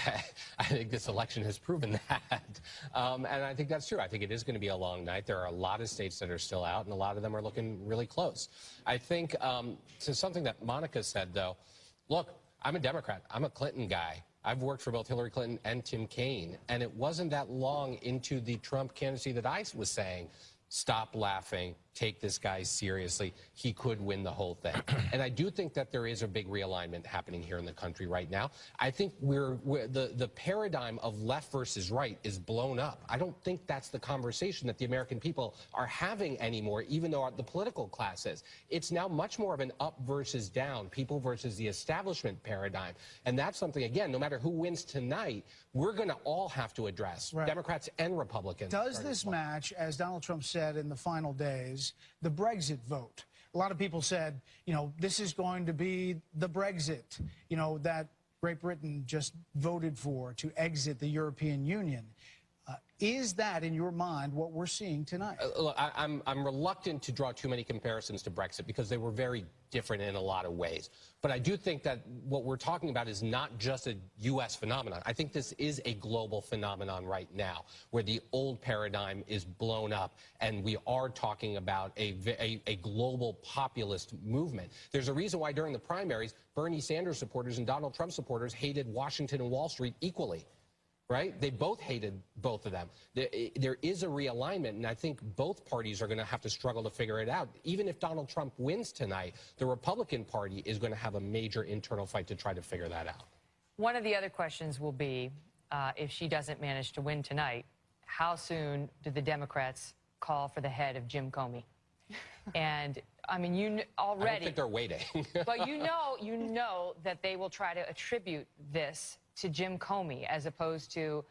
I think this election has proven that. And I think that's true. I think it is going to be a long night. There are a lot of states that are still out, and a lot of them are looking really close. I think to something that Monica said, though, look, I'm a Democrat. I'm a Clinton guy. I've worked for both Hillary Clinton and Tim Kaine, and it wasn't that long into the Trump candidacy that I was saying, stop laughing, take this guy seriously. He could win the whole thing. And I do think that there is a big realignment happening here in the country right now. I think the paradigm of left versus right is blown up. I don't think that's the conversation that the American people are having anymore, even though the political class is. It's now much more of an up versus down, people versus the establishment paradigm. And that's something, again, no matter who wins tonight, we're going to all have to address, right. Democrats and Republicans. Does this match, as Donald Trump said in the final days, the Brexit vote? A lot of people said, this is going to be the Brexit, that Great Britain just voted for to exit the European Union. Is that, in your mind, what we're seeing tonight? Look, I'm reluctant to draw too many comparisons to Brexit because they were very different in a lot of ways. But I do think that what we're talking about is not just a U.S. phenomenon. I think this is a global phenomenon right now, where the old paradigm is blown up, and we are talking about a global populist movement. There's a reason why during the primaries, Bernie Sanders supporters and Donald Trump supporters hated Washington and Wall Street equally. Right? They both hated both of them. There is a realignment, and I think both parties are going to have to struggle to figure it out. Even if Donald Trump wins tonight, the Republican Party is going to have a major internal fight to try to figure that out. One of the other questions will be, if she doesn't manage to win tonight, how soon do the Democrats call for the head of Jim Comey? And I mean, already. I don't think they're waiting. But you know that they will try to attribute this to Jim Comey as opposed to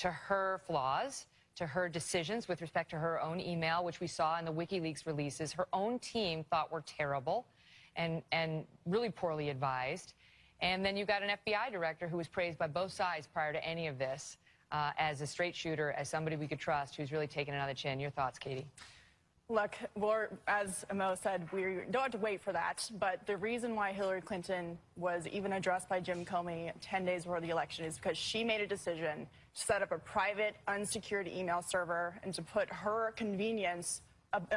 her flaws, to her decisions with respect to her own email, which we saw in the WikiLeaks releases. Her own team thought were terrible and really poorly advised. And then you got an FBI director who was praised by both sides prior to any of this as a straight shooter, as somebody we could trust, who's really taken it on the chin. Your thoughts, Katie? Look, as Mo said, we don't have to wait for that. But the reason why Hillary Clinton was even addressed by Jim Comey 10 days before the election is because she made a decision to set up a private, unsecured email server and to put her convenience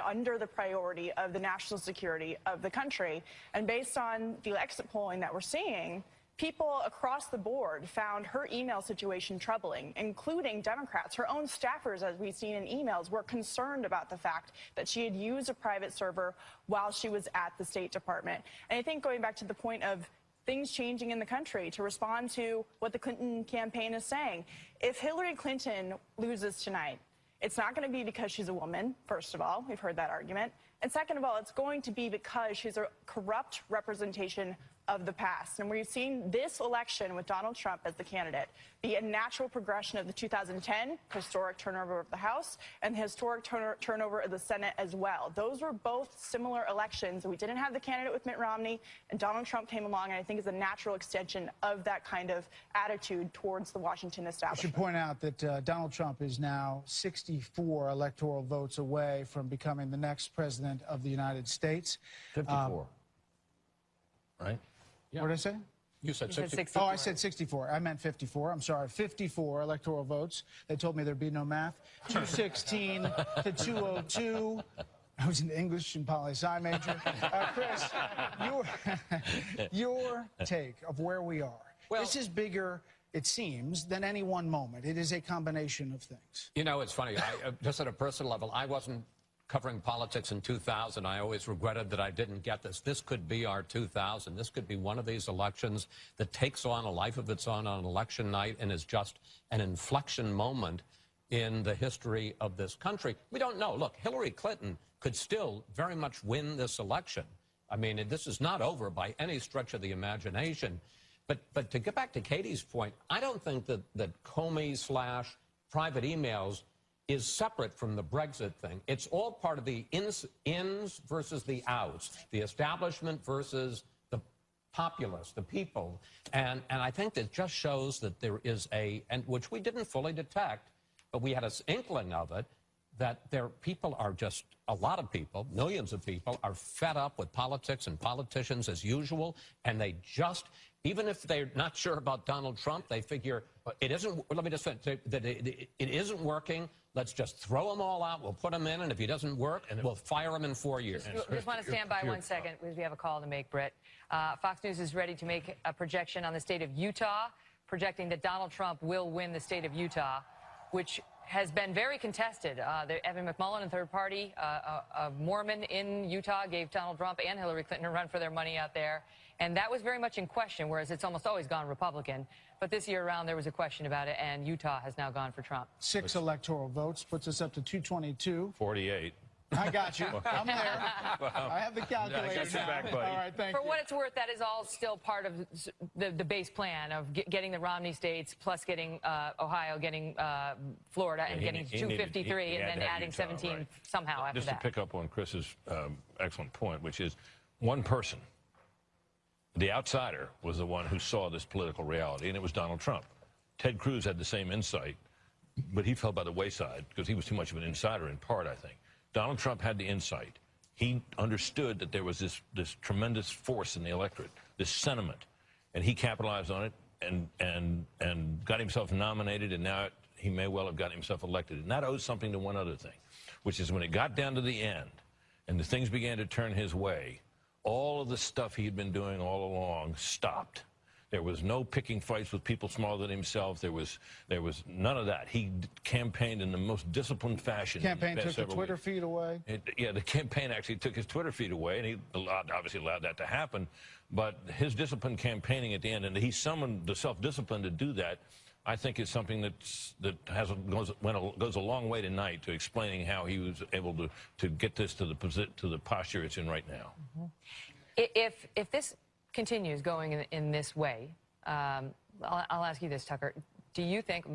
under the priority of the national security of the country. And based on the exit polling that we're seeing, people across the board found her email situation troubling, including Democrats. Her own staffers, as we've seen in emails, were concerned about the fact that she had used a private server while she was at the State Department. And I think going back to the point of things changing in the country to respond to what the Clinton campaign is saying, if Hillary Clinton loses tonight, it's not going to be because she's a woman, first of all. We've heard that argument. And second of all, it's going to be because she's a corrupt representation of the past. And we've seen this election with Donald Trump as the candidate be a natural progression of the 2010 historic turnover of the House and the historic turnover of the Senate as well. Those were both similar elections. We didn't have the candidate with Mitt Romney, and Donald Trump came along, and I think is a natural extension of that kind of attitude towards the Washington establishment. I should point out that Donald Trump is now 64 electoral votes away from becoming the next president of the United States. 54. Right? Yeah. What did I say? You said 64. Oh, I said 64. I meant 54. I'm sorry. 54 electoral votes. They told me there'd be no math. 216 to 202. I was an English and poli-sci major. Chris, your take of where we are. Well, this is bigger, it seems, than any one moment. It is a combination of things. You know, it's funny. Just at a personal level, I wasn't covering politics in 2000. I always regretted that I didn't get this. This could be our 2000. This could be one of these elections that takes on a life of its own on election night and is just an inflection moment in the history of this country. We don't know. Look, Hillary Clinton could still very much win this election. I mean, this is not over by any stretch of the imagination. But to get back to Katie's point, I don't think that Comey/private emails is separate from the Brexit thing. It's all part of the ins versus the outs, the establishment versus the populace, the people. And I think that just shows that there is and which we didn't fully detect, but we had an inkling of it, that people are just, a lot of people, millions of people, are fed up with politics and politicians as usual, and they just, even if they're not sure about Donald Trump, they figure, it isn't, let me just say, that it isn't working. Let's just throw them all out. We'll put them in, and if he doesn't work, we'll fire him in 4 years. Just want to stand by 1 second because we have a call to make, Britt. Fox News is ready to make a projection on the state of Utah, projecting that Donald Trump will win the state of Utah, which has been very contested. Evan McMullin, a third party, a Mormon in Utah, gave Donald Trump and Hillary Clinton a run for their money out there. And that was very much in question, whereas it's almost always gone Republican. But this year around, there was a question about it, and Utah has now gone for Trump. 6 electoral votes puts us up to 222. 48. I got you. I'm there. I have the calculator. I got your back, buddy. All right, thank you. For what it's worth, that is all still part of the base plan of getting the Romney states, plus getting Ohio, getting Florida, and getting 253, and then adding Utah, 17 right. Somehow after that. Just to pick up on Chris's excellent point, which is one person, the outsider, was the one who saw this political reality, and it was Donald Trump. Ted Cruz had the same insight, but he fell by the wayside because he was too much of an insider in part, I think. Donald Trump had the insight. He understood that there was this tremendous force in the electorate, this sentiment, and he capitalized on it and got himself nominated, and now he may well have gotten himself elected. And that owes something to one other thing, which is when it got down to the end and the things began to turn his way, all of the stuff he had been doing all along stopped. There was no picking fights with people smaller than himself. There was none of that. He campaigned in the most disciplined fashion. The campaign took the Twitter feed away? Yeah, the campaign actually took his Twitter feet away, and he obviously allowed that to happen. But his disciplined campaigning at the end, and he summoned the self-discipline to do that, I think is something that goes a long way tonight to explaining how he was able to get this to the posture it's in right now. Mm-hmm. If this continues going in this way, I'll ask you this, Tucker. Do you think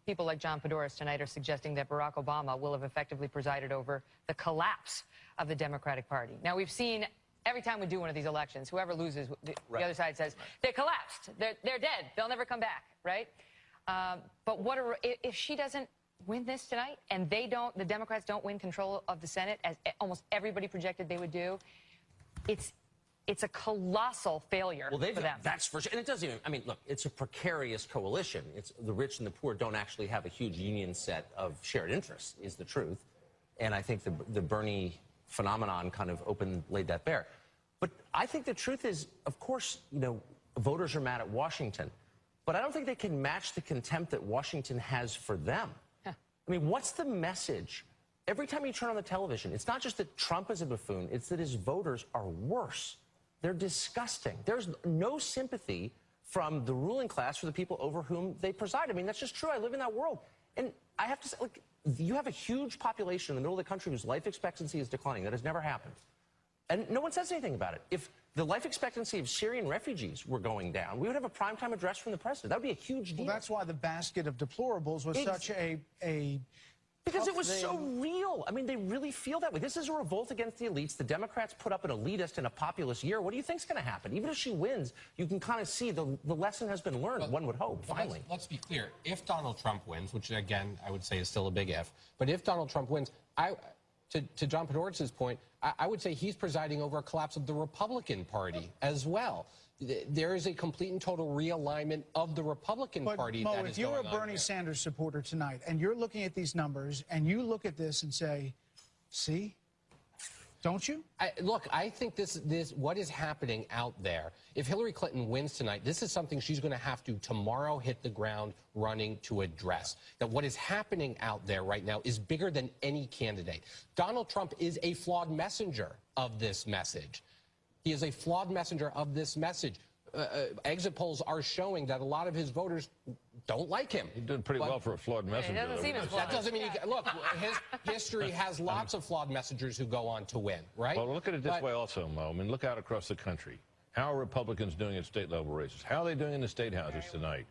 people like John Podhoretz tonight are suggesting that Barack Obama will have effectively presided over the collapse of the Democratic Party? Now, we've seen every time we do one of these elections, whoever loses, the other side says, they collapsed, they're dead, they'll never come back, right? But if she doesn't win this tonight and the Democrats don't win control of the Senate, as almost everybody projected they would do, it's a colossal failure for them. That's for sure. And it doesn't even, I mean, look, it's a precarious coalition. It's the rich and the poor don't actually have a huge union set of shared interests, is the truth. And I think the Bernie phenomenon kind of laid that bare. But I think the truth is, of course, voters are mad at Washington. But I don't think they can match the contempt that Washington has for them. Huh. I mean, what's the message? Every time you turn on the television, it's not just that Trump is a buffoon, it's that his voters are worse. They're disgusting. There's no sympathy from the ruling class for the people over whom they preside. I mean, that's just true. I live in that world. And I have to say, look, you have a huge population in the middle of the country whose life expectancy is declining. That has never happened. And no one says anything about it. If the life expectancy of Syrian refugees were going down, we would have a primetime address from the president. That would be a huge deal. Well, that's why the basket of deplorables was such a because it was so real. I mean, they really feel that way. This is a revolt against the elites. The Democrats put up an elitist and a populist year. What do you think's going to happen? Even if she wins, you can kind of see the lesson has been learned, one would hope, finally. Let's be clear. If Donald Trump wins, which, again, I would say is still a big if, but if Donald Trump wins, to John Podhoretz's point, I would say he's presiding over a collapse of the Republican Party as well. There is a complete and total realignment of the Republican Party. Mo, if you're a Bernie Sanders supporter tonight and you're looking at these numbers and you look at this and say, see, don't you? Look, I think this what is happening out there, if Hillary Clinton wins tonight, this is something she's going to have to tomorrow hit the ground running to address. That what is happening out there right now is bigger than any candidate. Donald Trump is a flawed messenger of this message. He is a flawed messenger of this message. Exit polls are showing that a lot of his voters don't like him. He did pretty well for a flawed messenger. He doesn't seem as flawed. That doesn't mean look, his history has lots of flawed messengers who go on to win, right? Well, look at it this way also, Mo. I mean, look out across the country. How are Republicans doing at state level races? How are they doing in the state houses tonight?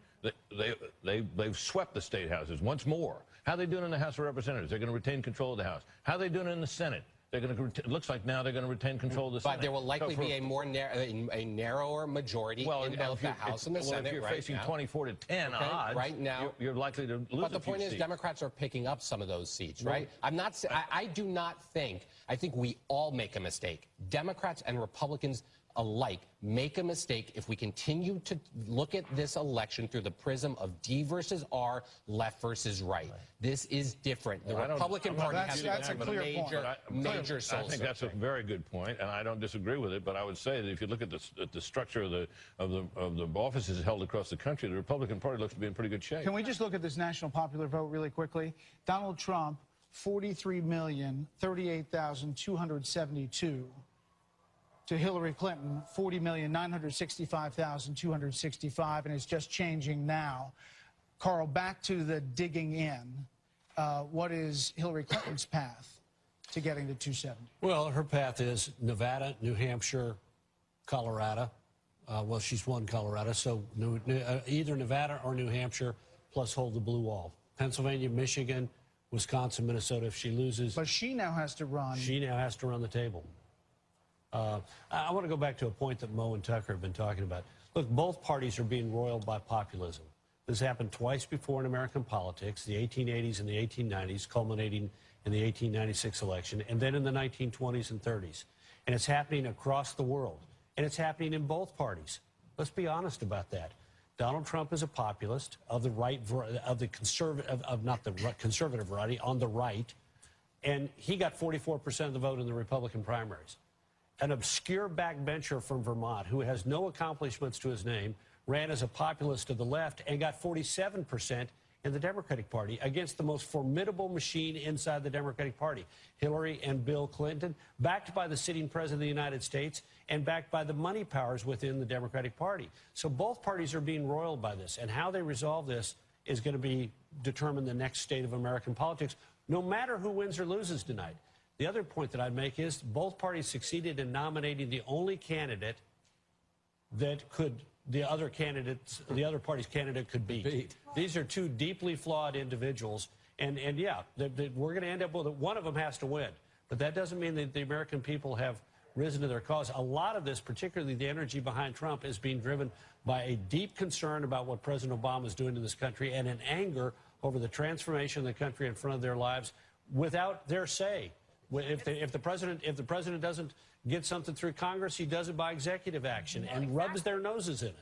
They've swept the state houses once more. How are they doing in the House of Representatives? They're going to retain control of the House. How are they doing in the Senate? They're going to. It looks like now they're going to retain control of the Senate. But there will likely be a more narrower majority in both the House and the Senate. If you're right facing now. 24 to 10 odds, right now, you're likely to lose. But the point is, seats. Democrats are picking up some of those seats, right? I'm not. I do not think. I think we all make a mistake. Democrats and Republicans alike make a mistake if we continue to look at this election through the prism of D versus R, left versus right. This is different. The Republican Party has a major soul I think that's a very good point, and I don't disagree with it. But I would say that if you look at the structure of the offices held across the country, the Republican Party looks to be in pretty good shape. Can we just look at this national popular vote really quickly? Donald Trump, 43,038,272. To Hillary Clinton, 40,965,265, and it's just changing now. Carl, back to the digging in. What is Hillary Clinton's path to getting to 270? Well, her path is Nevada, New Hampshire, Colorado. Well, she's won Colorado, so either Nevada or New Hampshire, plus hold the blue wall. Pennsylvania, Michigan, Wisconsin, Minnesota. If she loses, but she now has to run. She now has to run the table. I want to go back to a point that Mo and Tucker have been talking about. Look, both parties are being roiled by populism. This happened twice before in American politics, the 1880s and the 1890s, culminating in the 1896 election, and then in the 1920s and 30s. And it's happening across the world. And it's happening in both parties. Let's be honest about that. Donald Trump is a populist of the right, of the conservative, not the conservative variety, on the right. And he got 44% of the vote in the Republican primaries. An obscure backbencher from Vermont who has no accomplishments to his name ran as a populist to the left and got 47% in the Democratic Party against the most formidable machine inside the Democratic Party, Hillary and Bill Clinton, backed by the sitting president of the United States and backed by the money powers within the Democratic Party. So both parties are being roiled by this, and how they resolve this is going to determine the next state of American politics, no matter who wins or loses tonight. The other point that I'd make is both parties succeeded in nominating the only candidate that the other party's candidate could beat. These are two deeply flawed individuals. And yeah, we're going to end up with one of them has to win. But that doesn't mean that the American people have risen to their cause. A lot of this, particularly the energy behind Trump, is being driven by a deep concern about what President Obama is doing to this country and an anger over the transformation of the country in front of their lives without their say. If the president doesn't get something through Congress, he does it by executive action and rubs their noses in it.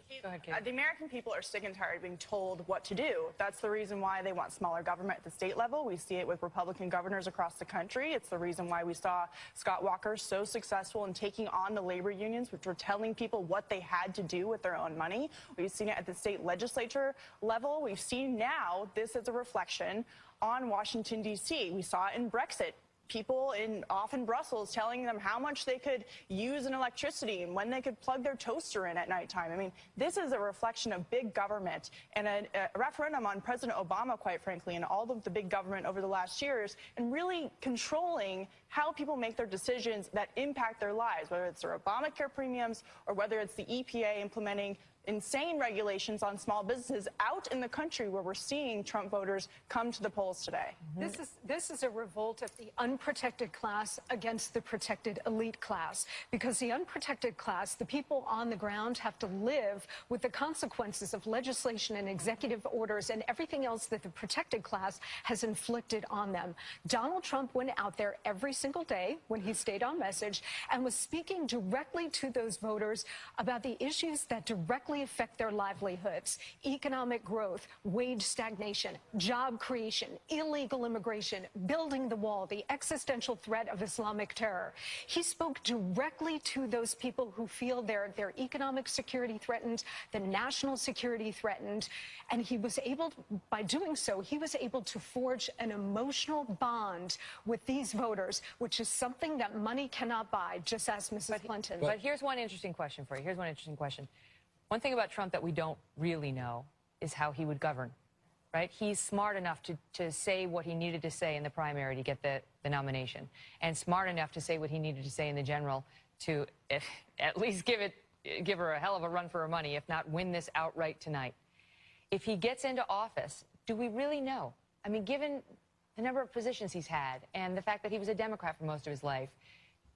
The American people are sick and tired of being told what to do. That's the reason why they want smaller government at the state level. We see it with Republican governors across the country. It's the reason why we saw Scott Walker so successful in taking on the labor unions, which were telling people what they had to do with their own money. We've seen it at the state legislature level. We've seen now this as a reflection on Washington, D.C. We saw it in Brexit. people off in Brussels telling them how much they could use in electricity and when they could plug their toaster in at nighttime. I mean, this is a reflection of big government and a referendum on President Obama, quite frankly, and all of the big government over the last years, and really controlling how people make their decisions that impact their lives, whether it's their Obamacare premiums or whether it's the EPA implementing insane regulations on small businesses out in the country where we're seeing Trump voters come to the polls today. This is a revolt of the unprotected class against the protected elite class, because the unprotected class, the people on the ground, have to live with the consequences of legislation and executive orders and everything else that the protected class has inflicted on them. Donald Trump went out there every single day when he stayed on message and was speaking directly to those voters about the issues that directly affect their livelihoods: economic growth, wage stagnation, job creation, illegal immigration, building the wall, the existential threat of Islamic terror. He spoke directly to those people who feel their economic security threatened, the national security threatened, and he was able, by doing so, he was able to forge an emotional bond with these voters, which is something that money cannot buy. Just ask Mrs. Clinton. But here's one interesting question for you. Here's one interesting question. One thing about Trump that we don't really know is how he would govern, right? He's smart enough to say what he needed to say in the primary to get the nomination, and smart enough to say what he needed to say in the general to at least give her a hell of a run for her money, if not win this outright tonight. If he gets into office, do we really know? I mean, given the number of positions he's had and the fact that he was a Democrat for most of his life,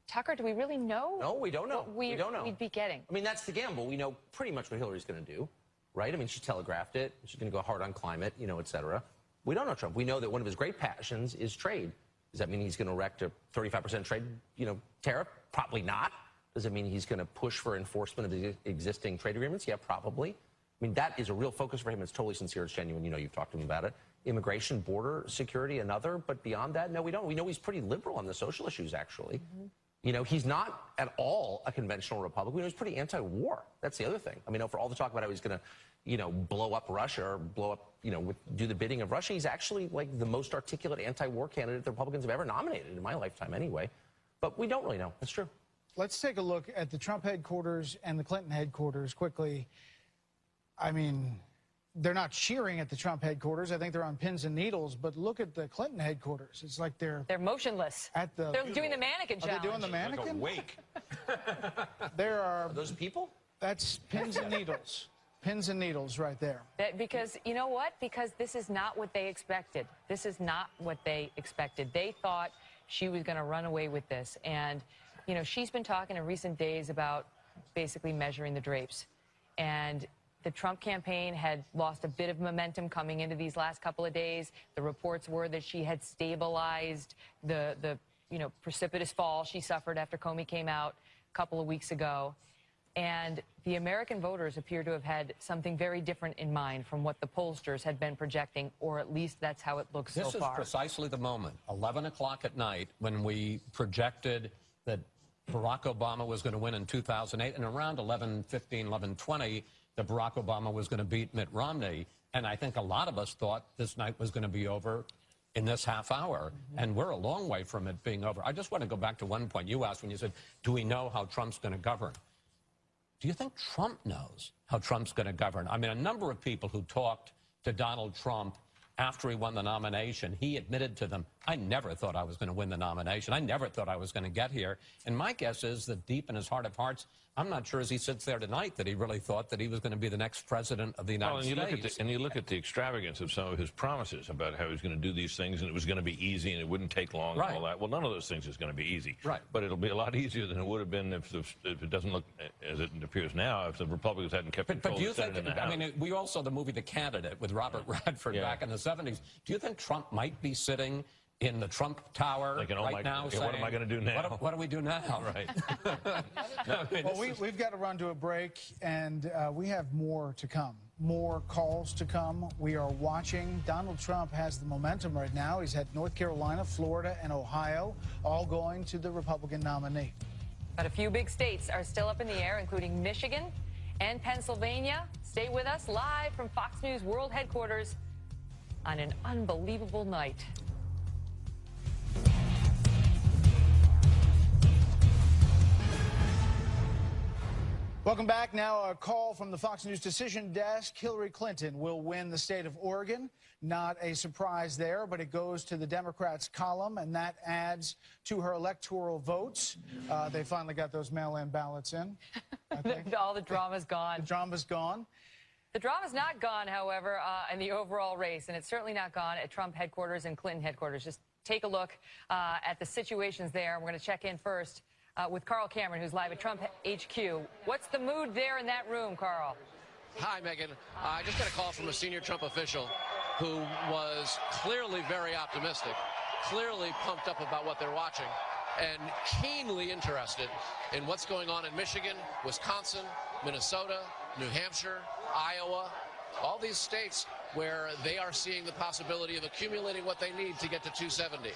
Tucker, do we really know? No, we don't know. We don't know. We'd be getting. I mean, that's the gamble. We know pretty much what Hillary's going to do, right? I mean, she telegraphed it. She's going to go hard on climate, et cetera. We don't know Trump. We know that one of his great passions is trade. Does that mean he's going to erect a 35% trade, tariff? Probably not. Does it mean he's going to push for enforcement of the existing trade agreements? Yeah, probably. I mean, that is a real focus for him. It's totally sincere. It's genuine. You've talked to him about it. Immigration, border security, another. But beyond that, no, we don't. We know he's pretty liberal on the social issues, actually. Mm-hmm. He's not at all a conventional Republican. We know he's pretty anti-war. That's the other thing. I mean, for all the talk about how he's going to, blow up Russia or blow up, do the bidding of Russia, he's actually like the most articulate anti-war candidate the Republicans have ever nominated in my lifetime anyway. But we don't really know. That's true. Let's take a look at the Trump headquarters and the Clinton headquarters quickly. I mean, they're not cheering at the Trump headquarters. I think they're on pins and needles. But look at the Clinton headquarters. It's like they're motionless. They're doing the mannequin challenge. Are they doing the mannequin? Like a wake. Are those people? That's pins and needles. Pins and needles right there. Because you know what? Because this is not what they expected. This is not what they expected. They thought she was going to run away with this. And, she's been talking in recent days about basically measuring the drapes. And the Trump campaign had lost a bit of momentum coming into these last couple of days. The reports were that she had stabilized the precipitous fall she suffered after Comey came out a couple of weeks ago. And the American voters appear to have had something very different in mind from what the pollsters had been projecting, or at least that's how it looks so far. This is precisely the moment, 11 o'clock at night, when we projected that Barack Obama was going to win in 2008, and around 11:15, 11:20, that Barack Obama was going to beat Mitt Romney. And I think a lot of us thought this night was going to be over in this half hour. Mm-hmm. And we're a long way from it being over. I just want to go back to one point you asked when you said, do we know how Trump's going to govern? Do you think Trump knows how Trump's going to govern? I mean, a number of people who talked to Donald Trump after he won the nomination, he admitted to them, I never thought I was going to win the nomination. I never thought I was going to get here. And my guess is that deep in his heart of hearts, I'm not sure as he sits there tonight that he really thought that he was going to be the next president of the United States. You look at the extravagance of some of his promises about how he was going to do these things and it was going to be easy and it wouldn't take long and all that. Well, none of those things is going to be easy. Right. But it'll be a lot easier than it would have been if it doesn't look as it appears now, if the Republicans hadn't kept control of the Senate and the House. I mean, we all saw the movie The Candidate with Robert Redford back in the 70s. Do you think Trump might be sitting in the Trump Tower right now saying, what am I going to do now? What do we do now? Right. Well, we've got to run to a break, and we have more to come. More calls to come. We are watching. Donald Trump has the momentum right now. He's had North Carolina, Florida, and Ohio, all going to the Republican nominee. But a few big states are still up in the air, including Michigan and Pennsylvania. Stay with us live from Fox News World Headquarters on an unbelievable night. Welcome back. Now a call from the Fox News decision desk. Hillary Clinton will win the state of Oregon. Not a surprise there, but it goes to the Democrats' column, and that adds to her electoral votes. They finally got those mail-in ballots in. All the drama's gone. The drama's gone. The drama's not gone, however, in the overall race, and it's certainly not gone at Trump headquarters and Clinton headquarters. Just take a look at the situations there. We're going to check in first with Carl Cameron, who's live at Trump HQ. What's the mood there in that room, Carl? Hi, Megyn. I just got a call from a senior Trump official who was clearly very optimistic, clearly pumped up about what they're watching, and keenly interested in what's going on in Michigan, Wisconsin, Minnesota, New Hampshire, Iowa, all these states where they are seeing the possibility of accumulating what they need to get to 270.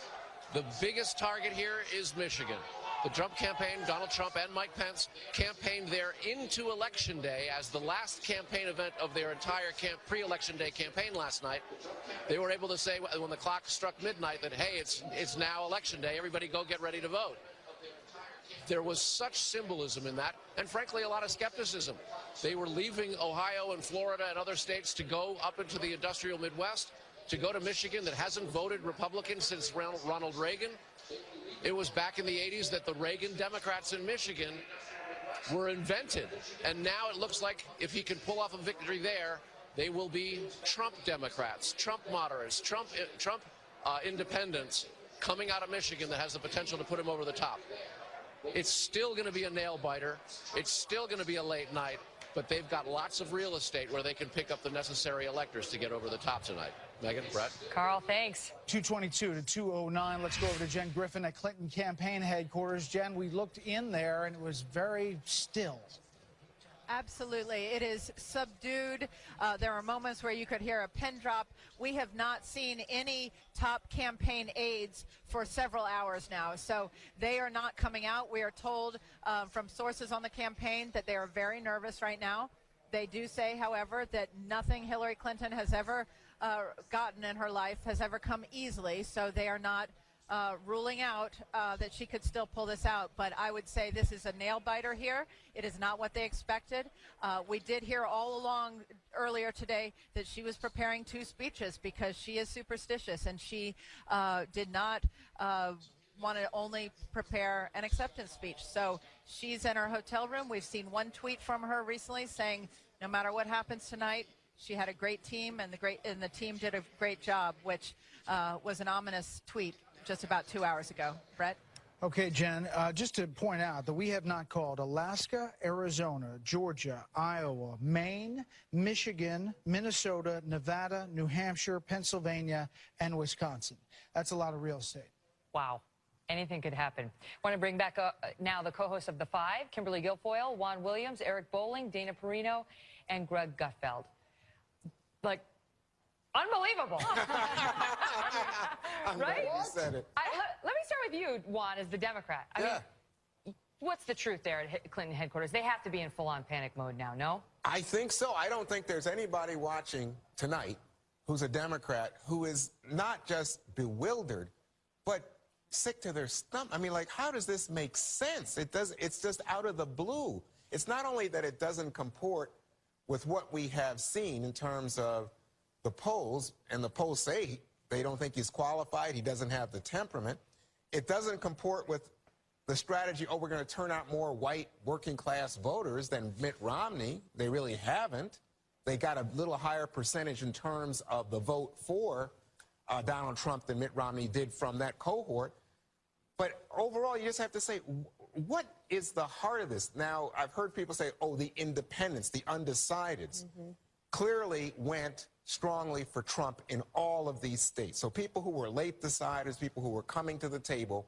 The biggest target here is Michigan. The Trump campaign, Donald Trump and Mike Pence, campaigned there into Election Day as the last campaign event of their entire pre-Election Day campaign last night. They were able to say when the clock struck midnight that, hey, it's now Election Day, everybody go get ready to vote. There was such symbolism in that, and frankly, a lot of skepticism. They were leaving Ohio and Florida and other states to go up into the industrial Midwest, to go to Michigan that hasn't voted Republican since Ronald Reagan. It was back in the 80s that the Reagan Democrats in Michigan were invented. And now it looks like if he can pull off a victory there, they will be Trump Democrats, Trump moderates, Trump independents coming out of Michigan that has the potential to put him over the top. It's still going to be a nail-biter. It's still going to be a late night. But they've got lots of real estate where they can pick up the necessary electors to get over the top tonight. Megyn, Brett? Carl, thanks. 222 to 209. Let's go over to Jen Griffin at Clinton campaign headquarters. Jen, we looked in there, and it was very still. Absolutely. It is subdued. There are moments where you could hear a pin drop. We have not seen any top campaign aides for several hours now. So they are not coming out. We are told from sources on the campaign that they are very nervous right now. They do say, however, that nothing Hillary Clinton has ever gotten in her life has ever come easily. So they are not ruling out that she could still pull this out. But I would say this is a nail-biter here. It is not what they expected. We did hear all along earlier today that she was preparing 2 speeches because she is superstitious, and she did not want to only prepare an acceptance speech. So she's in her hotel room. We've seen one tweet from her recently saying no matter what happens tonight, she had a great team, and the team did a great job, which was an ominous tweet just about 2 hours ago. Brett? Okay, Jen, just to point out that we have not called Alaska, Arizona, Georgia, Iowa, Maine, Michigan, Minnesota, Nevada, New Hampshire, Pennsylvania, and Wisconsin. That's a lot of real estate. Wow. Anything could happen. I want to bring back now the co-hosts of The Five, Kimberly Guilfoyle, Juan Williams, Eric Bolling, Dana Perino, and Greg Gutfeld. Like, unbelievable. Right? You said it. Let me start with you, Juan, as the Democrat. I mean, what's the truth there at Clinton headquarters? They have to be in full-on panic mode now, no? I think so. I don't think there's anybody watching tonight who's a Democrat who is not just bewildered, but sick to their stomach. I mean, like, how does this make sense? It's just out of the blue. It's not only that it doesn't comport with what we have seen in terms of the polls, and the polls say they don't think he's qualified, he doesn't have the temperament. It doesn't comport with the strategy, oh, we're going to turn out more white working-class voters than Mitt Romney. They really haven't. They got a little higher percentage in terms of the vote for Donald Trump than Mitt Romney did from that cohort. But overall, you just have to say, what is the heart of this? Now, I've heard people say, oh, the independents, the undecideds, clearly went strongly for Trump in all of these states. So people who were late deciders, people who were coming to the table,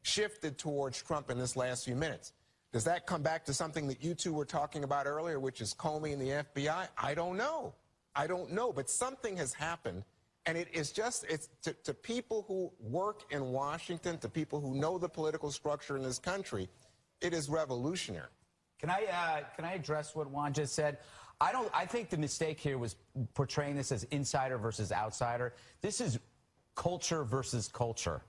shifted towards Trump in this last few minutes. Does that come back to something that you two were talking about earlier, which is Comey and the FBI? I don't know. I don't know. But something has happened. And it is just, it's to people who work in Washington, to people who know the political structure in this country, it is revolutionary. Can I address what Juan just said? I think the mistake here was portraying this as insider versus outsider. This is culture versus culture.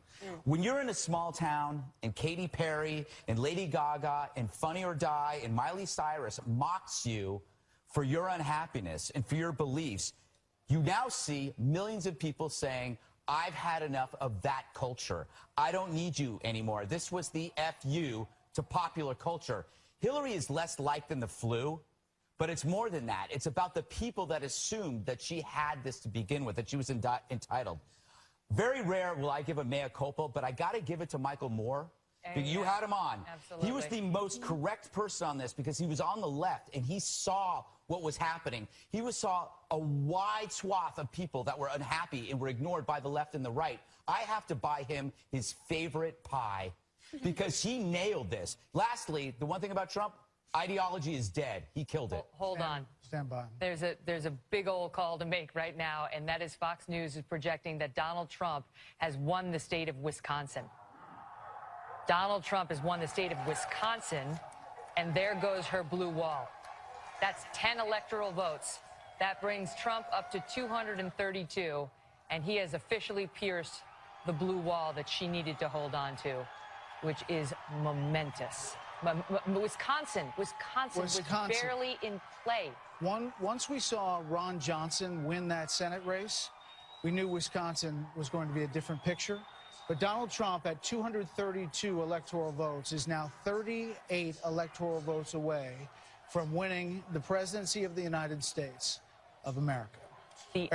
When you're in a small town and Katy Perry and Lady Gaga and Funny or Die and Miley Cyrus mocks you for your unhappiness and for your beliefs, you now see millions of people saying, I've had enough of that culture. I don't need you anymore. This was the FU to popular culture. Hillary is less liked than the flu, but it's more than that. It's about the people that assumed that she had this to begin with, that she was entitled. Very rare will I give a mea culpa, but I got to give it to Michael Moore. You had him on. Absolutely. He was the most correct person on this because he was on the left and he saw what was happening. He saw a wide swath of people that were unhappy and were ignored by the left and the right. I have to buy him his favorite pie because he nailed this. Lastly, the one thing about Trump, ideology is dead. He killed it. Hold on. Stand by. There's a big old call to make right now, and that is Fox News is projecting that Donald Trump has won the state of Wisconsin. Donald Trump has won the state of Wisconsin, and there goes her blue wall. That's 10 electoral votes. That brings Trump up to 232, and he has officially pierced the blue wall that she needed to hold on to, which is momentous. Wisconsin was barely in play. Once we saw Ron Johnson win that Senate race, we knew Wisconsin was going to be a different picture. But Donald Trump, at 232 electoral votes, is now 38 electoral votes away from winning the presidency of the United States of America. Do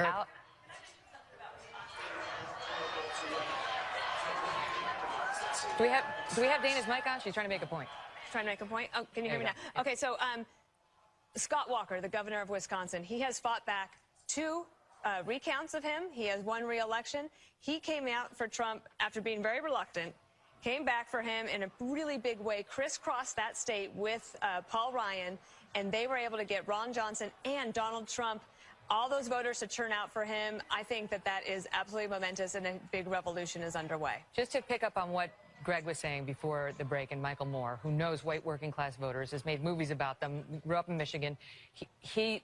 we have Dana's mic on? She's trying to make a point. Trying to make a point? Oh, can you hear me now? Okay, so Scott Walker, the governor of Wisconsin, he has fought back 2 recounts of him. He has won re-election. He came out for Trump after being very reluctant, came back for him in a really big way, crisscrossed that state with Paul Ryan, and they were able to get Ron Johnson and Donald Trump, all those voters to turn out for him. I think that is absolutely momentous, and a big revolution is underway. Just to pick up on what Greg was saying before the break, and Michael Moore, who knows white working class voters, has made movies about them, grew up in Michigan.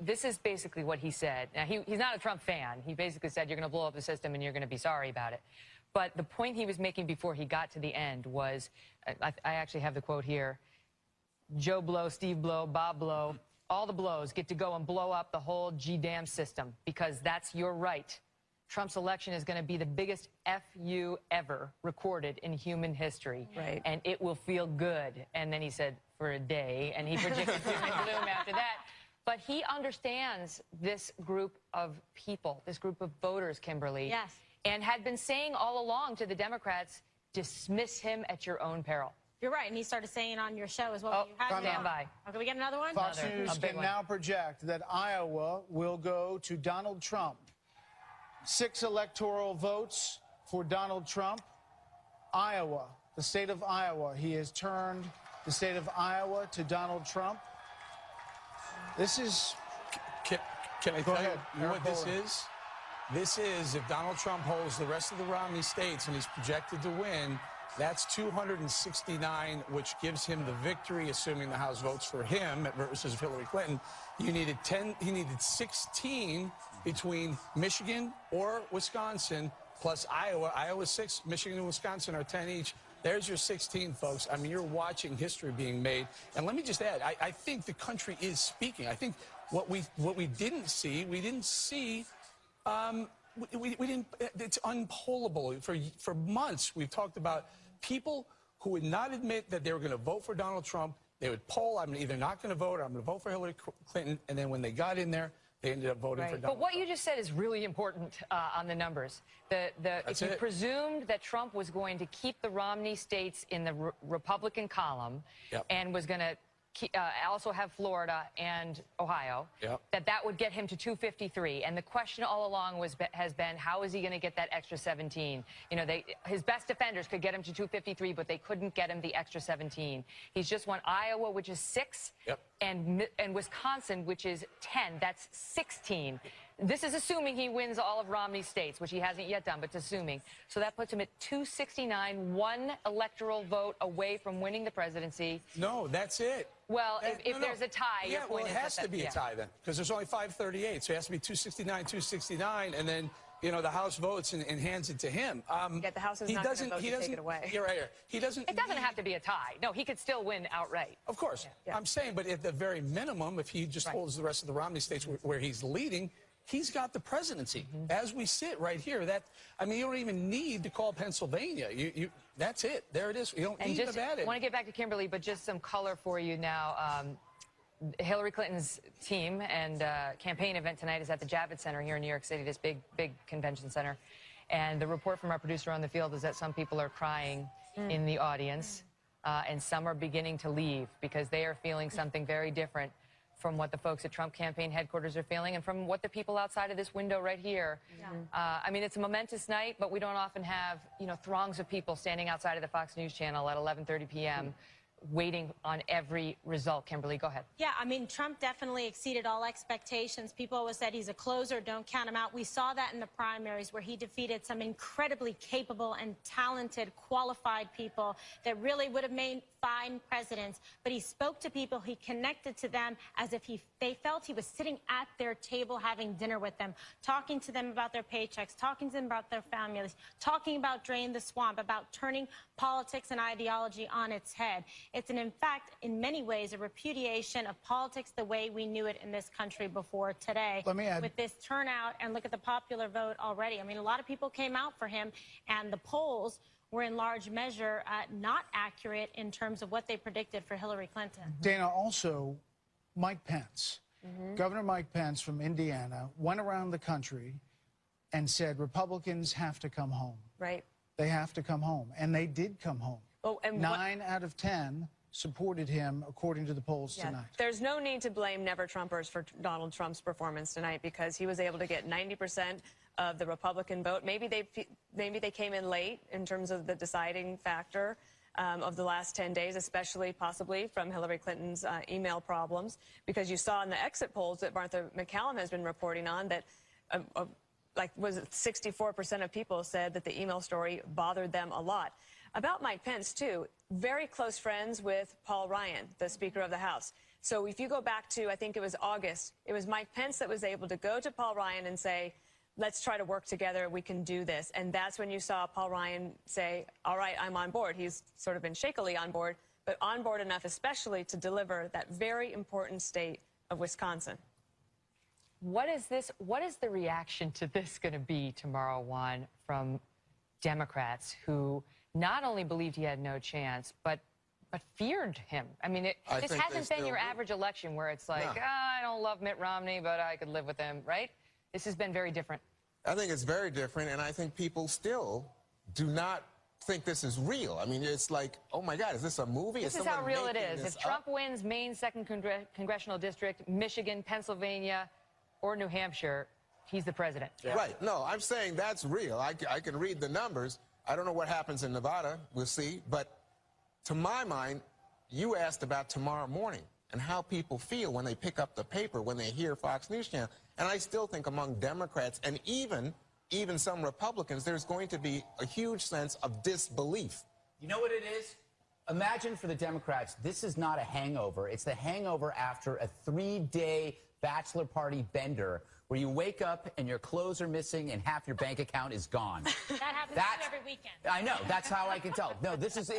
This is basically what he said. Now, he's not a Trump fan. He basically said, you're going to blow up the system and you're going to be sorry about it. But the point he was making before he got to the end was, I actually have the quote here, Joe Blow, Steve Blow, Bob Blow, all the Blows get to go and blow up the whole G-damn system because that's your right. Trump's election is going to be the biggest FU ever recorded in human history. Right. And it will feel good. And then he said, for a day, and he predicted doom and gloom after that. But he understands this group of people, this group of voters, Kimberly. Yes. And had been saying all along to the Democrats, dismiss him at your own peril. You're right, and he started saying on your show as well. Stand by. Okay, we get another one? Fox News can now project that Iowa will go to Donald Trump. 6 electoral votes for Donald Trump. Iowa, the state of Iowa. He has turned the state of Iowa to Donald Trump. This is... Can I tell you what this is? This is, if Donald Trump holds the rest of the Romney states and he's projected to win, that's 269, which gives him the victory, assuming the House votes for him versus Hillary Clinton. He needed 16 between Michigan or Wisconsin, plus Iowa. Iowa 6, Michigan and Wisconsin are 10 each. There's your 16, folks. I mean, you're watching history being made. And let me just add, I think the country is speaking. I think what we didn't see, we didn't. It's unpollable. For months, we've talked about people who would not admit that they were going to vote for Donald Trump. They would poll, I'm either not going to vote or I'm going to vote for Hillary Clinton. And then when they got in there, they ended up voting for Donald Trump. But what you just said is really important on the numbers. If you presumed that Trump was going to keep the Romney states in the Republican column and was going to also have Florida and Ohio, that would get him to 253. And the question all along has been, how is he going to get that extra 17? You know, his best defenders could get him to 253, but they couldn't get him the extra 17. He's just won Iowa, which is 6, and Wisconsin, which is 10. That's 16. This is assuming he wins all of Romney's states, which he hasn't yet done, but it's assuming. So that puts him at 269, 1 electoral vote away from winning the presidency. No, that's it. Well, if there's a tie, your point it has to be a tie then, because there's only 538, so it has to be 269, 269, and then the House votes and hands it to him. Yeah, the House is not going to vote to take it away. You're right here. He doesn't. It doesn't have to be a tie. No, he could still win outright. Of course. Yeah. I'm saying, but at the very minimum, if he just holds the rest of the Romney states where he's leading, he's got the presidency. As we sit right here, you don't even need to call Pennsylvania. That's it. There it is. You don't need to add it. I want to get back to Kimberly, but just some color for you now. Hillary Clinton's team and campaign event tonight is at the Javits Center here in New York City, this big convention center. And the report from our producer on the field is that some people are crying in the audience, and some are beginning to leave because they are feeling something very different from what the folks at Trump campaign headquarters are feeling and from what the people outside of this window right here. It's a momentous night, but we don't often have, throngs of people standing outside of the Fox News channel at 11:30 p.m. waiting on every result. Kimberly, go ahead. Yeah, Trump definitely exceeded all expectations. People always said he's a closer, don't count him out. We saw that in the primaries where he defeated some incredibly capable and talented, qualified people that really would have made fine presidents. But he spoke to people, he connected to them as if they felt he was sitting at their table having dinner with them, talking to them about their paychecks, talking to them about their families, talking about drain the swamp, about turning politics and ideology on its head. It's, in fact, in many ways, a repudiation of politics the way we knew it in this country before today. Let me add, with this turnout, and look at the popular vote already. A lot of people came out for him, and the polls were in large measure not accurate in terms of what they predicted for Hillary Clinton. Dana, also, Mike Pence, Governor Mike Pence from Indiana, went around the country and said Republicans have to come home. Right. They have to come home. And they did come home. Oh, and 9 out of 10 supported him, according to the polls tonight. There's no need to blame never-Trumpers for Donald Trump's performance tonight because he was able to get 90% of the Republican vote. Maybe they came in late in terms of the deciding factor of the last 10 days, especially possibly from Hillary Clinton's email problems, because you saw in the exit polls that Martha McCallum has been reporting on that 64% of people said that the email story bothered them a lot. About Mike Pence, too, very close friends with Paul Ryan, the Speaker of the House. So if you go back to, I think it was August, it was Mike Pence that was able to go to Paul Ryan and say, let's try to work together, we can do this. And that's when you saw Paul Ryan say, all right, I'm on board. He's sort of been shakily on board, but on board enough especially to deliver that very important state of Wisconsin. What is the reaction to this going to be tomorrow, Juan, from Democrats who not only believed he had no chance, but feared him? This hasn't been your average election where it's like, I don't love Mitt Romney, but I could live with him, right? This has been very different. I think it's very different, and I think people still do not think this is real. It's like, oh my God, is this a movie? This is how real it is. If Trump wins Maine's 2nd congressional district, Michigan, Pennsylvania, or New Hampshire, he's the president. Yeah. Right. No, I'm saying that's real. I can read the numbers. I don't know what happens in Nevada. We'll see. But to my mind, you asked about tomorrow morning and how people feel when they pick up the paper, when they hear Fox News Channel. And I still think among Democrats and even some Republicans, there's going to be a huge sense of disbelief. You know what it is? Imagine for the Democrats, this is not a hangover. It's the hangover after a 3-day bachelor party bender where you wake up and your clothes are missing and half your bank account is gone. That happens every weekend. I know. That's how I can tell. No, this is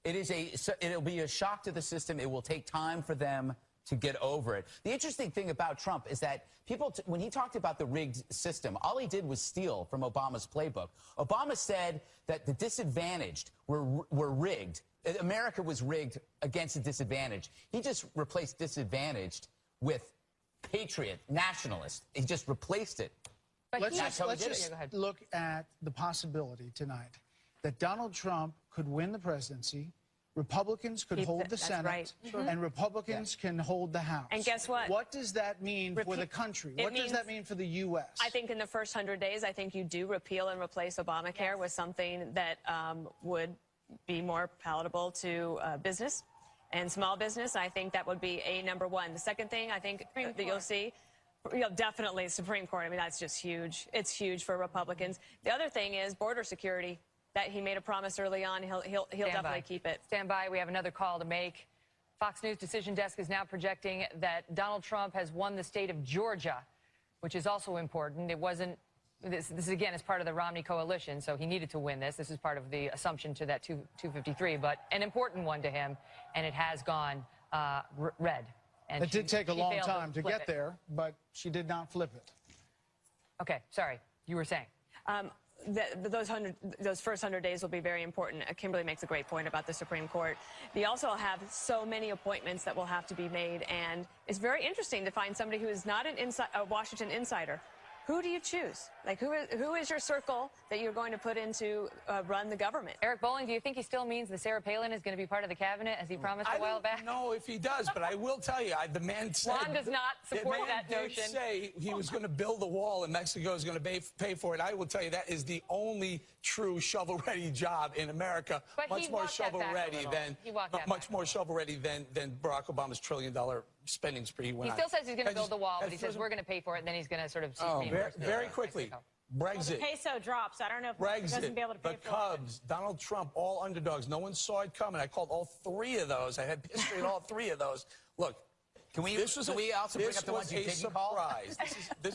it'll be a shock to the system. It will take time for them to get over it. The interesting thing about Trump is that when he talked about the rigged system, all he did was steal from Obama's playbook. Obama said that the disadvantaged were rigged. America was rigged against the disadvantaged. He just replaced disadvantaged with patriot, nationalist. He just replaced it. But let's just look at the possibility tonight that Donald Trump could win the presidency, Republicans could hold the Senate, and Republicans can hold the House. And guess what? What does that mean for the country? What does that mean for the U.S.? I think in the first 100 days, I think you do repeal and replace Obamacare with something that would be more palatable to business and small business. I think that would be number one. The second thing I think that you'll see, definitely Supreme Court. That's just huge. It's huge for Republicans. The other thing is border security. That he made a promise early on. He'll definitely keep it. Stand by. We have another call to make. Fox News Decision Desk is now projecting that Donald Trump has won the state of Georgia, which is also important. It wasn't this again is part of the Romney coalition, so he needed to win this. This is part of the assumption to that 253, but an important one to him, and it has gone red. And it did take a long failed time to get there, but she did not flip it. Okay, sorry, you were saying. Those first 100 days will be very important. Kimberly makes a great point about the Supreme Court. They also have so many appointments that will have to be made, and it's very interesting to find somebody who is not a Washington insider. Who do you choose? Like, who is your circle that you're going to put in to run the government? Eric Bolling, do you think he still means that Sarah Palin is going to be part of the cabinet, as he promised a while back? I don't know if he does, but I will tell you, the man said... Juan does not support that notion. The man did say he was going to build the wall and Mexico is going to pay for it. I will tell you, that is the only true shovel-ready job in America. But much more shovel-ready than Barack Obama's $1 trillion spending spree. He still says he's going to build the wall, but he says we're going to pay for it, and then he's going to sort of... very quickly. Brexit. Well, the peso drops. I don't know if Brexit doesn't be able to pay the Cubs, Donald Trump, all underdogs. No one saw it coming. I called all three of those. I had history in all three of those. Look, can we also bring up the ones you didn't call?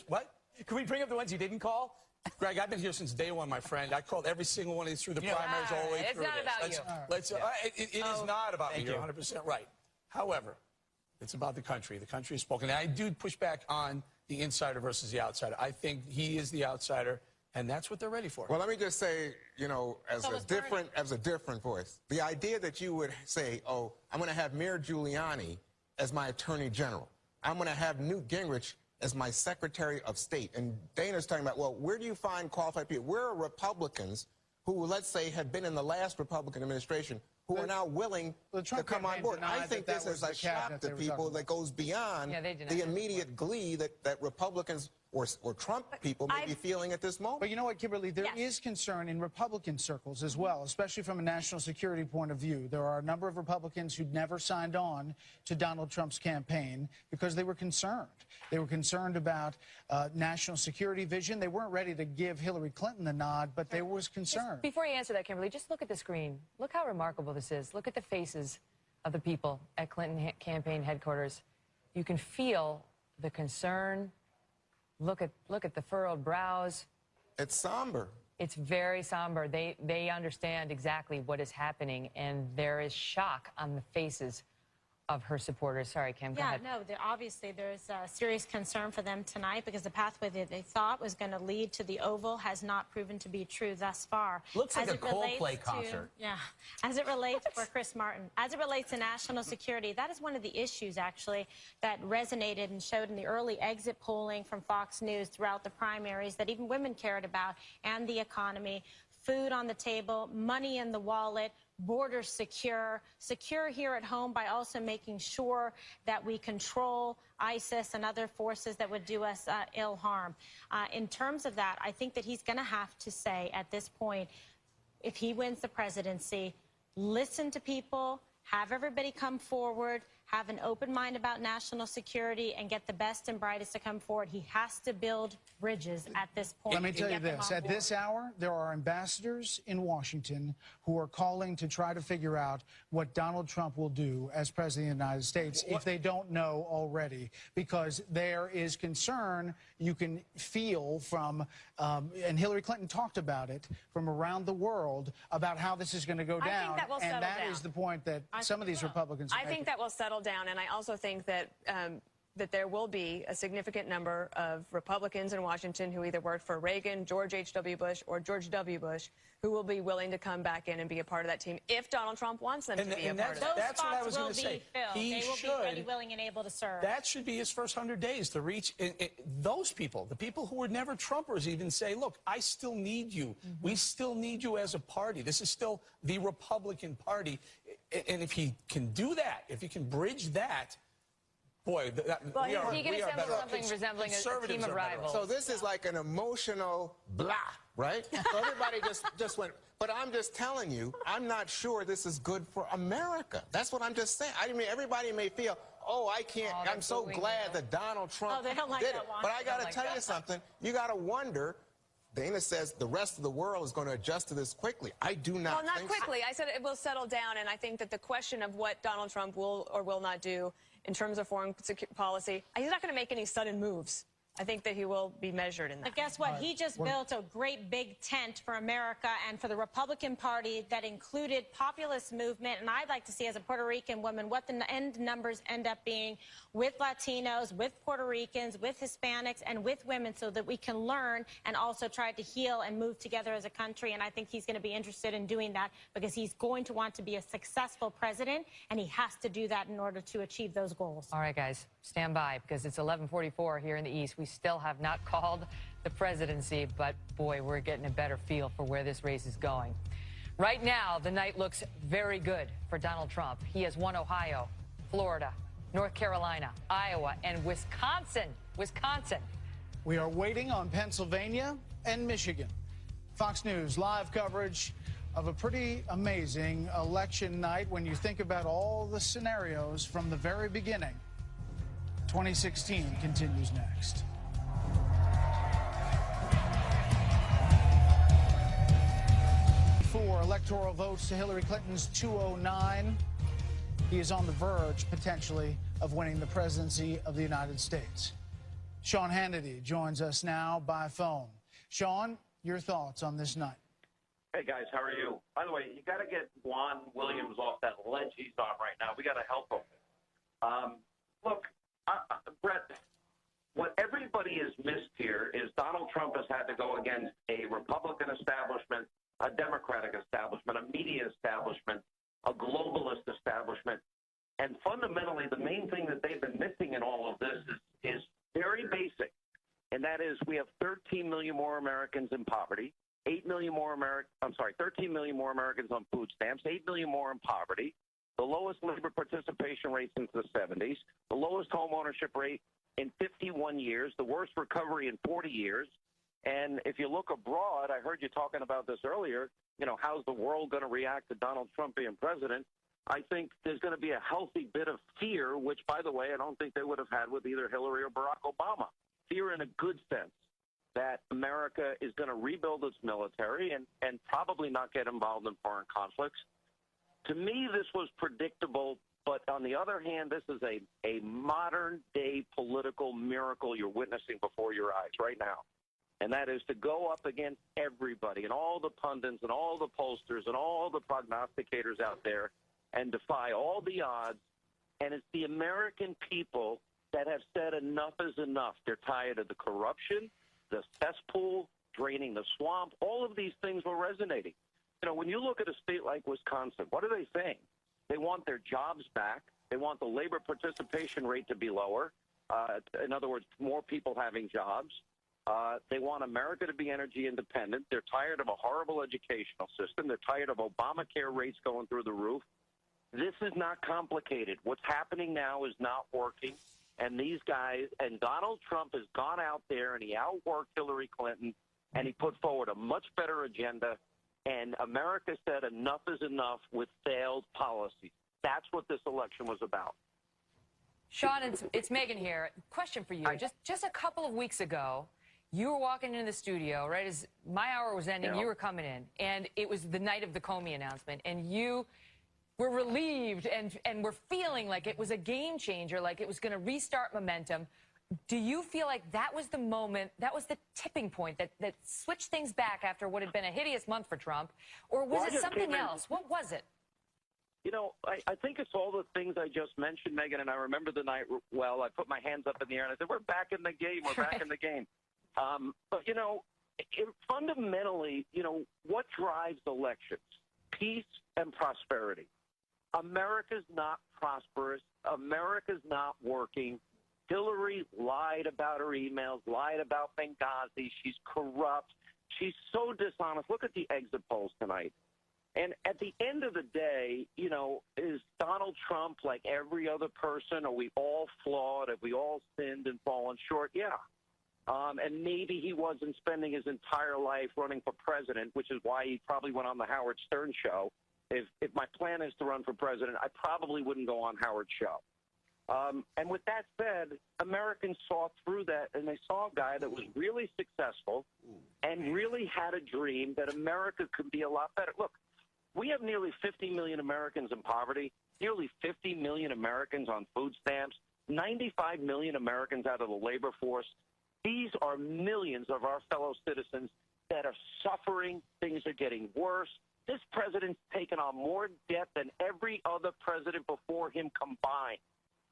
What? Can we bring up the ones you didn't call? Greg, I've been here since day one, my friend. I called every single one of these through the primaries all the way through. It's not about you. It is not about me. You're 100% right. However, it's about the country. The country has spoken. And I do push back on the insider versus the outsider. I think he is the outsider, and that's what they're ready for. Well, let me just say, you know, as a different voice, the idea that you would say, oh, I'm going to have Mayor Giuliani as my attorney general. I'm going to have Newt Gingrich as my Secretary of State. And Dana's talking about, well, where do you find qualified people? Where are Republicans who, let's say, had been in the last Republican administration who are now willing to come on board? I think this is a shock to people that goes beyond the immediate glee that Republicans or Trump people may be feeling at this moment. But you know what, Kimberly, there is concern in Republican circles as well, especially from a national security point of view. There are a number of Republicans who never signed on to Donald Trump's campaign because they were concerned. They were concerned about national security vision. They weren't ready to give Hillary Clinton the nod, but they was concerned. Before you answer that, Kimberly, just look at the screen. Look how remarkable this is. Look at the faces of the people at Clinton campaign headquarters. You can feel the concern. Look at the furrowed brows. It's somber. It's very somber. They understand exactly what is happening, and there is shock on the faces of her supporters. Sorry, Kim, go ahead. No, obviously there's a serious concern for them tonight because the pathway that they thought was going to lead to the Oval has not proven to be true thus far. Looks like a Coldplay concert. Yeah, as it relates for Chris Martin, as it relates to national security, that is one of the issues actually that resonated and showed in the early exit polling from Fox News throughout the primaries that even women cared about, and the economy. Food on the table, money in the wallet, borders secure here at home by also making sure that we control ISIS and other forces that would do us ill harm. In terms of that, I think that he's going to have to say at this point, if he wins the presidency, listen to people, have everybody come forward, have an open mind about national security, and get the best and brightest to come forward. He has to build bridges at this point. Let me tell you this. At this hour, there are ambassadors in Washington who are calling to try to figure out what Donald Trump will do as president of the United States if they don't know already, because there is concern you can feel from, and Hillary Clinton talked about it, from around the world about how this is going to go down. I think that will settle down. Is the point that some of these Republicans are making. I think that will settle down, and I also think that that there will be a significant number of Republicans in Washington who either worked for Reagan, George H.W. Bush, or George W. Bush, who will be willing to come back in and be a part of that team if Donald Trump wants them to be a part of it. That's what I was going to say. They will be ready, willing, and able to serve. That should be his first 100 days to reach those people, the people who were never Trumpers, even say, look, I still need you. We still need you as a party. This is still the Republican Party. And if he can do that, if he can bridge that, boy, he can assemble something resembling a team of rivals. So this is like an emotional blah, right? So everybody just went, but I'm just telling you, I'm not sure this is good for America. That's what I'm just saying. I mean, everybody may feel, oh, I can't, I'm so glad that Donald Trump did it. But I got to tell you something. You got to wonder. Dana says the rest of the world is going to adjust to this quickly. I do not think so. Well, not quickly. I said it will settle down, and I think that the question of what Donald Trump will or will not do in terms of foreign policy, he's not going to make any sudden moves. I think that he will be measured in that. But guess what? He just built a great big tent for America and for the Republican Party that included populist movement. And I'd like to see, as a Puerto Rican woman, what the end numbers end up being with Latinos, with Puerto Ricans, with Hispanics, and with women, so that we can learn and also try to heal and move together as a country. And I think he's going to be interested in doing that because he's going to want to be a successful president, and he has to do that in order to achieve those goals. All right, guys, stand by, because it's 11:44 here in the East. We still have not called the presidency, but boy, we're getting a better feel for where this race is going. Right now, the night looks very good for Donald Trump. He has won Ohio, Florida, North Carolina, Iowa, and Wisconsin. We are waiting on Pennsylvania and Michigan. Fox News live coverage of a pretty amazing election night when you think about all the scenarios from the very beginning. 2016 continues next. For electoral votes to Hillary Clinton's 209, he is on the verge, potentially, of winning the presidency of the United States. Sean Hannity joins us now by phone. Sean, your thoughts on this night? Hey, guys, how are you? By the way, you got to get Juan Williams off that ledge he's on right now. We got to help him. Look, Brett, what everybody has missed here is Donald Trump has had to go against a Republican establishment, a Democratic establishment, a media establishment, a globalist establishment. And fundamentally, the main thing that they've been missing in all of this is very basic, and that is we have 13 million more Americans in poverty, 13 million more Americans on food stamps, 8 million more in poverty, the lowest labor participation rate since the 70s, the lowest home ownership rate in 51 years, the worst recovery in 40 years. And if you look abroad, I heard you talking about this earlier, you know, how's the world going to react to Donald Trump being president? I think there's going to be a healthy bit of fear, which, by the way, I don't think they would have had with either Hillary or Barack Obama. Fear in a good sense that America is going to rebuild its military and probably not get involved in foreign conflicts. To me, this was predictable, but on the other hand, this is a modern-day political miracle you're witnessing before your eyes right now. And that is to go up against everybody and all the pundits and all the pollsters and all the prognosticators out there and defy all the odds. And it's the American people that have said enough is enough. They're tired of the corruption, the cesspool, draining the swamp. All of these things were resonating. You know, when you look at a state like Wisconsin, what are they saying? They want their jobs back. They want the labor participation rate to be lower. In other words, more people having jobs. They want America to be energy independent. They're tired of a horrible educational system. They're tired of Obamacare rates going through the roof. This is not complicated. What's happening now is not working. And these guys, and Donald Trump has gone out there and he outworked Hillary Clinton and he put forward a much better agenda. And America said enough is enough with failed policies. That's what this election was about. Sean, it's Megan here. Question for you. Just a couple of weeks ago, you were walking into the studio, right as my hour was ending, you were coming in, and it was the night of the Comey announcement, and you were relieved and were feeling like it was a game changer, like it was going to restart momentum. Do you feel like that was the moment, that was the tipping point that switched things back after what had been a hideous month for Trump, or was it something else? What was it? You know, I think it's all the things I just mentioned, Megan, and I remember the night well. I put my hands up in the air and I said, we're back in the game. We're back in the game. But, you know, fundamentally, you know, what drives elections? Peace and prosperity. America's not prosperous. America's not working. Hillary lied about her emails, lied about Benghazi. She's corrupt. She's so dishonest. Look at the exit polls tonight. And at the end of the day, you know, is Donald Trump like every other person? Are we all flawed? Have we all sinned and fallen short? Yeah. And maybe he wasn't spending his entire life running for president, which is why he probably went on the Howard Stern show. If my plan is to run for president, I probably wouldn't go on Howard's show. And with that said, Americans saw through that, and they saw a guy that was really successful and really had a dream that America could be a lot better. Look, we have nearly 50 million Americans in poverty, nearly 50 million Americans on food stamps, 95 million Americans out of the labor force. These are millions of our fellow citizens that are suffering. Things are getting worse. This president's taken on more debt than every other president before him combined.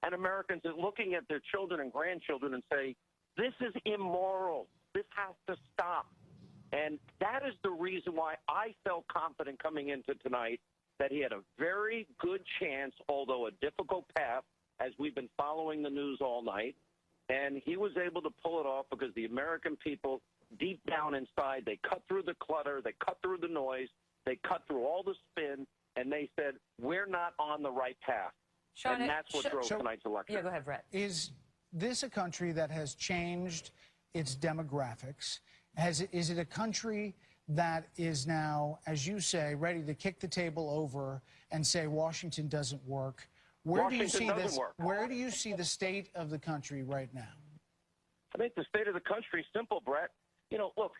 And Americans are looking at their children and grandchildren and say, this is immoral. This has to stop. And that is the reason why I felt confident coming into tonight that he had a very good chance, although a difficult path, as we've been following the news all night. And he was able to pull it off because the American people, deep down inside, they cut through the clutter, they cut through the noise, they cut through all the spin, and they said, we're not on the right path. Sean, and that's what drove tonight's election. Yeah, go ahead, Brett. Is this a country that has changed its demographics? Is it a country that is now, as you say, ready to kick the table over and say Washington doesn't work? Where do you see this? Where do you see the state of the country right now? I think the state of the country is simple, Brett. You know, look,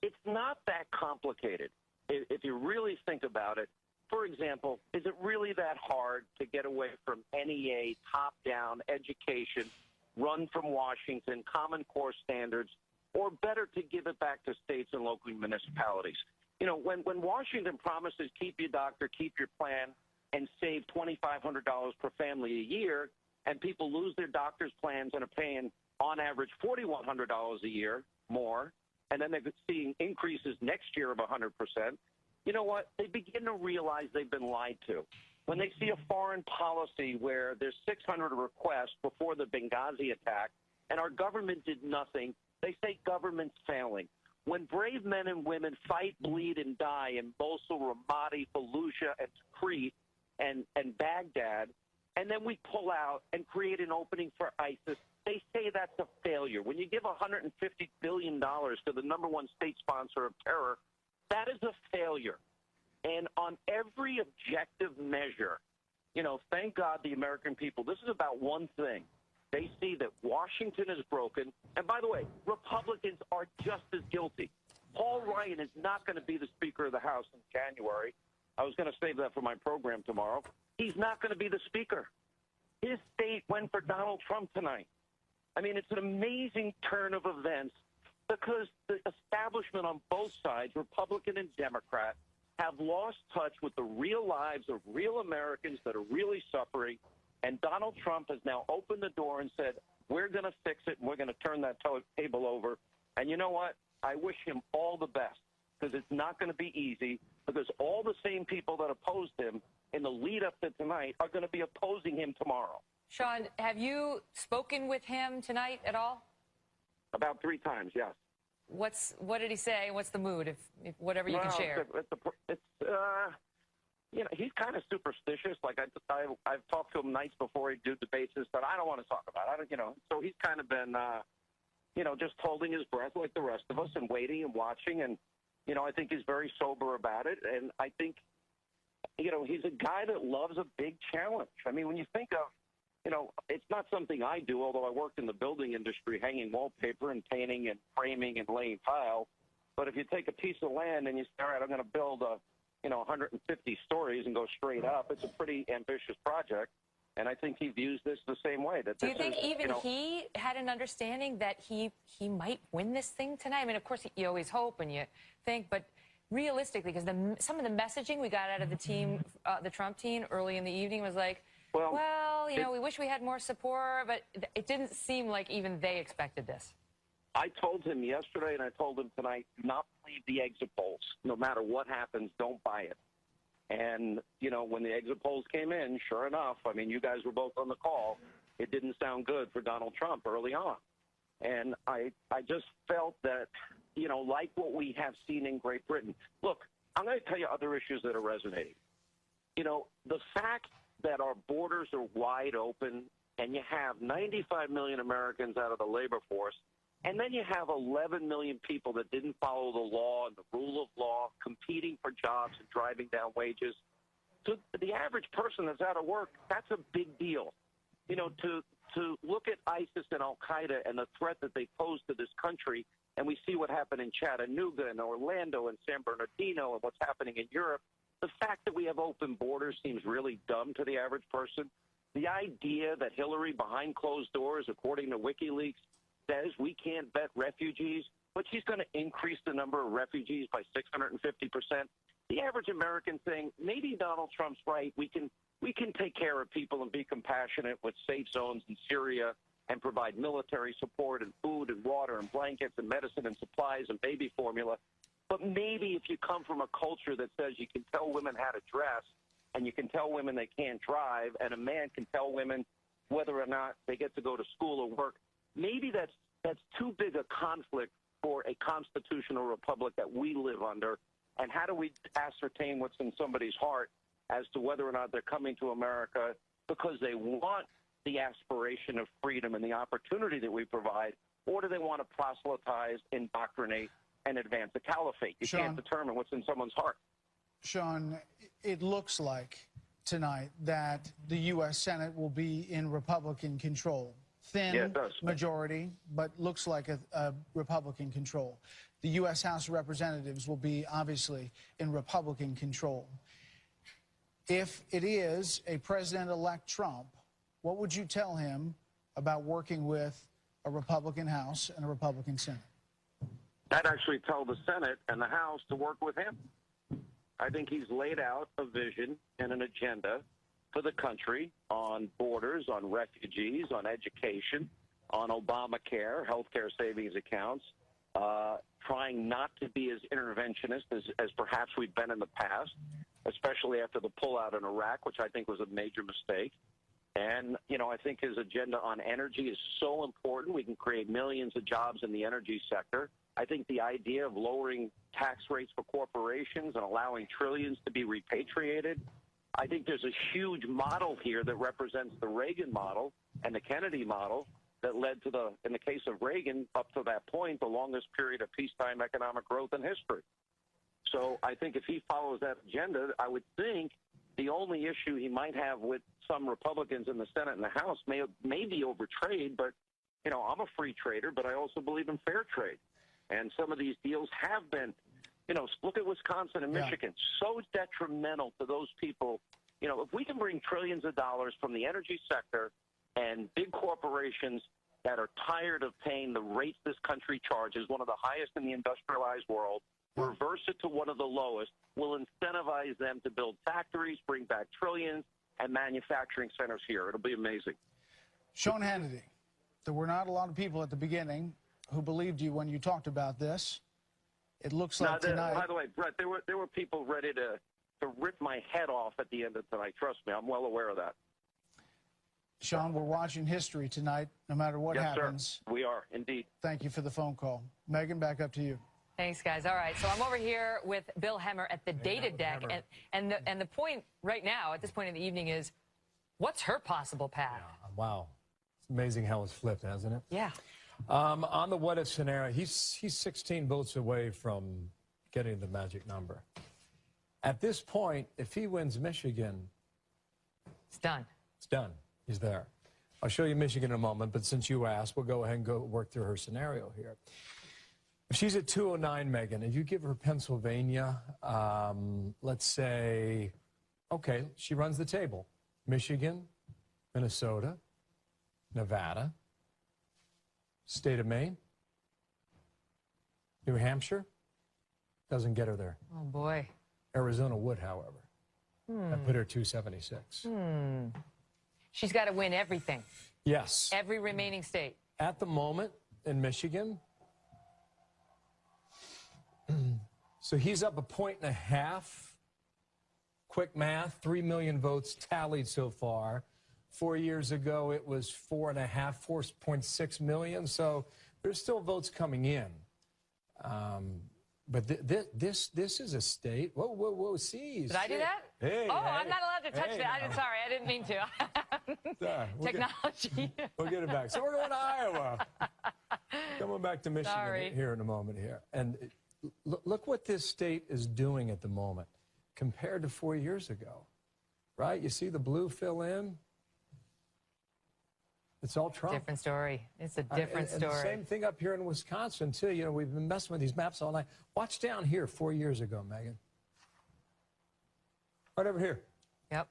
it's not that complicated if you really think about it. For example, is it really that hard to get away from NEA, top-down education, run from Washington, Common Core standards, or better to give it back to states and local municipalities? You know, when Washington promises keep your doctor, keep your plan, and save $2,500 per family a year, and people lose their doctor's plans and are paying, on average, $4,100 a year more, and then they're seeing increases next year of 100%, you know what? They begin to realize they've been lied to. When they see a foreign policy where there's 600 requests before the Benghazi attack, and our government did nothing, they say government's failing. When brave men and women fight, bleed, and die in Mosul, Ramadi, Fallujah, and Tikrit, and Baghdad, and then we pull out and create an opening for ISIS, they say that's a failure. When you give $150 billion to the #1 state sponsor of terror, that is a failure. And on every objective measure, you know, thank God the American people, this is about one thing. They see that Washington is broken. And by the way, Republicans are just as guilty. Paul Ryan is not going to be the Speaker of the House in January. I was going to save that for my program tomorrow. He's not going to be the Speaker. His state went for Donald Trump tonight. I mean, it's an amazing turn of events because the establishment on both sides, Republican and Democrat, have lost touch with the real lives of real Americans that are really suffering. And Donald Trump has now opened the door and said, we're going to fix it and we're going to turn that table over. And you know what? I wish him all the best because it's not going to be easy because all the same people that opposed him in the lead up to tonight are going to be opposing him tomorrow. Sean, have you spoken with him tonight at all? About 3 times, yes. What did he say? What's the mood? If whatever you can share. You know, he's kind of superstitious. Like I've talked to him nights before he do debates and stuff. I don't want to talk about it. You know, so he's kind of been, you know, just holding his breath like the rest of us and waiting and watching. And you know, I think he's very sober about it. And I think, you know, he's a guy that loves a big challenge. I mean, when you think of, you know, it's not something I do, although I worked in the building industry, hanging wallpaper and painting and framing and laying tile. But if you take a piece of land and you say, all right, I'm going to build 150 stories and go straight up, it's a pretty ambitious project. And I think he views this the same way. That do you think even he had an understanding that he might win this thing tonight? I mean, of course, you always hope and you think, but realistically, because some of the messaging we got out of the team, the Trump team early in the evening was like, well, you know, we wish we had more support, but it didn't seem like even they expected this. I told him yesterday and I told him tonight, do not believe the exit polls. No matter what happens, don't buy it. And, you know, when the exit polls came in, sure enough, I mean, you guys were both on the call, it didn't sound good for Donald Trump early on. And I just felt that, you know, like what we have seen in Great Britain. Look, I'm going to tell you other issues that are resonating. You know, the fact that our borders are wide open and you have 95 million Americans out of the labor force, and then you have 11 million people that didn't follow the law and the rule of law, competing for jobs and driving down wages. So the average person that's out of work, that's a big deal. You know, to look at ISIS and Al-Qaeda and the threat that they pose to this country, and we see what happened in Chattanooga and Orlando and San Bernardino and what's happening in Europe, the fact that we have open borders seems really dumb to the average person. The idea that Hillary, behind closed doors, according to WikiLeaks, says we can't vet refugees, but she's going to increase the number of refugees by 650%. The average American saying, maybe Donald Trump's right. We can take care of people and be compassionate with safe zones in Syria and provide military support and food and water and blankets and medicine and supplies and baby formula. But maybe if you come from a culture that says you can tell women how to dress and you can tell women they can't drive and a man can tell women whether or not they get to go to school or work, maybe that's too big a conflict for a constitutional republic that we live under. And how do we ascertain what's in somebody's heart as to whether or not they're coming to America because they want the aspiration of freedom and the opportunity that we provide, or do they want to proselytize, indoctrinate, and advance the caliphate? You can't determine what's in someone's heart. Sean, it looks like tonight that the U.S. Senate will be in Republican control. Thin majority, but looks like a Republican control. The U.S. House of Representatives will be obviously in Republican control. If it is a President-elect Trump, what would you tell him about working with a Republican House and a Republican Senate? I'd actually tell the Senate and the House to work with him. I think he's laid out a vision and an agenda for the country on borders, on refugees, on education, on Obamacare, healthcare savings accounts, trying not to be as interventionist as perhaps we've been in the past, especially after the pullout in Iraq, which I think was a major mistake. And, you know, I think his agenda on energy is so important. We can create millions of jobs in the energy sector. I think the idea of lowering tax rates for corporations and allowing trillions to be repatriated, I think there's a huge model here that represents the Reagan model and the Kennedy model that led to in the case of Reagan, up to that point, the longest period of peacetime economic growth in history. So I think if he follows that agenda, I would think the only issue he might have with some Republicans in the Senate and the House may be over trade, but, you know, I'm a free trader, but I also believe in fair trade. And some of these deals have been, you know, look at Wisconsin and Michigan, so detrimental to those people. You know, if we can bring trillions of dollars from the energy sector and big corporations that are tired of paying the rates this country charges, one of the highest in the industrialized world, reverse it to one of the lowest, will incentivize them to build factories, bring back trillions, and manufacturing centers here. It'll be amazing. Sean Hannity, there were not a lot of people at the beginning who believed you when you talked about this. It looks like tonight... By the way, Brett, there were people ready to rip my head off at the end of tonight. Trust me, I'm well aware of that. Sean, we're watching history tonight, no matter what happens. Sir. We are, indeed. Thank you for the phone call. Megan, back up to you. Thanks, guys. All right, so I'm over here with Bill Hemmer at the data deck, and the point right now, at this point in the evening, is what's her possible path? Yeah, wow. It's amazing how it's flipped, hasn't it? Yeah. On the what-if scenario, he's 16 votes away from getting the magic number. At this point, if he wins Michigan... It's done. It's done. He's there. I'll show you Michigan in a moment, but since you asked, we'll go ahead and go work through her scenario here. If she's at 209, Megan, if you give her Pennsylvania, let's say, okay, she runs the table. Michigan, Minnesota, Nevada, state of Maine, New Hampshire, doesn't get her there. Oh, boy. Arizona would, however. That put her 276. She's got to win everything. Yes. Every remaining state. At the moment, in Michigan, so he's up 1.5 points. Quick math, 3 million votes tallied so far. 4 years ago, it was 4.6 million. So there's still votes coming in. But this is a state. Whoa, see. Did I do that? Hey, I'm not allowed to touch that. Sorry, I didn't mean to. Technology. We'll get it back. So we're going to Iowa. Coming back to Michigan here in a moment here. And look what this state is doing at the moment compared to 4 years ago, right? You see the blue fill in? It's all Trump. Different story. It's a different story. And the same thing up here in Wisconsin, too. You know, we've been messing with these maps all night. Watch down here 4 years ago, Megan. Right over here. Yep.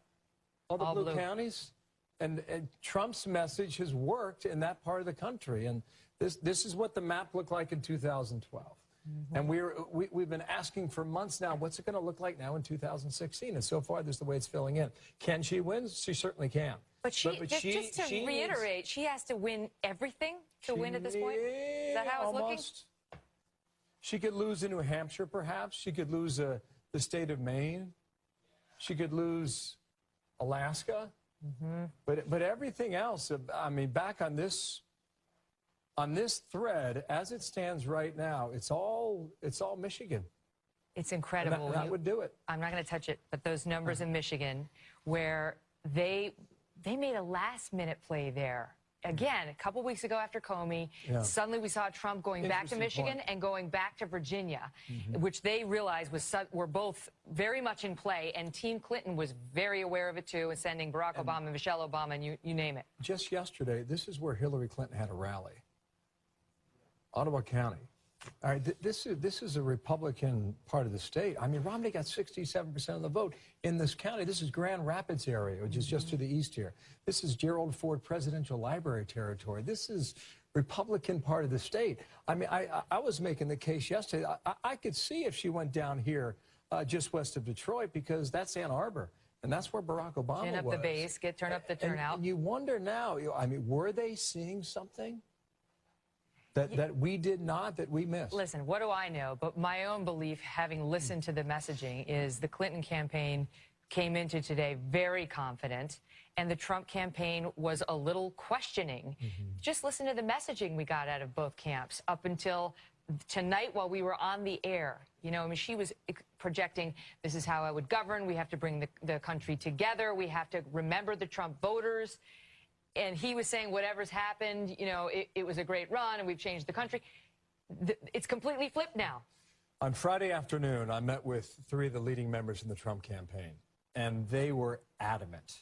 All the blue counties. And Trump's message has worked in that part of the country. And This is what the map looked like in 2012. And we've been asking for months now, what's it going to look like now in 2016? And so far, this is the way it's filling in. Can she win? She certainly can. But just to reiterate, she has to win everything to win at this point? Is that how it's looking? She could lose in New Hampshire, perhaps. She could lose the state of Maine. She could lose Alaska. But everything else, I mean, back on this thread, as it stands right now, it's all Michigan. It's incredible. And that would do it. I'm not going to touch it, but those numbers in Michigan where they made a last-minute play there. Again, a couple weeks ago after Comey, suddenly we saw Trump going back to Michigan and going back to Virginia, which they realized were both very much in play, and Team Clinton was very aware of it too, and sending Barack Obama, Michelle Obama, and you name it. Just yesterday, this is where Hillary Clinton had a rally. Ottawa County. All right, this is a Republican part of the state. I mean, Romney got 67% of the vote in this county. This is Grand Rapids area, which is just to the east here. This is Gerald Ford Presidential Library territory. This is Republican part of the state. I mean, I was making the case yesterday. I could see if she went down here just west of Detroit, because that's Ann Arbor. And that's where Barack Obama was. Turn up the base, turn up the turnout. And you wonder now, I mean, were they seeing something that we did not, that we missed? Listen, what do I know? But my own belief, having listened to the messaging, is the Clinton campaign came into today very confident, and the Trump campaign was a little questioning. Just listen to the messaging we got out of both camps up until tonight while we were on the air. You know, I mean, she was projecting, this is how I would govern. We have to bring the country together. We have to remember the Trump voters. And he was saying, whatever's happened, you know, it was a great run and we've changed the country. It's completely flipped now. On Friday afternoon, I met with 3 of the leading members in the Trump campaign, and they were adamant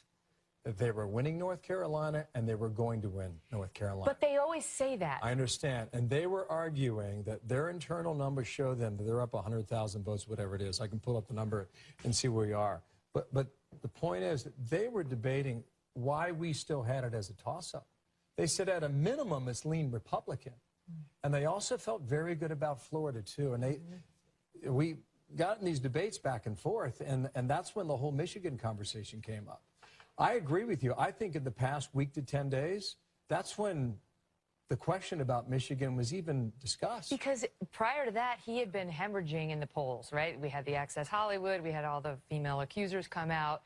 that they were winning North Carolina and they were going to win North Carolina. But they always say that. I understand. And they were arguing that their internal numbers show them that they're up 100,000 votes, whatever it is. I can pull up the number and see where we are. But the point is that they were debating why we still had it as a toss-up. They said at a minimum it's lean Republican. And they also felt very good about Florida, too. And we got in these debates back and forth, and that's when the whole Michigan conversation came up. I agree with you. I think in the past week to 10 days, that's when the question about Michigan was even discussed. Because prior to that, he had been hemorrhaging in the polls, right? We had the Access Hollywood. We had all the female accusers come out.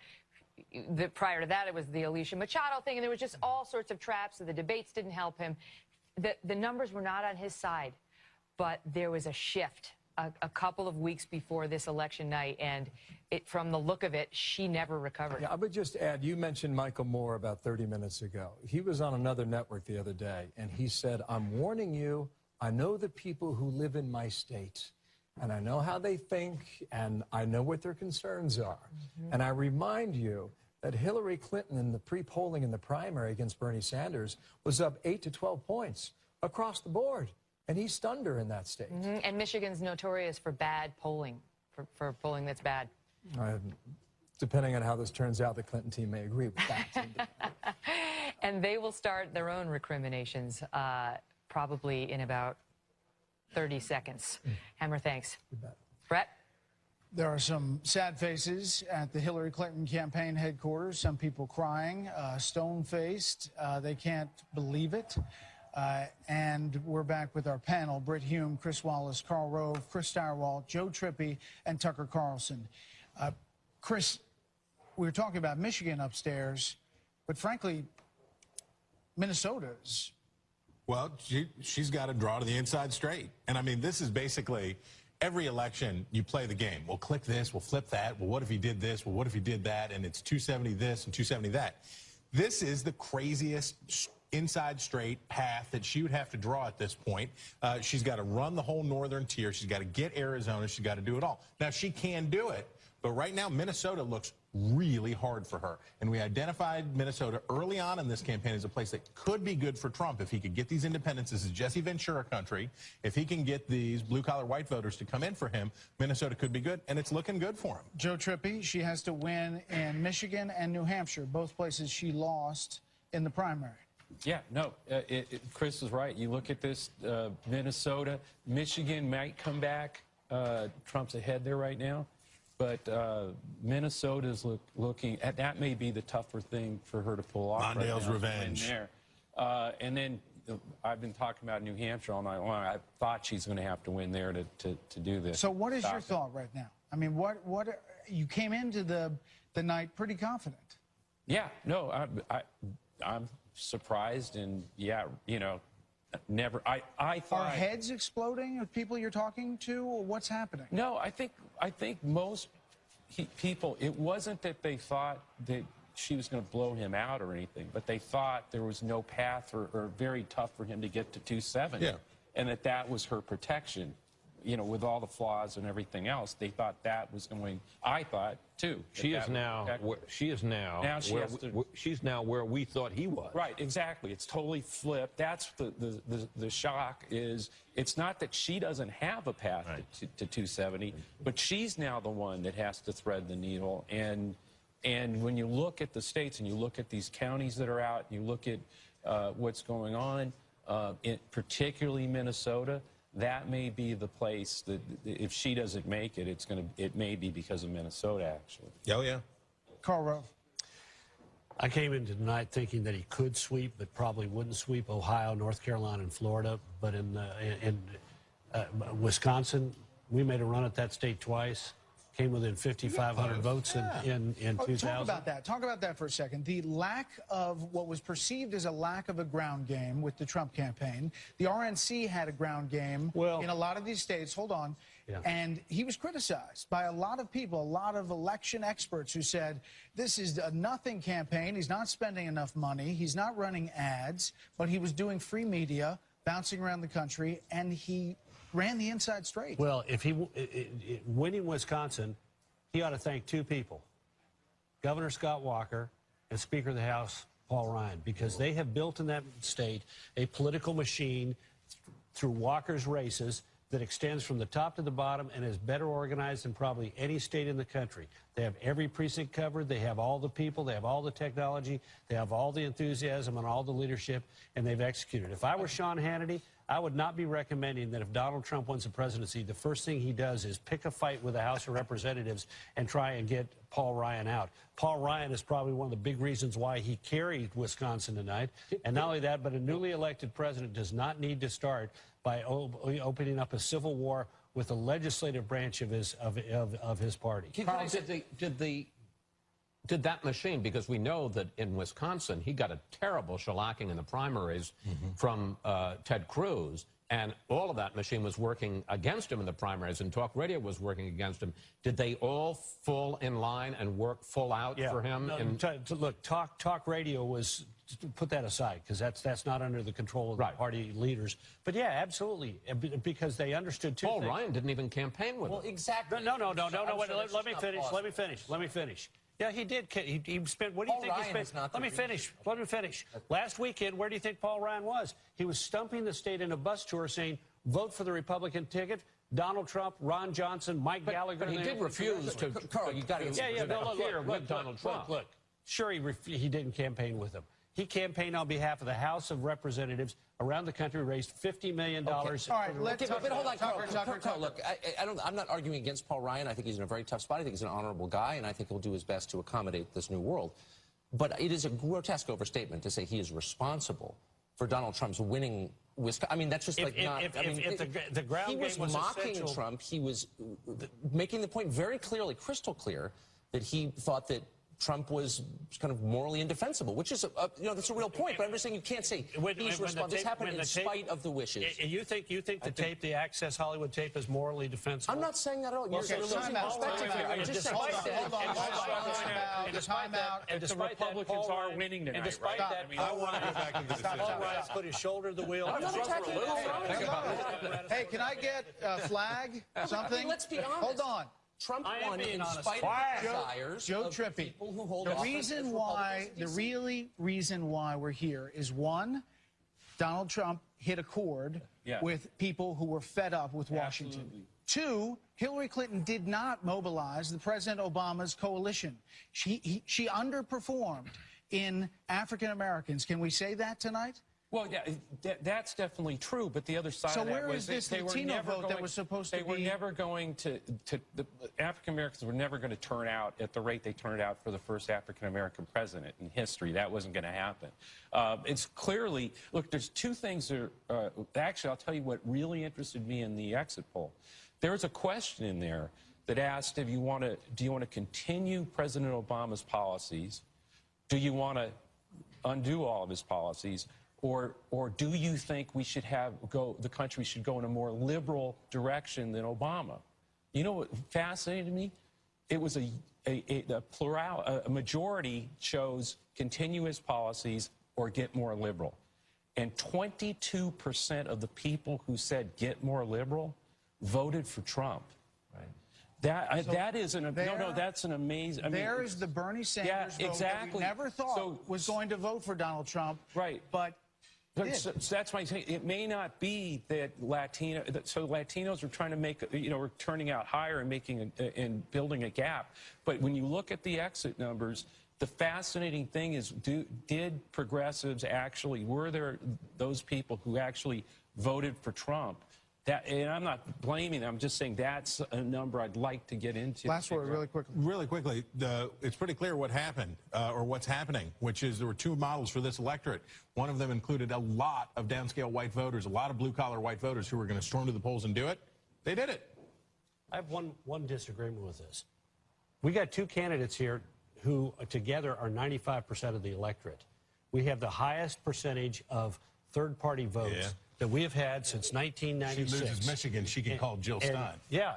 Prior to that, it was the Alicia Machado thing, and there was just all sorts of traps, so the debates didn't help him. The numbers were not on his side, but there was a shift a couple of weeks before this election night, and from the look of it, she never recovered. Yeah, I would just add, you mentioned Michael Moore about 30 minutes ago. He was on another network the other day, and he said, I'm warning you, I know the people who live in my state, and I know how they think, and I know what their concerns are. And I remind you that Hillary Clinton in the pre-polling in the primary against Bernie Sanders was up 8 to 12 points across the board. And he stunned her in that state. And Michigan's notorious for bad polling, for polling that's bad. Depending on how this turns out, the Clinton team may agree with that. And they will start their own recriminations probably in about 30 seconds. Hammer, thanks. You bet. Brett? There are some sad faces at the Hillary Clinton campaign headquarters. Some people crying, stone-faced. They can't believe it. And we're back with our panel: Brit Hume, Chris Wallace, Karl Rove, Chris Stirewalt, Joe Trippi, and Tucker Carlson. Chris, we were talking about Michigan upstairs, but frankly, Minnesota's. Well, she's got to draw to the inside straight. And I mean, this is basically every election, you play the game. We'll click this, we'll flip that. Well, what if he did this? Well, what if he did that? And it's 270 this and 270 that. This is the craziest inside straight path that she would have to draw at this point. She's got to run the whole northern tier. She's got to get Arizona. She's got to do it all. Now, she can do it, but right now, Minnesota looks really hard for her. And we identified Minnesota early on in this campaign as a place that could be good for Trump if he could get these independents. This is Jesse Ventura country. If he can get these blue-collar white voters to come in for him, Minnesota could be good, and it's looking good for him. Joe Trippi, she has to win in Michigan and New Hampshire, both places she lost in the primary. Yeah, no, Chris is right. You look at this, Minnesota, Michigan might come back. Trump's ahead there right now. But Minnesota's looking at that may be the tougher thing for her to pull off. Mondale's right revenge. there. And then I've been talking about New Hampshire all night long. I thought she's going to have to win there to do this. So what is your thought right now? I mean, what you came into the night pretty confident. Yeah, no, I'm surprised, and yeah, you know, never. I thought. Are heads exploding with people you're talking to, or what's happening? No, I think most people. It wasn't that they thought that she was going to blow him out or anything, but they thought there was no path or very tough for him to get to 270. Yeah. And that was her protection. You know, with all the flaws and everything else, they thought that was going. I thought too. She is now where we thought he was. Right, exactly. It's totally flipped. That's the shock. Is it's not that she doesn't have a path to 270, but she's now the one that has to thread the needle. And when you look at the states and you look at these counties that are out, and you look at what's going on, particularly Minnesota. That may be the place that if she doesn't make it, it may be because of Minnesota, actually. Oh, yeah. Karl Rove. I came into tonight thinking that he could sweep, but probably wouldn't sweep Ohio, North Carolina, and Florida. But in Wisconsin, we made a run at that state twice. Came within 5,500 votes in 2000. Talk about that. Talk about that for a second. The lack of what was perceived as a lack of a ground game with the Trump campaign. The RNC had a ground game in a lot of these states. Hold on. Yeah. And he was criticized by a lot of people, a lot of election experts who said, this is a nothing campaign. He's not spending enough money. He's not running ads, but he was doing free media, bouncing around the country, and he ran the inside straight. Well, if he winning Wisconsin, he ought to thank two people, Governor Scott Walker and Speaker of the House Paul Ryan, because they have built in that state a political machine through Walker's races that extends from the top to the bottom and is better organized than probably any state in the country. They have every precinct covered. They have all the people. They have all the technology. They have all the enthusiasm and all the leadership, and they've executed. If I were Sean Hannity, I would not be recommending that if Donald Trump wins the presidency, the first thing he does is pick a fight with the House of Representatives and try and get Paul Ryan out. Paul Ryan is probably one of the big reasons why he carried Wisconsin tonight. And not only that, but a newly elected president does not need to start by opening up a civil war with the legislative branch of his party. Carl, did that machine, because we know that in Wisconsin he got a terrible shellacking in the primaries from Ted Cruz, and all of that machine was working against him in the primaries, and talk radio was working against him. Did they all fall in line and work full out for him? No, look, talk radio was, put that aside, because that's not under the control of the party leaders. But yeah, absolutely, because they understood two things. Paul Ryan didn't even campaign with him. Well, exactly. No, wait, let me finish. Yeah, he did. He spent, what do you think he spent? Let me finish. Last weekend, where do you think Paul Ryan was? He was stumping the state in a bus tour saying, vote for the Republican ticket. Donald Trump, Ron Johnson, Mike Gallagher. But he did refuse to. Carl, you got to interfere with Donald Trump. Look, sure, he didn't campaign with him. He campaigned on behalf of the House of Representatives around the country, raised $50 million. All right, let's but hold on, Carl, look, I'm not arguing against Paul Ryan. I think he's in a very tough spot. I think he's an honorable guy, and I think he'll do his best to accommodate this new world. But it is a grotesque overstatement to say he is responsible for Donald Trump's winning Wisconsin. I mean, that's just like not. The ground he was mocking Trump. He was making the point very clearly, crystal clear, that he thought that Trump was kind of morally indefensible, which is, that's a real point. But I'm just saying you can't say he's responsible. This happened in spite of the wishes. You think the tape, the Access Hollywood tape, is morally defensible? I'm not saying that at all. You're losing perspective here. I'm just saying. Time out. And the Republicans are winning tonight. And despite that, I want to go back into the Paul Ryan put his shoulder to the wheel. Hey, can I get a flag? Something? Let's be honest. Hold on. Trump won in spite of the desires of people who hold office. The reason why we're here is, one, Donald Trump hit a chord with people who were fed up with Washington. Absolutely. Two, Hillary Clinton did not mobilize the President Obama's coalition. She underperformed in African Americans. Can we say that tonight? Well, yeah, that's definitely true. But the other side So of that where was is this they were Latino never vote going, that was supposed to they be? were never going to the African Americans were never going to turn out at the rate they turned out for the first African American president in history. That wasn't going to happen. It's clearly, look, there's two things that actually, I'll tell you what really interested me in the exit poll. There was a question in there that asked if do you want to continue President Obama's policies? Do you want to undo all of his policies? Or do you think we should the country should go in a more liberal direction than Obama? You know what fascinated me? It was a majority chose continue his policies or get more liberal. And 22% of the people who said get more liberal voted for Trump. Right. That's an amazing. There is the Bernie Sanders vote that we never thought was going to vote for Donald Trump. Right. But so that's why I'm saying it may not be that Latinos are trying to make, are turning out higher and building a gap. But when you look at the exit numbers, the fascinating thing is, did progressives actually, were there those people who actually voted for Trump? And I'm not blaming them. I'm just saying that's a number I'd like to get into. Last word, really quickly. Really quickly, it's pretty clear what happened, or what's happening, which is there were two models for this electorate. One of them included a lot of downscale white voters, a lot of blue-collar white voters who were going to storm to the polls and do it. They did it. I have one disagreement with this. We got two candidates here who together are 95% of the electorate. We have the highest percentage of third-party votes that we have had since 1996. She loses Michigan, she can call Jill Stein.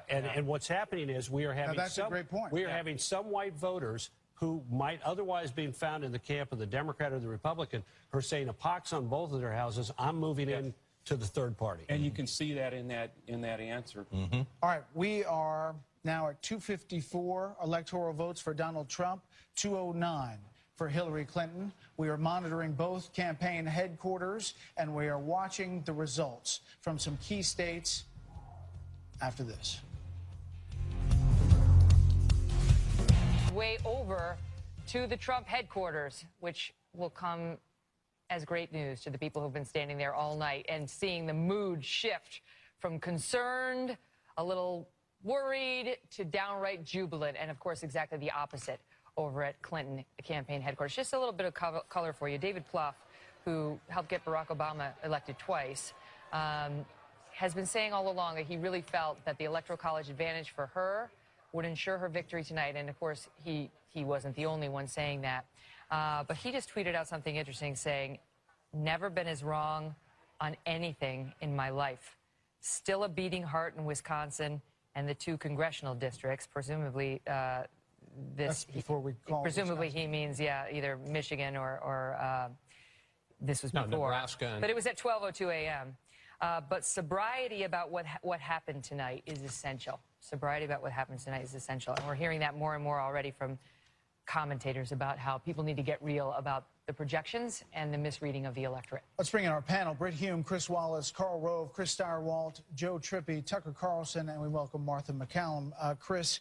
And what's happening is we are having a great point. We are having some white voters who might otherwise be found in the camp of the Democrat or the Republican who are saying a pox on both of their houses. I'm moving in to the third party. And you can see that in that answer. All right, we are now at 254 electoral votes for Donald Trump, 209 for Hillary Clinton. We are monitoring both campaign headquarters, and we are watching the results from some key states after this. Way over to the Trump headquarters, which will come as great news to the people who've been standing there all night and seeing the mood shift from concerned, a little worried, to downright jubilant, and of course exactly the opposite over at Clinton campaign headquarters. Just a little bit of color for you. David Plouffe, who helped get Barack Obama elected twice, has been saying all along that he really felt that the Electoral College advantage for her would ensure her victory tonight. And of course, he wasn't the only one saying that. But he just tweeted out something interesting saying, "Never been as wrong on anything in my life. Still a beating heart in Wisconsin and the two congressional districts, presumably That's before we call presumably he means, either Michigan or this was before. Nebraska. But it was at 12:02 a.m. But sobriety about what happened tonight is essential. Sobriety about what happened tonight is essential. And we're hearing that more and more already from commentators about how people need to get real about the projections and the misreading of the electorate. Let's bring in our panel. Britt Hume, Chris Wallace, Karl Rove, Chris Stirewalt, Joe Trippi, Tucker Carlson, and we welcome Martha MacCallum. Chris,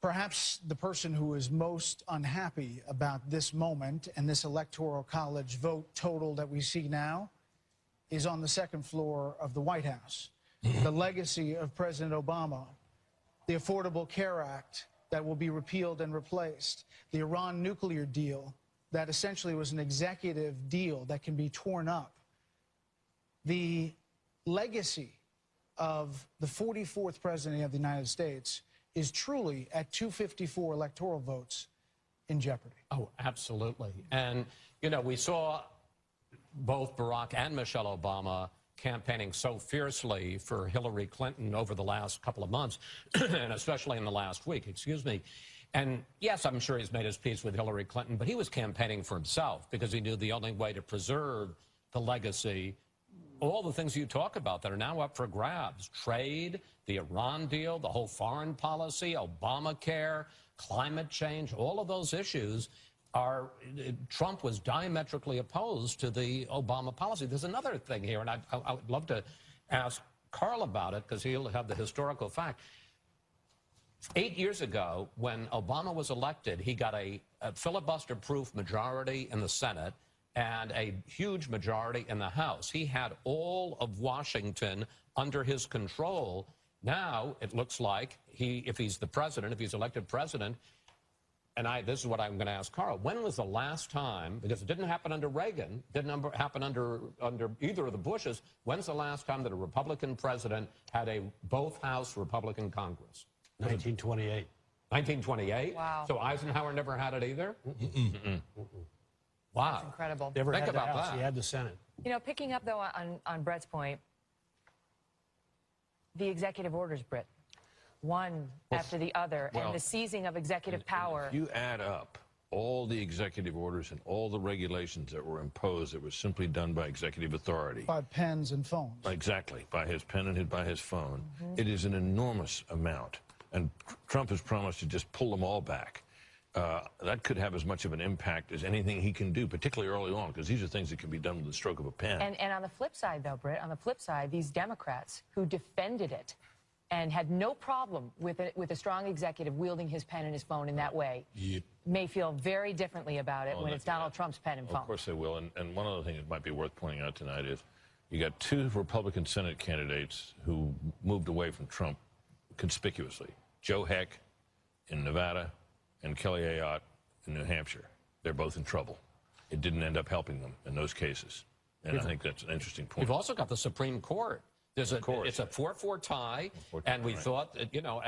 perhaps the person who is most unhappy about this moment and this Electoral College vote total that we see now is on the second floor of the White House. The legacy of President Obama, the Affordable Care Act that will be repealed and replaced, the Iran nuclear deal that essentially was an executive deal that can be torn up, the legacy of the 44th President of the United States is truly at 254 electoral votes in jeopardy. Oh, absolutely. And, we saw both Barack and Michelle Obama campaigning so fiercely for Hillary Clinton over the last couple of months, and especially in the last week, And yes, I'm sure he's made his peace with Hillary Clinton, but he was campaigning for himself because he knew the only way to preserve the legacy, all the things you talk about that are now up for grabs, trade, the Iran deal, the whole foreign policy, Obamacare, climate change, all of those issues Trump was diametrically opposed to the Obama policy. There's another thing here, and I would love to ask Karl about it because he'll have the historical fact. 8 years ago, when Obama was elected, he got a filibuster-proof majority in the Senate and a huge majority in the House. He had all of Washington under his control. Now, it looks like if he's the president, if he's elected president, and this is what I'm going to ask Carl, when was the last time, because it didn't happen under Reagan, didn't happen under either of the Bushes, when's the last time that a Republican president had a both-house Republican Congress? 1928. 1928? Wow. So Eisenhower never had it either? Wow. That's incredible. Never Think had the about House. that. He had the Senate. You know, picking up, though, on Brett's point, the executive orders, Britt, one after the other, and the seizing of executive power. If you add up all the executive orders and all the regulations that were imposed that were simply done by executive authority. By pens and phones. Exactly, by his pen and by his phone. It is an enormous amount. And Trump has promised to just pull them all back. That could have as much of an impact as anything he can do, particularly early on, because these are things that can be done with the stroke of a pen. And on the flip side, though, Britt, on the flip side, these Democrats who defended it and had no problem with a strong executive wielding his pen and his phone in that way may feel very differently about it when it's Donald Trump's pen and phone. Of course they will. And one other thing that might be worth pointing out tonight is you got two Republican Senate candidates who moved away from Trump conspicuously. Joe Heck in Nevada and Kelly Ayotte in New Hampshire. They're both in trouble. It didn't end up helping them in those cases. And I think that's an interesting point. We've also got the Supreme Court. It's a 4-4 tie, and we thought, you know,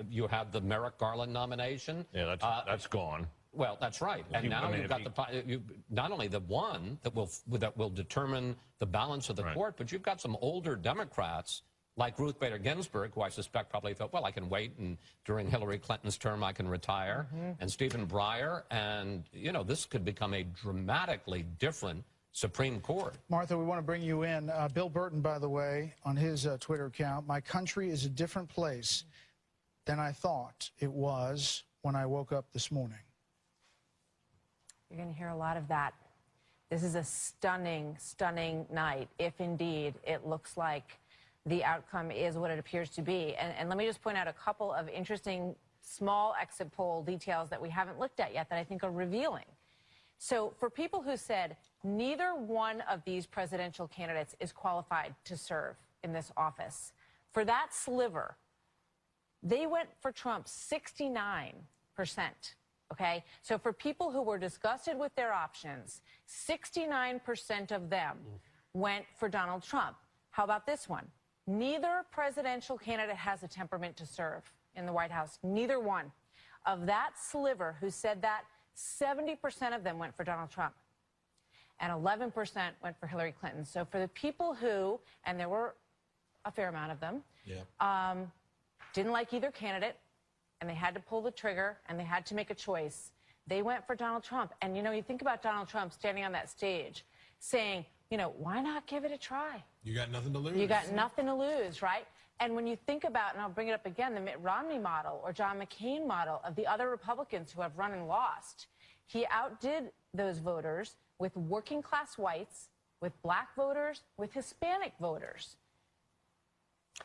you have the Merrick Garland nomination. Yeah, that's gone. Well, that's right. And now you've got not only the one that will determine the balance of the court, but you've got some older Democrats like Ruth Bader Ginsburg, who I suspect probably thought, well, I can wait, and during Hillary Clinton's term, I can retire, and Stephen Breyer, and, you know, this could become a dramatically different Supreme Court. Martha, we want to bring you in. Bill Burton, by the way, on his Twitter account, my country is a different place than I thought it was when I woke up this morning. You're going to hear a lot of that. This is a stunning, stunning night, if indeed it looks like the outcome is what it appears to be. And let me just point out a couple of interesting small exit poll details that we haven't looked at yet that I think are revealing. So for people who said neither one of these presidential candidates is qualified to serve in this office, for that sliver, they went for Trump 69%. Okay? So for people who were disgusted with their options, 69% of them went for Donald Trump. How about this one? Neither presidential candidate has a temperament to serve in the White House. Neither one. Of that sliver who said that, 70% of them went for Donald Trump, and 11% went for Hillary Clinton. So for the people who, and there were a fair amount of them, didn't like either candidate, and they had to pull the trigger, and they had to make a choice, they went for Donald Trump. And, you know, you think about Donald Trump standing on that stage saying, you know, why not give it a try? You got nothing to lose. You got nothing to lose, right? And when you think about, and I'll bring it up again, the Mitt Romney model or John McCain model of the other Republicans who have run and lost, he outdid those voters with working class whites, with black voters, with Hispanic voters.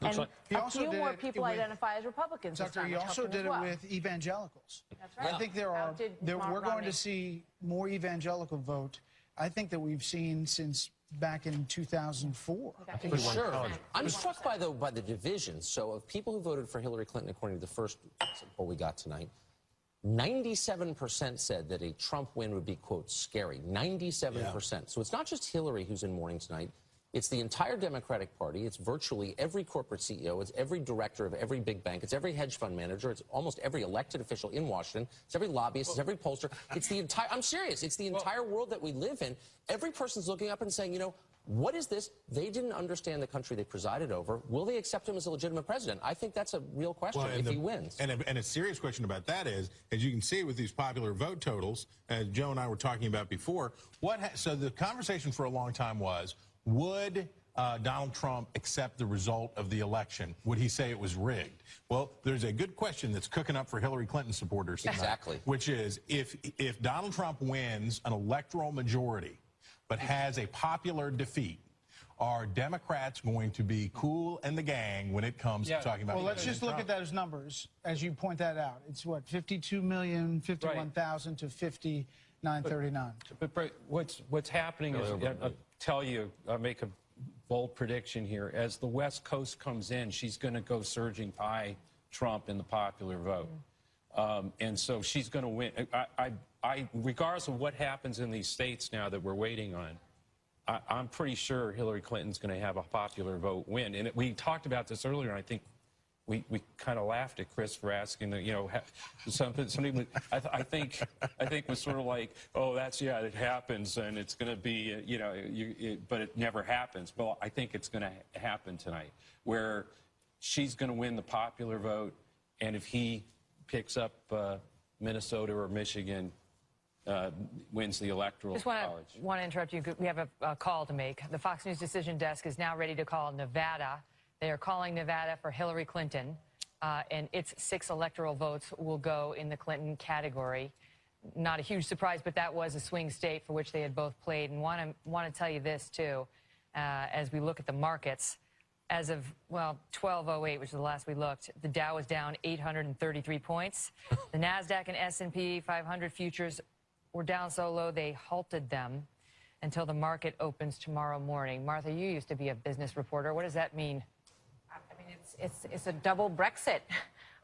And a few more people identify as Republicans. Tucker, he also did it with evangelicals. That's right. I think we're going to see more evangelical vote, I think, that we've seen since back in 2004. For sure. I'm struck by the division. So of people who voted for Hillary Clinton, according to the first poll we got tonight, 97% said that a Trump win would be, quote, scary. 97%. So it's not just Hillary who's in mourning tonight. It's the entire Democratic Party. It's virtually every corporate CEO. It's every director of every big bank. It's every hedge fund manager. It's almost every elected official in Washington. It's every lobbyist. It's every pollster. It's the entire, I'm serious, it's the entire world that we live in. Every person's looking up and saying, you know, what is this? They didn't understand the country they presided over. Will they accept him as a legitimate president? I think that's a real question if he wins. And a serious question about that is, as you can see with these popular vote totals, as Joe and I were talking about before, so the conversation for a long time was, would Donald Trump accept the result of the election? Would he say it was rigged? Well, there's a good question that's cooking up for Hillary Clinton supporters tonight, exactly, which is if Donald Trump wins an electoral majority but has a popular defeat, are Democrats going to be cool and the gang when it comes to talking about? Well, let's just look at those numbers as you point that out. It's what, 52,051,000 to 59,39. But what's happening is, I'll tell you, I'll make a bold prediction here. As the West Coast comes in, she's going to go surging by Trump in the popular vote. And so she's going to win. Regardless of what happens in these states now that we're waiting on, I'm pretty sure Hillary Clinton's going to have a popular vote win. And we talked about this earlier, and I think we kind of laughed at Chris for asking that, somebody I think was sort of like, oh, it happens, and it's going to be, but it never happens. Well, I think it's going to happen tonight, where she's going to win the popular vote, and if he picks up Minnesota or Michigan, wins the electoral college. Just want to interrupt you. We have a call to make. The Fox News decision desk is now ready to call Nevada. They are calling Nevada for Hillary Clinton, and its 6 electoral votes will go in the Clinton category. Not a huge surprise, but that was a swing state for which they had both played. And want to tell you this, too, as we look at the markets. As of, 12:08, which is the last we looked, the Dow was down 833 points. The NASDAQ and S&P 500 futures were down so low they halted them until the market opens tomorrow morning. Martha, you used to be a business reporter. What does that mean? I mean, it's a double Brexit.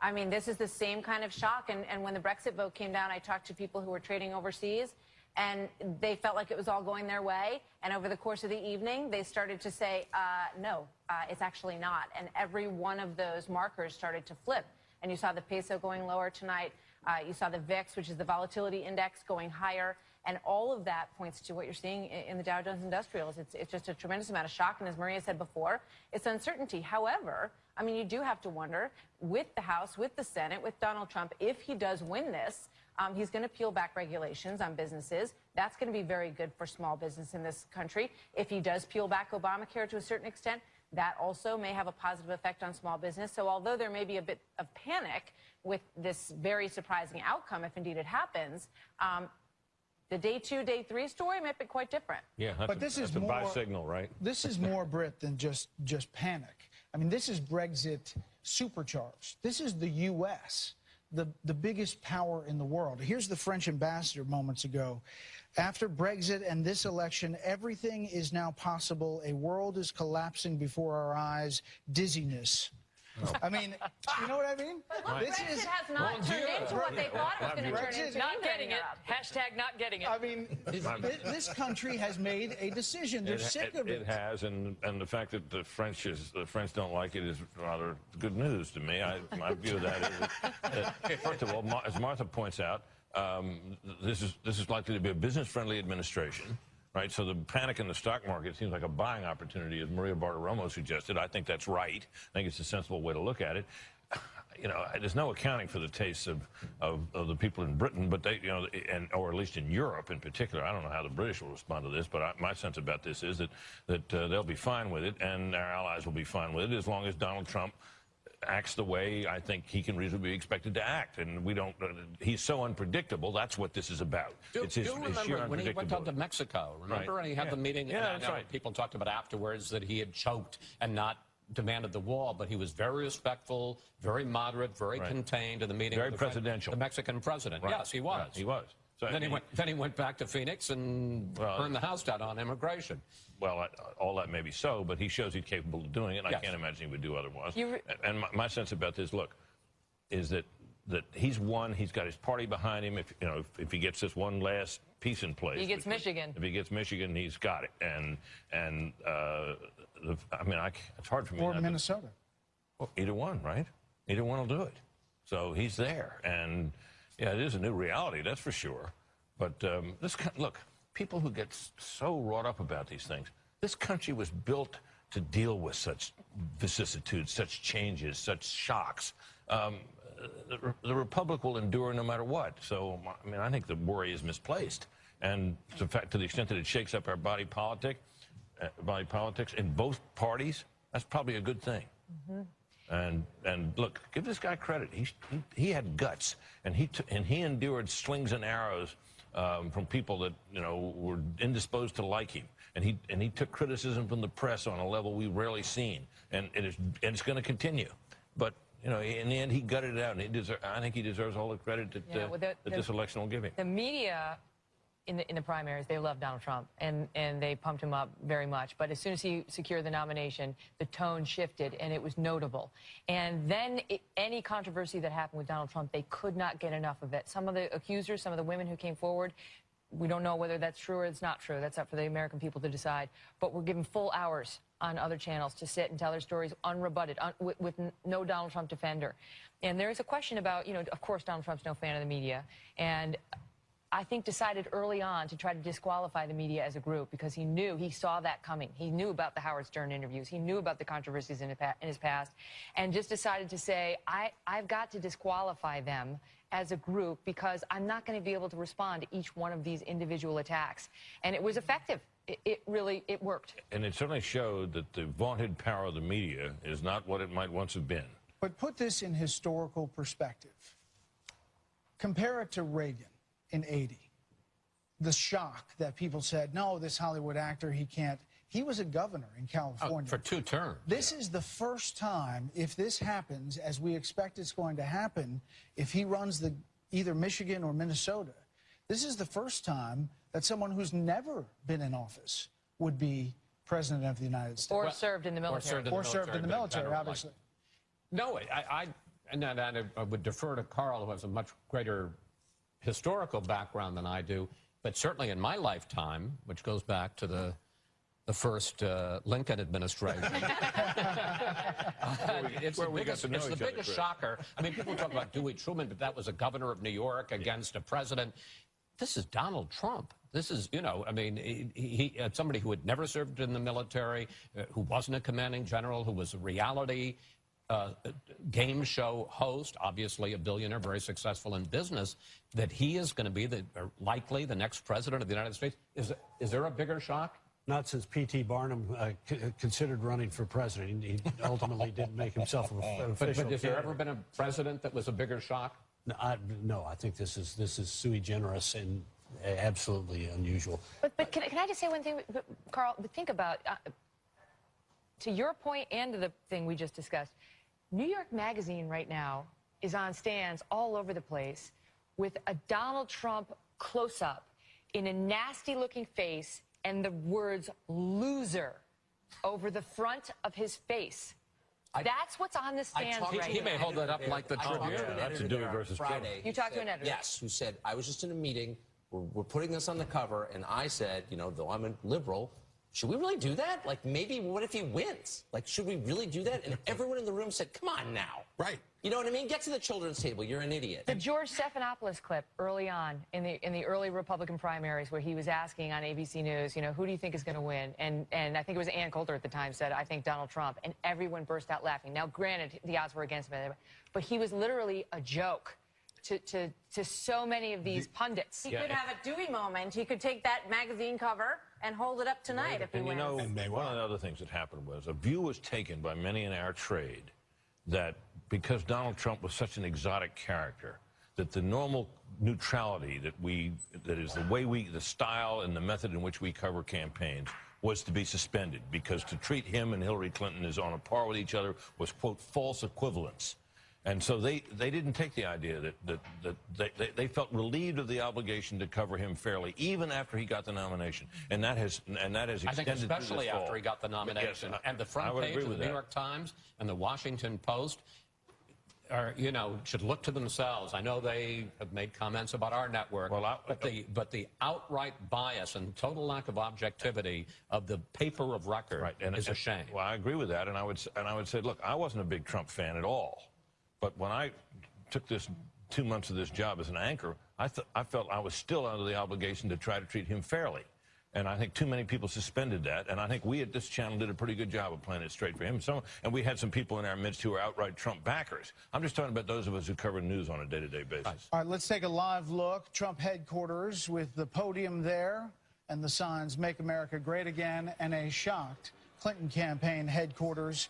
I mean, this is the same kind of shock. And when the Brexit vote came down, I talked to people who were trading overseas, and they felt like it was all going their way. And over the course of the evening, they started to say, no, it's actually not. And every one of those markers started to flip. And you saw the peso going lower tonight. You saw the VIX, which is the volatility index, going higher. And all of that points to what you're seeing in the Dow Jones Industrials. It's just a tremendous amount of shock. And as Maria said before, it's uncertainty. However, I mean, you do have to wonder, with the House, with the Senate, with Donald Trump, if he does win this, he's going to peel back regulations on businesses. That's going to be very good for small business in this country. If he does peel back Obamacare to a certain extent, that also may have a positive effect on small business. So although there may be a bit of panic with this very surprising outcome, if indeed it happens, the day 2, day 3 story might be quite different. Yeah, but this is more buy signal, right? This is more, Britt, than just panic. I mean, this is Brexit supercharged. This is the U.S., the biggest power in the world. Here's the French ambassador moments ago. After Brexit and this election, everything is now possible. A world is collapsing before our eyes. Dizziness. I mean, you know what I mean? Look, Brexit has not turned into what they thought it was going to turn into. Not getting it. Hashtag not getting it. I mean, this country has made a decision. They're sick of it. It has, and the fact that the French don't like it is rather good news to me. My view of that is, first of all, as Martha points out, this is likely to be a business-friendly administration. Right, so the panic in the stock market seems like a buying opportunity, as Maria Bartiromo suggested. I think that's right. I think it's a sensible way to look at it. You know, there's no accounting for the tastes of the people in Britain, but they, or at least in Europe in particular. I don't know how the British will respond to this, but my sense about this is that they'll be fine with it, and our allies will be fine with it as long as Donald Trump acts the way I think he can reasonably be expected to act. And we don't, he's so unpredictable. That's what this is about. It's his remember when he went out to Mexico, remember? Right. And he had the meeting. Yeah, that's right. People talked about afterwards that he had choked and not demanded the wall, but he was very respectful, very moderate, very contained in the meeting. Very presidential. The Mexican president. Right. Yes, he was. Right. He was. So, then he went back to Phoenix and burned the house down on immigration. Well, all that may be so, but he shows he's capable of doing it, and I can't imagine he would do otherwise. And my sense about this, look, is that he's won. He's got his party behind him. If he gets this one last piece in place, he gets Michigan. If he gets Michigan, he's got it. And I mean, it's hard for me. Or Minnesota. Well, either one, right? Either one will do it. So he's there, and yeah, it is a new reality, that's for sure. But look, people who get so wrought up about these things, this country was built to deal with such vicissitudes, such changes, such shocks. The Republic will endure no matter what. So, I mean, I think the worry is misplaced. And in fact, to the extent that it shakes up our body politics in both parties, that's probably a good thing. Mm-hmm. And look, give this guy credit. He had guts, and he endured slings and arrows from people that, were indisposed to like him. And he took criticism from the press on a level we've rarely seen. And it's going to continue. But, in the end, he gutted it out. And I think he deserves all the credit that this election will give him. The media in the primaries, they love Donald Trump, and they pumped him up very much. But as soon as he secured the nomination, the tone shifted, and it was notable. And then any controversy that happened with Donald Trump, they could not get enough of it. Some of the accusers, some of the women who came forward, we don't know whether that's true or it's not true. That's up for the American people to decide. But we're given full hours on other channels to sit and tell their stories unrebutted, with no Donald Trump defender. And there is a question about, of course, Donald Trump's no fan of the media. And I think decided early on to try to disqualify the media as a group because he saw that coming. He knew about the Howard Stern interviews. He knew about the controversies in his past, and just decided to say, I've got to disqualify them as a group because I'm not going to be able to respond to each one of these individual attacks. And it was effective. It really worked. And it certainly showed that the vaunted power of the media is not what it might once have been. But put this in historical perspective. Compare it to Reagan in '80. The shock that people said, no, this Hollywood actor, he can't. He was a governor in California. For 2 terms. This is the first time, if this happens, as we expect it's going to happen, if he runs either Michigan or Minnesota, this is the first time that someone who's never been in office would be president of the United States. Or served in the military. Or served in the military, obviously. No, I would defer to Carl, who has a much greater historical background than I do, but certainly in my lifetime, which goes back to the first Lincoln administration. It's the biggest shocker. I mean, people talk about Dewey Truman, but that was a governor of New York against a president. This is Donald Trump. This is, I mean, he somebody who had never served in the military, who wasn't a commanding general, who was a reality game show host, obviously a billionaire, very successful in business, that he is going to be likely the next president of the United States. Is there a bigger shock? Not since P.T. Barnum considered running for president. He ultimately didn't make himself an official. But has there ever been a president that was a bigger shock? No, I think this is sui generis and absolutely unusual. But can I just say one thing, Carl? Think about, to your point and to the thing we just discussed, New York Magazine right now is on stands all over the place with a Donald Trump close-up in a nasty-looking face and the words loser over the front of his face. That's what's on the stands right now. He may hold that up like the Tribune. That's a Dewey versus Trump. You talked to an editor? Yes, who said, I was just in a meeting, we're putting this on the cover, and I said, though I'm a liberal, should we really do that? Like, maybe what if he wins? Like, should we really do that? And everyone in the room said, come on now. Right. You know what I mean? Get to the children's table. You're an idiot. The George Stephanopoulos clip early on in the early Republican primaries where he was asking on ABC News, who do you think is going to win? And I think it was Ann Coulter at the time said, I think Donald Trump. And everyone burst out laughing. Now, granted, the odds were against him, but he was literally a joke to so many of these pundits. He could have a Dewey moment. He could take that magazine cover and hold it up tonight if he wins. One of the other things that happened was a view was taken by many in our trade that because Donald Trump was such an exotic character, that the normal neutrality that is the style and the method in which we cover campaigns was to be suspended, because to treat him and Hillary Clinton as on a par with each other was, quote, false equivalence. And so they didn't take the idea that they felt relieved of the obligation to cover him fairly, even after he got the nomination. And that has extended. I think especially after he got the nomination. Yes, and the front page of the New York Times and the Washington Post should look to themselves. I know they have made comments about our network, but the outright bias and total lack of objectivity of the paper of record is a shame. Well, I agree with that, and I would say, look, I wasn't a big Trump fan at all. But when I took this 2 months of this job as an anchor, I felt I was still under the obligation to try to treat him fairly. And I think too many people suspended that. And I think we at this channel did a pretty good job of playing it straight for him. And we had some people in our midst who were outright Trump backers. I'm just talking about those of us who cover news on a day-to-day basis. All right, let's take a live look. Trump headquarters with the podium there and the signs, Make America Great Again, and a shocked Clinton campaign headquarters.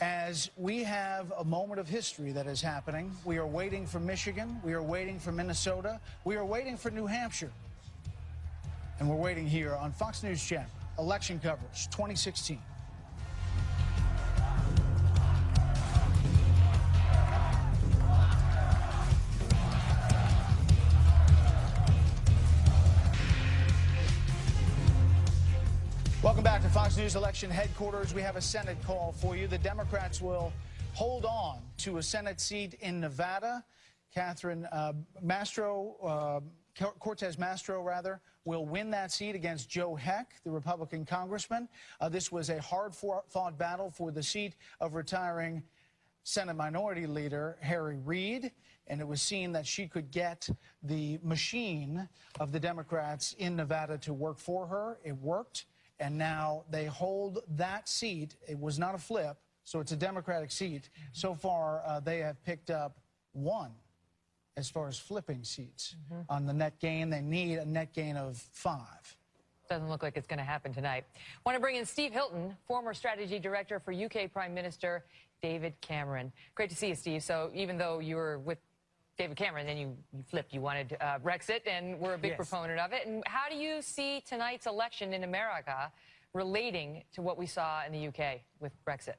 as we have a moment of history that is happening. We are waiting for Michigan. We are waiting for Minnesota. We are waiting for New Hampshire. And we're waiting here on Fox News Channel. Election coverage 2016. Welcome back to Fox News Election Headquarters. We have a Senate call for you. The Democrats will hold on to a Senate seat in Nevada. Catherine Cortez Masto, will win that seat against Joe Heck, the Republican congressman. This was a hard-fought battle for the seat of retiring Senate Minority Leader Harry Reid, and it was seen that she could get the machine of the Democrats in Nevada to work for her. It worked. And now they hold that seat. It was not a flip, so it's a Democratic seat. So far, they have picked up 1 as far as flipping seats. On the net gain, they need a net gain of 5. Doesn't look like it's going to happen tonight. Want to bring in Steve Hilton, former strategy director for UK Prime Minister David Cameron. Great to see you, Steve. So even though you were with David Cameron, then you flipped. You wanted Brexit, and we're a big proponent of it. And how do you see tonight's election in America relating to what we saw in the UK with Brexit?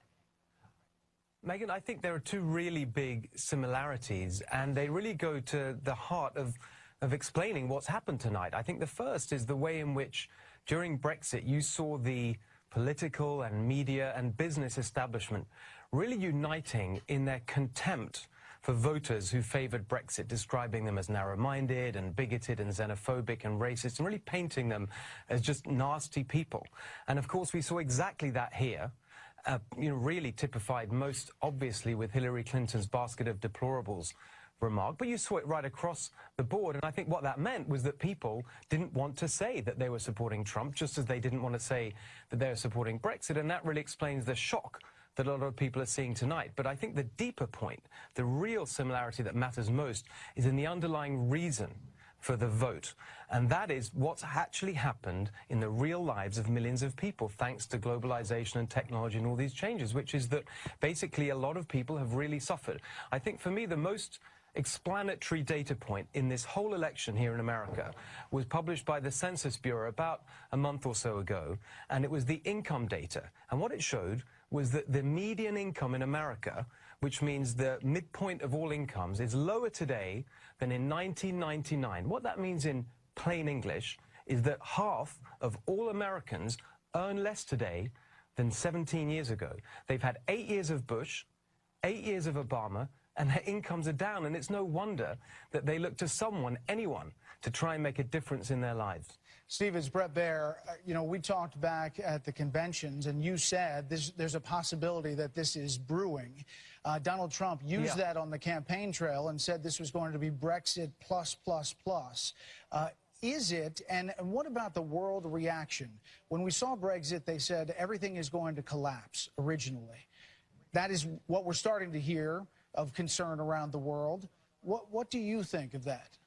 Megyn, I think there are 2 really big similarities, and they really go to the heart of explaining what's happened tonight. I think the first is the way in which, during Brexit, you saw the political and media and business establishment really uniting in their contempt for voters who favored Brexit, describing them as narrow-minded and bigoted and xenophobic and racist, and really painting them as just nasty people. And of course, we saw exactly that here, really typified most obviously with Hillary Clinton's basket of deplorables remark, but you saw it right across the board. And I think what that meant was that people didn't want to say that they were supporting Trump, just as they didn't want to say that they were supporting Brexit. And that really explains the shock that a lot of people are seeing tonight. But I think the deeper point, the real similarity that matters most, is in the underlying reason for the vote. And that is what's actually happened in the real lives of millions of people, thanks to globalization and technology and all these changes, which is that basically a lot of people have really suffered. I think for me, the most explanatory data point in this whole election here in America was published by the Census Bureau about a month or so ago, and it was the income data. And what it showed was that the median income in America, which means the midpoint of all incomes, is lower today than in 1999. What that means in plain English is that half of all Americans earn less today than 17 years ago. They've had 8 years of Bush, 8 years of Obama, and their incomes are down, and it's no wonder that they look to someone, anyone, to try and make a difference in their lives. Steve, it's Bret Baier. We talked back at the conventions, and you said there's a possibility that this is brewing. Donald Trump used that on the campaign trail and said this was going to be Brexit plus, plus, plus. Is it? And what about the world reaction? When we saw Brexit, they said everything is going to collapse originally. That is what we're starting to hear of concern around the world. What do you think of that?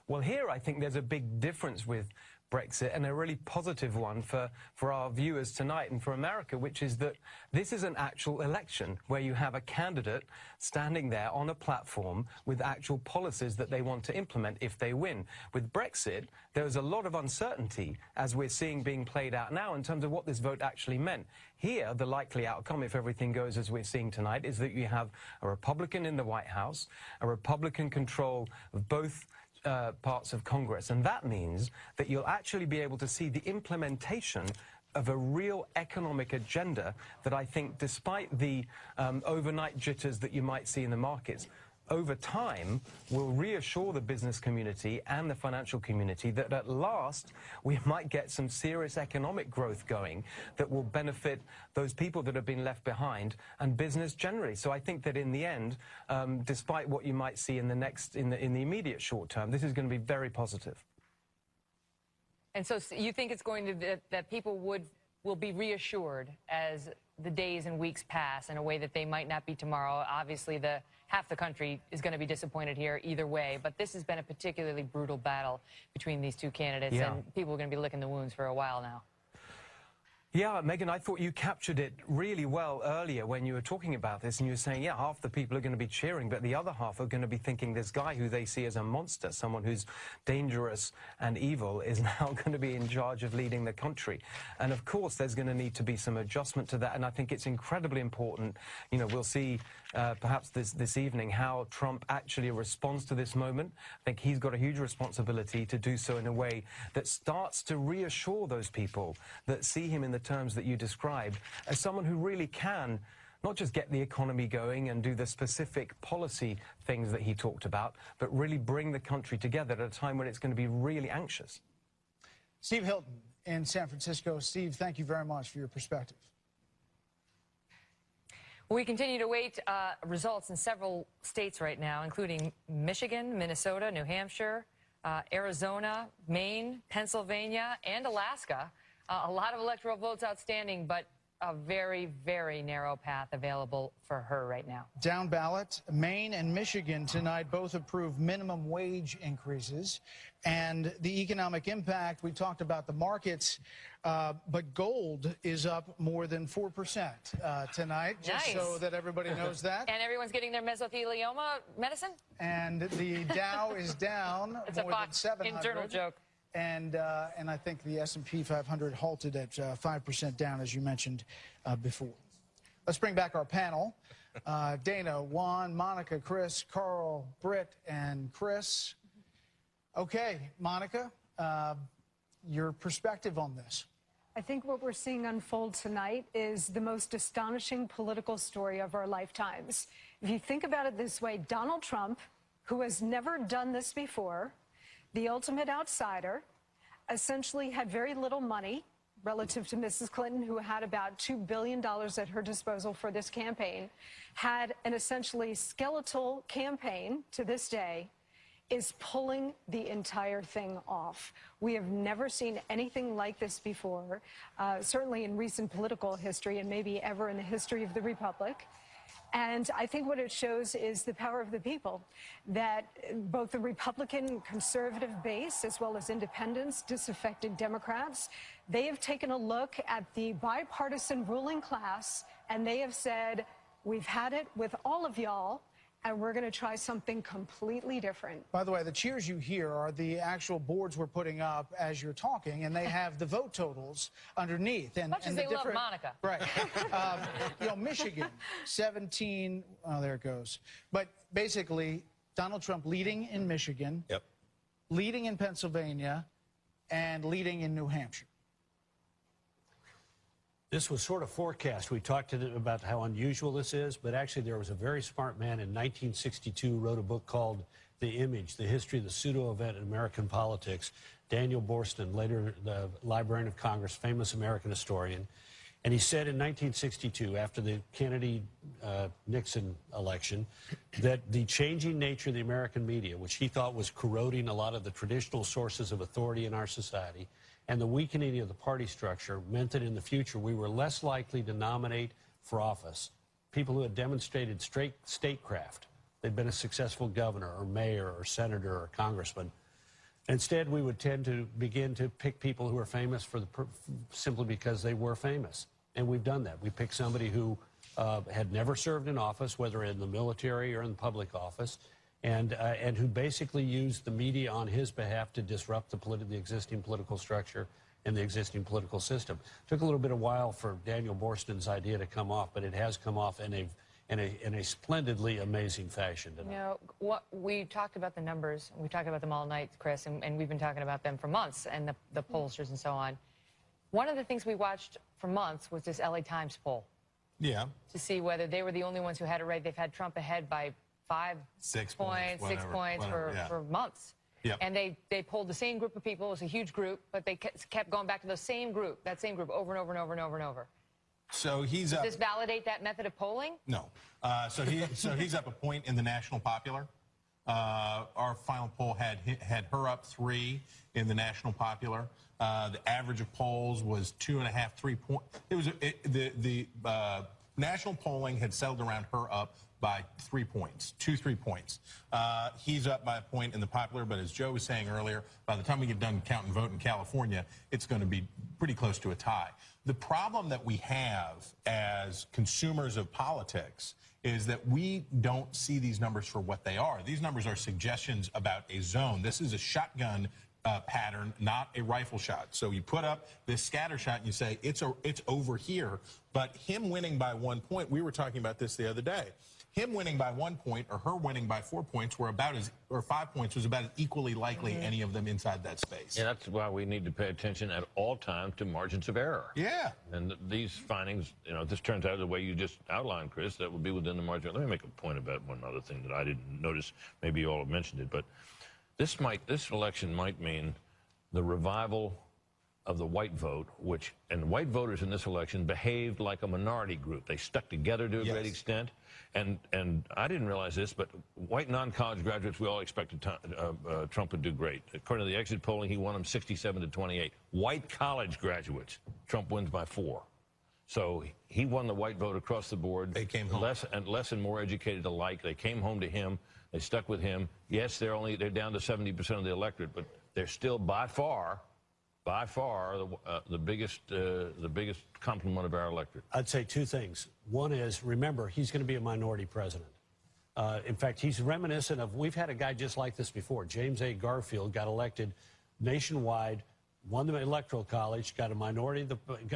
Well, here I think there's a big difference with Brexit, and a really positive one for our viewers tonight and for America, which is that this is an actual election where you have a candidate standing there on a platform with actual policies that they want to implement if they win. With Brexit, there was a lot of uncertainty, as we're seeing being played out now, in terms of what this vote actually meant. Here, the likely outcome, if everything goes as we're seeing tonight, is that you have a Republican in the White House, a Republican control of both parts of Congress. And that means that you'll actually be able to see the implementation of a real economic agenda that I think, despite the overnight jitters that you might see in the markets, over time will reassure the business community and the financial community that at last we might get some serious economic growth going that will benefit those people that have been left behind and business generally. So I think that in the end, despite what you might see in the immediate short term, this is going to be very positive. And so you think it's going to that people will be reassured as the days and weeks pass in a way that they might not be tomorrow. Obviously, half the country is going to be disappointed here either way, but this has been a particularly brutal battle between these two candidates, and people are going to be licking the wounds for a while now. Yeah, Megan, I thought you captured it really well earlier when you were talking about this, and you were saying, yeah, half the people are going to be cheering, but the other half are going to be thinking this guy who they see as a monster, someone who's dangerous and evil, is now going to be in charge of leading the country. And of course, there's going to need to be some adjustment to that, and I think it's incredibly important. You know, we'll see perhaps this evening how Trump actually responds to this moment. I think he's got a huge responsibility to do so in a way that starts to reassure those people that see him in the terms that you described as someone who really can not just get the economy going and do the specific policy things that he talked about, but really bring the country together at a time when it's going to be really anxious. Steve Hilton in San Francisco. Steve, thank you very much for your perspective. We continue to wait results in several states right now, including Michigan, Minnesota, New Hampshire, Arizona, Maine, Pennsylvania, and Alaska. A lot of electoral votes outstanding, but a very, very narrow path available for her right now. Down ballot, Maine and Michigan tonight both approved minimum wage increases. And the economic impact, we talked about the markets, but gold is up more than 4% tonight, just so that everybody knows that. And everyone's getting their mesothelioma medicine? And the Dow is down more than 700. Internal joke. And I think the S&P 500 halted at 5% down, as you mentioned before. Let's bring back our panel. Dana, Juan, Monica, Chris, Carl, Britt, and Chris. Okay, Monica, your perspective on this. I think what we're seeing unfold tonight is the most astonishing political story of our lifetimes. If you think about it this way, Donald Trump, who has never done this before, the ultimate outsider, essentially had very little money relative to Mrs. Clinton, who had about $2 billion at her disposal for this campaign, had an essentially skeletal campaign to this day, is pulling the entire thing off. We have never seen anything like this before, certainly in recent political history and maybe ever in the history of the Republic. And I think what it shows is the power of the people, that both the Republican conservative base as well as independents, disaffected Democrats, they have taken a look at the bipartisan ruling class and they have said, we've had it with all of y'all, and we're going to try something completely different. By the way, the cheers you hear are the actual boards we're putting up as you're talking, and they have the vote totals underneath. And, Much as they love Monica. Right. You know, Michigan, 17, oh, there it goes. But basically, Donald Trump leading in Michigan, leading in Pennsylvania, and leading in New Hampshire. This was sort of forecast. We talked about how unusual this is, but actually there was a very smart man in 1962 who wrote a book called The Image, The History of the Pseudo-Event in American Politics. Daniel Boorstin, later the Librarian of Congress, famous American historian. And he said in 1962, after the Kennedy-Nixon election, that the changing nature of the American media, which he thought was corroding a lot of the traditional sources of authority in our society, and the weakening of the party structure meant that in the future we were less likely to nominate for office people who had demonstrated statecraft. They'd been a successful governor or mayor or senator or congressman. Instead, we would tend to begin to pick people who are famous simply because they were famous. And we've done that. We picked somebody who had never served in office, whether in the military or in public office, and who basically used the media on his behalf to disrupt the existing political structure and the existing political system. Took a little bit of while for Daniel Boorstin's idea to come off, but it has come off in a splendidly amazing fashion tonight. You know, we talked about the numbers. We talked about them all night, Chris, and we've been talking about them for months, and the pollsters and so on. One of the things we watched for months was this LA Times poll. Yeah. To see whether they were the only ones who had it right. They've had Trump ahead by 6 points for months. Yep. And they polled the same group of people. It was a huge group, but they kept going back to the same group, that same group, over and over and over and over and over. So he's Does up. this validate that method of polling? No. So he's up a point in the national popular. Our final poll had her up 3 in the national popular. The average of polls was 2.5, 3 points. It was the National polling had settled around her up by 3 points, 3 points. He's up by a point in the popular, but as Joe was saying earlier, by the time we get done count and vote in California, it's going to be pretty close to a tie. The problem that we have as consumers of politics is that we don't see these numbers for what they are. These numbers are suggestions about a zone. This is a shotgun pattern, not a rifle shot. So you put up this scatter shot and you say, it's over here. But him winning by 1 point, we were talking about this the other day. Him winning by 1 point or her winning by 4 points were about as, or 5 points was about as equally likely, any of them inside that space. Yeah, that's why we need to pay attention at all times to margins of error. Yeah. And these findings, you know, this turns out the way you just outlined, Chris, that would be within the margin. Let me make a point about one other thing that I didn't notice. Maybe you all have mentioned it, but this election might mean the revival of the white vote, and white voters in this election behaved like a minority group. They stuck together to a great extent. And I didn't realize this, but white non-college graduates, we all expected Trump would do great. According to the exit polling, he won them 67-28. White college graduates, Trump wins by 4. So he won the white vote across the board. They came home. Less and more educated alike. They came home to him. They stuck with him. Yes, they're down to 70% of the electorate, but they're still by far the biggest complement of our electorate. I'd say 2 things. One is, remember, he's going to be a minority president. In fact, he's reminiscent of, we've had a guy just like this before. James A. Garfield got elected nationwide, won the Electoral College, got a minority,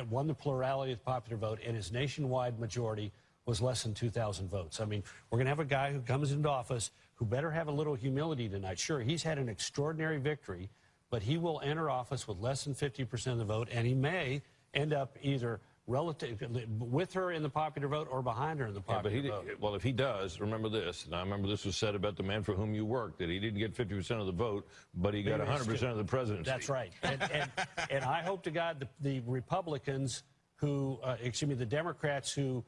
won the plurality of the popular vote, and his nationwide majority was less than 2,000 votes. I mean, we're going to have a guy who comes into office who better have a little humility tonight. Sure, he's had an extraordinary victory, but he will enter office with less than 50% of the vote, and he may end up either with her in the popular vote or behind her in the popular vote. Well, if he does, remember this, and I remember this was said about the man for whom you work, that he didn't get 50% of the vote, but he got 100% of the presidency. That's right. And I hope to God the Republicans who, the Democrats who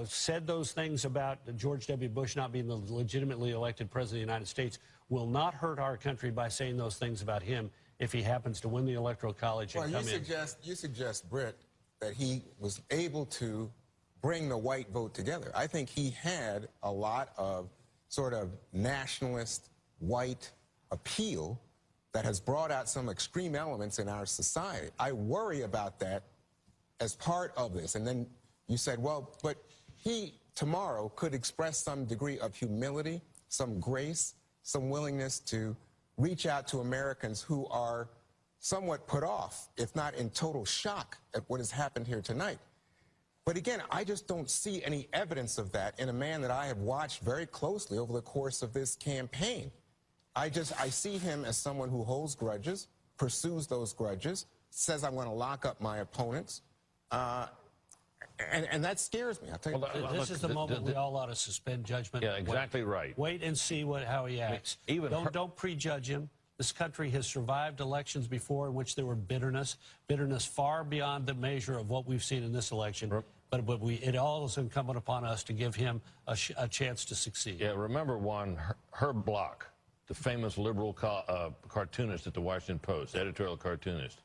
said those things about George W. Bush not being the legitimately elected president of the United States will not hurt our country by saying those things about him if he happens to win the Electoral College and come in. You suggest, Britt, that he was able to bring the white vote together. I think he had a lot of sort of nationalist white appeal that has brought out some extreme elements in our society. I worry about that as part of this. And then you said, well, but he tomorrow could express some degree of humility, some grace, some willingness to reach out to Americans who are somewhat put off, if not in total shock at what has happened here tonight. But again, I just don't see any evidence of that in a man that I have watched very closely over the course of this campaign. I see him as someone who holds grudges, pursues those grudges, says I'm going to lock up my opponents, and that scares me. I'll tell you. Well, this is the moment we all ought to suspend judgment. Yeah, exactly right. Wait and see how he acts. Don't prejudge him. This country has survived elections before in which there were bitterness far beyond the measure of what we've seen in this election. But it all is incumbent upon us to give him a chance to succeed. Yeah, remember, Juan, Herb Block, the famous liberal cartoonist at the Washington Post, editorial cartoonist.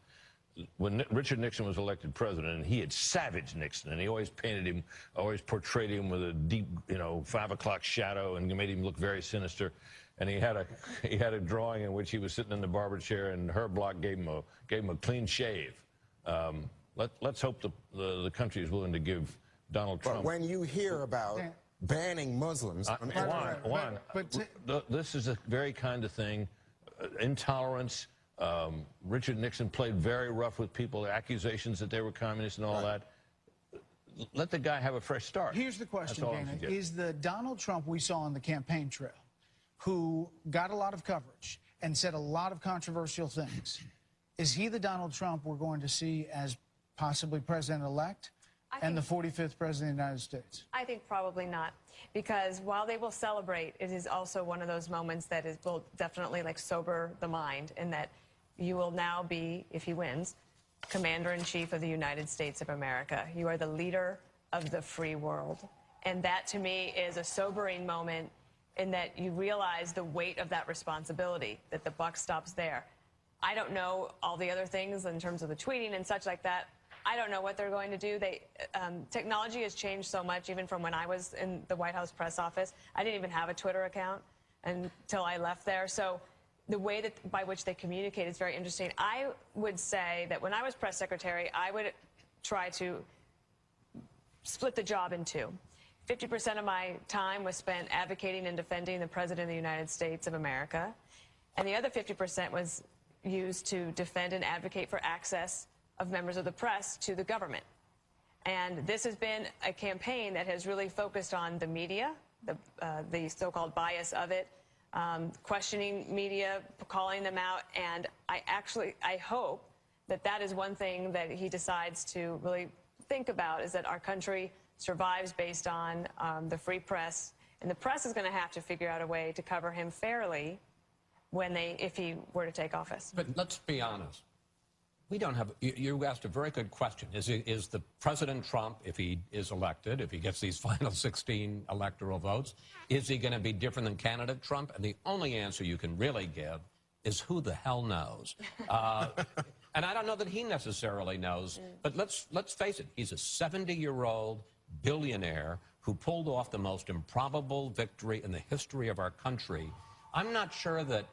When Richard Nixon was elected president, and he had savaged Nixon, and he always portrayed him with a deep, 5 o'clock shadow, and made him look very sinister. And he had a drawing in which he was sitting in the barber chair, and Herb Block gave him a clean shave. Let's hope the country is willing to give Donald Trump. But when you hear about banning Muslims from Juan, this is a very kind of thing. Intolerance. Richard Nixon played very rough with people, accusations that they were communists and all that. Let the guy have a fresh start. Here's the question, Dana. Is the Donald Trump we saw on the campaign trail, who got a lot of coverage and said a lot of controversial things, is he the Donald Trump we're going to see as possibly president-elect and the 45th president of the United States? I think probably not, because while they will celebrate, it is also one of those moments that will definitely sober the mind, in that you will now be, if he wins, Commander-in-Chief of the United States of America. You are the leader of the free world. And that, to me, is a sobering moment, in that you realize the weight of that responsibility, that the buck stops there. I don't know all the other things in terms of the tweeting and such like that. I don't know what they're going to do. Technology has changed so much, even from when I was in the White House press office. I didn't even have a Twitter account until I left there. So the way by which they communicate is very interesting. I would say that when I was press secretary, I would try to split the job in two. 50% of my time was spent advocating and defending the President of the United States of America, and the other 50% was used to defend and advocate for access of members of the press to the government. And this has been a campaign that has really focused on the media, the so-called bias of it, questioning media, calling them out, and I hope that that is one thing that he decides to really think about, is that our country survives based on the free press, and the press is going to have to figure out a way to cover him fairly if he were to take office. But let's be honest. We don't have, you asked a very good question. Is the President Trump, if he is elected, if he gets these final 16 electoral votes, is he going to be different than candidate Trump? And the only answer you can really give is who the hell knows. And I don't know that he necessarily knows, but let's face it, he's a 70-year-old billionaire who pulled off the most improbable victory in the history of our country. I'm not sure that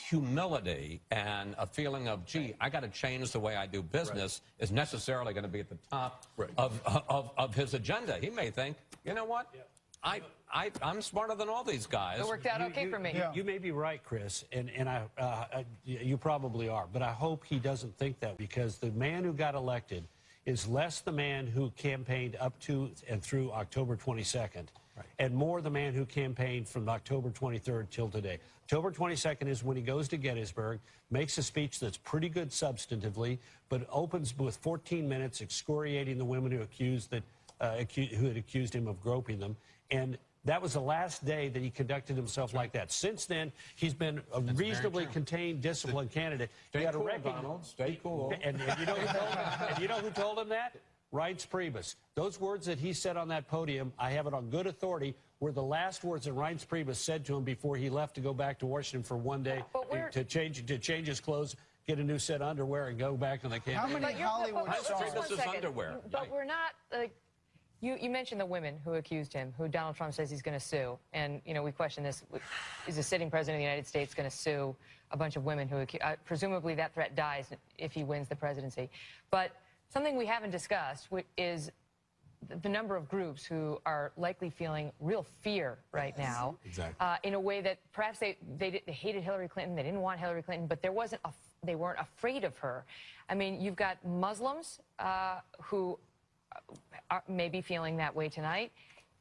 humility and a feeling of, gee, I got to change the way I do business is necessarily going to be at the top of his agenda. He may think, you know what, I'm smarter than all these guys. It worked out okay for me. You may be right, Chris, and you probably are, but I hope he doesn't think that, because the man who got elected is less the man who campaigned up to and through October 22nd, and more the man who campaigned from October 23rd till today. October 22nd is when he goes to Gettysburg, makes a speech that's pretty good substantively, but opens with 14 minutes excoriating the women who had accused him of groping them. And that was the last day that he conducted himself like that. Since then, he's been a reasonably contained, disciplined candidate. Stay cool, Donald. Stay cool. And you know who told him that? Reince Priebus. Those words that he said on that podium, I have it on good authority, were the last words that Reince Priebus said to him before he left to go back to Washington for one day to change his clothes, get a new set of underwear, and go back to the campaign. How many Hollywood stars? This is underwear. But we're not, like, you mentioned the women who accused him, who Donald Trump says he's going to sue. And, you know, we question this. Is the sitting president of the United States going to sue a bunch of women who presumably that threat dies if he wins the presidency? But something we haven't discussed is the number of groups who are likely feeling real fear right now. Exactly. In a way that perhaps they hated Hillary Clinton, they didn't want Hillary Clinton, but they weren't afraid of her. I mean, you've got Muslims who may be feeling that way tonight.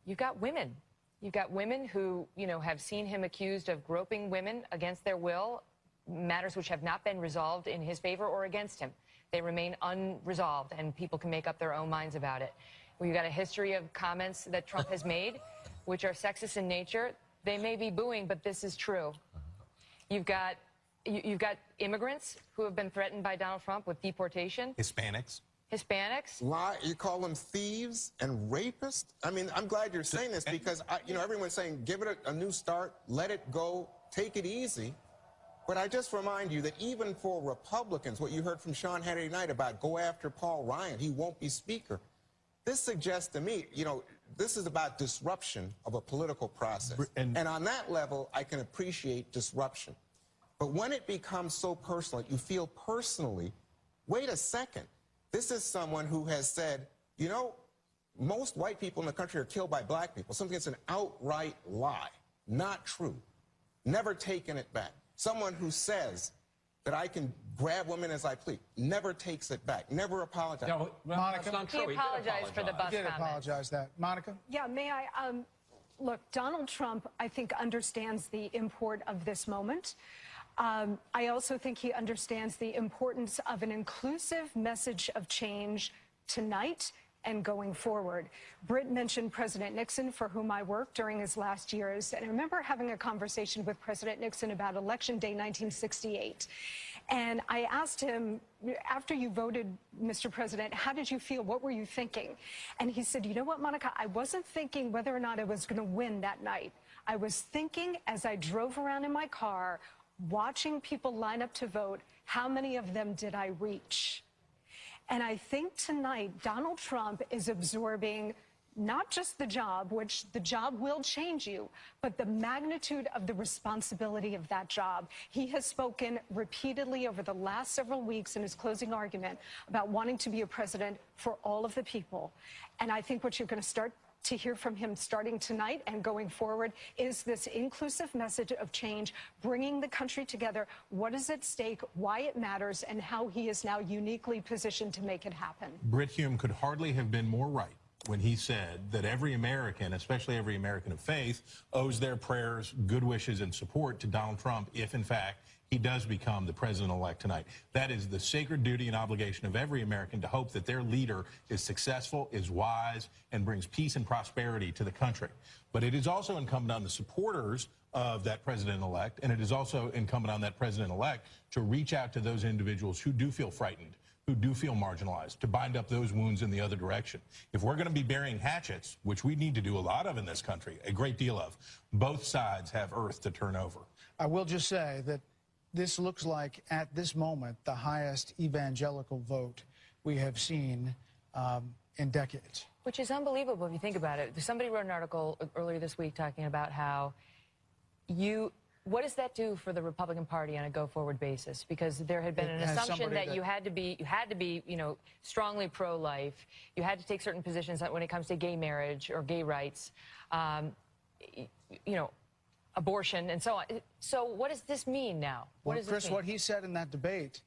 You've got women. You've got women who, you know, have seen him accused of groping women against their will, matters which have not been resolved in his favor or against him. They remain unresolved, and people can make up their own minds about it. We've got a history of comments that Trump has made, which are sexist in nature. They may be booing, but this is true. You've got immigrants who have been threatened by Donald Trump with deportation. Hispanics. You call them thieves and rapists? I mean, I'm glad you're saying this, because, everyone's saying, give it a new start, let it go, take it easy. But I just remind you that even for Republicans, what you heard from Sean Hannity tonight about go after Paul Ryan, he won't be speaker. This suggests to me, this is about disruption of a political process. And on that level, I can appreciate disruption. But when it becomes so personal, you feel personally, wait a second. This is someone who has said, most white people in the country are killed by black people. Something that's an outright lie, not true, never taken it back. Someone who says that I can grab women as I please, never takes it back, never apologizes. No, Monica, that's not true. He apologized for the bus He did comment. apologize that. Monica? Yeah, may I? Look, Donald Trump, I think, understands the import of this moment. I also think he understands the importance of an inclusive message of change tonight and going forward. Britt mentioned President Nixon, for whom I worked during his last years. And I remember having a conversation with President Nixon about Election Day 1968. And I asked him, after you voted, Mr. President, how did you feel? What were you thinking? And he said, you know what, Monica, I wasn't thinking whether or not I was going to win that night. I was thinking as I drove around in my car, watching people line up to vote, how many of them did I reach? And I think tonight Donald Trump is absorbing not just the job, which the job will change you, but the magnitude of the responsibility of that job. He has spoken repeatedly over the last several weeks in his closing argument about wanting to be a president for all of the people. And I think what you're going to start to hear from him starting tonight and going forward is this inclusive message of change, bringing the country together, what is at stake, why it matters, and how he is now uniquely positioned to make it happen. Brit Hume could hardly have been more right when he said that every American, especially every American of faith, owes their prayers, good wishes, and support to Donald Trump if, in fact, he does become the president-elect tonight. That is the sacred duty and obligation of every American to hope that their leader is successful, is wise, and brings peace and prosperity to the country. But it is also incumbent on the supporters of that president-elect, and it is also incumbent on that president-elect to reach out to those individuals who do feel frightened, who do feel marginalized, to bind up those wounds in the other direction. If we're going to be burying hatchets, which we need to do a lot of in this country, a great deal of, both sides have earth to turn over. I will just say that this looks like, at this moment, the highest evangelical vote we have seen in decades. Which is unbelievable if you think about it. Somebody wrote an article earlier this week talking about how what does that do for the Republican Party on a go-forward basis? Because there had been an assumption that you had to be, you know, strongly pro-life. You had to take certain positions when it comes to gay marriage or gay rights, you know, abortion and so on. So what does this mean now? Well, Chris, what he said in that debate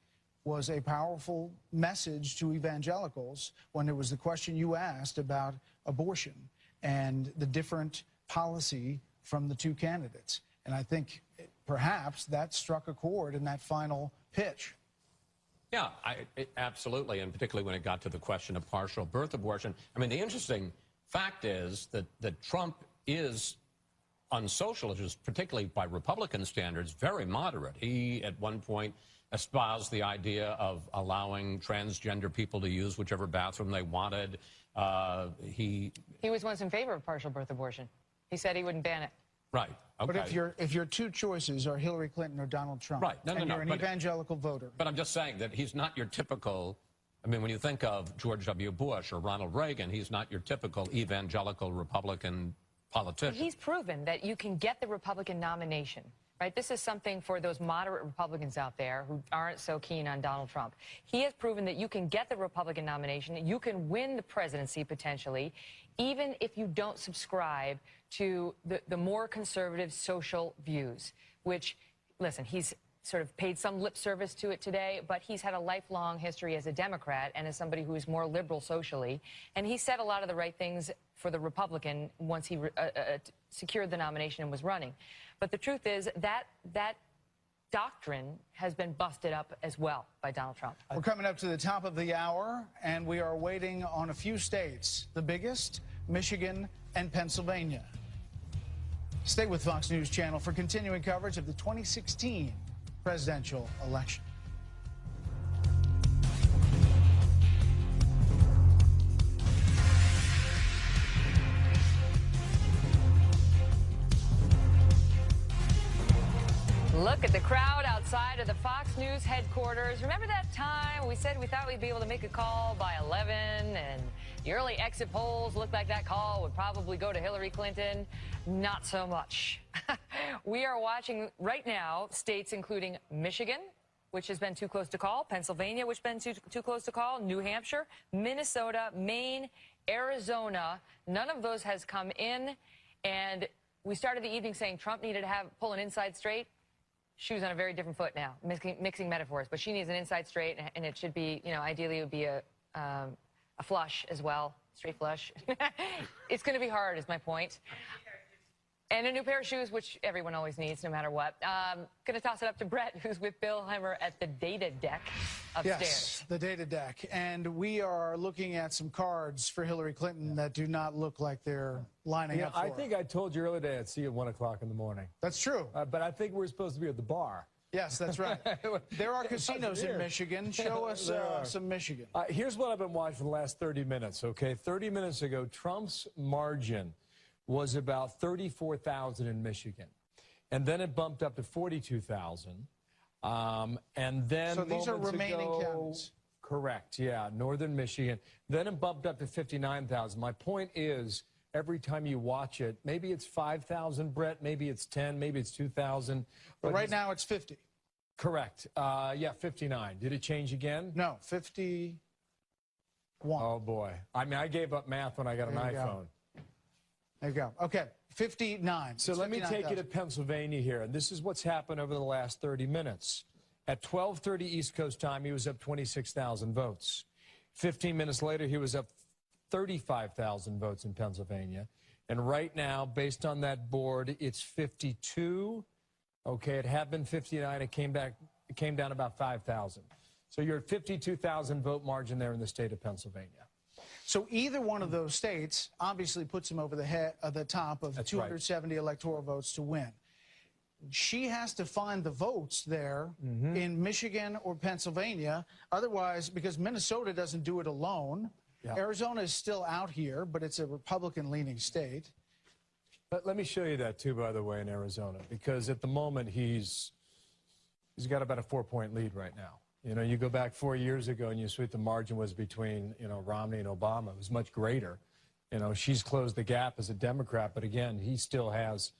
was a powerful message to evangelicals when it was the question you asked about abortion and the different policy from the two candidates. And I think perhaps that struck a chord in that final pitch. Yeah, absolutely, and particularly when it got to the question of partial birth abortion. I mean, the interesting fact is that Trump is, on social issues, particularly by Republican standards, very moderate. He, at one point, espoused the idea of allowing transgender people to use whichever bathroom they wanted. He was once in favor of partial birth abortion. He said he wouldn't ban it. Right. Okay. But if your two choices are Hillary Clinton or Donald Trump, right. and you're an evangelical voter. But I'm just saying that he's not your typical, I mean, when you think of George W. Bush or Ronald Reagan, he's not your typical evangelical Republican politician. He's proven that you can get the Republican nomination, right? This is something for those moderate Republicans out there who aren't so keen on Donald Trump. He has proven that you can get the Republican nomination, you can win the presidency potentially, even if you don't subscribe to the more conservative social views, which, listen, he's sort of paid some lip service to it today, but he's had a lifelong history as a Democrat and as somebody who is more liberal socially. And he said a lot of the right things for the Republican once he secured the nomination and was running. But the truth is that doctrine has been busted up as well by Donald Trump. We're coming up to the top of the hour, and we are waiting on a few states, the biggest, Michigan and Pennsylvania. Stay with Fox News Channel for continuing coverage of the 2016 presidential election. Look at the crowd outside of the Fox News headquarters. Remember that time we said we thought we'd be able to make a call by 11, and the early exit polls looked like that call would probably go to Hillary Clinton? Not so much. We are watching right now states including Michigan, which has been too close to call, Pennsylvania, which has been too close to call, New Hampshire, Minnesota, Maine, Arizona. None of those has come in, and we started the evening saying Trump needed to pull an inside straight. Shoes on a very different foot now, mixing metaphors, but she needs an inside straight, and it should be, you know, ideally it would be a flush as well, straight flush. It's going to be hard, is my point. And a new pair of shoes, which everyone always needs, no matter what. Going to toss it up to Brett, who's with Bill Heimer at the data deck upstairs. Yes, the data deck. And we are looking at some cards for Hillary Clinton that do not look like they're lining up for I think I told you earlier today I'd see you at 1 o'clock in the morning. That's true. But I think we're supposed to be at the bar. Yes, that's right. There are casinos in Michigan. Show us some Michigan. Here's what I've been watching for the last 30 minutes, okay? 30 minutes ago, Trump's margin was about 34,000 in Michigan. And then it bumped up to 42,000. And then so these are remaining counties. Correct, yeah, northern Michigan. Then it bumped up to 59,000. My point is, every time you watch it, maybe it's 5,000, Brett, maybe it's 10, maybe it's 2,000. But right now it's 50. Correct. Yeah, 59. Did it change again? No, 51. Oh, boy. I mean, I gave up math when I got an iPhone. There you go. Okay, 59. So let me take you to Pennsylvania here, and this is what's happened over the last 30 minutes. At 12:30 East Coast time, he was up 26,000 votes. 15 minutes later, he was up 35,000 votes in Pennsylvania. And right now, based on that board, it's 52. Okay, it had been 59. It came down about 5,000. So you're at 52,000 vote margin there in the state of Pennsylvania. So either one of those states obviously puts him over the top of 270 electoral votes to win. She has to find the votes there in Michigan or Pennsylvania. Otherwise, because Minnesota doesn't do it alone, Arizona is still out here, but it's a Republican-leaning state. But let me show you that, too, by the way, in Arizona, because at the moment he's got about a 4-point lead right now. You know, you go back 4 years ago and you see what the margin was between, you know, Romney and Obama. It was much greater. You know, she's closed the gap as a Democrat, but again, he still has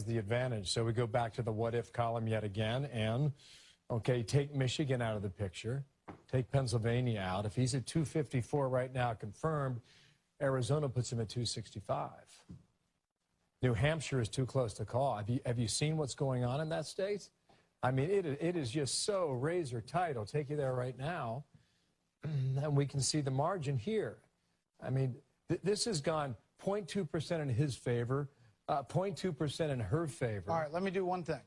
the advantage. So we go back to the what-if column yet again, and, okay, take Michigan out of the picture, take Pennsylvania out. If he's at 254 right now confirmed, Arizona puts him at 265. New Hampshire is too close to call. Have you seen what's going on in that state? I mean, it is just so razor tight. I'll take you there right now, and we can see the margin here. I mean, this has gone 0.2% in his favor, 0.2% in her favor. All right, let me do one thing.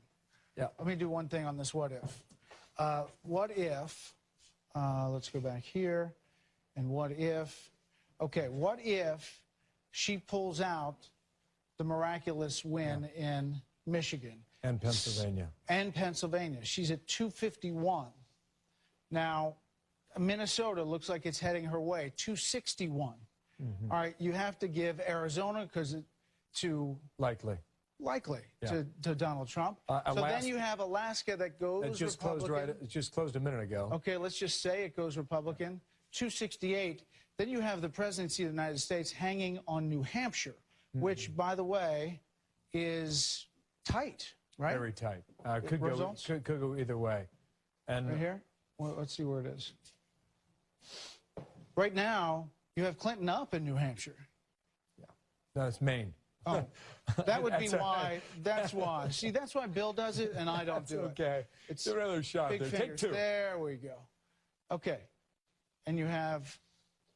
Yeah. Let me do one thing on this what if. What if, let's go back here, and what if, okay, what if she pulls out the miraculous win in Michigan? And Pennsylvania. And Pennsylvania. She's at 251. Now, Minnesota looks like it's heading her way, 261. All right, you have to give Arizona likely to Donald Trump. So then you have Alaska that goes it just Republican. It just closed a minute ago. Okay, let's just say it goes Republican. 268. Then you have the presidency of the United States hanging on New Hampshire, which, by the way, is tight, right? Very tight. Could go either way. And right here? Well, let's see where it is. Right now, you have Clinton up in New Hampshire. Yeah. No, it's Maine. Oh, that would be why. That's why. See, that's why Bill does it and I don't do it. Okay. It's another shot big there. fingers. Take two. There we go. Okay. And you have,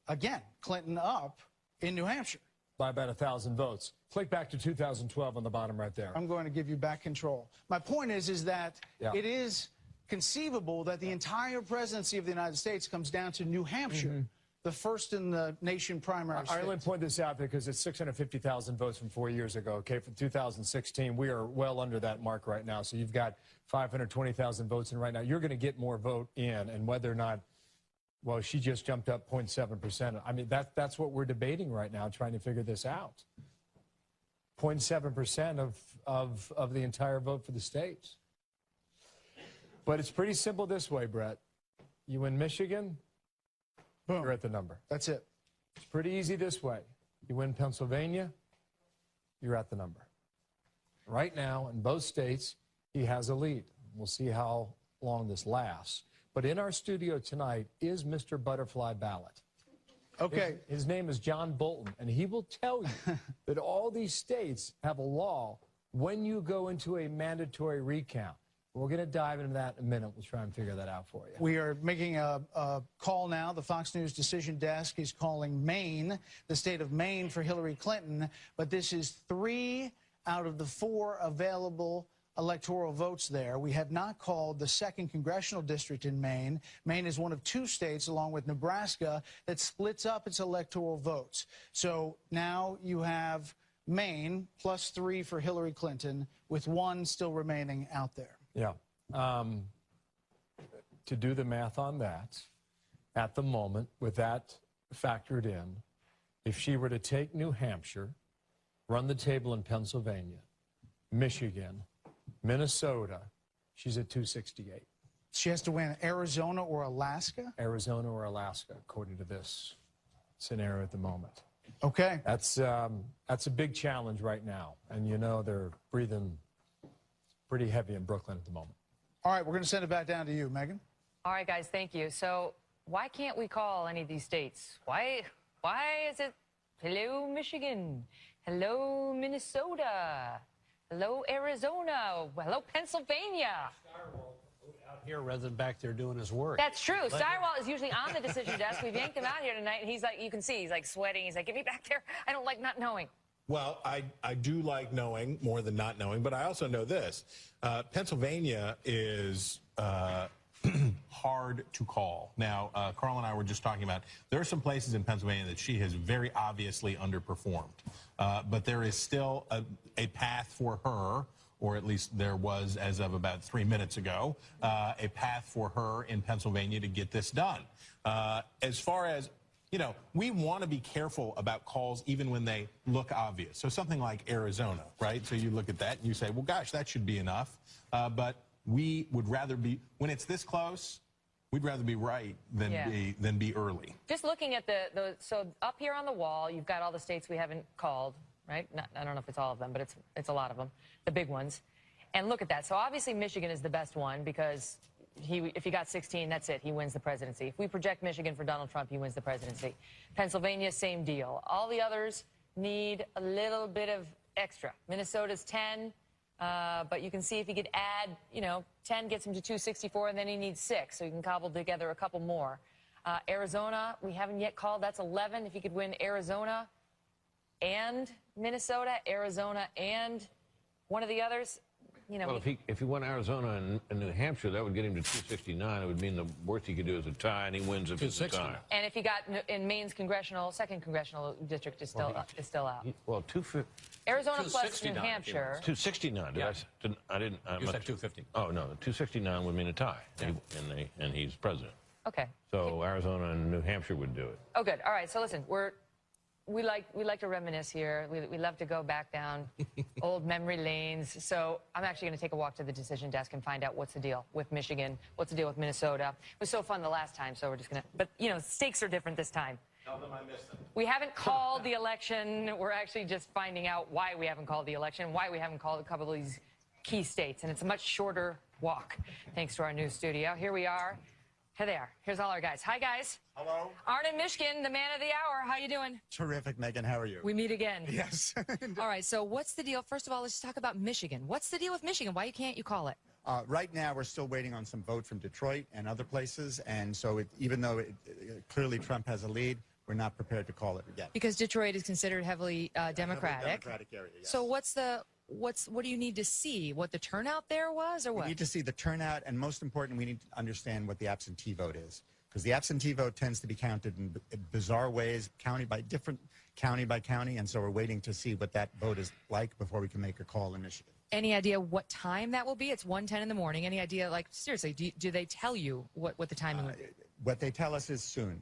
again, Clinton up in New Hampshire. By about 1,000 votes. Click back to 2012 on the bottom right there. I'm going to give you back control. My point is that it is conceivable that the entire presidency of the United States comes down to New Hampshire, the first in the nation primary state. I only point this out because it's 650,000 votes from 4 years ago. Okay, from 2016, we are well under that mark right now. So you've got 520,000 votes in right now. You're going to get more vote in, and whether or not, well, she just jumped up 0.7%. I mean, that's what we're debating right now, trying to figure this out. 0.7% of the entire vote for the states. But it's pretty simple this way, Brett. You win Michigan, boom, you're at the number. That's it. It's pretty easy this way. You win Pennsylvania, you're at the number. Right now, in both states, he has a lead. We'll see how long this lasts. But in our studio tonight is Mr. Butterfly Ballot. Okay. His name is John Bolton, and he will tell you that all these states have a law when you go into a mandatory recount. We're going to dive into that in a minute. We'll try and figure that out for you. We are making a call now. The Fox News decision desk is calling Maine, the state of Maine, for Hillary Clinton. But this is 3 out of the 4 available electoral votes there. We have not called the 2nd congressional district in Maine. Maine is one of 2 states, along with Nebraska, that splits up its electoral votes. So now you have Maine plus 3 for Hillary Clinton, with 1 still remaining out there. Yeah. To do the math on that, at the moment, with that factored in, if she were to take New Hampshire, run the table in Pennsylvania, Michigan, Minnesota, she's at 268. She has to win Arizona or Alaska? Arizona or Alaska, according to this scenario at the moment. Okay. That's a big challenge right now. And you know they're breathing pretty heavy in Brooklyn at the moment. All right, we're going to send it back down to you, Megan. All right, guys, thank you. So why can't we call any of these states? Why is it hello, Michigan, hello, Minnesota, hello, Arizona, hello, Pennsylvania? Out here rather than back there doing his work. That's true. Steyerwalt is usually on the decision desk. We've yanked him out here tonight, and he's like, you can see, he's like sweating. He's like, get me back there. I don't like not knowing. Well, I do like knowing more than not knowing, but I also know this. Pennsylvania is hard to call. Now, Carl and I were just talking about, there are some places in Pennsylvania that she has very obviously underperformed. But there is still a path for her, or at least there was as of about 3 minutes ago, a path for her in Pennsylvania to get this done. As far as, you know, we want to be careful about calls even when they look obvious. So something like Arizona, right? So you look at that and you say, well, gosh, that should be enough. But we would rather be, when it's this close, we'd rather be right than be early. Just looking at so up here on the wall, you've got all the states we haven't called, right? I don't know if it's all of them, but it's a lot of them, the big ones. And look at that. So obviously Michigan is the best one because if he got 16, that's it. He wins the presidency. If we project Michigan for Donald Trump, he wins the presidency. Pennsylvania, same deal. All the others need a little bit of extra. Minnesota's 10. But you can see if he could add, 10 gets him to 264, and then he needs 6, so he can cobble together a couple more. Arizona, we haven't yet called. That's 11. If he could win Arizona and Minnesota, Arizona and one of the others, Well, if he won Arizona and New Hampshire, that would get him to 269. It would mean the worst he could do is a tie, and he wins if it's a tie. And if he got in Maine's second congressional district is still out. Well, Arizona plus New Hampshire. 269. I didn't. You said 250. Oh no, 269 would mean a tie, and he's president. Okay. So Arizona and New Hampshire would do it. Oh, good. All right. So listen, we like to reminisce here. We love to go back down old memory lanes. So I'm actually going to take a walk to the decision desk and find out what's the deal with Michigan, what's the deal with Minnesota. It was so fun the last time, so we're just going to. But stakes are different this time. Tell them I missed them. We haven't called the election. We're actually just finding out why we haven't called the election, why we haven't called a couple of these key states, and it's a much shorter walk. Thanks to our new studio. Here we are. Here they are. Here's all our guys. Hi, guys. Hello. Arnon Mishkin, the man of the hour. How you doing? Terrific, Megan. How are you? We meet again. Yes. All right. So what's the deal? First of all, let's talk about Michigan. What's the deal with Michigan? Why can't you call it? Right now, we're still waiting on some vote from Detroit and other places. And so even though clearly Trump has a lead, we're not prepared to call it yet. Because Detroit is considered heavily Democratic. Democratic area, yes. So what do you need to see? What the turnout there was, or what? We need to see the turnout, and most important, we need to understand what the absentee vote is. Because the absentee vote tends to be counted in bizarre ways, county by county, and so we're waiting to see what that vote is like before we can make a call in Michigan. Any idea what time that will be? It's 1:10 in the morning. Any idea, like, seriously, do they tell you what the timing would be? What they tell us is soon.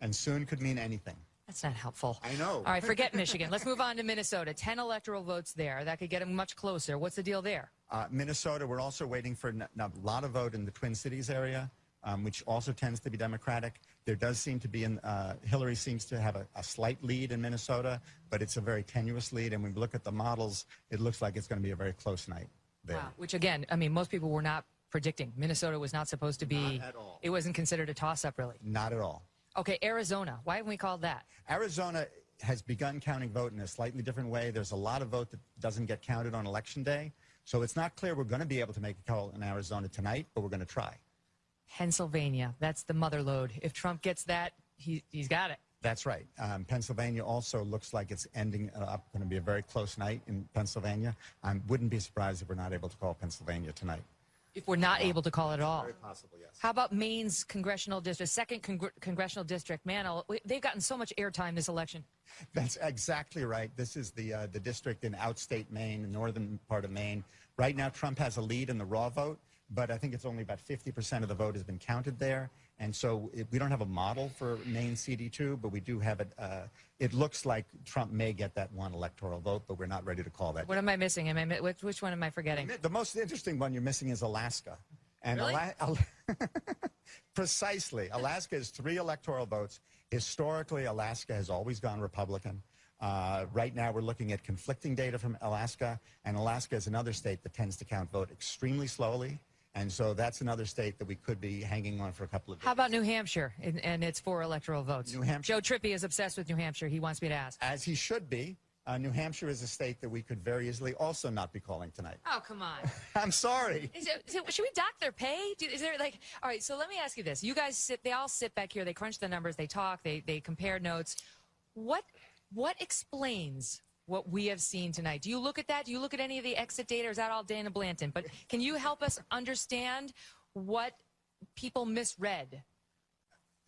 And soon could mean anything. That's not helpful. I know. All right, forget Michigan. Let's move on to Minnesota. 10 electoral votes there. That could get them much closer. What's the deal there? Minnesota, we're also waiting for a lot of vote in the Twin Cities area, which also tends to be Democratic. There does seem to be, Hillary seems to have a slight lead in Minnesota, but it's a very tenuous lead. And when we look at the models, it looks like it's going to be a very close night there. Wow. Which, again, I mean, most people were not predicting. Minnesota was not supposed to be. Not at all. It wasn't considered a toss-up, really. Not at all. Okay, Arizona. Why haven't we called that? Arizona has begun counting vote in a slightly different way. There's a lot of vote that doesn't get counted on Election Day. So it's not clear we're going to be able to make a call in Arizona tonight, but we're going to try. Pennsylvania. That's the mother lode. If Trump gets that, he's got it. That's right. Pennsylvania also looks like it's ending up going to be a very close night in Pennsylvania. I wouldn't be surprised if we're not able to call Pennsylvania tonight. If we're not able to call it at all. Very possible, yes. How about Maine's congressional district, second congressional district? Man, they've gotten so much airtime this election. That's exactly right. This is the district in outstate Maine, the northern part of Maine. Right now, Trump has a lead in the raw vote, but I think it's only about 50% of the vote has been counted there. And so we don't have a model for Maine CD2, but we do have it. It looks like Trump may get that one electoral vote, but we're not ready to call that. What am I missing? Which one am I forgetting? The most interesting one you're missing is Alaska. And Really? Precisely. Alaska has 3 electoral votes. Historically, Alaska has always gone Republican. Right now, we're looking at conflicting data from Alaska, and Alaska is another state that tends to count vote extremely slowly. And so that's another state that we could be hanging on for a couple of days. How about New Hampshire and its 4 electoral votes? New Hampshire. Joe Trippi is obsessed with New Hampshire. He wants me to ask. As he should be. New Hampshire is a state that we could very easily also not be calling tonight. Oh, come on. I'm sorry. Should we dock their pay? Is there like, all right, so let me ask you this. You guys they all sit back here, they crunch the numbers, they talk, they compare notes. What explains what we have seen tonight? Do you look at that? Do you look at any of the exit data, or is that all Dana Blanton? But can you help us understand what people misread?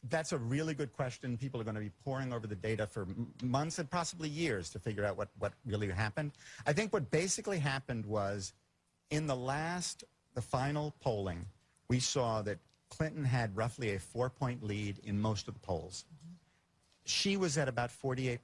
That's a really good question. People are going to be poring over the data for months and possibly years to figure out what really happened. I think what basically happened was in the final polling, we saw that Clinton had roughly a 4-point lead in most of the polls. She was at about 48%,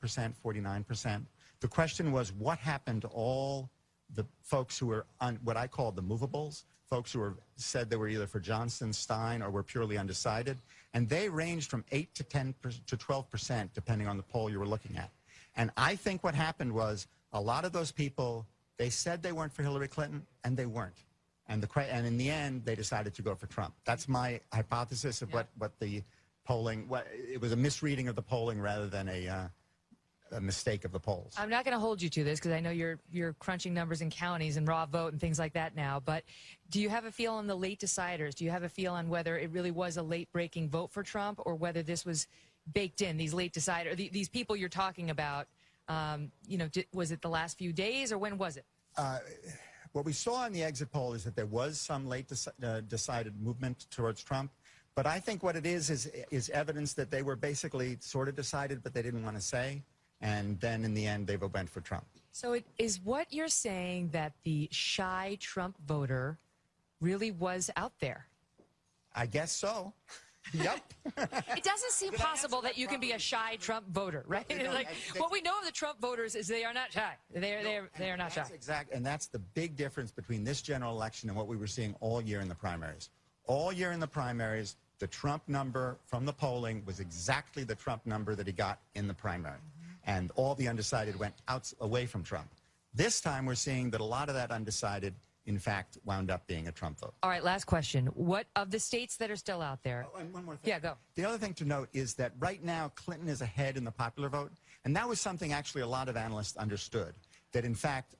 49%. The question was, what happened to all the folks who were on what I call the movables, folks who said they were either for Johnson, Stein, or were purely undecided, and they ranged from 8 to 10 to 12%, depending on the poll you were looking at. And I think what happened was a lot of those people, they said they weren't for Hillary Clinton, and they weren't. And in the end, they decided to go for Trump. That's my hypothesis of what the polling. It was a misreading of the polling rather than a mistake of the polls. I'm not going to hold you to this because I know you're crunching numbers in counties and raw vote and things like that now, but do you have a feel on the late deciders? Do you have a feel on whether it really was a late-breaking vote for Trump or whether this was baked in, these late deciders, these people you're talking about, was it the last few days or when was it? What we saw in the exit poll is that there was some late decided movement towards Trump, but I think what it is evidence that they were basically sort of decided, but they didn't want to say. And then in the end, they went for Trump. So is what you're saying that the shy Trump voter really was out there? I guess so. Yep. It doesn't seem possible that you can be a shy Trump voter, right? What we know of the Trump voters is they are not shy. They are not shy. That's exact, and that's the big difference between this general election and what we were seeing all year in the primaries. All year in the primaries, the Trump number from the polling was exactly the Trump number that he got in the primary. And all the undecided went away from Trump. This time, we're seeing that a lot of that undecided, in fact, wound up being a Trump vote. All right, last question. What of the states that are still out there? Oh, and one more thing. Yeah, go. The other thing to note is that right now, Clinton is ahead in the popular vote. And that was something actually a lot of analysts understood, that in fact,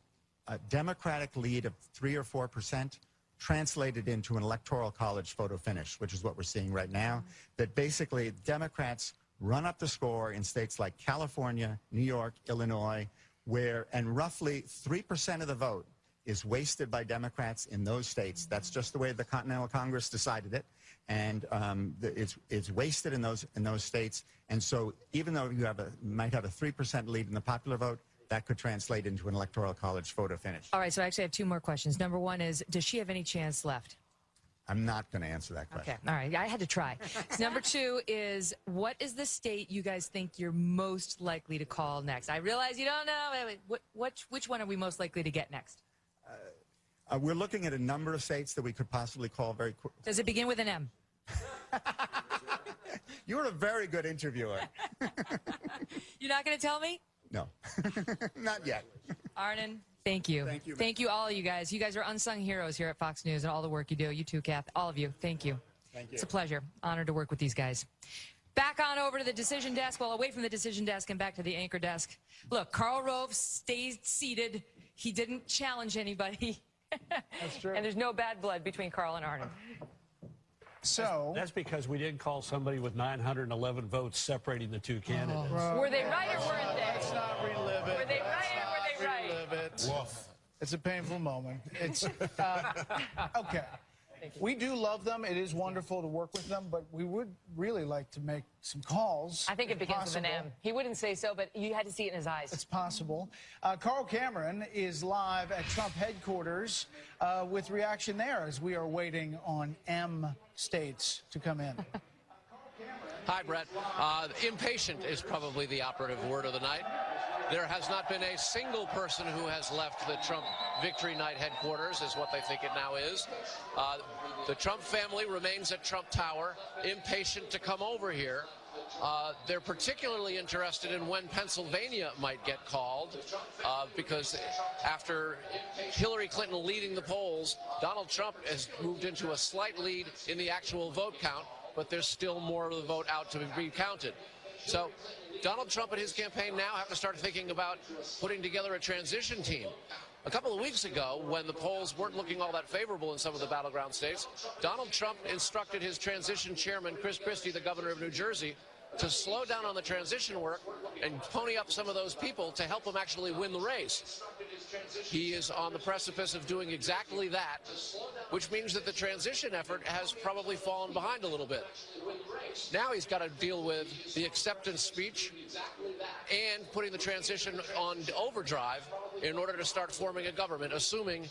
a Democratic lead of 3 or 4% translated into an electoral college photo finish, which is what we're seeing right now, that basically Democrats run up the score in states like California, New York, Illinois, and roughly 3% of the vote is wasted by Democrats in those states. That's just the way the Continental Congress decided it, and it's wasted in those states. And so, even though you might have a 3% lead in the popular vote, that could translate into an electoral college photo finish. All right, so I actually have 2 more questions. Number 1 is, does she have any chance left? I'm not going to answer that question. Okay, all right, I had to try. Number 2 is, what is the state you guys think you're most likely to call next? I realize you don't know. Which one are we most likely to get next? We're looking at a number of states that we could possibly call very quickly. Does it begin with an M? You're a very good interviewer. You're not going to tell me? No, not yet. Arnon, thank you. Thank you. Thank you, all of you guys. You guys are unsung heroes here at Fox News and all the work you do. You too, Kath. All of you. Thank you. Thank you. It's a pleasure. Honored to work with these guys. Back on over to the decision desk. Well, away from the decision desk and back to the anchor desk. Look, Karl Rove stayed seated. He didn't challenge anybody. That's true. And there's no bad blood between Karl and Arnon. So that's because we didn't call somebody with 911 votes separating the 2 candidates. Were they right or weren't they? Let's not relive it. Were they right or were they right? Relive it. Woof. It's a painful moment. It's okay. We do love them. It is wonderful to work with them, but we would really like to make some calls. I think it begins with an M. He wouldn't say so, but you had to see it in his eyes. It's possible. Carl Cameron is live at Trump headquarters with reaction there as we are waiting on M states to come in. Hi, Brett. Impatient is probably the operative word of the night. There has not been a single person who has left the Trump Victory Night headquarters, is what they think it now is. The Trump family remains at Trump Tower, impatient to come over here. They're particularly interested in when Pennsylvania might get called, because after Hillary Clinton leading the polls, Donald Trump has moved into a slight lead in the actual vote count, but there's still more of the vote out to be counted. So Donald Trump and his campaign now have to start thinking about putting together a transition team. A couple of weeks ago, when the polls weren't looking all that favorable in some of the battleground states, Donald Trump instructed his transition chairman, Chris Christie, the governor of New Jersey, to slow down on the transition work and pony up some of those people to help him actually win the race. He is on the precipice of doing exactly that, which means that the transition effort has probably fallen behind a little bit. Now he's got to deal with the acceptance speech and putting the transition on overdrive in order to start forming a government, assuming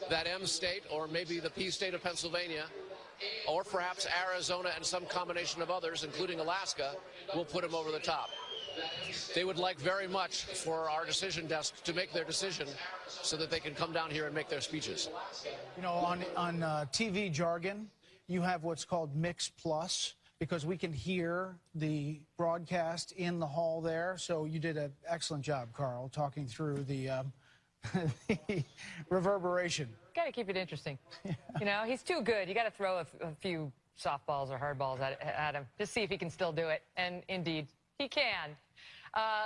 that M state, or maybe the P state of Pennsylvania, or perhaps Arizona and some combination of others, including Alaska, will put him over the top. They would like very much for our decision desk to make their decision so that they can come down here and make their speeches. You know, on TV jargon, you have what's called Mix Plus, because we can hear the broadcast in the hall there. So you did an excellent job, Carl, talking through the reverberation. Got to keep it interesting. You know, he's too good. You got to throw a few softballs or hardballs at him to see if he can still do it. And indeed, he can.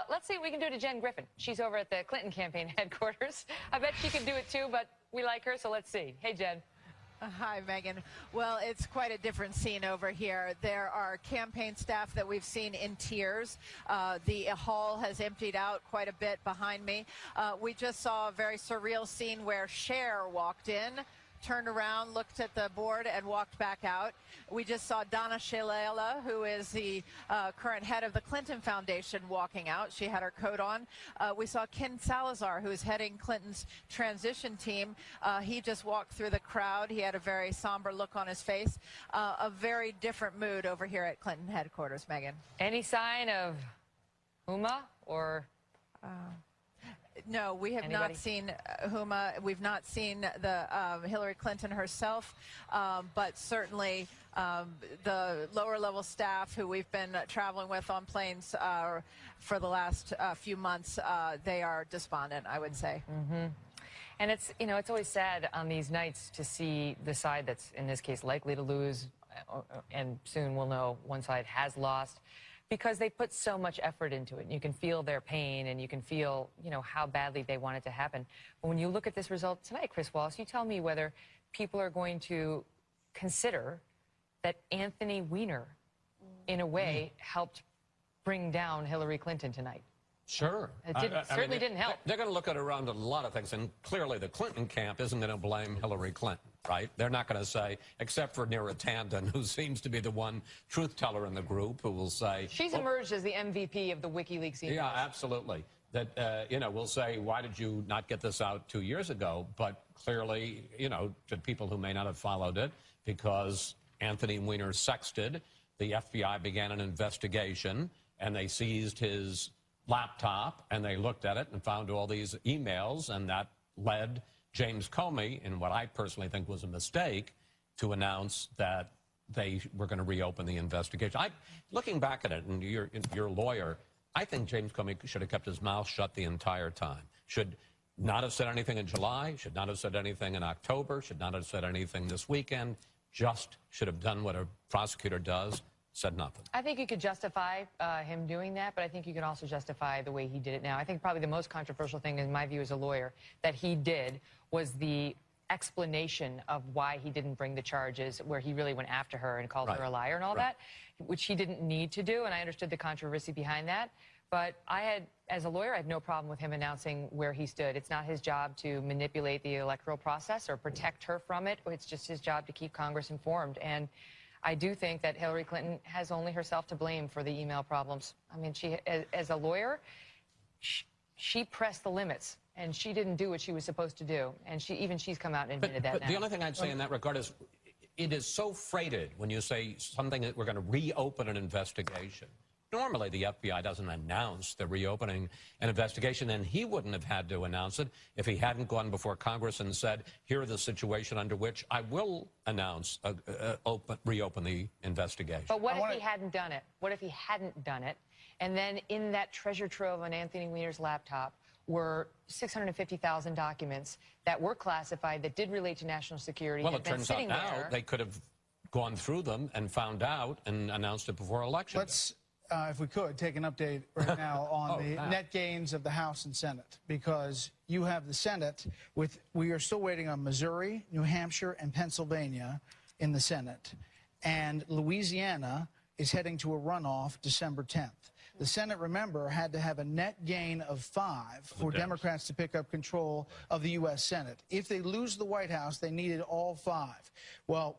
Let's see what we can do to Jen Griffin. She's over at the Clinton campaign headquarters. I bet she can do it too, but we like her, so let's see. Hey, Jen. Hi, Megan. Well, it's quite a different scene over here. There are campaign staff that we've seen in tears. The hall has emptied out quite a bit behind me. We just saw a very surreal scene where Cher walked in, turned around, looked at the board, and walked back out. We just saw Donna Shalala, who is the current head of the Clinton Foundation, walking out. She had her coat on. We saw Ken Salazar, who is heading Clinton's transition team. He just walked through the crowd. He had a very somber look on his face. A very different mood over here at Clinton headquarters, Megan. Any sign of Huma or... No, we have not seen Huma. We've not seen the Hillary Clinton herself, but certainly the lower-level staff who we've been traveling with on planes for the last few months, they are despondent, I would say. Mm-hmm. And it's, you know, it's always sad on these nights to see the side that's, in this case, likely to lose, and soon we'll know one side has lost, because they put so much effort into it. And you can feel their pain, and you can feel, you know, how badly they want it to happen. But when you look at this result tonight, Chris Wallace, you tell me whether people are going to consider that Anthony Weiner, in a way, helped bring down Hillary Clinton tonight. Sure. It certainly didn't help. They're going to look at around a lot of things, and clearly the Clinton camp isn't going to blame Hillary Clinton, right? They're not going to say, except for Neera Tanden, who seems to be the one truth teller in the group, who will say... She's emerged as the MVP of the WikiLeaks emails. Yeah, absolutely. That, you know, we'll say, why did you not get this out 2 years ago? But clearly, you know, to people who may not have followed it, because Anthony Weiner sexted, the FBI began an investigation, and they seized his laptop, and they looked at it and found all these emails, and that led James Comey, in what I personally think was a mistake, to announce that they were going to reopen the investigation. Looking back at it, and you're a lawyer, I think James Comey should have kept his mouth shut the entire time. Should not have said anything in July, should not have said anything in October, should not have said anything this weekend, just should have done what a prosecutor does, said nothing. I think you could justify him doing that, but I think you can also justify the way he did it now. I think probably the most controversial thing, in my view as a lawyer, that he did was the explanation of why he didn't bring the charges, where he really went after her and called her a liar and all that, which he didn't need to do, and I understood the controversy behind that. But I had, as a lawyer, I had no problem with him announcing where he stood. It's not his job to manipulate the electoral process or protect her from it. It's just his job to keep Congress informed. And I do think that Hillary Clinton has only herself to blame for the email problems. I mean, she, as a lawyer, she pressed the limits, and she didn't do what she was supposed to do. And she's come out and admitted that now. The only thing I'd say in that regard is, it is so freighted when you say something that we're going to reopen an investigation. Normally, the FBI doesn't announce they're reopening an investigation, and he wouldn't have had to announce it if he hadn't gone before Congress and said, here are the situation under which I will announce, reopen the investigation. But what if he hadn't done it? What if he hadn't done it? And then in that treasure trove on Anthony Weiner's laptop were 650,000 documents that were classified that did relate to national security. Well, it turns out now they could have gone through them and found out and announced it before election. Let's, if we could, take an update right now on the net gains of the House and Senate, because you have the Senate with, we are still waiting on Missouri, New Hampshire, and Pennsylvania in the Senate. And Louisiana is heading to a runoff December 10th. The Senate, remember, had to have a net gain of 5 for Democrats to pick up control of the U.S. Senate. If they lose the White House, they needed all 5. Well,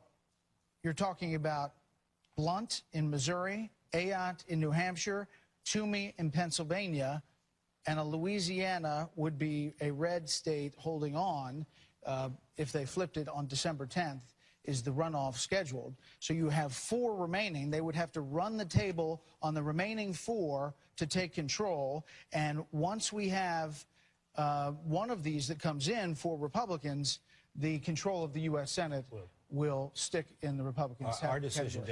you're talking about Blunt in Missouri, Ayotte in New Hampshire, Toomey in Pennsylvania, and a Louisiana would be a red state holding on if they flipped it on December 10th. Is the runoff scheduled. So you have 4 remaining. They would have to run the table on the remaining 4 to take control. And once we have one of these that comes in for Republicans, the control of the U.S. Senate will stick in the Republicans' Our decision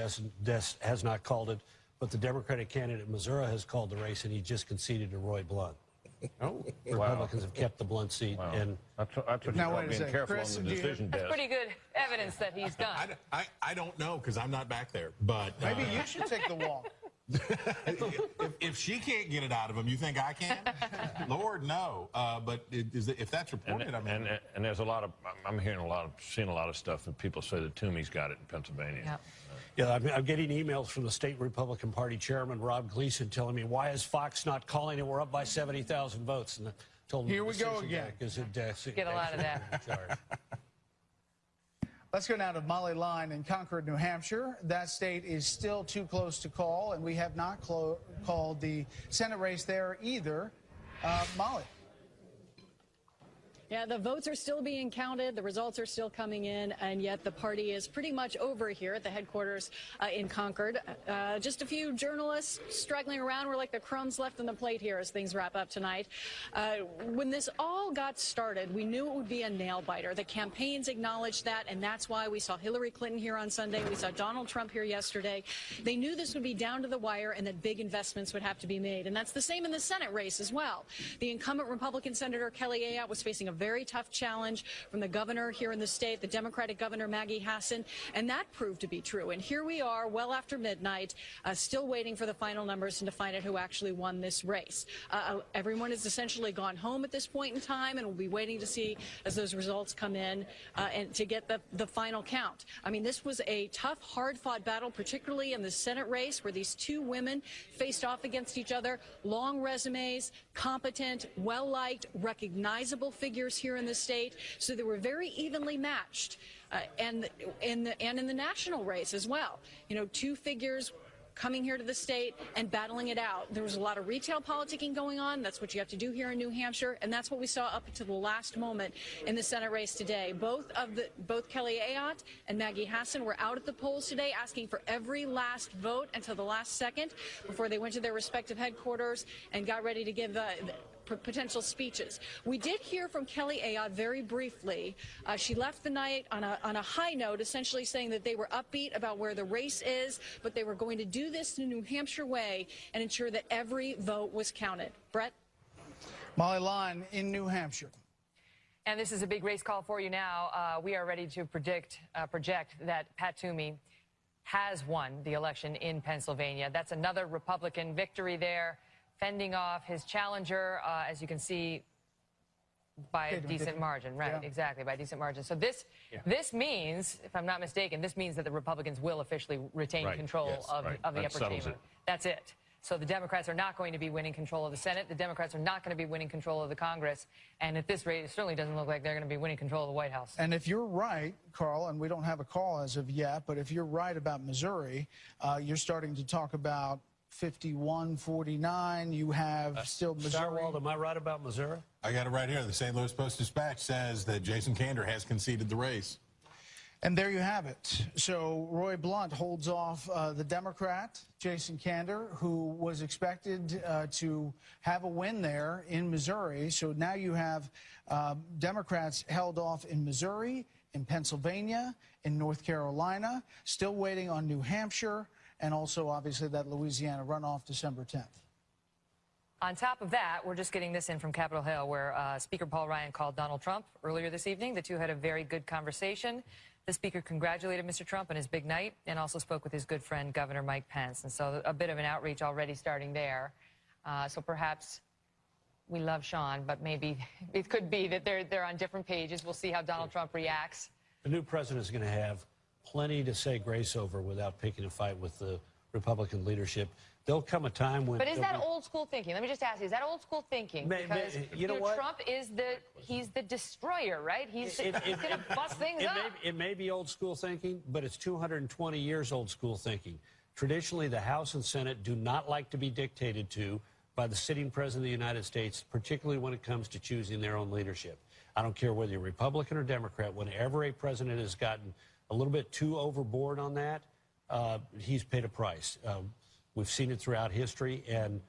has not called it, but the Democratic candidate in Missouri has called the race, and he just conceded to Roy Blunt. Oh, Republicans have kept the Blunt seat. Wow. And that's what you call being careful on the decision desk. That's pretty good evidence that he's done. I don't know, because I'm not back there. But maybe you should take the walk. if she can't get it out of him, you think I can? Lord, no. But if that's reported, and there's a lot of, I'm seeing a lot of stuff that people say that Toomey's got it in Pennsylvania. Yep. Yeah, I'm getting emails from the state Republican Party chairman, Rob Gleason, telling me, why is Fox not calling it? We're up by 70,000 votes. And I told him, here we go again. Get a lot of that. Let's go now to Molly Line in Concord, New Hampshire. That state is still too close to call, and we have not called the Senate race there either. Molly. Yeah, the votes are still being counted. The results are still coming in, and yet the party is pretty much over here at the headquarters in Concord. Just a few journalists struggling around. We're like the crumbs left on the plate here as things wrap up tonight. When this all got started, we knew it would be a nail-biter. The campaigns acknowledged that, and that's why we saw Hillary Clinton here on Sunday. We saw Donald Trump here yesterday. They knew this would be down to the wire and that big investments would have to be made, and that's the same in the Senate race as well. The incumbent Republican Senator Kelly Ayotte was facing a very tough challenge from the governor here in the state, the Democratic governor Maggie Hassan, and that proved to be true. And here we are, well after midnight, still waiting for the final numbers and to find out who actually won this race. Everyone has essentially gone home at this point in time, and we'll be waiting to see as those results come in and to get the final count. I mean, this was a tough, hard-fought battle, particularly in the Senate race, where these 2 women faced off against each other. Long resumes, competent, well-liked, recognizable figures here in the state, so they were very evenly matched, and in the national race as well. You know, 2 figures coming here to the state and battling it out. There was a lot of retail politicking going on. That's what you have to do here in New Hampshire, and that's what we saw up to the last moment in the Senate race today. Both Kelly Ayotte and Maggie Hassan were out at the polls today asking for every last vote until the last second before they went to their respective headquarters and got ready to give potential speeches. We did hear from Kelly Ayotte very briefly. She left the night on a high note, essentially saying that they were upbeat about where the race is, but they were going to do this the New Hampshire way and ensure that every vote was counted. Brett? Molly Line in New Hampshire. And this is a big race call for you now. We are ready to project that Pat Toomey has won the election in Pennsylvania. That's another Republican victory there, fending off his challenger, as you can see, by a decent margin. Right, yeah. Exactly, by a decent margin. So this means, if I'm not mistaken, this means that the Republicans will officially retain control of the upper chamber. That's it. So the Democrats are not going to be winning control of the Senate. The Democrats are not going to be winning control of the Congress. And at this rate, it certainly doesn't look like they're going to be winning control of the White House. And if you're right, Carl, and we don't have a call as of yet, but if you're right about Missouri, you're starting to talk about 51-49. You have still Missouri. Starwald, am I right about Missouri? I got it right here. The St. Louis Post-Dispatch says that Jason Kander has conceded the race. And there you have it. So Roy Blunt holds off the Democrat, Jason Kander, who was expected to have a win there in Missouri. So now you have Democrats held off in Missouri, in Pennsylvania, in North Carolina, still waiting on New Hampshire, and also obviously that Louisiana runoff December 10th. On top of that, we're just getting this in from Capitol Hill, where Speaker Paul Ryan called Donald Trump earlier this evening. The two had a very good conversation. The speaker congratulated Mr. Trump on his big night and also spoke with his good friend, Governor Mike Pence. And so a bit of an outreach already starting there. So perhaps we love Sean, but maybe it could be that they're on different pages. We'll see how Donald Trump reacts. The new president is going to have plenty to say grace over without picking a fight with the Republican leadership. There'll come a time when... But is that old school thinking? Let me just ask you, is that old school thinking? Because you know what? Trump is he's the destroyer, right? He's going to bust things up. It may be old school thinking, but it's 220 years old school thinking. Traditionally, the House and Senate do not like to be dictated to by the sitting president of the United States, particularly when it comes to choosing their own leadership. I don't care whether you're Republican or Democrat, whenever a president has gotten a little bit too overboard on that, he's paid a price. We've seen it throughout history, and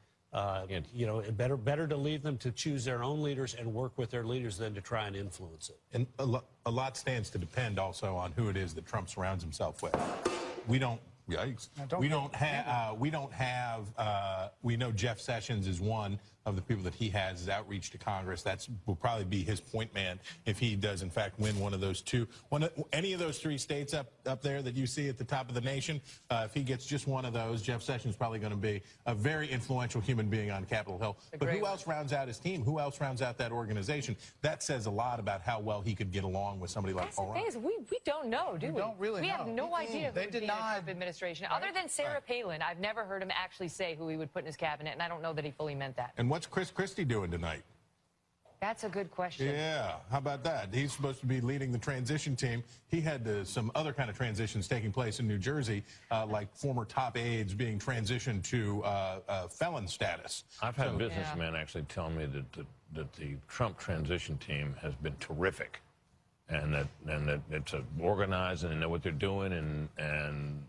you know, better to leave them to choose their own leaders and work with their leaders than to try and influence it. And a lot stands to depend also on who it is that Trump surrounds himself with. We don't. Yikes. We know Jeff Sessions is one of the people that he has his outreach to Congress. Will probably be his point man if he does, in fact, win one of those two. Any of those three states up there that you see at the top of the nation, if he gets just one of those, Jeff Sessions is probably going to be a very influential human being on Capitol Hill. But who else rounds out his team? Who else rounds out that organization? That says a lot about how well he could get along with somebody like Paul Ryan. The thing is, we don't know, do we? We don't really know. We have no idea who They would be in the Trump administration. Other than Sarah Palin, I've never heard him actually say who he would put in his cabinet, and I don't know that he fully meant that. And what's Chris Christie doing tonight? That's a good question. Yeah, how about that? He's supposed to be leading the transition team. He had some other kind of transitions taking place in New Jersey, like former top aides being transitioned to felon status. I've had a businessman actually tell me that the Trump transition team has been terrific, and that it's organized and they know what they're doing, and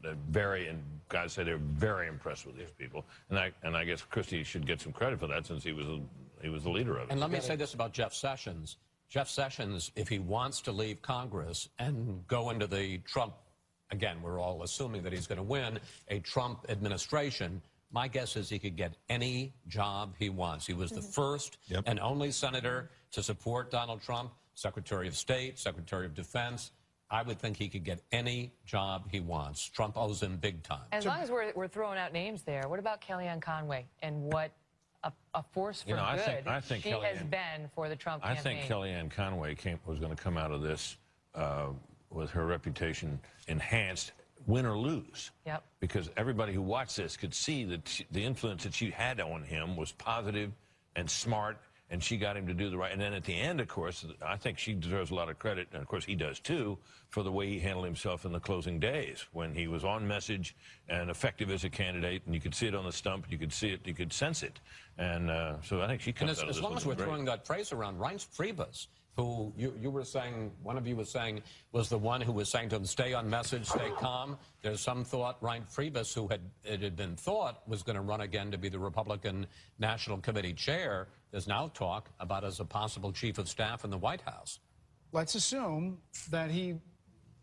guys say they're very impressed with these people, and I guess Christie should get some credit for that since he was the leader of it. And let me say this about Jeff Sessions. Jeff Sessions, if he wants to leave Congress and go into the Trump, again, we're all assuming that he's going to win a Trump administration, my guess is he could get any job he wants. He was the first and only senator to support Donald Trump, Secretary of State, Secretary of Defense. I would think he could get any job he wants. Trump owes him big time. As long as we're throwing out names there, what about Kellyanne Conway and what a force for good I think she has been for the Trump campaign? I think Kellyanne Conway was going to come out of this with her reputation enhanced, win or lose. Yep. Because everybody who watched this could see that the influence that she had on him was positive and smart, and she got him to do the right. And then at the end, of course, I think she deserves a lot of credit, and of course he does too, for the way he handled himself in the closing days when he was on message and effective as a candidate, and you could see it on the stump, you could see it, you could sense it. And so I think she comes out of this. As long as we're great. throwing that phrase around, Reince Priebus, who you were saying, one of you was saying, was the one who was saying to him, stay on message, stay calm. There's some thought Reince Priebus, who it had been thought was going to run again to be the Republican National Committee chair, there's now talk about as a possible chief of staff in the White House. Let's assume that he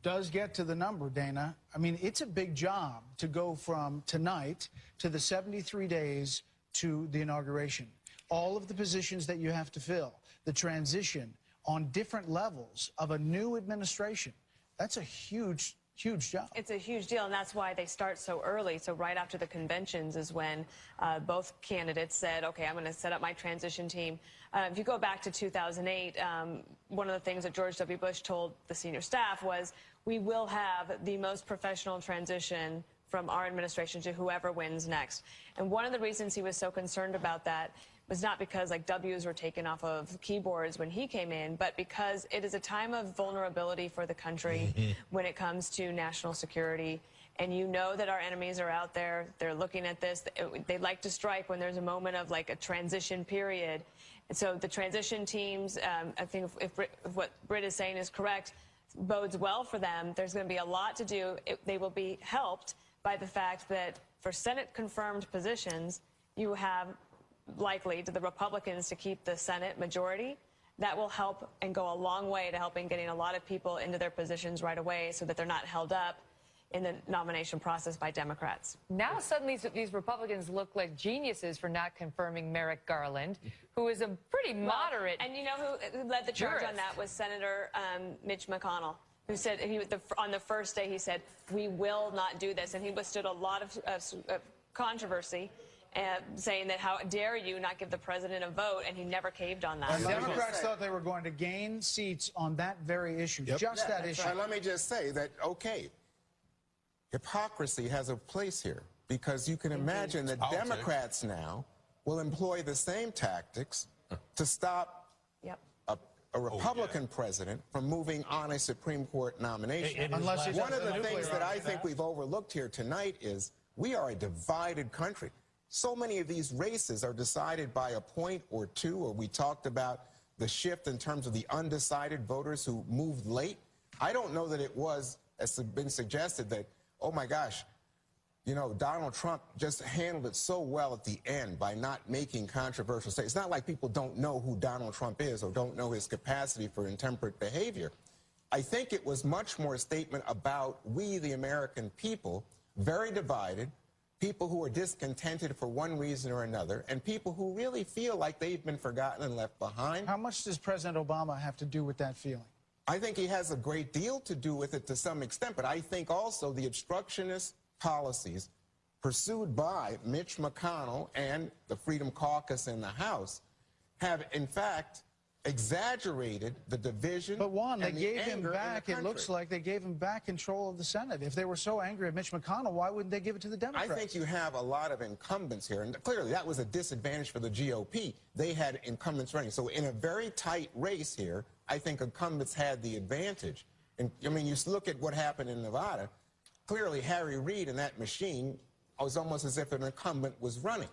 does get to the number, Dana. I mean, it's a big job to go from tonight to the 73 days to the inauguration. All of the positions that you have to fill, the transition on different levels of a new administration. That's a huge job. It's a huge deal, and that's why they start so early. So right after the conventions is when both candidates said, okay, I'm going to set up my transition team. If you go back to 2008, one of the things that George W. Bush told the senior staff was, we will have the most professional transition from our administration to whoever wins next. And one of the reasons he was so concerned about that was not because like W's were taken off of keyboards when he came in, but because it is a time of vulnerability for the country when it comes to national security. And you know that our enemies are out there. They're looking at this. They like to strike when there's a moment of like a transition period. And so the transition teams, I think if what Britt is saying is correct, bodes well for them. There's going to be a lot to do. They will be helped by the fact that for Senate-confirmed positions, you have likely to the Republicans to keep the Senate majority. That will help and go a long way to helping getting a lot of people into their positions right away so that they're not held up in the nomination process by Democrats. Now suddenly these Republicans look like geniuses for not confirming Merrick Garland, who is a pretty moderate And you know who led the charge on that was Senator Mitch McConnell, who said on the first day he said, "We will not do this," and he withstood a lot of controversy. Saying that how dare you not give the president a vote, and he never caved on that. And Democrats thought they were going to gain seats on that very issue, just that issue. And let me just say that, okay, hypocrisy has a place here, because you can imagine that Democrats now will employ the same tactics to stop a Republican president from moving on a Supreme Court nomination. One of the things that I think we've overlooked here tonight is we are a divided country. So many of these races are decided by a point or two, or we talked about the shift in terms of the undecided voters who moved late. I don't know that it was, as has been suggested, that, oh my gosh, you know, Donald Trump just handled it so well at the end by not making controversial statements. It's not like people don't know who Donald Trump is or don't know his capacity for intemperate behavior. I think it was much more a statement about we, the American people, very divided, people who are discontented for one reason or another, and people who really feel like they've been forgotten and left behind. How much does President Obama have to do with that feeling? I think he has a great deal to do with it to some extent, but I think also the obstructionist policies pursued by Mitch McConnell and the Freedom Caucus in the House have, in fact, exaggerated the division. But Juan, they and the gave him anger back, in the it looks country. like they gave him back control of the Senate. If they were so angry at Mitch McConnell, why wouldn't they give it to the Democrats? I think you have a lot of incumbents here, and clearly that was a disadvantage for the GOP. They had incumbents running. So in a very tight race here, I think incumbents had the advantage. And I mean, you look at what happened in Nevada. Clearly, Harry Reid and that machine was almost as if an incumbent was running.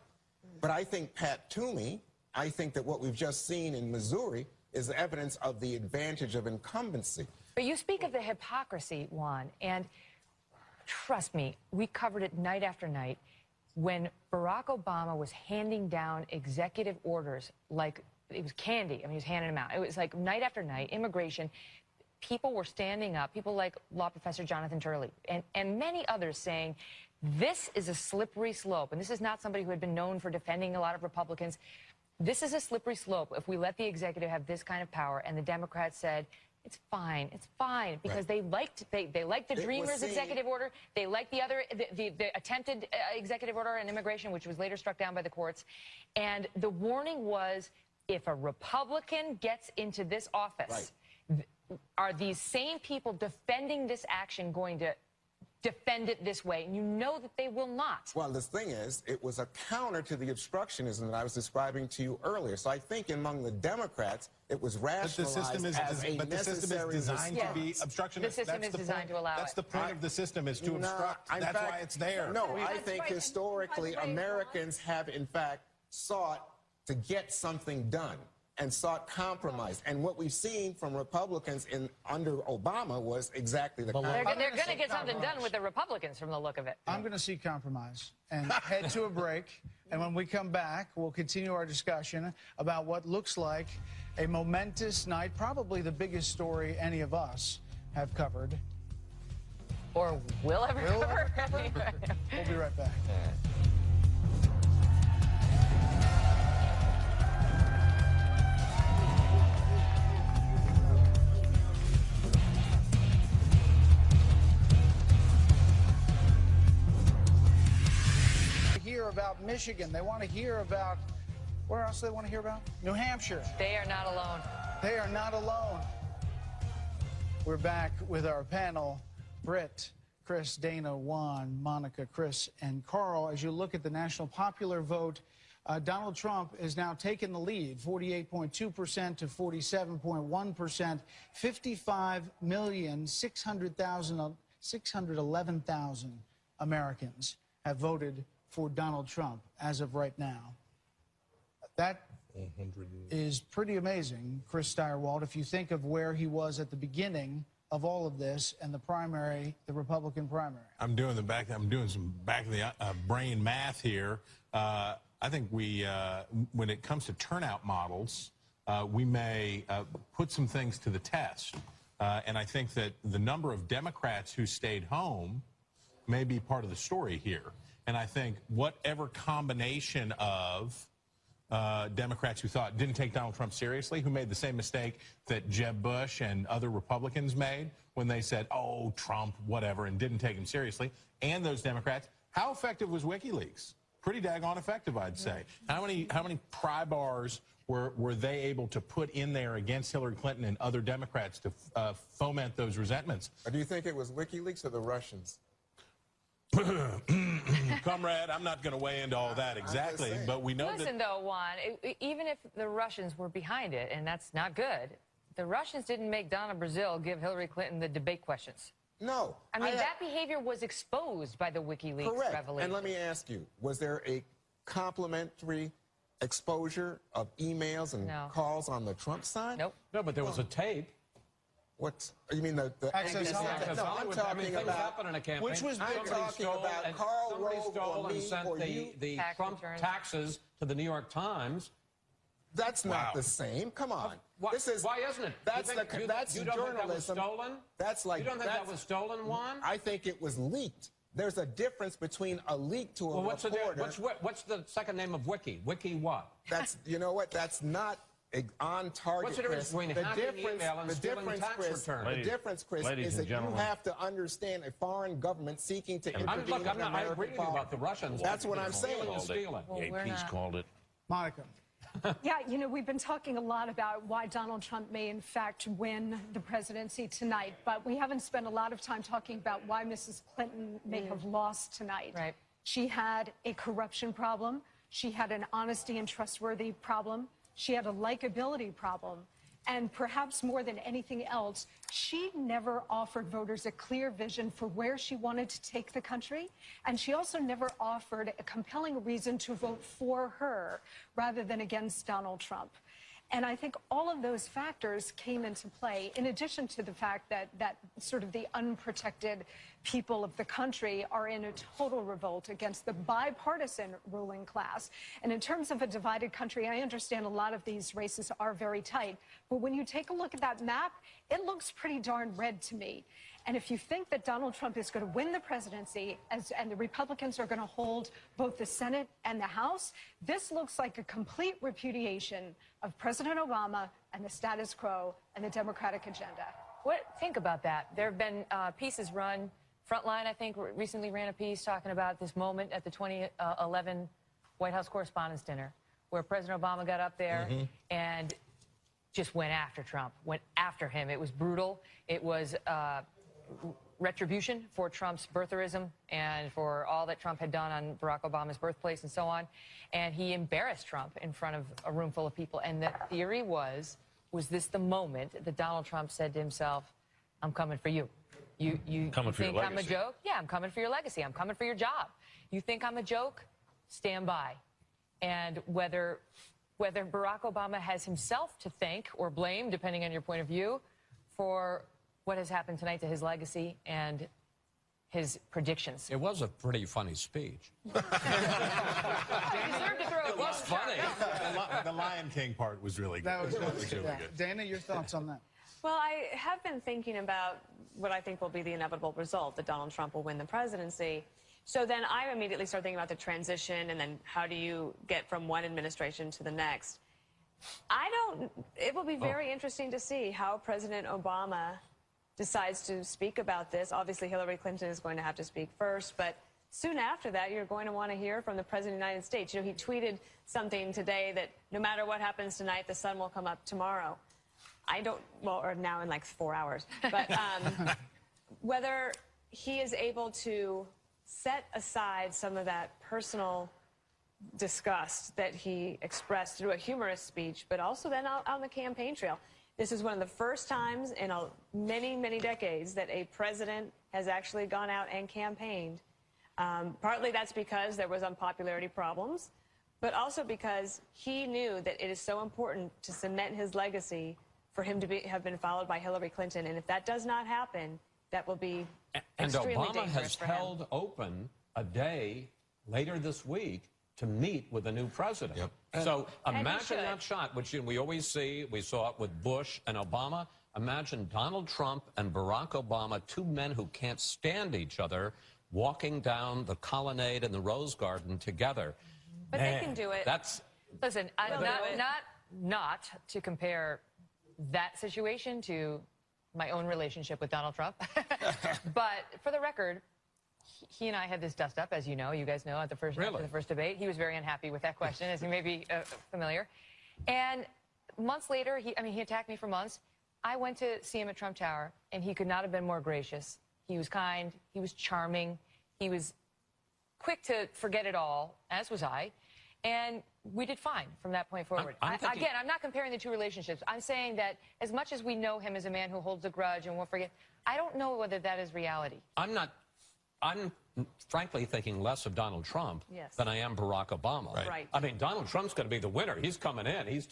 But I think Pat Toomey, I think that what we've just seen in Missouri is evidence of the advantage of incumbency. But you speak of the hypocrisy, Juan, and trust me, we covered it night after night. When Barack Obama was handing down executive orders like it was candy, I mean, he was handing them out. It was like night after night, immigration, people were standing up, people like law professor Jonathan Turley and many others saying, this is a slippery slope. And this is not somebody who had been known for defending a lot of Republicans. This is a slippery slope if we let the executive have this kind of power. And the Democrats said, it's fine, because they liked the Dreamers executive order, they liked the other, the attempted executive order on immigration, which was later struck down by the courts. And the warning was, if a Republican gets into this office, are these same people defending this action going to defend it this way? And you know that they will not. Well, the thing is, it was a counter to the obstructionism that I was describing to you earlier. So I think among the Democrats, it was rationalized But the system is designed to be obstructionist. The system is designed to allow it. That's the point of the system, is to obstruct. That's why it's there. No, I think historically Americans have, in fact, sought to get something done and sought compromise. And what we've seen from Republicans under Obama was exactly the They're going to get something done with the Republicans from the look of it. I'm going to see compromise and head to a break. And when we come back, we'll continue our discussion about what looks like a momentous night, probably the biggest story any of us have covered. Or will ever cover. We'll be right back. About Michigan. They want to hear about, where else do they want to hear about? New Hampshire. They are not alone. They are not alone. We're back with our panel, Britt, Chris, Dana, Juan, Monica, Chris, and Carl. As you look at the national popular vote, Donald Trump has now taken the lead, 48.2% to 47.1%, 55,611,000 Americans have voted for Donald Trump as of right now. That is pretty amazing, Chris Stirewalt. If you think of where he was at the beginning of all of this and the primary, the Republican primary? I'm doing some back of the brain math here. I think when it comes to turnout models, we may put some things to the test. And I think that the number of Democrats who stayed home may be part of the story here. And I think whatever combination of Democrats who didn't take Donald Trump seriously, who made the same mistake that Jeb Bush and other Republicans made when they said, oh, Trump, whatever, and didn't take him seriously, and those Democrats, how effective was WikiLeaks? Pretty daggone effective, I'd say. How many pry bars were they able to put in there against Hillary Clinton and other Democrats to foment those resentments? Or do you think it was WikiLeaks or the Russians? Comrade, I'm not going to weigh into all that exactly, but we know Listen, though, Juan, even if the Russians were behind it, and that's not good, the Russians didn't make Donna Brazile give Hillary Clinton the debate questions. No. I mean, that behavior was exposed by the WikiLeaks revelation. And let me ask you, was there a complimentary exposure of emails and calls on the Trump side? Nope. No, but there was a tape. What? You mean the Access Hollywood? No, I'm talking about happen in a campaign. Which was I'm talking about Karl Rove stole or and me sent or the you. Trump taxes to the New York Times. That's not the same. Come on. Why isn't it? That's you don't think journalism. that was stolen? That's like you don't think that was stolen, Juan? I think it was leaked. There's a difference between a leak to a reporter. What's the second name of Wiki? Wiki what? That's, you know what? That's not on target. What's the difference between hacking email and stealing tax return? The difference, Chris, is that you have to understand a foreign government seeking to intervene in American I agree with you about the Russians. That's what I'm saying. AP's called it. Monica. Yeah, you know, we've been talking a lot about why Donald Trump may, in fact, win the presidency tonight, but we haven't spent a lot of time talking about why Mrs. Clinton may have lost tonight. Right. She had a corruption problem. She had an honesty and trustworthy problem. She had a likability problem. And perhaps more than anything else, she never offered voters a clear vision for where she wanted to take the country. And she also never offered a compelling reason to vote for her rather than against Donald Trump. And I think all of those factors came into play, in addition to the fact that sort of the unprotected people of the country are in a total revolt against the bipartisan ruling class. And in terms of a divided country, I understand a lot of these races are very tight. But when you take a look at that map, it looks pretty darn red to me. And if you think that Donald Trump is going to win the presidency and the Republicans are going to hold both the Senate and the House, this looks like a complete repudiation of President Obama and the status quo and the Democratic agenda. Think about that. There have been pieces run. Frontline, I think, recently ran a piece talking about this moment at the 2011 White House Correspondents' Dinner, where President Obama got up there and just went after Trump, went after him. It was brutal. It was retribution for Trump's birtherism and for all that Trump had done on Barack Obama's birthplace and so on. And he embarrassed Trump in front of a room full of people. And the theory was this the moment that Donald Trump said to himself, I'm coming for you. You think I'm a joke? Yeah, I'm coming for your legacy. I'm coming for your job. You think I'm a joke? Stand by. And whether Barack Obama has himself to thank or blame, depending on your point of view, for what has happened tonight to his legacy and his predictions. It was a pretty funny speech. It was funny. The Lion King part was really good. That was really good. Dana, your thoughts on that? Well, I have been thinking about what I think will be the inevitable result, that Donald Trump will win the presidency. So then I immediately start thinking about the transition and then how do you get from one administration to the next. It will be very interesting to see how President Obama decides to speak about this. Obviously, Hillary Clinton is going to have to speak first, but soon after that, you're going to want to hear from the President of the United States. You know, he tweeted something today that no matter what happens tonight, the sun will come up tomorrow. Or now in like 4 hours. But whether he is able to set aside some of that personal disgust that he expressed through a humorous speech, but also then on the campaign trail. This is one of the first times in many, many decades that a president has actually gone out and campaigned. Partly that's because there was unpopularity problems, but also because he knew that it is so important to cement his legacy for him to have been followed by Hillary Clinton. And if that does not happen, that will be And extremely Obama dangerous has for him. held open a day later this week to meet with the new president. So And he imagine should. that shot, which we always see. We saw it with Bush and Obama. Imagine Donald Trump and Barack Obama, two men who can't stand each other, walking down the colonnade and the Rose Garden together. But they can do it. Listen, not to compare that situation to my own relationship with Donald Trump. But for the record, he and I had this dust up, as you know. You guys know, after the first debate. He was very unhappy with that question, as you may be familiar. And months later, he attacked me for months. I went to see him at Trump Tower, and he could not have been more gracious. He was kind. He was charming. He was quick to forget it all, as was I. And we did fine from that point forward. Again, I'm not comparing the two relationships. I'm saying that as much as we know him as a man who holds a grudge and won't forget, I don't know whether that is reality. I'm frankly thinking less of Donald Trump than I am Barack Obama. Right. I mean, Donald Trump's going to be the winner. He's coming in. He's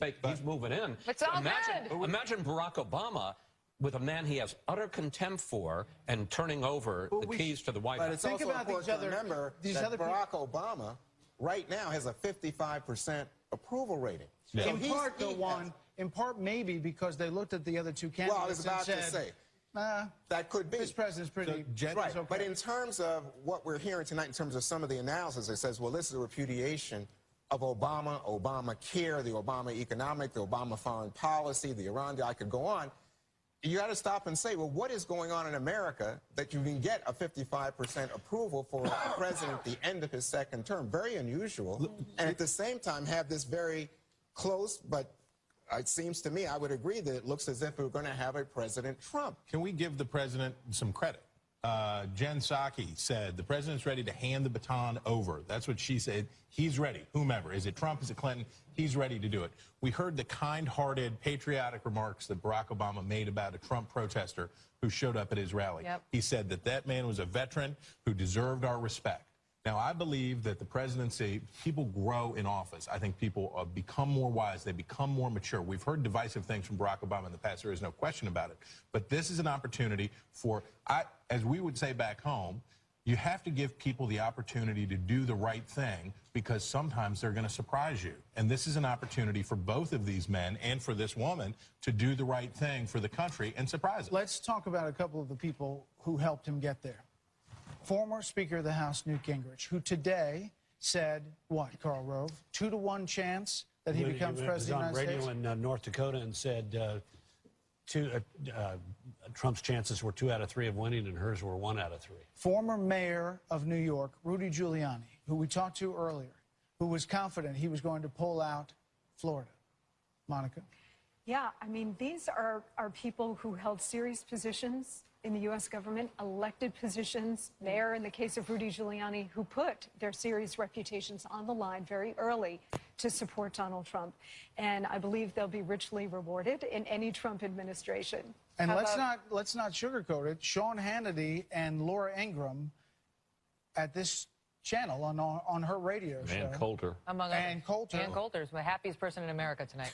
moving in. It's all imagine Barack Obama with a man he has utter contempt for and turning over the keys to the White House. But it's also important to remember that Barack Obama right now has a 55% approval rating. Yeah. In part, maybe because they looked at the other two candidates. Well, I was about and to said, say. That could be. This president's pretty right. Okay. But in terms of what we're hearing tonight, in terms of some of the analysis, it says, well, this is a repudiation of Obama, Obamacare, the Obama economic, the Obama foreign policy, the Iran deal. I could go on. You got to stop and say, well, what is going on in America that you can get a 55% approval for a president at the end of his second term? Very unusual. And at the same time, have this very close, but it seems to me, I would agree that it looks as if we're going to have a President Trump. Can we give the president some credit? Jen Psaki said the president's ready to hand the baton over. That's what she said. He's ready, whomever. Is it Trump? Is it Clinton? He's ready to do it. We heard the kind-hearted, patriotic remarks that Barack Obama made about a Trump protester who showed up at his rally. He said that that man was a veteran who deserved our respect. Now, I believe that the presidency, people grow in office. I think people become more wise. They become more mature. We've heard divisive things from Barack Obama in the past. There is no question about it. But this is an opportunity for, as we would say back home, you have to give people the opportunity to do the right thing because sometimes they're going to surprise you. And this is an opportunity for both of these men and for this woman to do the right thing for the country and surprise us. Let's talk about a couple of the people who helped him get there. Former Speaker of the House, Newt Gingrich, who today said, what, Karl Rove? 2-to-1 chance that he becomes president of the United States? He was on radio in North Dakota and said Trump's chances were 2 out of 3 of winning and hers were 1 out of 3. Former mayor of New York, Rudy Giuliani, who we talked to earlier, who was confident he was going to pull out Florida. Monica? Yeah, I mean, these are people who held serious positions in the U.S. government, elected positions. Mayor, in the case of Rudy Giuliani, who put their serious reputations on the line very early to support Donald Trump. And I believe they'll be richly rewarded in any Trump administration. And let's not sugarcoat it. Sean Hannity and Laura Ingraham at this channel on her radio show. And Coulter. Among and Coulter. And Coulter's the happiest person in America tonight.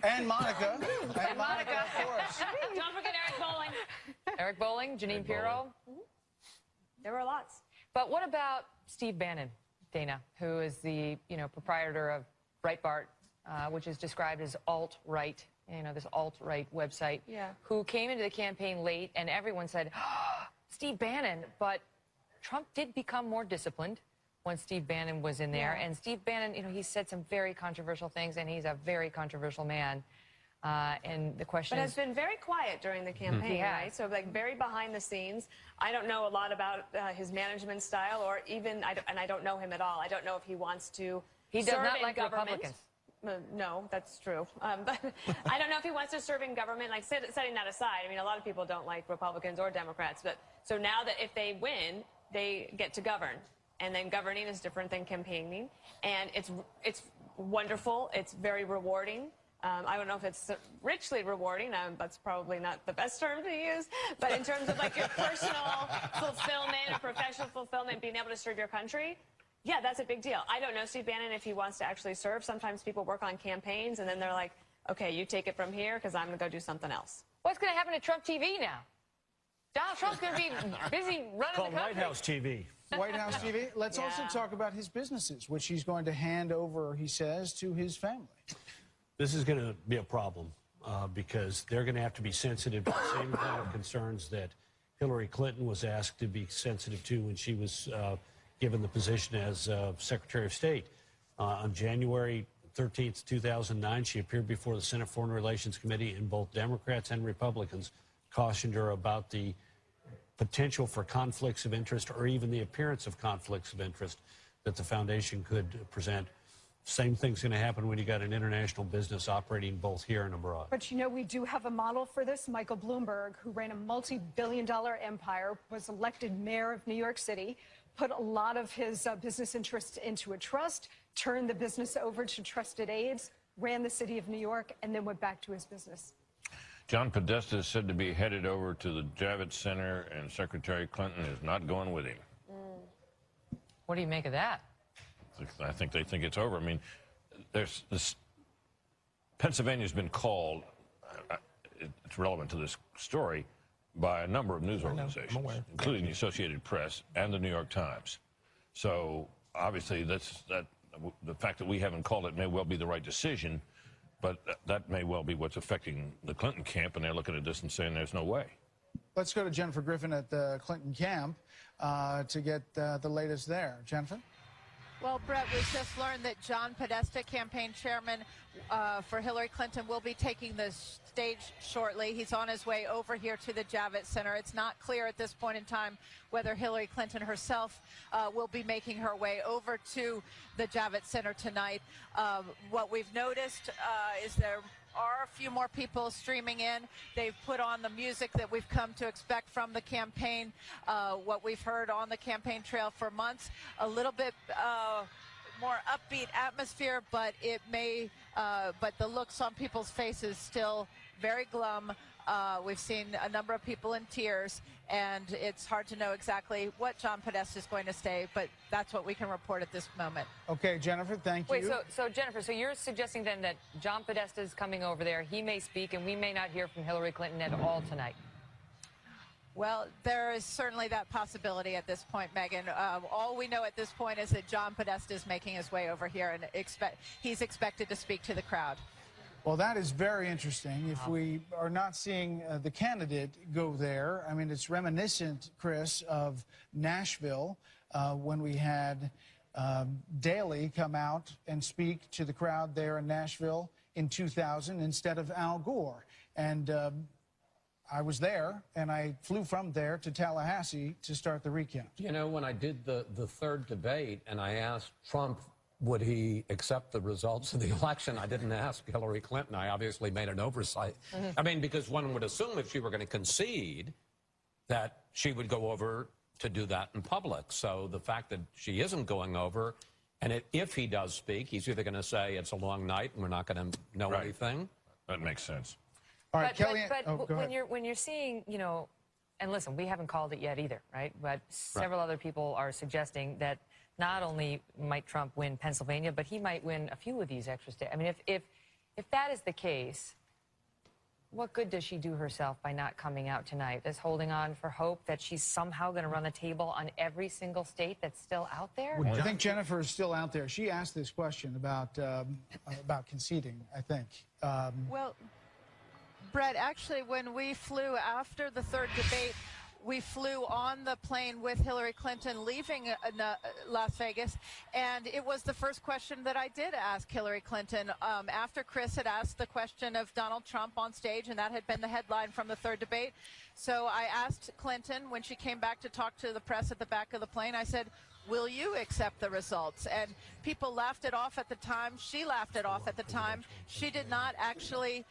And Monica. And Monica, of course. Don't forget Eric Bolling. Eric Bolling, Janine Pirro. There were lots. But what about Steve Bannon, Dana, who is the proprietor of Breitbart, which is described as alt-right, this alt-right website, who came into the campaign late, and everyone said, oh, Steve Bannon. But Trump did become more disciplined when Steve Bannon was in there. And Steve Bannon, he said some very controversial things, and he's a very controversial man. And the question But has been very quiet during the campaign, right? So, like, very behind the scenes. I don't know a lot about his management style, or even, and I don't know him at all. I don't know if he wants to He does not like Republicans. No, that's true. But I don't know if he wants to serve in government, like setting that aside. I mean, a lot of people don't like Republicans or Democrats. But so now that if they win, they get to govern. And then governing is different than campaigning. And it's wonderful. It's very rewarding. I don't know if it's richly rewarding. That's probably not the best term to use. But in terms of like your personal fulfillment and professional fulfillment, being able to serve your country, yeah, that's a big deal. I don't know Steve Bannon if he wants to actually serve. Sometimes people work on campaigns and then they're like, okay, you take it from here because I'm going to go do something else. What's going to happen to Trump TV now? Donald Trump's going to be busy running Called the country. White House TV. White House TV. Let's also talk about his businesses, which he's going to hand over, he says, to his family. This is going to be a problem because they're going to have to be sensitive to the same kind of concerns that Hillary Clinton was asked to be sensitive to when she was given the position as Secretary of State. On January 13th, 2009, she appeared before the Senate Foreign Relations Committee, and both Democrats and Republicans cautioned her about the potential for conflicts of interest or even the appearance of conflicts of interest that the foundation could present. Same thing's going to happen when you got an international business operating both here and abroad. But you know, we do have a model for this. Michael Bloomberg, who ran a multi-billion-dollar empire, was elected mayor of New York City, put a lot of his business interests into a trust, turned the business over to trusted aides, ran the city of New York, and then went back to his business. John Podesta is said to be headed over to the Javits Center, and Secretary Clinton is not going with him. What do you make of that? I think they think it's over. I mean, there's this. Pennsylvania's been called, it's relevant to this story, by a number of news organizations, including the Associated Press and the New York Times. So obviously, the fact that we haven't called it may well be the right decision, but that may well be what's affecting the Clinton camp, and they're looking at this and saying there's no way. Let's go to Jennifer Griffin at the Clinton camp to get the latest there. Jennifer? Well, Brett, we just learned that John Podesta, campaign chairman for Hillary Clinton, will be taking the stage shortly. He's on his way over here to the Javits Center. It's not clear at this point in time whether Hillary Clinton herself will be making her way over to the Javits Center tonight. What we've noticed is there are a few more people streaming in. They've put on the music that we've come to expect from the campaign, what we've heard on the campaign trail for months, a little bit more upbeat atmosphere, but it may, but the looks on people's faces still very glum. We've seen a number of people in tears, and it's hard to know exactly what John Podesta is going to say, but that's what we can report at this moment. Okay, Jennifer, thank you. Wait, so Jennifer, so you're suggesting then that John Podesta is coming over there, he may speak, and we may not hear from Hillary Clinton at all tonight? Well, there is certainly that possibility at this point, Megan. All we know at this point is that John Podesta is making his way over here, and he's expected to speak to the crowd. Well, that is very interesting. If we are not seeing the candidate go there, I mean, it's reminiscent, Chris, of Nashville when we had Daley come out and speak to the crowd there in Nashville in 2000 instead of Al Gore. And I was there, and I flew from there to Tallahassee to start the recount. You know, when I did the third debate and I asked Trump would he accept the results of the election, I didn't ask Hillary Clinton. I obviously made an oversight. I mean, because one would assume if she were going to concede that she would go over to do that in public. So the fact that she isn't going over, and if he does speak, he's either going to say it's a long night and we're not going to know anything. That makes sense. All right, Kelly. But when you're seeing, you know, and listen, we haven't called it yet either, right? But several other people are suggesting that not only might Trump win Pennsylvania, but he might win a few of these extra states. I mean, if that is the case, what good does she do herself by not coming out tonight? Is holding on for hope that she's somehow going to run the table on every single state that's still out there? I think Jennifer is still out there. She asked this question about conceding, I think. Well, Brett, actually, when we flew after the third debate, we flew on the plane with Hillary Clinton leaving Las Vegas, and it was the first question that I did ask Hillary Clinton after Chris had asked the question of Donald Trump on stage, and that had been the headline from the third debate. So I asked Clinton when she came back to talk to the press at the back of the plane, I said, will you accept the results? And people laughed it off at the time. She laughed it off at the time. She did not actually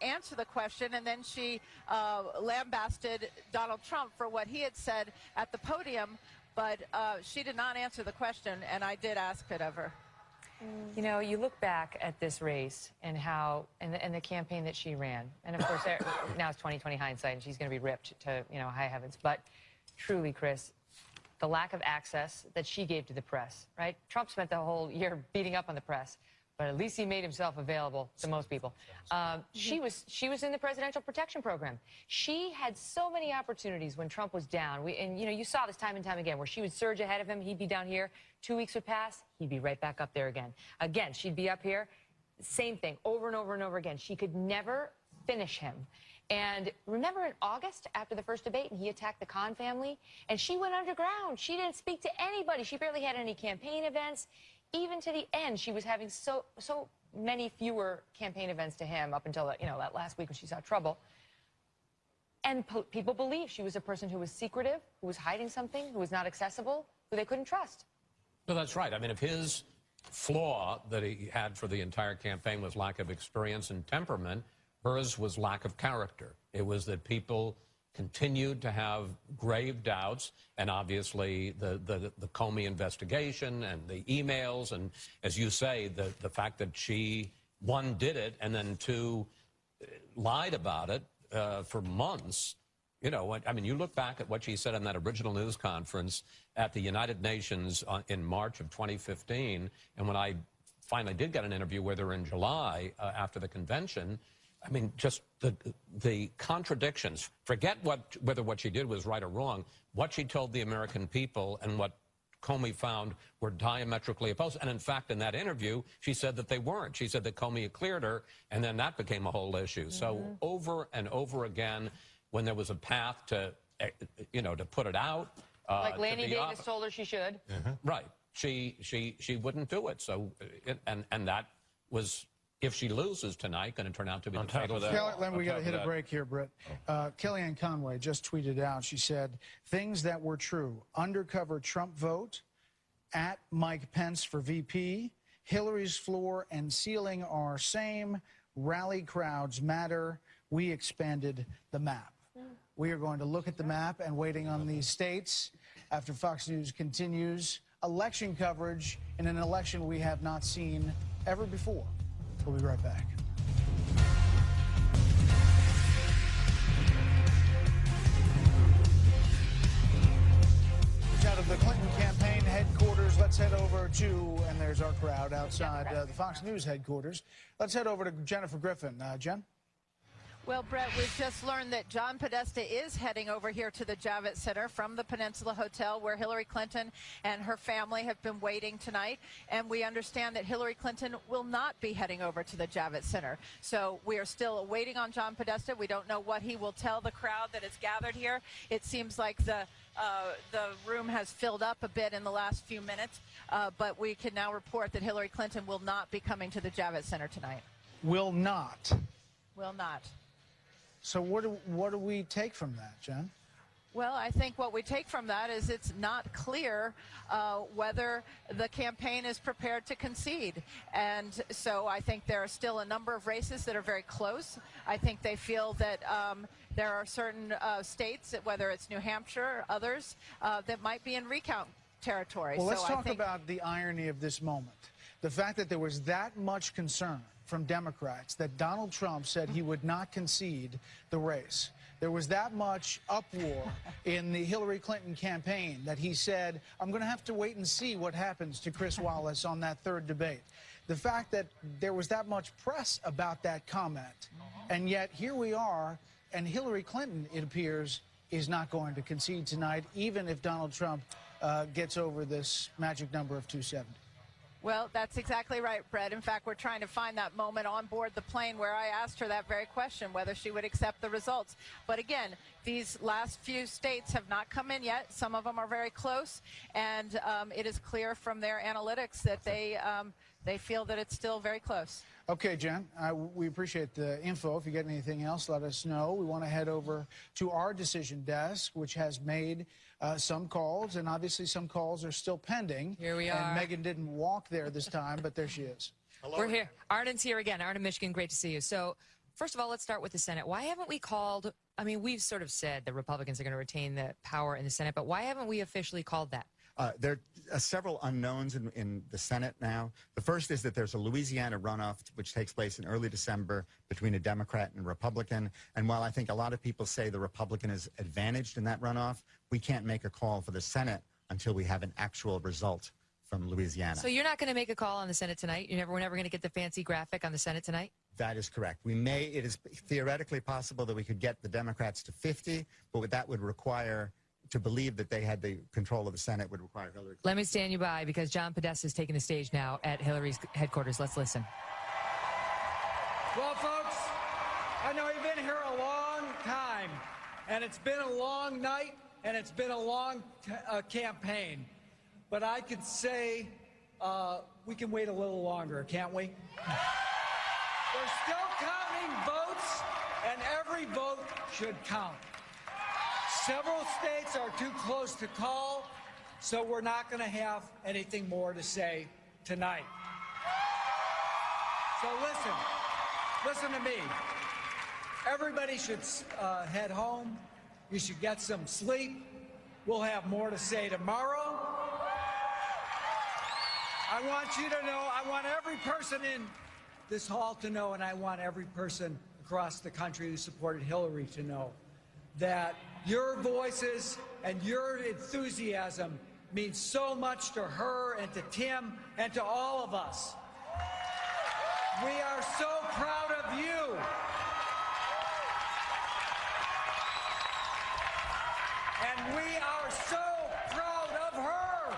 answer the question, and then she lambasted Donald Trump for what he had said at the podium, but she did not answer the question, and I did ask it of her. You know, you look back at this race and how, and the campaign that she ran, and of course now it's 20/20 hindsight, and she's going to be ripped to, you know, high heavens. But truly, Chris, the lack of access that she gave to the press, right? Trump spent the whole year beating up on the press. But at least he made himself available to most people. She was in the Presidential Protection Program. She had so many opportunities when Trump was down. And you saw this time and time again, where she would surge ahead of him. He'd be down here. 2 weeks would pass. He'd be right back up there again. Again, she'd be up here. Same thing, over and over and over again. She could never finish him. And remember in August, after the first debate, and he attacked the Khan family, and she went underground. She didn't speak to anybody. She barely had any campaign events. Even to the end, she was having so many fewer campaign events to him up until that last week when she saw trouble. And people believed she was a person who was secretive, who was hiding something, who was not accessible, who they couldn't trust. No, that's right. I mean, if his flaw that he had for the entire campaign was lack of experience and temperament, hers was lack of character. It was that people continued to have grave doubts, and obviously the Comey investigation and the emails, and as you say, the fact that she, one, did it, and then two, lied about it for months. I mean, you look back at what she said in that original news conference at the United Nations in March of 2015, and when I finally did get an interview with her in July after the convention, I mean, just the contradictions. Forget whether what she did was right or wrong. What she told the American people and what Comey found were diametrically opposed. And in fact, in that interview, she said that they weren't. She said that Comey had cleared her, and then that became a whole issue. So over and over again, when there was a path to put it out. Like Lanny Davis told her she should. Right. She wouldn't do it. So, and that was, if she loses tonight, going to turn out to be the fatal. We got to hit a break here, Britt. Kellyanne Conway just tweeted out, she said, things that were true. Undercover Trump vote, at Mike Pence for VP, Hillary's floor and ceiling are same, rally crowds matter, we expanded the map. We are going to look at the map and waiting on these states after Fox News continues election coverage in an election we have not seen ever before. We'll be right back. Out of the Clinton campaign headquarters, let's head over to, and there's our crowd outside the Fox News headquarters. Let's head over to Jennifer Griffin. Jen? Well, Brett, we've just learned that John Podesta is heading over here to the Javits Center from the Peninsula Hotel, where Hillary Clinton and her family have been waiting tonight. And we understand that Hillary Clinton will not be heading over to the Javits Center. So we are still waiting on John Podesta. We don't know what he will tell the crowd that is gathered here. It seems like the room has filled up a bit in the last few minutes, but we can now report that Hillary Clinton will not be coming to the Javits Center tonight. Will not. Will not. So what do we take from that, Jen? Well, I think what we take from that is it's not clear whether the campaign is prepared to concede. And so I think there are still a number of races that are very close. I think they feel that there are certain states, whether it's New Hampshire or others, that might be in recount territory. Well, let's talk about the irony of this moment. The fact that there was that much concern from Democrats that Donald Trump said he would not concede the race. There was that much uproar in the Hillary Clinton campaign that he said, I'm going to have to wait and see what happens to Chris Wallace on that third debate. The fact that there was that much press about that comment, and yet here we are, and Hillary Clinton, it appears, is not going to concede tonight, even if Donald Trump gets over this magic number of 270. Well, that's exactly right, Brett. In fact, we're trying to find that moment on board the plane where I asked her that very question, whether she would accept the results. But again, these last few states have not come in yet. Some of them are very close, and it is clear from their analytics that they feel that it's still very close. Okay, Jen, we appreciate the info. If you get anything else, let us know. We want to head over to our decision desk, which has made some calls, and obviously some calls are still pending. Here we are. And Megan didn't walk there this time, but there she is. Hello. We're here. Arden's here again. Arden, Michigan, great to see you. So, first of all, let's start with the Senate. Why haven't we called, I mean, we've sort of said the Republicans are going to retain the power in the Senate, but why haven't we officially called that? There are several unknowns in the Senate now. The first is that there's a Louisiana runoff which takes place in early December between a Democrat and a Republican. And while I think a lot of people say the Republican is advantaged in that runoff, we can't make a call for the Senate until we have an actual result from Louisiana. So you're not going to make a call on the Senate tonight? We're never going to get the fancy graphic on the Senate tonight? That is correct. It is theoretically possible that we could get the Democrats to 50, but what that would require, to believe that they had the control of the Senate, would require Hillary Clinton. Let me stand you by, because John Podesta is taking the stage now at Hillary's headquarters. Let's listen. Well, folks, I know you've been here a long time, and it's been a long night, and it's been a long campaign. But I could say we can wait a little longer, can't we? We're still counting votes, and every vote should count. Several states are too close to call, so we're not going to have anything more to say tonight. So listen to me. Everybody should head home. You should get some sleep. We'll have more to say tomorrow. I want you to know, I want every person in this hall to know, and I want every person across the country who supported Hillary to know, that your voices and your enthusiasm means so much to her and to Tim and to all of us. We are so proud of you. And we are so proud of her.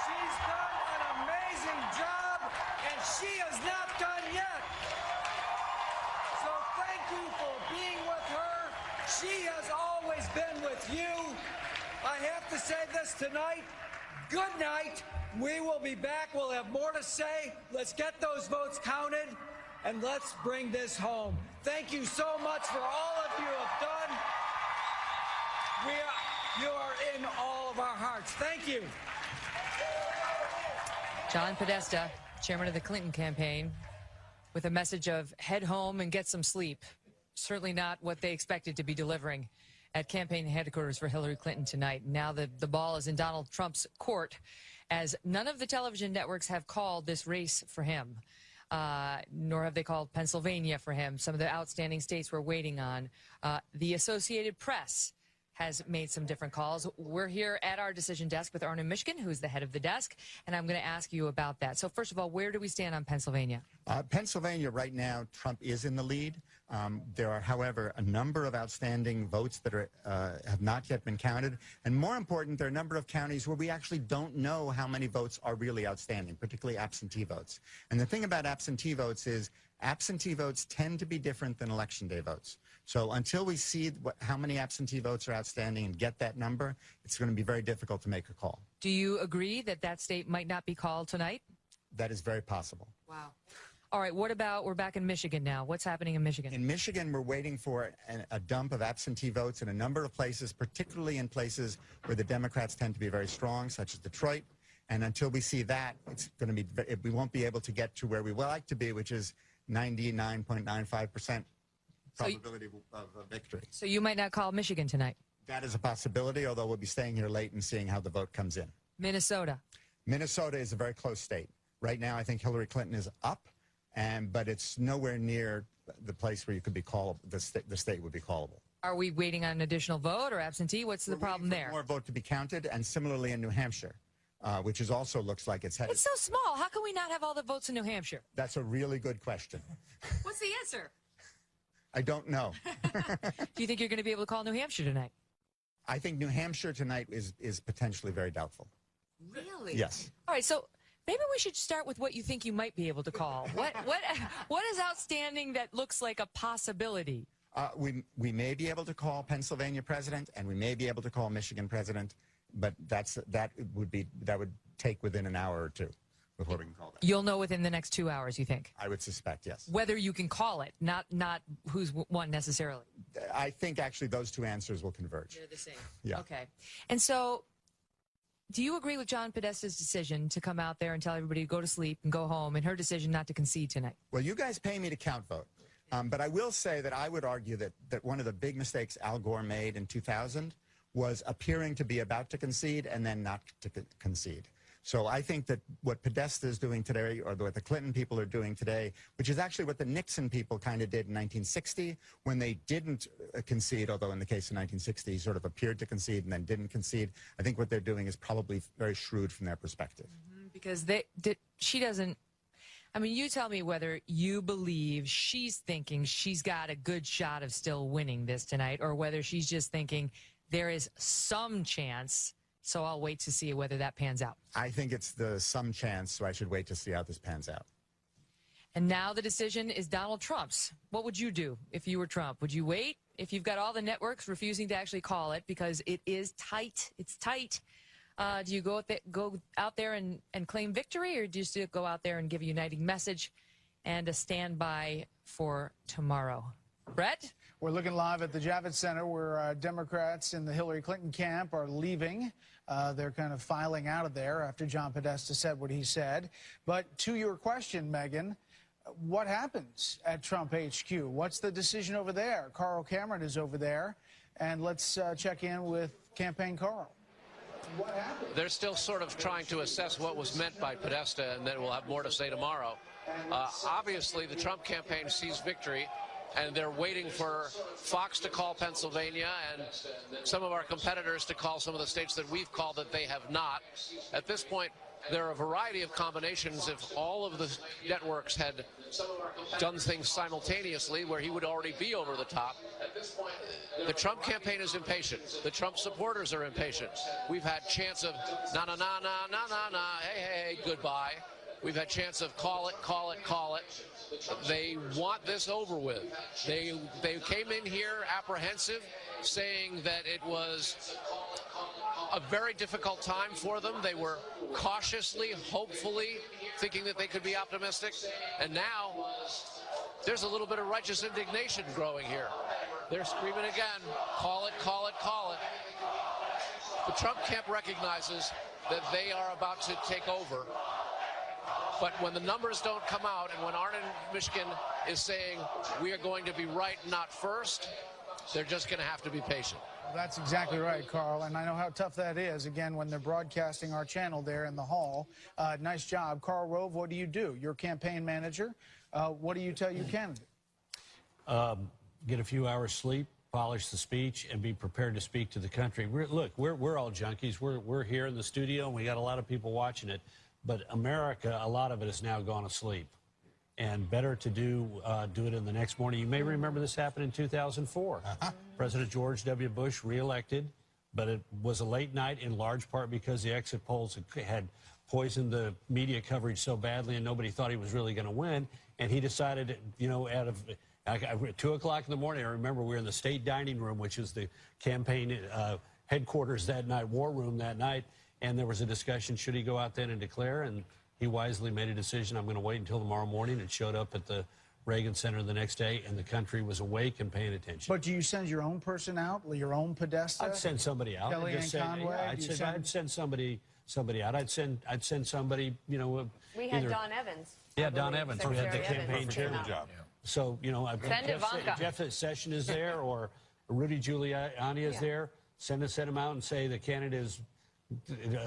She's done an amazing job, and she is not done yet. So thank you for being with her. She has always been with you. I have to say this tonight. Good night. We will be back. We'll have more to say. Let's get those votes counted, and let's bring this home. Thank you so much for all of you have done. You are in all of our hearts. Thank you. John Podesta, chairman of the Clinton campaign, with a message of head home and get some sleep. Certainly not what they expected to be delivering at campaign headquarters for Hillary Clinton tonight. Now the ball is in Donald Trump's court, as none of the television networks have called this race for him, nor have they called Pennsylvania for him. Some of the outstanding states we're waiting on. The Associated Press has made some different calls. We're here at our decision desk with Arne Mishkin, who's the head of the desk, and I'm going to ask you about that. So first of all, where do we stand on Pennsylvania? Pennsylvania right now, Trump is in the lead. There are, however, a number of outstanding votes that have not yet been counted. And more important, there are a number of counties where we actually don't know how many votes are really outstanding, particularly absentee votes. And the thing about absentee votes is absentee votes tend to be different than election day votes. So until we see how many absentee votes are outstanding and get that number, it's going to be very difficult to make a call. Do you agree that that state might not be called tonight? That is very possible. Wow. All right, what about, we're back in Michigan now. What's happening in Michigan? In Michigan, we're waiting for a dump of absentee votes in a number of places, particularly in places where the Democrats tend to be very strong, such as Detroit. And until we see that, it's going to be, we won't be able to get to where we would like to be, which is 99.95% probability of victory. So you might not call Michigan tonight? That is a possibility, although we'll be staying here late and seeing how the vote comes in. Minnesota? Minnesota is a very close state. Right now, I think Hillary Clinton is up, but it's nowhere near the place where you could be callable. The state would be callable. Are we waiting on an additional vote or absentee? What's the problem there? More vote to be counted, and similarly in New Hampshire, which is also looks like it's headed. It's so small. How can we not have all the votes in New Hampshire? That's a really good question. What's the answer? I don't know. Do you think you're going to be able to call New Hampshire tonight? I think New Hampshire tonight is potentially very doubtful. Really? Yes. All right, so maybe we should start with what you think you might be able to call. What is outstanding that looks like a possibility? We may be able to call Pennsylvania president, and we may be able to call Michigan president, but that would take within an hour or two before we can call that. You'll know within the next 2 hours, you think? I would suspect, yes. Whether you can call it, not who's won necessarily. I think actually those two answers will converge. They're the same. Yeah. Okay. And so, do you agree with John Podesta's decision to come out there and tell everybody to go to sleep and go home, and her decision not to concede tonight? Well, you guys pay me to count vote. But I will say that I would argue that one of the big mistakes Al Gore made in 2000 was appearing to be about to concede and then not to concede. So I think that what Podesta is doing today, or what the Clinton people are doing today, which is actually what the Nixon people kind of did in 1960 when they didn't concede, although in the case of 1960 he sort of appeared to concede and then didn't concede. I think what they're doing is probably very shrewd from their perspective. Because she doesn't, I mean, you tell me whether you believe she's thinking she's got a good shot of still winning this tonight, or whether she's just thinking there is some chance, so I'll wait to see whether that pans out. I think it's the some chance, so I should wait to see how this pans out. And now the decision is Donald Trump's. What would you do if you were Trump? Would you wait if you've got all the networks refusing to actually call it because it is tight? It's tight. Do you go out there and claim victory, or do you still go out there and give a uniting message and a standby for tomorrow? Brett? We're looking live at the Javits Center where Democrats in the Hillary Clinton camp are leaving. They're kind of filing out of there after John Podesta said what he said. But to your question, Megyn, what happens at Trump HQ? What's the decision over there? Carl Cameron is over there. And let's check in with Campaign Carl. What happened? They're still sort of trying to assess what was meant by Podesta, and then we'll have more to say tomorrow. Obviously, the Trump campaign sees victory, and they're waiting for Fox to call Pennsylvania and some of our competitors to call some of the states that we've called that they have not. At this point, there are a variety of combinations. If all of the networks had done things simultaneously where he would already be over the top. The Trump campaign is impatient. The Trump supporters are impatient. We've had chants of na na na na na na na, hey, hey, goodbye. We've had chants of call it, call it, call it. They want this over with. They came in here apprehensive, saying that it was a very difficult time for them. They were cautiously, hopefully, thinking that they could be optimistic. And now there's a little bit of righteous indignation growing here. They're screaming again, call it, call it, call it. The Trump camp recognizes that they are about to take over. But when the numbers don't come out, and when Arnon, Michigan is saying we are going to be right, not first, they're just going to have to be patient. That's exactly right, Carl, and I know how tough that is, again, when they're broadcasting our channel there in the hall. Nice job. Karl Rove, what do you do? You're campaign manager. What do you tell your candidate? Get a few hours sleep, polish the speech, and be prepared to speak to the country. We're all junkies. We're here in the studio, and we got a lot of people watching it. But America, a lot of it is now gone to sleep. And better to do it in the next morning. You may remember this happened in 2004. President George W. Bush reelected, but it was a late night in large part because the exit polls had poisoned the media coverage so badly and nobody thought he was really going to win. And he decided, out of 2 o'clock in the morning, I remember we were in the state dining room, which is the campaign headquarters that night, war room that night, and there was a discussion, should he go out then and declare? And he wisely made a decision, I'm going to wait until tomorrow morning, and showed up at the Reagan Center the next day, and the country was awake and paying attention. But do you send your own person out, your own Podesta? I'd send somebody out. Kellyanne Conway? Yeah, I'd send somebody out. I'd send somebody, We had Don Evans. Yeah, Don Evans. We had the Secretary campaign Evans chairman job. So, Send Ivanka. Jeff Sessions is there, or Rudy Giuliani is there. Send them out and say the candidate is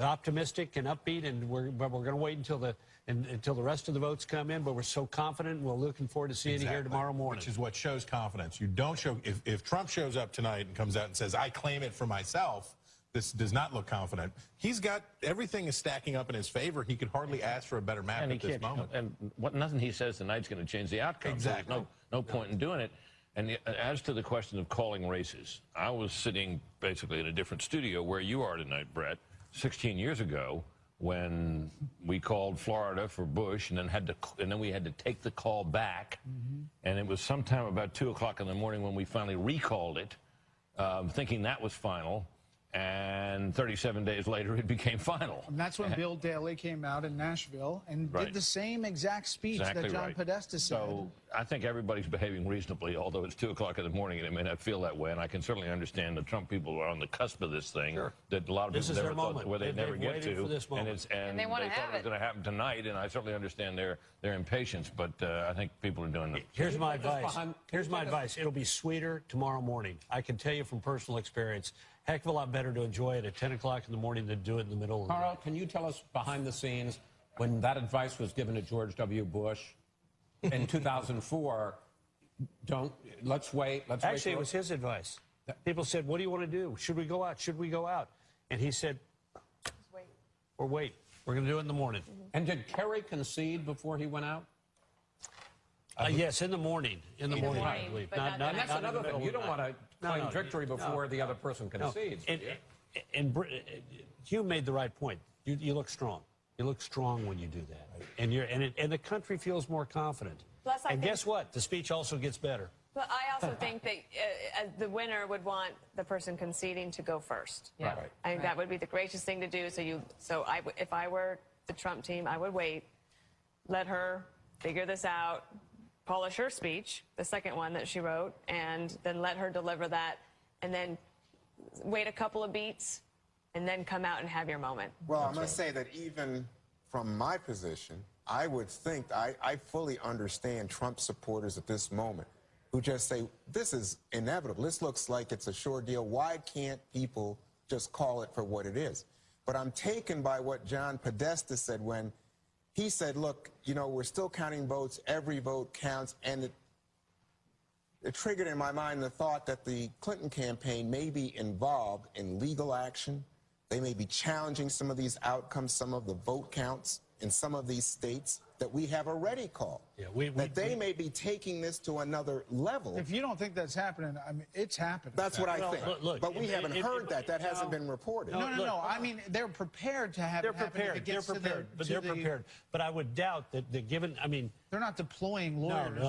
optimistic and upbeat, but we're going to wait until the rest of the votes come in. But we're so confident, and we're looking forward to seeing you here tomorrow morning. Which is what shows confidence. You don't show if Trump shows up tonight and comes out and says, "I claim it for myself." This does not look confident. He's got everything is stacking up in his favor. He could hardly ask for a better map at this moment. And nothing he says tonight's going to change the outcome. Exactly. So there's no point in doing it. And as to the question of calling races, I was sitting basically in a different studio where you are tonight, Brett, 16 years ago, when we called Florida for Bush, and then we had to take the call back, and it was sometime about 2 o'clock in the morning when we finally recalled it, thinking that was final. And 37 days later, it became final. And that's when Bill Daley came out in Nashville and Right. did the same exact speech that John Podesta said. So I think everybody's behaving reasonably, although it's 2 o'clock in the morning and it may not feel that way. And I can certainly understand the Trump people are on the cusp of this thing that a lot of people never thought where they'd never get to. For this moment. And they thought it was going to happen tonight. And I certainly understand their impatience. But I think people are doing it. Here's my advice. It'll be sweeter tomorrow morning. I can tell you from personal experience, heck of a lot better to enjoy it at 10 o'clock in the morning than do it in the middle of the night. Carl, can you tell us behind the scenes when that advice was given to George W. Bush in 2004? Let's wait. Actually, it was his advice. People said, what do you want to do? Should we go out? Should we go out? And he said, wait. Or wait. We're going to do it in the morning. And did Kerry concede before he went out? Yes, in the morning. In the morning, I believe. And that's another thing. You don't want to claim victory before the other person concedes. And Hugh made the right point. You look strong. You look strong when you do that. And the country feels more confident. Plus, and guess what? The speech also gets better. But I also think that the winner would want the person conceding to go first. Yeah. Right. I think that would be the gracious thing to do. If I were the Trump team, I would wait, let her figure this out, polish her speech, the second one that she wrote, and then let her deliver that, and then wait a couple of beats, and then come out and have your moment. Well, I must say that even from my position, I would think I fully understand Trump supporters at this moment who just say, this is inevitable. This looks like it's a sure deal. Why can't people just call it for what it is? But I'm taken by what John Podesta said when he said, look, we're still counting votes. Every vote counts. And it triggered in my mind the thought that the Clinton campaign may be involved in legal action. They may be challenging some of these outcomes, some of the vote counts in some of these states that we have already called. Yeah, they may be taking this to another level. If you don't think that's happening, I mean, it's happening. That's what I think. But we haven't heard that. That hasn't been reported. No. I mean, they're prepared to have it happen if it gets to the... They're prepared. But I would doubt that they're given, I mean... They're not deploying lawyers.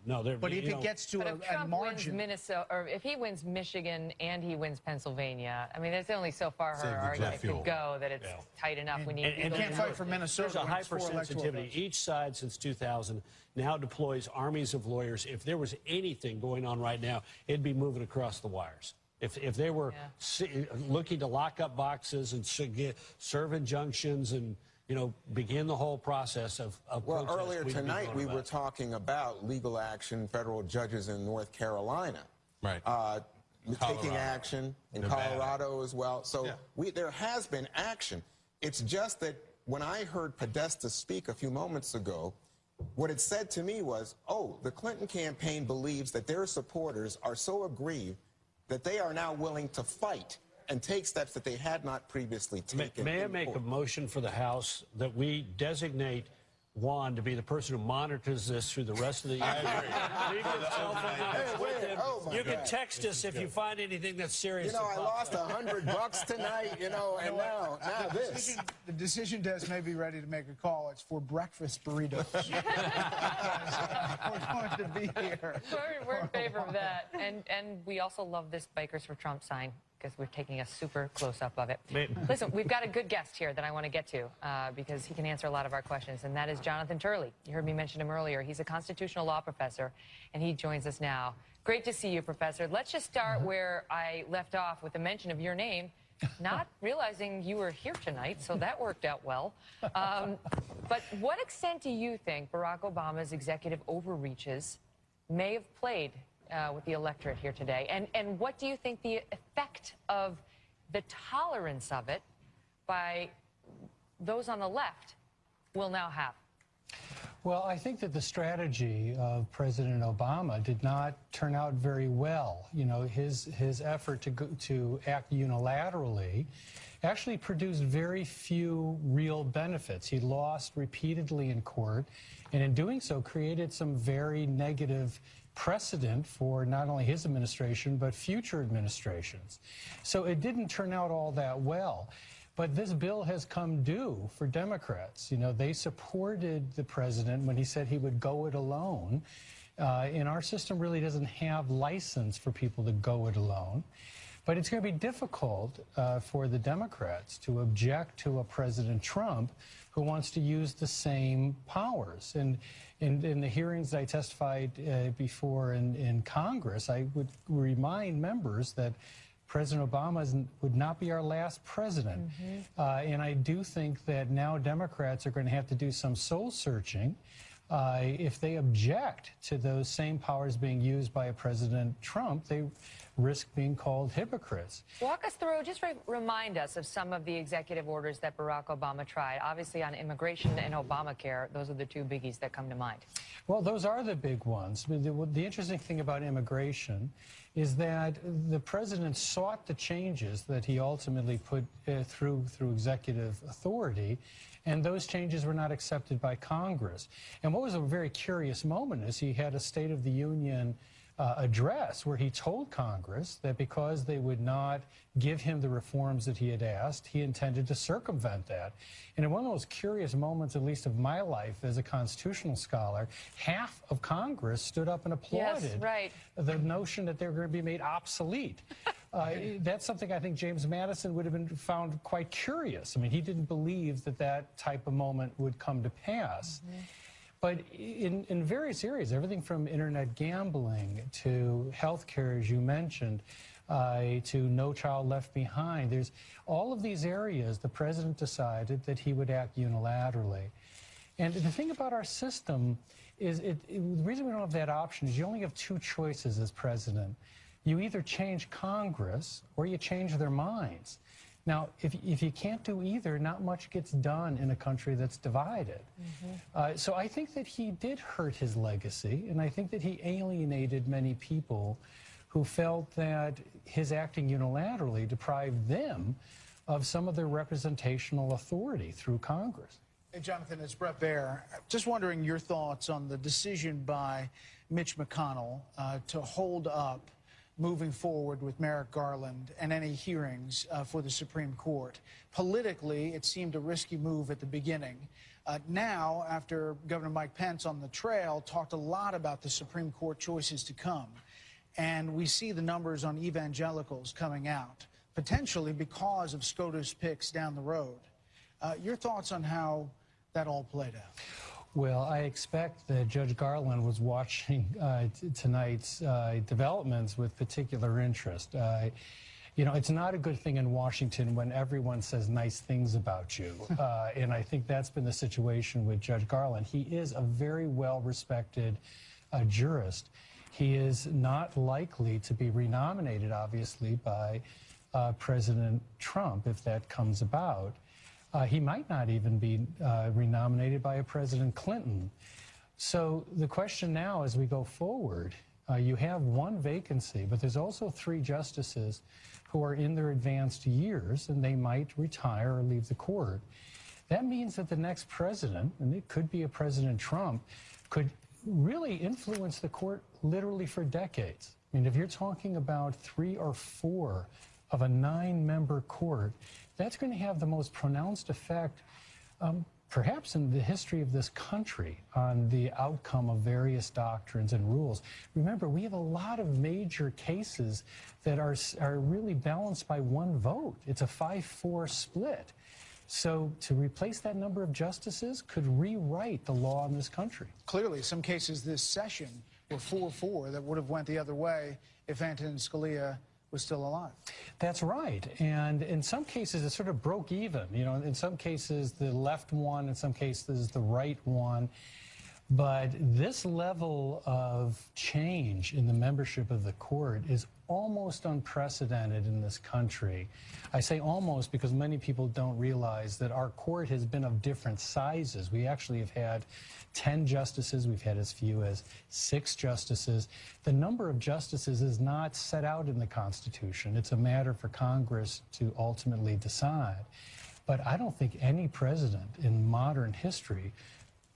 No. But if it gets to if Trump wins Minnesota, or if he wins Michigan and he wins Pennsylvania, I mean, there's only so far her argument could go that it's tight enough. We need and can't fight for Minnesota. There's a hypersensitivity. Each side since 2000 now deploys armies of lawyers. If there was anything going on right now, it'd be moving across the wires. If they were looking to lock up boxes and serve injunctions and begin the whole process of well, earlier tonight we were talking about legal action, federal judges in North Carolina. Right. Taking action in Colorado as well. So there has been action. It's just that when I heard Podesta speak a few moments ago, what it said to me was, the Clinton campaign believes that their supporters are so aggrieved that they are now willing to fight and take steps that they had not previously taken. May I make a motion for the House that we designate Juan to be the person who monitors this through the rest of the year? You can text us if you find anything that's serious. I lost $100 tonight, and now this. The decision desk may be ready to make a call. It's for breakfast burritos. We're going to be here. We're in favor of that. And we also love this Bikers for Trump sign, because we're taking a super close-up of it. Listen, we've got a good guest here that I want to get to because he can answer a lot of our questions, and that is Jonathan Turley. You heard me mention him earlier. He's a constitutional law professor, and he joins us now. Great to see you, Professor. Let's just start where I left off with the mention of your name, not realizing you were here tonight, so that worked out well. But what extent do you think Barack Obama's executive overreaches may have played with the electorate here today? And what do you think the effect of the tolerance of it by those on the left will now have? Well, I think that the strategy of President Obama did not turn out very well. His effort to act unilaterally actually produced very few real benefits. He lost repeatedly in court, and in doing so created some very negative precedent for not only his administration, but future administrations. So it didn't turn out all that well. But this bill has come due for Democrats. They supported the president when he said he would go it alone. And our system really doesn't have license for people to go it alone. But it's going to be difficult for the Democrats to object to a President Trump who wants to use the same powers. And in the hearings I testified before in Congress, I would remind members that President Obama would not be our last president. And I do think that now Democrats are going to have to do some soul searching if they object to those same powers being used by a President Trump. They risk being called hypocrites. Walk us through, just remind us of some of the executive orders that Barack Obama tried. Obviously on immigration and Obamacare, those are the two biggies that come to mind. Well, those are the big ones. The interesting thing about immigration is that the president sought the changes that he ultimately put through executive authority, and those changes were not accepted by Congress. And what was a very curious moment is he had a State of the Union address where he told Congress that because they would not give him the reforms that he had asked, he intended to circumvent that. And in one of the most curious moments, at least of my life as a constitutional scholar, half of Congress stood up and applauded the notion that they were going to be made obsolete. That's something I think James Madison would have found quite curious. I mean, he didn't believe that that type of moment would come to pass. But in various areas, everything from internet gambling to healthcare, as you mentioned, to No Child Left Behind, there's all of these areas the president decided that he would act unilaterally. And the thing about our system is the reason we don't have that option is you only have two choices as president. You either change Congress or you change their minds. Now, if you can't do either, not much gets done in a country that's divided. So I think that he did hurt his legacy, and I think that he alienated many people who felt that his acting unilaterally deprived them of some of their representational authority through Congress. Hey, Jonathan, it's Bret Baier. Just wondering your thoughts on the decision by Mitch McConnell to hold up moving forward with Merrick Garland and any hearings for the Supreme Court. Politically, it seemed a risky move at the beginning. Now, after Governor Mike Pence on the trail talked a lot about the Supreme Court choices to come, and we see the numbers on evangelicals coming out, potentially because of SCOTUS picks down the road. Your thoughts on how that all played out? Well, I expect that Judge Garland was watching tonight's developments with particular interest. You know, it's not a good thing in Washington when everyone says nice things about you. And I think that's been the situation with Judge Garland. He is a very well-respected jurist. He is not likely to be renominated, obviously, by President Trump if that comes about. He might not even be renominated by a President Clinton. So the question now as we go forward, you have one vacancy, but there's also 3 justices who are in their advanced years, and they might retire or leave the court. That means that the next president, and it could be a President Trump, could really influence the court literally for decades. I mean, if you're talking about 3 or 4 of a 9-member court, that's going to have the most pronounced effect, perhaps in the history of this country, on the outcome of various doctrines and rules. Remember, we have a lot of major cases that are really balanced by one vote. It's a 5-4 split. So to replace that number of justices could rewrite the law in this country. Clearly, some cases this session were 4-4 that would have went the other way if Antonin Scalia was still alive. That's right. And in some cases, it sort of broke even. You know, in some cases, the left won, in some cases, the right won. But this level of change in the membership of the court is almost unprecedented in this country. I say almost because many people don't realize that our court has been of different sizes. We actually have had 10 justices. We've had as few as 6 justices. The number of justices is not set out in the Constitution. It's a matter for Congress to ultimately decide. But I don't think any president in modern history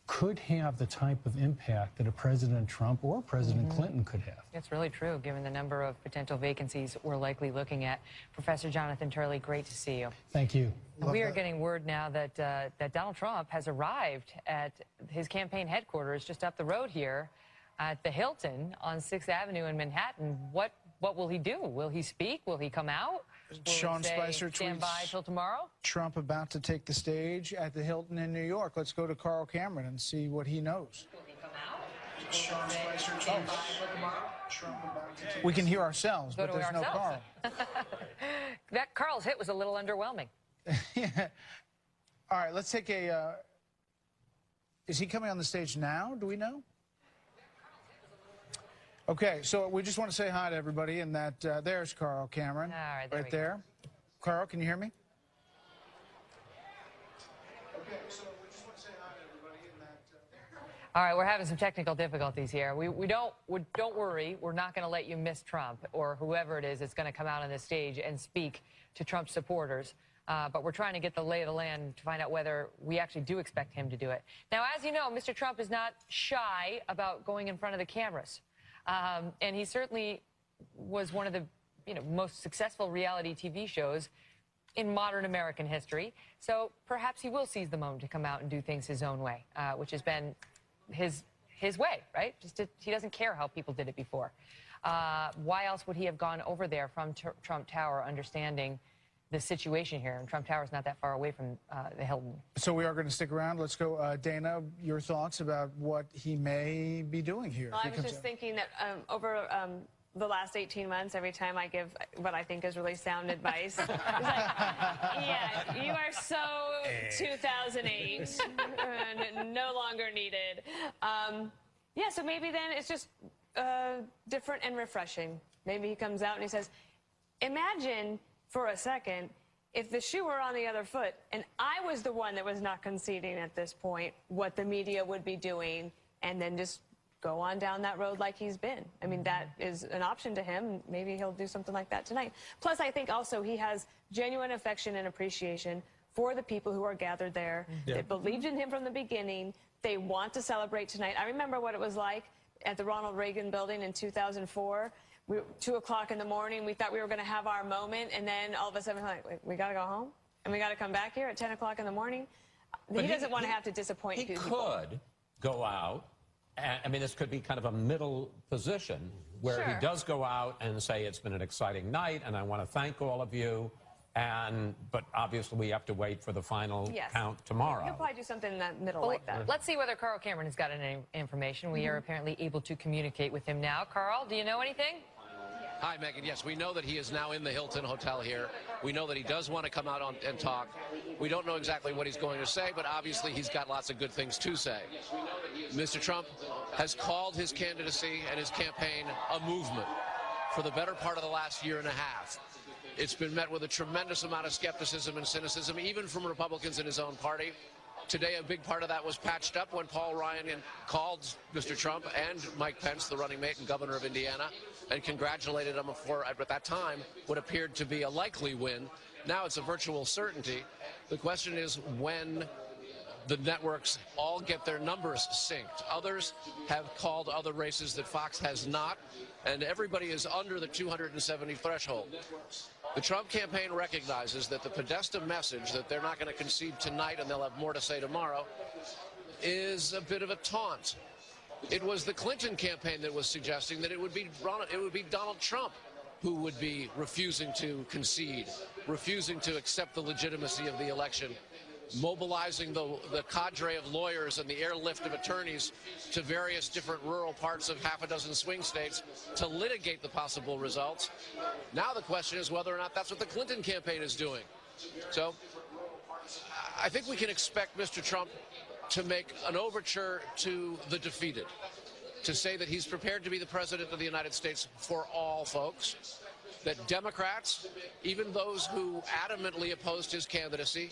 could have the type of impact that a President Trump or President Clinton could have. It's really true, given the number of potential vacancies we're likely looking at. Professor Jonathan Turley, great to see you. Thank you. We are getting word now that that Donald Trump has arrived at his campaign headquarters just up the road here at the Hilton on 6th Avenue in Manhattan. What will he do? Will he speak? Will he come out? Sean Spicer tweets, stand by till tomorrow? Trump about to take the stage at the Hilton in New York. Let's go to Carl Cameron and see what he knows. Will he come out? Sean Spicer stand by till tomorrow? We can hear ourselves, but there's no Carl. That Carl's hit was a little underwhelming. Yeah. All right, let's take a... is he coming on the stage now? Do we know? Okay, so we just want to say hi to everybody, and that there's Carl Cameron. All right, there we go. there. Carl, can you hear me? Okay, so we just want to say hi to everybody, and that All right, we're having some technical difficulties here. Don't worry. We're not going to let you miss Trump or whoever it is that's going to come out on this stage and speak to Trump supporters. But we're trying to get the lay of the land to find out whether we actually do expect him to do it. Now, as you know, Mr. Trump is not shy about going in front of the cameras. And he certainly was one of the most successful reality TV shows in modern American history. So perhaps he will seize the moment to come out and do things his own way, which has been his way, right? He doesn't care how people did it before. Why else would he have gone over there from Trump Tower, understanding the situation here? And Trump Tower is not that far away from the Hilton. So we are going to stick around. Let's go. Dana, your thoughts about what he may be doing here? Well, I was just thinking that over the last 18 months, every time I give what I think is really sound advice, it's like, yeah, you are so 2008 and no longer needed. Yeah, so maybe then it's just different and refreshing. Maybe he comes out and he says, imagine for a second if the shoe were on the other foot and I was the one that was not conceding at this point, what the media would be doing, and then just go on down that road like he's been. I mean, that is an option to him. Maybe he'll do something like that tonight. Plus, I think also he has genuine affection and appreciation for the people who are gathered there. Yeah. They believed in him from the beginning. They want to celebrate tonight. I remember what it was like at the Ronald Reagan building in 2004. 2 o'clock in the morning, we thought we were going to have our moment, and then all of a sudden, like, we got to go home, and we got to come back here at 10 o'clock in the morning. He doesn't want to have to disappoint people. He could go out, and, I mean, this could be kind of a middle position where he does go out and say, it's been an exciting night, and I want to thank all of you, but obviously we have to wait for the final count tomorrow. He'll probably do something in that middle Well, like that. Let's see whether Carl Cameron has got any information. We are apparently able to communicate with him now. Carl, do you know anything? Hi, Megan. Yes, we know that he is now in the Hilton Hotel here. We know that he does want to come out and talk. We don't know exactly what he's going to say, but obviously he's got lots of good things to say. Mr. Trump has called his candidacy and his campaign a movement for the better part of the last year and a half. It's been met with a tremendous amount of skepticism and cynicism, even from Republicans in his own party. Today, a big part of that was patched up when Paul Ryan called Mr. Trump and Mike Pence, the running mate and governor of Indiana, and congratulated him for, at that time, what appeared to be a likely win. Now it's a virtual certainty. The question is when the networks all get their numbers synced. Others have called other races that Fox has not, and everybody is under the 270 threshold. The Trump campaign recognizes that the Podesta message that they're not going to concede tonight and they'll have more to say tomorrow is a bit of a taunt. It was the Clinton campaign that was suggesting that it would be Donald Trump who would be refusing to concede, refusing to accept the legitimacy of the election, mobilizing the cadre of lawyers and the airlift of attorneys to various different rural parts of half a dozen swing states to litigate the possible results. Now the question is whether or not that's what the Clinton campaign is doing. So I think we can expect Mr. Trump to make an overture to the defeated, to say that he's prepared to be the president of the United States for all folks, that Democrats, even those who adamantly opposed his candidacy,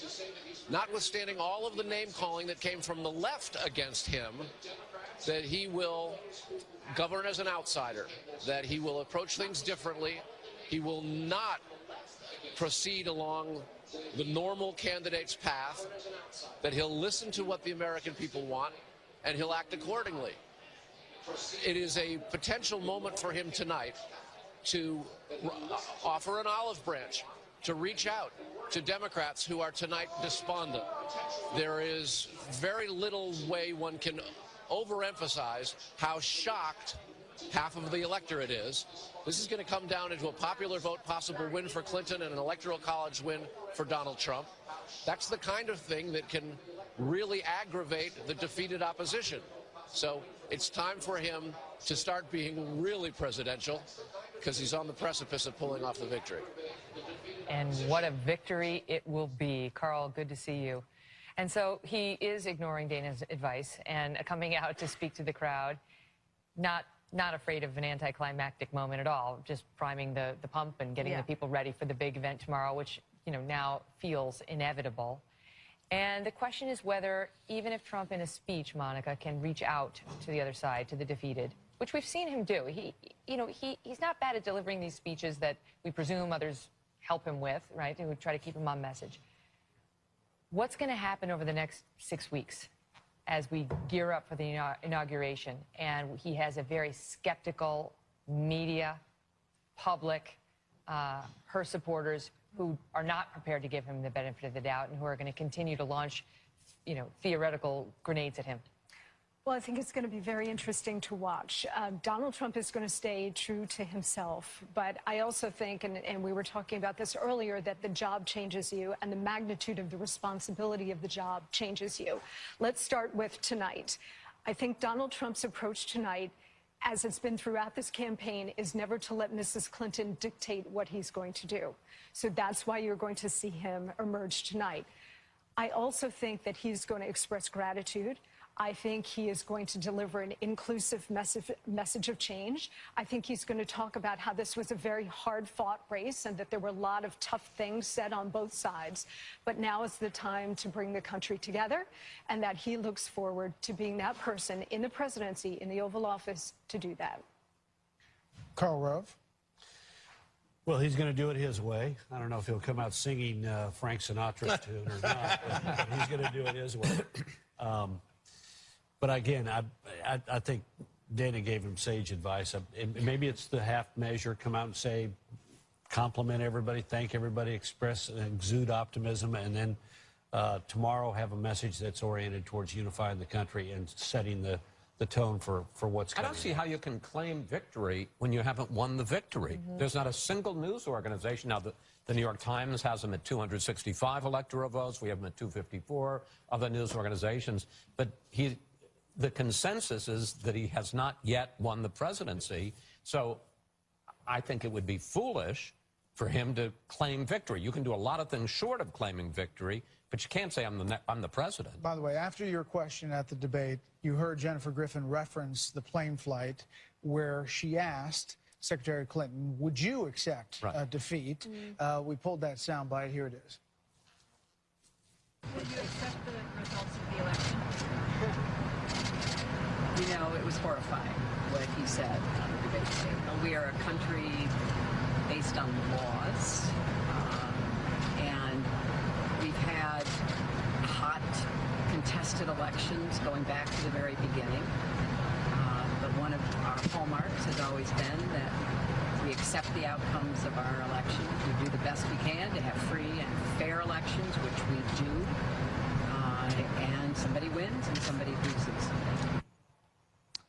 notwithstanding all of the name-calling that came from the left against him, that he will govern as an outsider, that he will approach things differently, he will not proceed along the normal candidate's path, that he'll listen to what the American people want, and he'll act accordingly. It is a potential moment for him tonight to offer an olive branch, to reach out to Democrats who are tonight despondent. There is very little way one can overemphasize how shocked half of the electorate is. This is going to come down into a popular vote possible win for Clinton and an electoral college win for Donald Trump. That's the kind of thing that can really aggravate the defeated opposition. So it's time for him to start being really presidential, because he's on the precipice of pulling off the victory. And what a victory it will be. Carl, good to see you. And so he is ignoring Dana's advice and coming out to speak to the crowd, not not afraid of an anticlimactic moment at all, just priming the pump and getting the people ready for the big event tomorrow, which, you know, now feels inevitable. And the question is whether, even if Trump in a speech, Monica, can reach out to the other side, to the defeated, which we've seen him do. He's not bad at delivering these speeches that we presume others help him with, right? And we try to keep him on message. What's going to happen over the next 6 weeks as we gear up for the inauguration? And he has a very skeptical media, public, her supporters who are not prepared to give him the benefit of the doubt and who are going to continue to launch, you know, theoretical grenades at him. Well, I think it's going to be very interesting to watch. Donald Trump is going to stay true to himself, but I also think, and we were talking about this earlier, that the job changes you and the magnitude of the responsibility of the job changes you. Let's start with tonight. I think Donald Trump's approach tonight, as it's been throughout this campaign, is never to let Mrs. Clinton dictate what he's going to do. So that's why you're going to see him emerge tonight. I also think that he's going to express gratitude. I think he is going to deliver an inclusive message of change. I think he's going to talk about how this was a very hard-fought race and that there were a lot of tough things said on both sides. But now is the time to bring the country together, and that he looks forward to being that person in the presidency, in the Oval Office, to do that. Karl Rove. Well, he's going to do it his way. I don't know if he'll come out singing Frank Sinatra's tune or not, but he's going to do it his way. But again, I think Dana gave him sage advice. Maybe it's the half measure, come out and say, compliment everybody, thank everybody, express and exude optimism, and then tomorrow have a message that's oriented towards unifying the country and setting the tone for what's coming. I don't see how you can claim victory when you haven't won the victory. There's not a single news organization. Now, the New York Times has him at 265 electoral votes. We have him at 254, other news organizations. But the consensus is that he has not yet won the presidency. So I think it would be foolish for him to claim victory. You can do a lot of things short of claiming victory, but you can't say I'm the president. By the way, after your question at the debate, you heard Jennifer Griffin reference the plane flight where she asked Secretary Clinton, would you accept a defeat? We pulled that soundbite. Here it is. Would you accept the results of the election? You know, it was horrifying what he said on the debate stage. We are a country based on laws, and we've had hot, contested elections going back to the very beginning. But one of our hallmarks has always been that we accept the outcomes of our elections. We do the best we can to have free and fair elections, which we do. And somebody wins and somebody loses.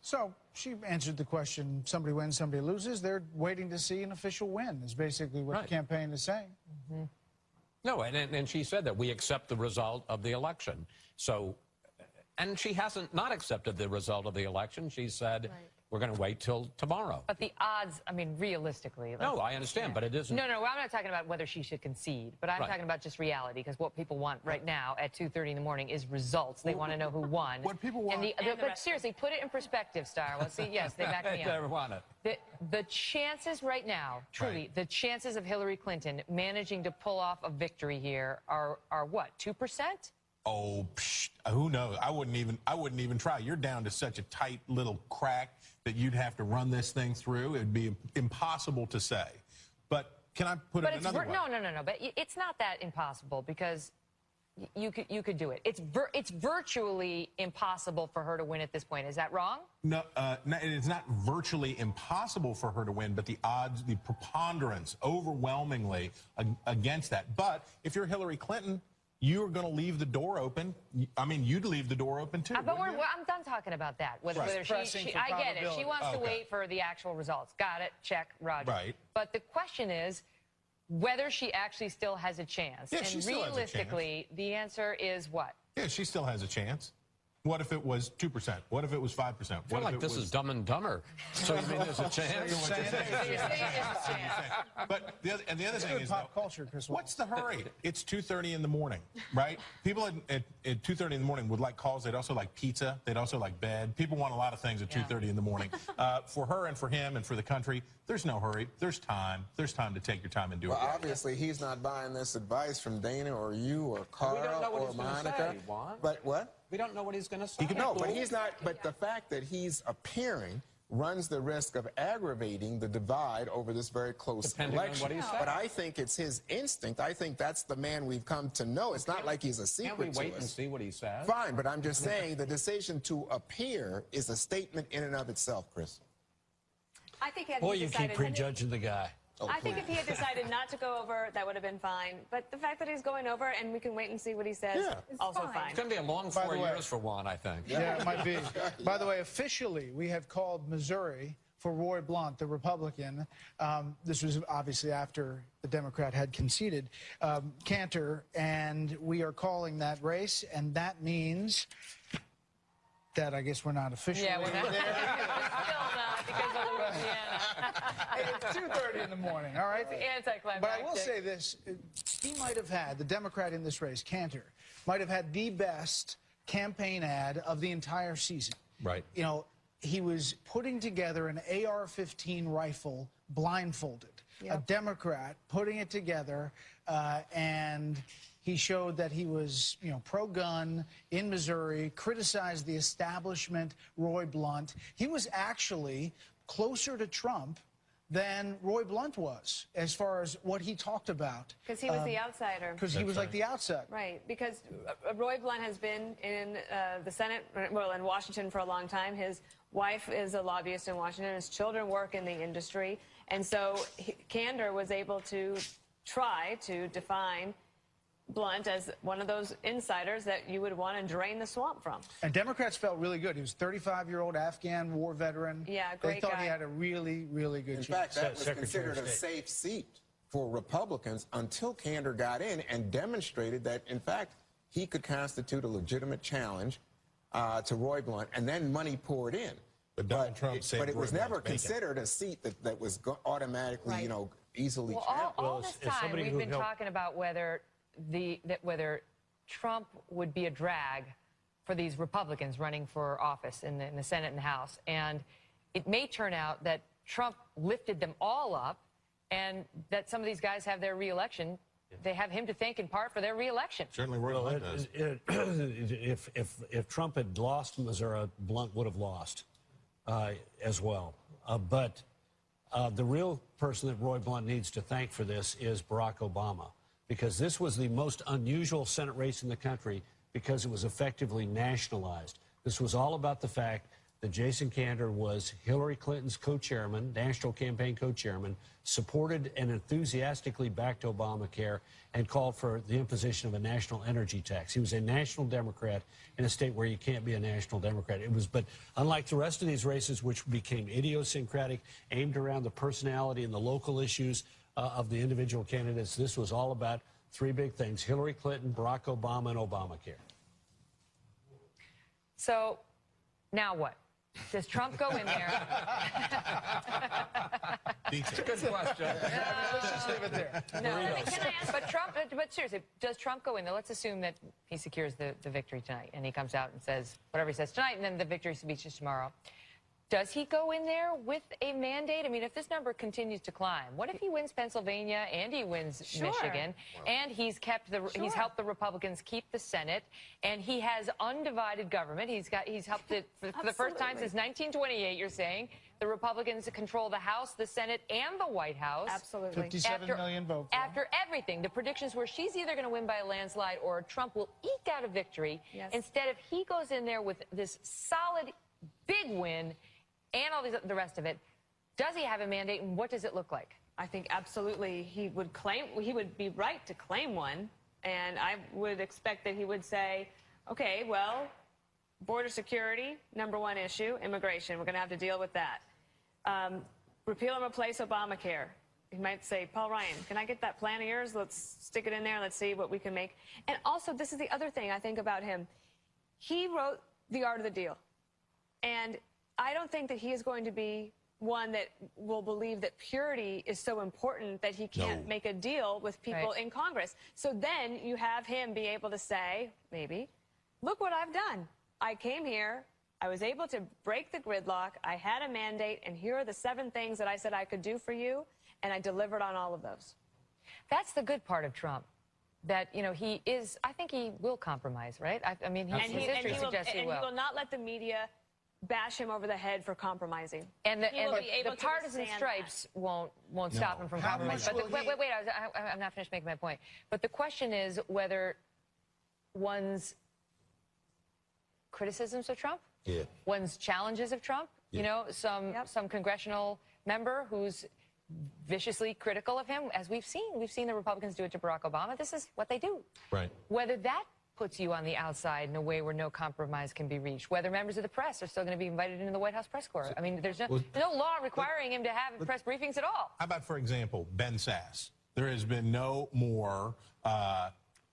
So she answered the question, somebody wins, somebody loses. They're waiting to see an official win, is basically what the campaign is saying. No, and she said that we accept the result of the election. So, and she hasn't not accepted the result of the election. She said, we're going to wait till tomorrow. But the odds, I mean, realistically. No, I understand, but it isn't. No, I'm not talking about whether she should concede, but I'm talking about just reality, because what people want right now at 2:30 in the morning is results. They want to know who won. What people want. But seriously, put it in perspective, Star. Let's see. Yes, they back me up. The chances right now, truly, the chances of Hillary Clinton managing to pull off a victory here are what, 2%? Oh, who knows? I wouldn't even try. You're down to such a tight little crack that you'd have to run this thing through. It'd be impossible to say. But can I put it another way? No. But it's not that impossible, because you could do it. It's virtually impossible for her to win at this point. Is that wrong? No, it's not virtually impossible for her to win, but the odds, the preponderance, overwhelmingly against that. But if you're Hillary Clinton, you're going to leave the door open. I mean, you'd leave the door open, too. But I'm done talking about that. Whether she I get it. She wants to wait for the actual results. Got it. Check. Roger. Right. But the question is whether she actually still has a chance. Yeah, and she still has a chance. realistically, the answer is what? Yeah, she still has a chance. What if it was 2%? What if it was 5%? I feel like this is Dumb and Dumber. So you mean there's a chance? But the other thing is, pop culture, Chris. What's the hurry? It's 2:30 in the morning, right? People at 2:30 in the morning would like calls. They'd also like pizza. They'd also like bed. People want a lot of things at 2:30 in the morning. For her and for him and for the country, there's no hurry. There's time. There's time to take your time and do it. Well, obviously, he's not buying this advice from Dana or you or Carl or Monica. But what? We don't know what he's going to say. No, but he's not. But the fact that he's appearing runs the risk of aggravating the divide over this very close election. On what he said. But I think it's his instinct. I think that's the man we've come to know. It's not like he's a secret to us. Can't we wait and see what he says? Fine, but I'm just saying the decision to appear is a statement in and of itself, Chris. I think Boy, you keep prejudging the guy. I think if he had decided not to go over, that would have been fine. But the fact that he's going over and we can wait and see what he says, also fine. It's going to be a long 4 years for Juan, I think. Yeah, it might be. By the way, officially, we have called Missouri for Roy Blunt, the Republican. This was obviously after the Democrat had conceded Cantor, and we are calling that race, and that means that I guess we're not officially we're not. there. Still not, because of Louisiana. Hey, it's 2:30 in the morning, all right? It's anticlimactic. But I will say this, he might have had, the Democrat in this race, Cantor, might have had the best campaign ad of the entire season. Right. You know, he was putting together an AR-15 rifle blindfolded. A Democrat putting it together, and he showed that he was, you know, pro-gun in Missouri, criticized the establishment, Roy Blunt. He was actually closer to Trump than Roy Blunt was, as far as what he talked about. Because he was the outsider. Because he was like the outsider. Right, because Roy Blunt has been in the Senate, well, in Washington for a long time. His wife is a lobbyist in Washington. His children work in the industry. And so Cantor was able to try to define Blunt as one of those insiders that you would want to drain the swamp from. And Democrats felt really good. He was a 35-year-old Afghan war veteran. Yeah, great They thought guy. he had a really, really good chance. In fact, that was considered a safe seat for Republicans until Cantor got in and demonstrated that, in fact, he could constitute a legitimate challenge to Roy Blunt, and then money poured in. But Donald Trump saved But it was Roy never Blunt's bacon. considered a seat that was automatically, you know, easily Well, challenged. all this time, we've been talking about whether Trump would be a drag for these Republicans running for office in the Senate and the House. And it may turn out that Trump lifted them all up, and that some of these guys have their reelection. They have him to thank in part for their reelection. Certainly, Roy Blunt does. If Trump had lost Missouri, Blunt would have lost as well. But the real person that Roy Blunt needs to thank for this is Barack Obama, because this was the most unusual Senate race in the country because it was effectively nationalized. This was all about the fact that Jason Cantor was Hillary Clinton's co-chairman, national campaign co-chairman, supported and enthusiastically backed Obamacare, and called for the imposition of a national energy tax. He was a national Democrat in a state where you can't be a national Democrat. But unlike the rest of these races, which became idiosyncratic, aimed around the personality and the local issues of the individual candidates, this was all about three big things: Hillary Clinton, Barack Obama, and Obamacare. So now what? Does Trump go in there? It's a good question. Let's just leave it there. No, can I ask? But seriously, does Trump go in there? Let's assume that he secures the victory tonight, and he comes out and says whatever he says tonight, and then the victory speech is tomorrow. Does he go in there with a mandate? I mean, if this number continues to climb, what if he wins Pennsylvania and he wins Michigan, and he's helped the Republicans keep the Senate, and he has undivided government. He's helped it for the first time since 1928. You're saying the Republicans control the House, the Senate, and the White House. Absolutely. 57 million votes. After everything, the predictions were she's either going to win by a landslide or Trump will eke out a victory. Yes. Instead of he goes in there with this solid, big win, and all the rest of it. Does he have a mandate, and what does it look like? I think absolutely he would be right to claim one, and I would expect that he would say, okay, well, border security, #1 issue, immigration, we're going to have to deal with that. Repeal and replace Obamacare. He might say, Paul Ryan, can I get that plan of yours? Let's stick it in there. Let's see what we can make. And also, this is the other thing I think about him. He wrote the art of the deal. And I don't think that he is going to be one that will believe that purity is so important that he can't make a deal with people in Congress. So then you have him be able to say, maybe, look what I've done. I came here, I was able to break the gridlock, I had a mandate, and here are the 7 things that I said I could do for you, and I delivered on all of those. That's the good part of Trump. That, you know, he is, I think he will compromise, right? I mean, his history suggests he will. And he will not let the media bash him over the head for compromising. And the partisan stripes won't stop him from compromising. But wait, I'm not finished making my point. But the question is whether one's criticisms of Trump, one's challenges of Trump, you know, some congressional member who's viciously critical of him, as we've seen the Republicans do it to Barack Obama. This is what they do. Right. Whether that puts you on the outside in a way where no compromise can be reached, whether members of the press are still going to be invited into the White House press corps. I mean, there's no law requiring him to have press briefings at all. How about, for example, Ben Sasse? There has been no more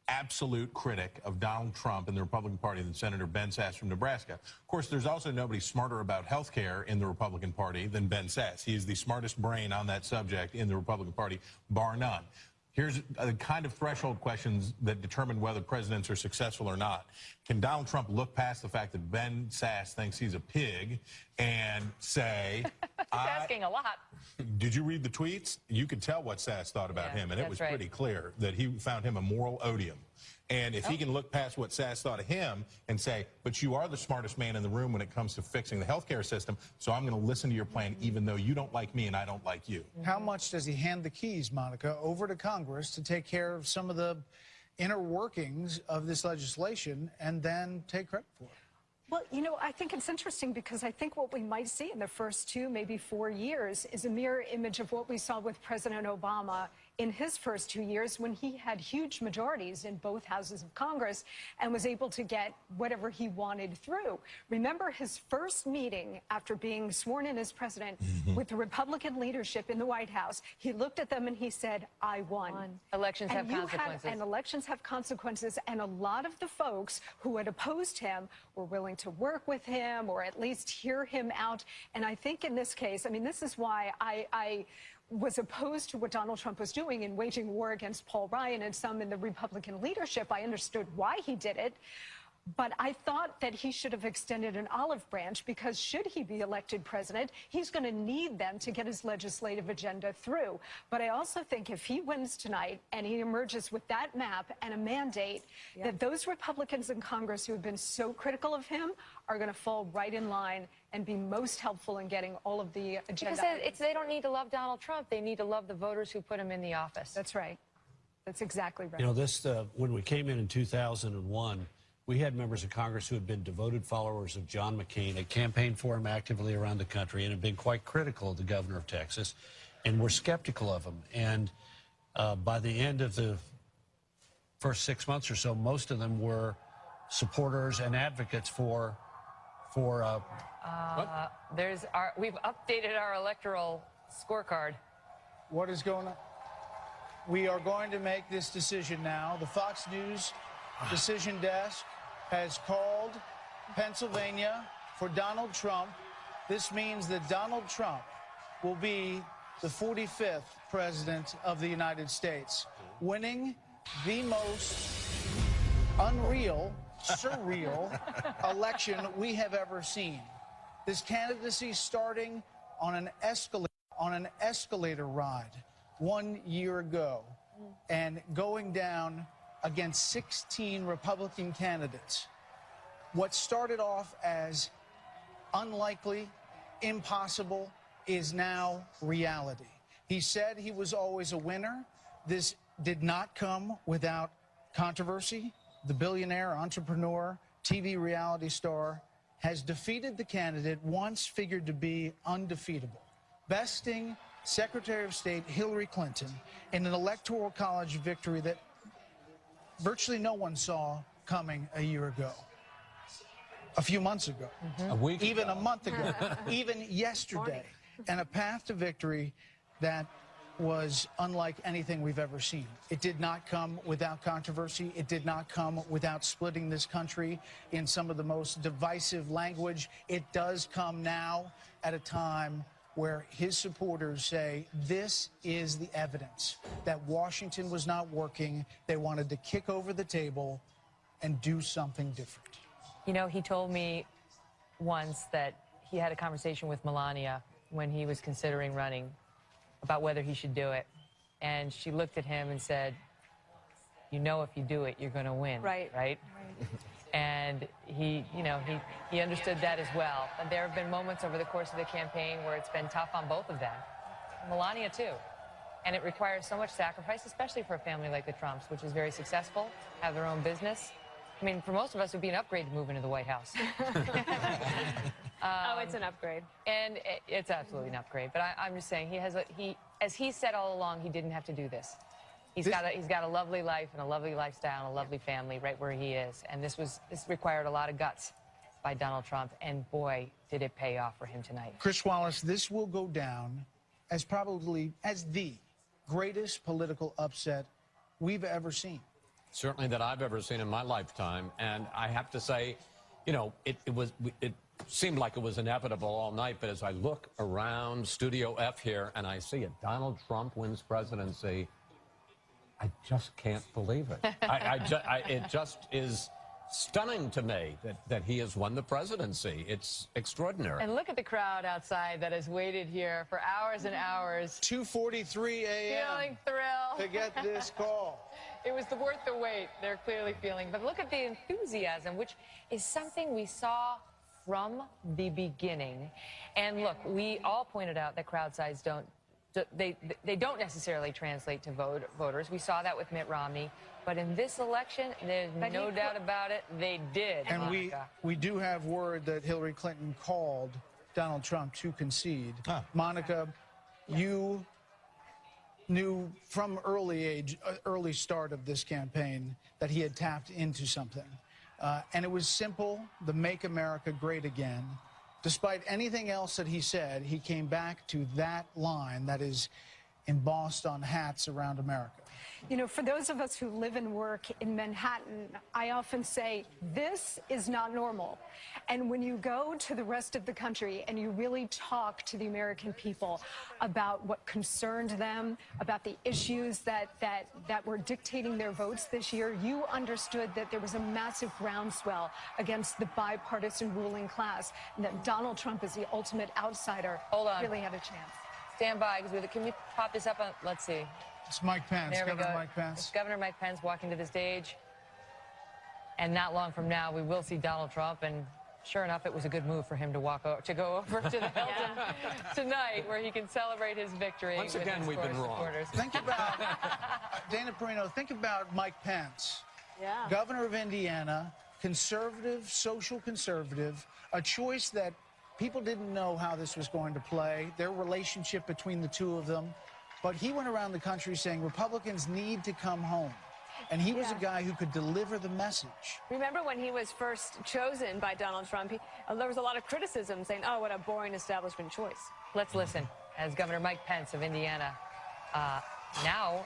absolute critic of Donald Trump in the Republican Party than Senator Ben Sasse from Nebraska. Of course, there's also nobody smarter about health care in the Republican Party than Ben Sasse. He is the smartest brain on that subject in the Republican Party, bar none. Here's the kind of threshold questions that determine whether presidents are successful or not. Can Donald Trump look past the fact that Ben Sasse thinks he's a pig and say... He's asking a lot. Did you read the tweets? You could tell what Sasse thought about him, and it was pretty clear that he found him a moral odium. And if he can look past what Sasse thought of him and say, but you are the smartest man in the room when it comes to fixing the healthcare system, so I'm going to listen to your plan even though you don't like me and I don't like you. How much does he hand the keys, Monica, over to Congress to take care of some of the inner workings of this legislation and then take credit for it? Well, you know, I think it's interesting because I think what we might see in the first 2, maybe 4 years is a mirror image of what we saw with President Obama in his first 2 years when he had huge majorities in both houses of Congress and was able to get whatever he wanted through. Remember his first meeting after being sworn in as president with the Republican leadership in the White House. He looked at them and he said, I won. Elections have consequences. And elections have consequences. And a lot of the folks who had opposed him were willing to work with him or at least hear him out. And I think in this case, I mean, this is why I was opposed to what Donald Trump was doing in waging war against Paul Ryan and some in the Republican leadership. I understood why he did it. But I thought that he should have extended an olive branch because should he be elected president, he's going to need them to get his legislative agenda through. But I also think if he wins tonight and he emerges with that map and a mandate, that those Republicans in Congress who have been so critical of him are going to fall right in line and be most helpful in getting all of the agenda. Because they don't need to love Donald Trump. They need to love the voters who put him in the office. That's right. That's exactly right. You know, this when we came in 2001, we had members of Congress who had been devoted followers of John McCain, had campaigned for him actively around the country, and had been quite critical of the governor of Texas, and were skeptical of him. And by the end of the first 6 months or so, most of them were supporters and advocates for we've updated our electoral scorecard. What is going on? We are going to make this decision now. The Fox News decision desk has called Pennsylvania for Donald Trump. This means that Donald Trump will be the 45th president of the United States, winning the most unreal, surreal election we have ever seen. This candidacy starting on an escalator ride 1 year ago and going down against 16 Republican candidates. What started off as unlikely, impossible, is now reality. He said he was always a winner. This did not come without controversy. The billionaire, entrepreneur, TV reality star has defeated the candidate once figured to be undefeatable, besting Secretary of State Hillary Clinton in an electoral college victory that virtually no one saw coming a year ago, a few months ago, a week even ago. a month ago, even yesterday, and a path to victory that was unlike anything we've ever seen. It did not come without controversy. It did not come without splitting this country in some of the most divisive language. It does come now at a time where his supporters say this is the evidence that Washington was not working. They wanted to kick over the table and do something different. You know, he told me once that he had a conversation with Melania when he was considering running about whether he should do it. And she looked at him and said, you know, if you do it, you're going to win. Right. Right? And he, you know, he understood that as well. And there have been moments over the course of the campaign where it's been tough on both of them. Melania, too. And it requires so much sacrifice, especially for a family like the Trumps, which is very successful, have their own business. I mean, for most of us, it would be an upgrade to move into the White House. Oh, it's an upgrade. And it's absolutely an upgrade. But I'm just saying, as he said all along, he didn't have to do this. He's got a lovely life and a lovely lifestyle and a lovely family right where he is. And this required a lot of guts by Donald Trump. And boy, did it pay off for him tonight. Chris Wallace, this will go down as probably as the greatest political upset we've ever seen. Certainly that I've ever seen in my lifetime. And I have to say, you know, it seemed like it was inevitable all night, but as I look around Studio F here and I see it, Donald Trump wins presidency, I just can't believe it. It just is stunning to me that he has won the presidency. It's extraordinary. And look at the crowd outside that has waited here for hours and hours. 2:43 a.m. Feeling thrilled. To get this call. It was worth the wait, they're clearly feeling. But look at the enthusiasm, which is something we saw from the beginning. And look, we all pointed out that crowd size don't necessarily translate to voters. We saw that with Mitt Romney. But in this election, there's no doubt about it, they did. And we do have word that Hillary Clinton called Donald Trump to concede. Monica, you knew from early start of this campaign that he had tapped into something. And it was simple, the Make America Great Again. Despite anything else that he said, he came back to that line that is embossed on hats around America. You know, for those of us who live and work in Manhattan, I often say, this is not normal. And when you go to the rest of the country and you really talk to the American people about what concerned them, about the issues that were dictating their votes this year, you understood that there was a massive groundswell against the bipartisan ruling class, and that Donald Trump, as the ultimate outsider, really had a chance. Stand by, because can we pop this up? Let's see. It's Mike Pence, there we Governor go. Mike Pence. It's Governor Mike Pence walking to the stage. And not long from now, we will see Donald Trump. And sure enough, it was a good move for him to go over to the Hilton tonight, where he can celebrate his victory. Once again, we've been wrong. Supporters. Think about, Dana Perino, think about Mike Pence, governor of Indiana, conservative, social conservative, a choice that people didn't know how this was going to play, their relationship between the two of them. But he went around the country saying Republicans need to come home. And he was a guy who could deliver the message. Remember when he was first chosen by Donald Trump, there was a lot of criticism saying, oh, what a boring establishment choice. Let's listen as Governor Mike Pence of Indiana, now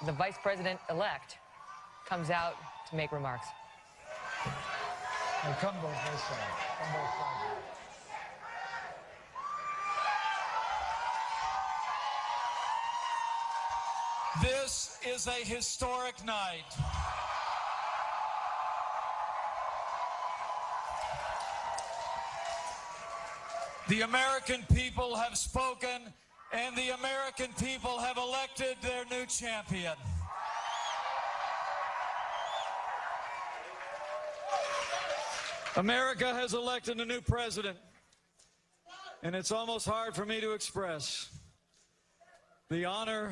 the vice president-elect, comes out to make remarks. Now come both this side. Come both sides. This is a historic night. The American people have spoken, and the American people have elected their new champion. America has elected a new president, and it's almost hard for me to express the honor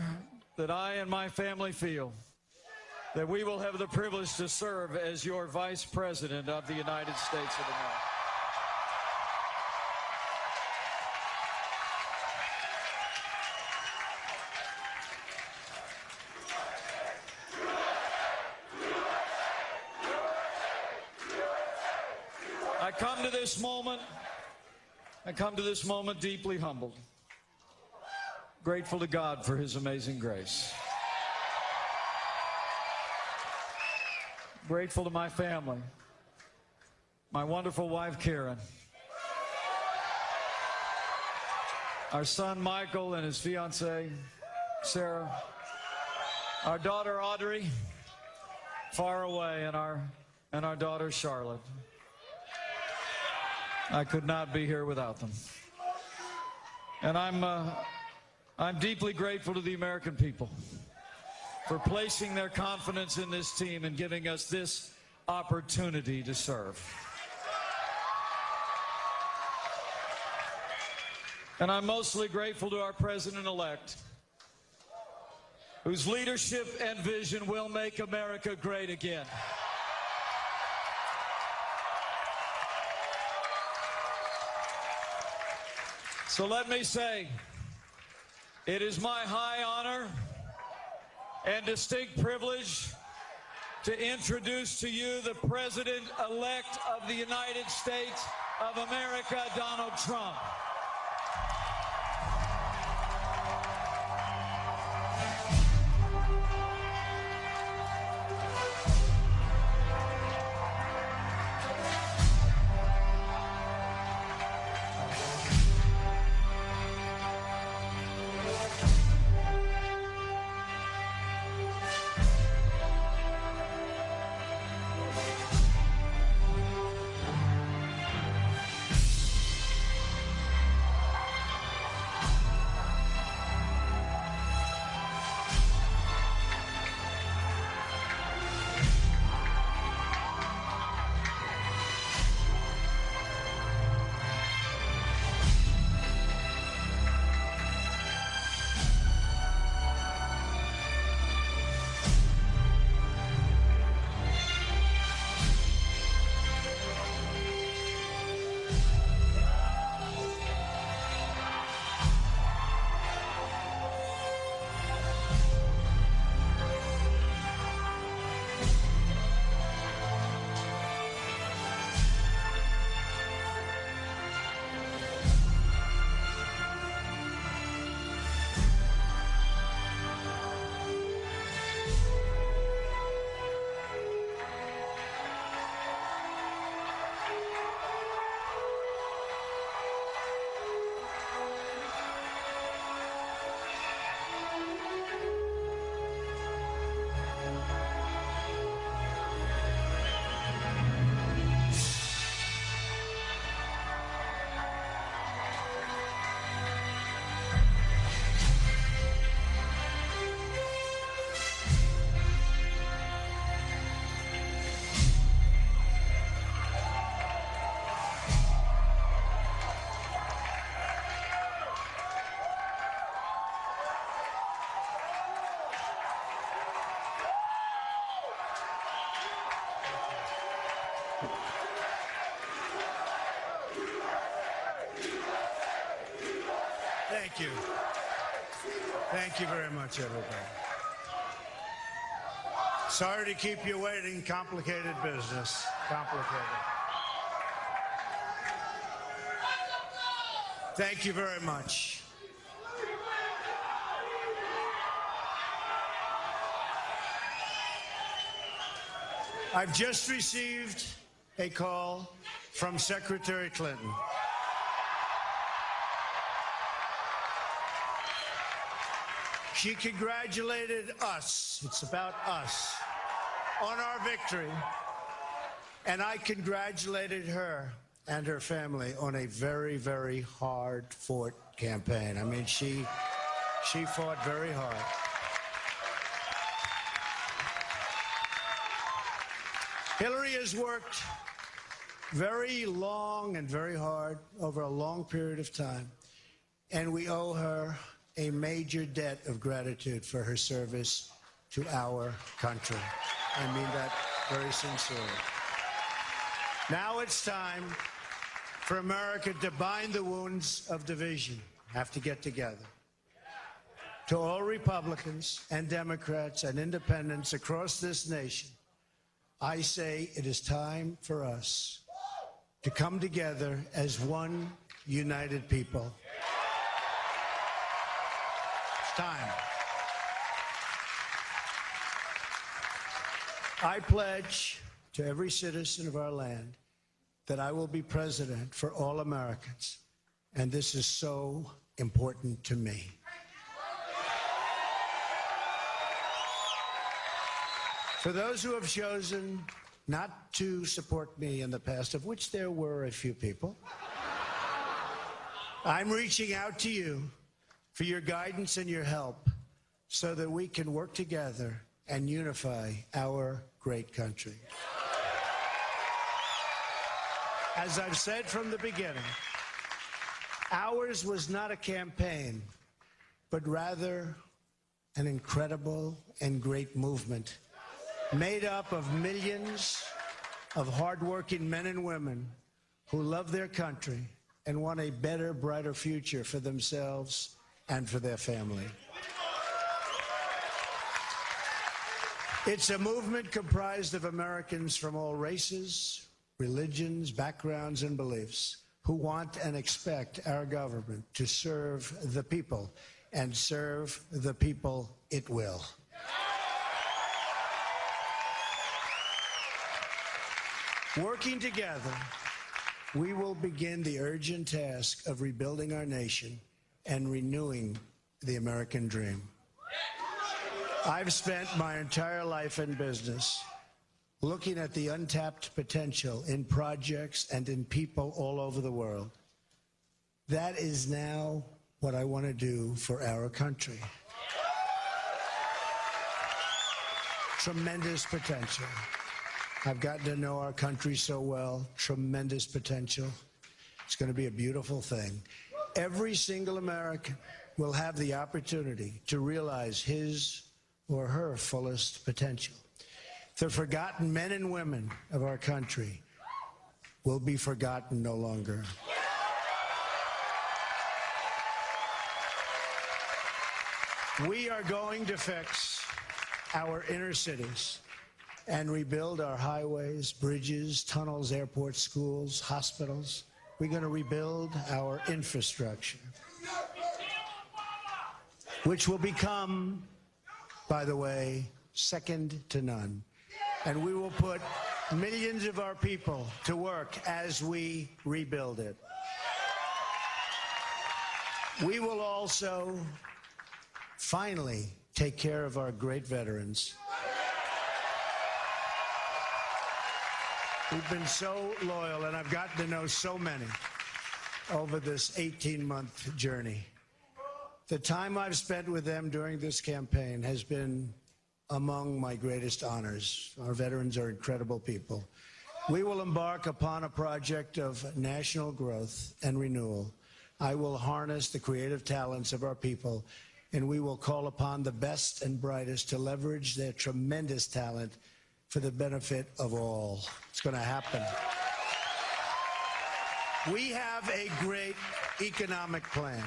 that I and my family feel that we will have the privilege to serve as your Vice President of the United States of America. I come to this moment deeply humbled. grateful to God for his amazing grace. Grateful to my family, my wonderful wife, Karen, our son, Michael, and his fiancée, Sarah, our daughter, Audrey, far away, and our daughter, Charlotte. I could not be here without them. And I'm deeply grateful to the American people for placing their confidence in this team and giving us this opportunity to serve. And I'm mostly grateful to our president-elect, whose leadership and vision will make America great again. So let me say, it is my high honor and distinct privilege to introduce to you the President-elect of the United States of America, Donald Trump. Thank you. Thank you very much, everybody. Sorry to keep you waiting. Complicated business. Complicated. Thank you very much. I've just received a call from Secretary Clinton. She congratulated us, it's about us, on our victory. And I congratulated her and her family on a very, very hard-fought campaign. I mean, she fought very hard. Hillary has worked very long and very hard over a long period of time, and we owe her a major debt of gratitude for her service to our country. I mean that very sincerely. Now it's time for America to bind the wounds of division, have to get together. To all Republicans and Democrats and independents across this nation, I say it is time for us to come together as one united people. time. I pledge to every citizen of our land that I will be president for all Americans, and this is so important to me. For those who have chosen not to support me in the past, of which there were a few people, I'm reaching out to you for your guidance and your help so that we can work together and unify our great country. As I've said from the beginning, ours was not a campaign, but rather an incredible and great movement made up of millions of hardworking men and women who love their country and want a better, brighter future for themselves and for their family. It's a movement comprised of Americans from all races, religions, backgrounds, and beliefs who want and expect our government to serve the people, and serve the people it will. Working together, we will begin the urgent task of rebuilding our nation and renewing the American dream. I've spent my entire life in business looking at the untapped potential in projects and in people all over the world. That is now what I want to do for our country. Tremendous potential. I've gotten to know our country so well. Tremendous potential. It's going to be a beautiful thing. Every single American will have the opportunity to realize his or her fullest potential. The forgotten men and women of our country will be forgotten no longer. We are going to fix our inner cities and rebuild our highways, bridges, tunnels, airports, schools, hospitals. We're going to rebuild our infrastructure, which will become, by the way, second to none. And we will put millions of our people to work as we rebuild it. We will also finally take care of our great veterans. We've been so loyal, and I've gotten to know so many over this 18-month journey. The time I've spent with them during this campaign has been among my greatest honors. Our veterans are incredible people. We will embark upon a project of national growth and renewal. I will harness the creative talents of our people, and we will call upon the best and brightest to leverage their tremendous talent for the benefit of all. It's going to happen. We have a great economic plan.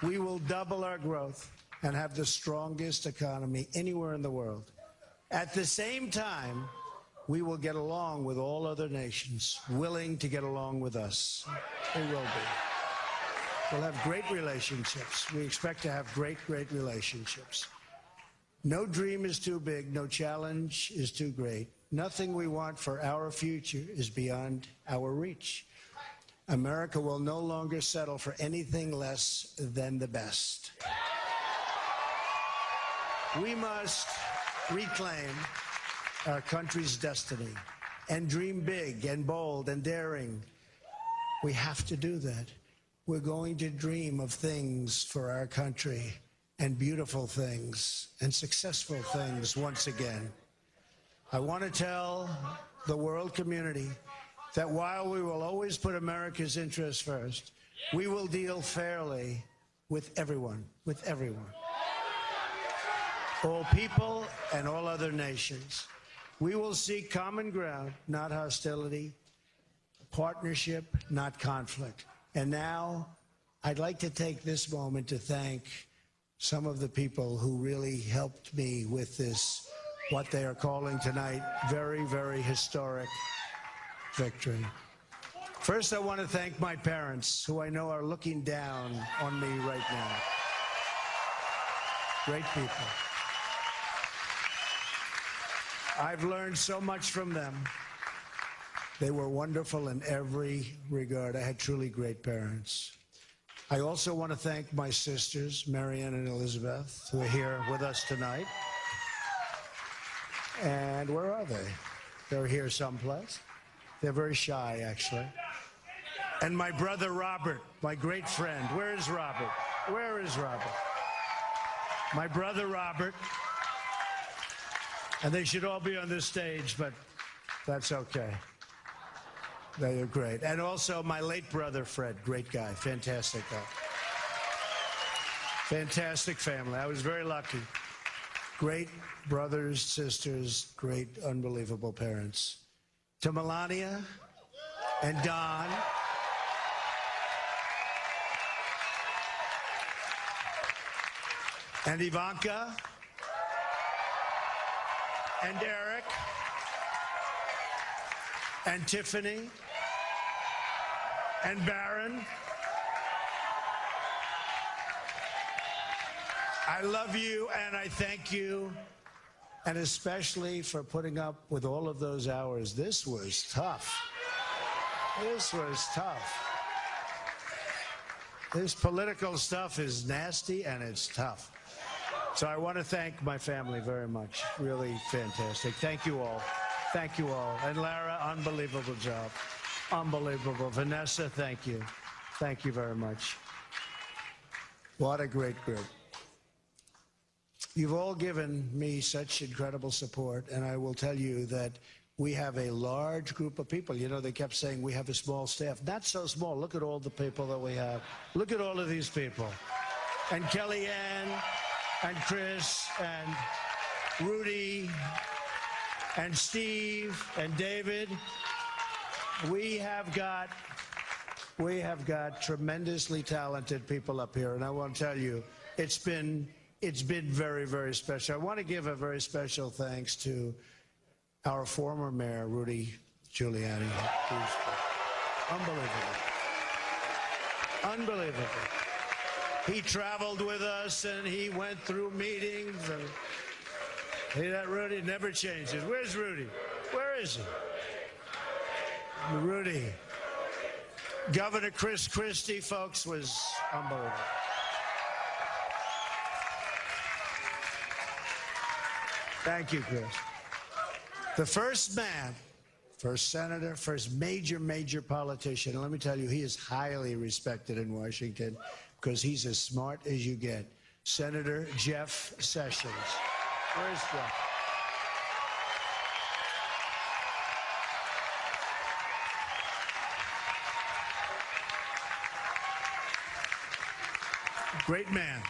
We will double our growth and have the strongest economy anywhere in the world. At the same time, we will get along with all other nations willing to get along with us. They will be. We'll have great relationships. We expect to have great relationships. No dream is too big, no challenge is too great. Nothing we want for our future is beyond our reach. America will no longer settle for anything less than the best. We must reclaim our country's destiny and dream big and bold and daring. We have to do that. We're going to dream of things for our country, and beautiful things and successful things once again. I want to tell the world community that while we will always put America's interests first, we will deal fairly with everyone, all people and all other nations. We will seek common ground, not hostility, partnership, not conflict. And now, I'd like to take this moment to thank some of the people who really helped me with this, what they are calling tonight, very, very historic victory. First, I want to thank my parents, who I know are looking down on me right now. Great people. I've learned so much from them. They were wonderful in every regard. I had truly great parents. I also want to thank my sisters, Marianne and Elizabeth, who are here with us tonight. And where are they? They're here someplace. They're very shy, actually. And my brother Robert, my great friend. Where is Robert? Where is Robert? My brother Robert. And they should all be on this stage, but that's okay. They are great. And also my late brother Fred, great guy, fantastic guy. Fantastic family. I was very lucky. Great brothers, sisters, great, unbelievable parents. To Melania and Don. And Ivanka. And Eric. And Tiffany. And Barron. I love you and I thank you, and especially for putting up with all of those hours. This was tough. This was tough. This political stuff is nasty and it's tough. So I want to thank my family very much. Really fantastic. Thank you all. Thank you all. And Lara, unbelievable job. Unbelievable. Vanessa, thank you. Thank you very much. What a great group. You've all given me such incredible support, and I will tell you that we have a large group of people. You know, they kept saying we have a small staff. Not so small. Look at all the people that we have. Look at all of these people. And Kellyanne, and Chris, and Rudy, and Steve, and David. We have got tremendously talented people up here, and I want to tell you, it's been very, very special. I want to give a very special thanks to our former mayor, Rudy Giuliani. Unbelievable. Unbelievable. He traveled with us and he went through meetings. And hey, that Rudy never changes. Where's Rudy? Where is he? Rudy. Governor Chris Christie, folks, was unbelievable. Thank you, Chris. The first man, first senator, first major politician, and let me tell you, he is highly respected in Washington because he's as smart as you get. Senator Jeff Sessions. Where's Jeff? Great man.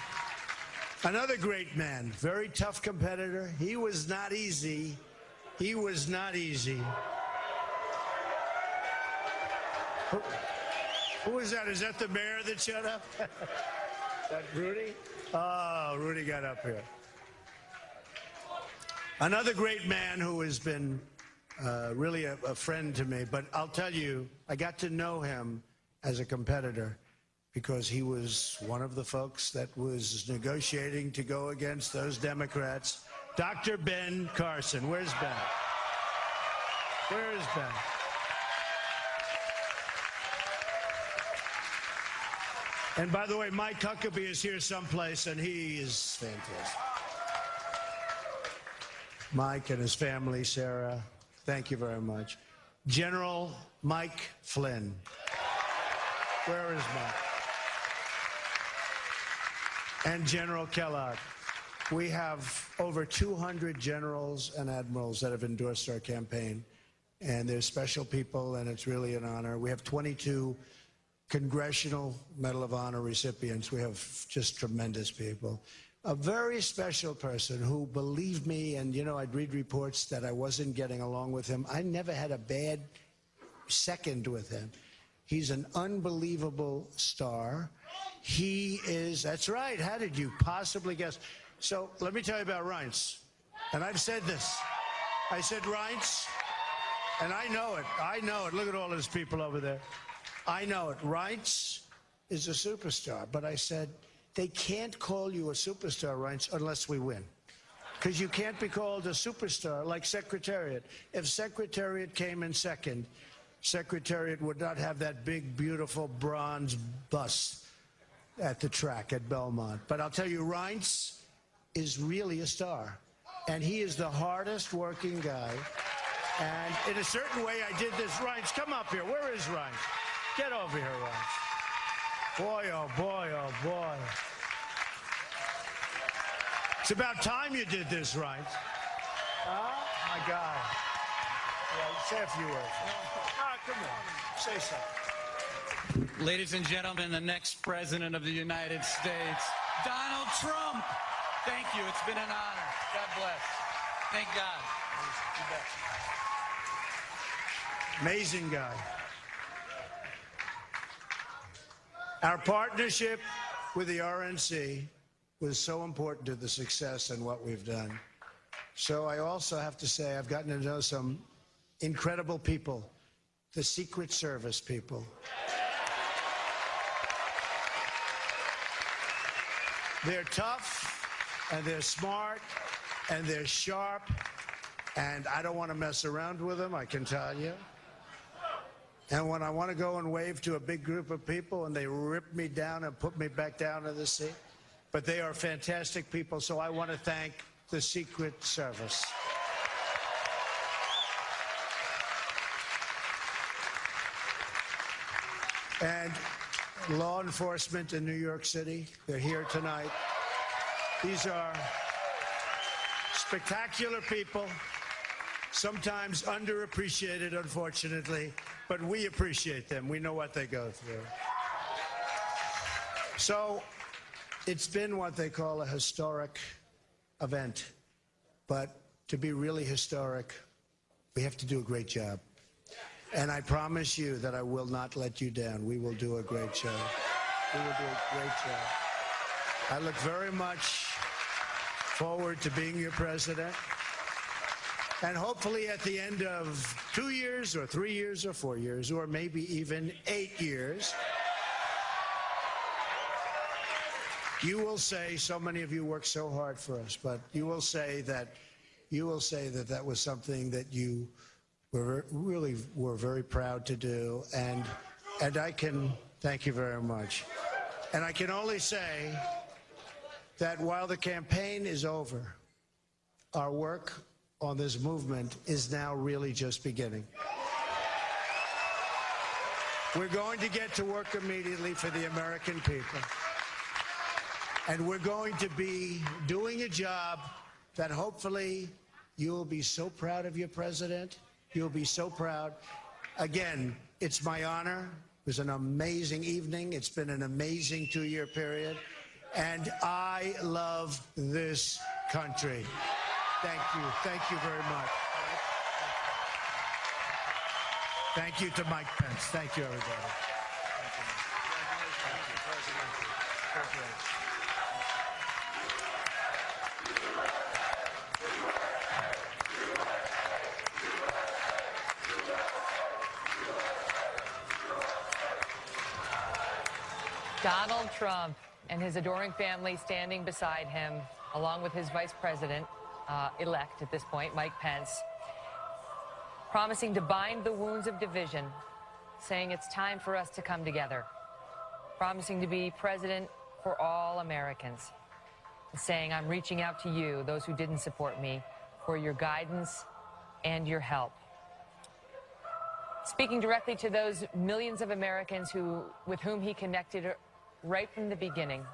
Another great man, very tough competitor. He was not easy. He was not easy. Who was that? Is that the mayor that shut up? That Rudy? Oh, Rudy got up here. Another great man who has been really a friend to me, but I'll tell you, I got to know him as a competitor because he was one of the folks that was negotiating to go against those Democrats. Dr. Ben Carson. Where's Ben? Where is Ben? And by the way, Mike Huckabee is here someplace, and he is fantastic. Mike and his family, Sarah, thank you very much. General Mike Flynn. Where is Mike? And General Kellogg. We have over 200 generals and admirals that have endorsed our campaign. And they're special people, and it's really an honor. We have 22 Congressional Medal of Honor recipients. We have just tremendous people. A very special person who believed me, and, you know, I'd read reports that I wasn't getting along with him. I never had a bad second with him. He's an unbelievable star. He is, that's right, how did you possibly guess? So let me tell you about Reince. And I've said this. I said, Reince, and I know it. I know it. Look at all those people over there. I know it. Reince is a superstar. But I said, they can't call you a superstar, Reince, unless we win. Because you can't be called a superstar like Secretariat. If Secretariat came in second, Secretariat would not have that big, beautiful bronze bust at the track at Belmont. But I'll tell you, Reince is really a star. And he is the hardest working guy. And in a certain way, I did this. Reince, come up here. Where is Reince? Get over here, Reince. Boy, oh boy, oh boy. It's about time you did this, Reince. My God. Yeah, say a few words. Come on. Say something. Ladies and gentlemen, the next president of the United States, Donald Trump. Thank you. It's been an honor. God bless. Thank God. Amazing guy. Our partnership with the RNC was so important to the success and what we've done. So I also have to say I've gotten to know some incredible people, the Secret Service people. They're tough, and they're smart, and they're sharp, and I don't want to mess around with them, I can tell you. And when I want to go and wave to a big group of people and they rip me down and put me back down in the seat, but they are fantastic people, so I want to thank the Secret Service. And law enforcement in New York City, they're here tonight. These are spectacular people, sometimes underappreciated, unfortunately, but we appreciate them. We know what they go through. So it's been what they call a historic event, but to be really historic, we have to do a great job. And I promise you that I will not let you down. We will do a great job. We will do a great job. I look very much forward to being your president. And hopefully at the end of 2 years or 3 years or 4 years or maybe even 8 years, you will say, so many of you work so hard for us, but you will say that that was something that you were very proud to do, and I can thank you very much. And I can only say that while the campaign is over, our work on this movement is now really just beginning. We're going to get to work immediately for the American people. And we're going to be doing a job that hopefully you'll be so proud of your president. You'll be so proud. Again, it's my honor. It was an amazing evening. It's been an amazing 2-year period. And I love this country. Thank you. Thank you very much. Thank you to Mike Pence. Thank you, everybody. Thank you. Donald Trump and his adoring family standing beside him, along with his vice president-elect at this point, Mike Pence, promising to bind the wounds of division, saying it's time for us to come together, promising to be president for all Americans, saying I'm reaching out to you, those who didn't support me, for your guidance and your help. Speaking directly to those millions of Americans with whom he connected right from the beginning,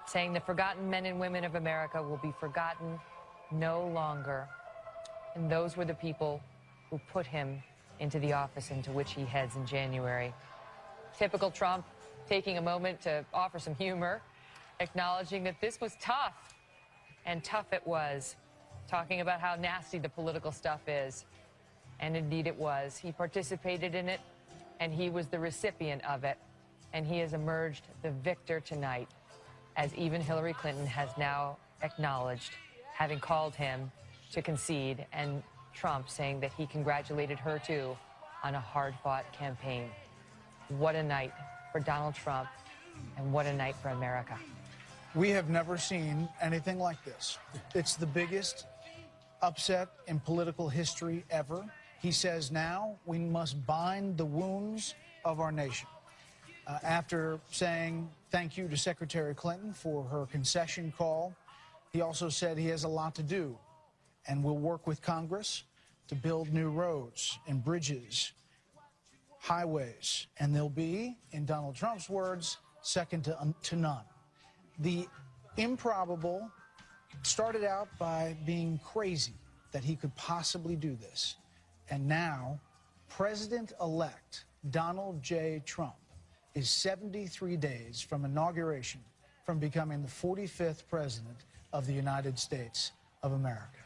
saying the forgotten men and women of America will be forgotten no longer. And those were the people who put him into the office into which he heads in January. Typical Trump, taking a moment to offer some humor, acknowledging that this was tough, and tough it was, talking about how nasty the political stuff is. And indeed it was. He participated in it, and he was the recipient of it. And he has emerged the victor tonight, as even Hillary Clinton has now acknowledged, having called him to concede, and Trump saying that he congratulated her, too, on a hard-fought campaign. What a night for Donald Trump, and what a night for America. We have never seen anything like this. It's the biggest upset in political history ever. He says now we must bind the wounds of our nation. After saying thank you to Secretary Clinton for her concession call, he also said he has a lot to do and will work with Congress to build new roads and bridges, highways, and they'll be, in Donald Trump's words, second to none. The improbable started out by being crazy that he could possibly do this. And now, President-elect Donald J. Trump is 73 days from inauguration from becoming the 45th President of the United States of America.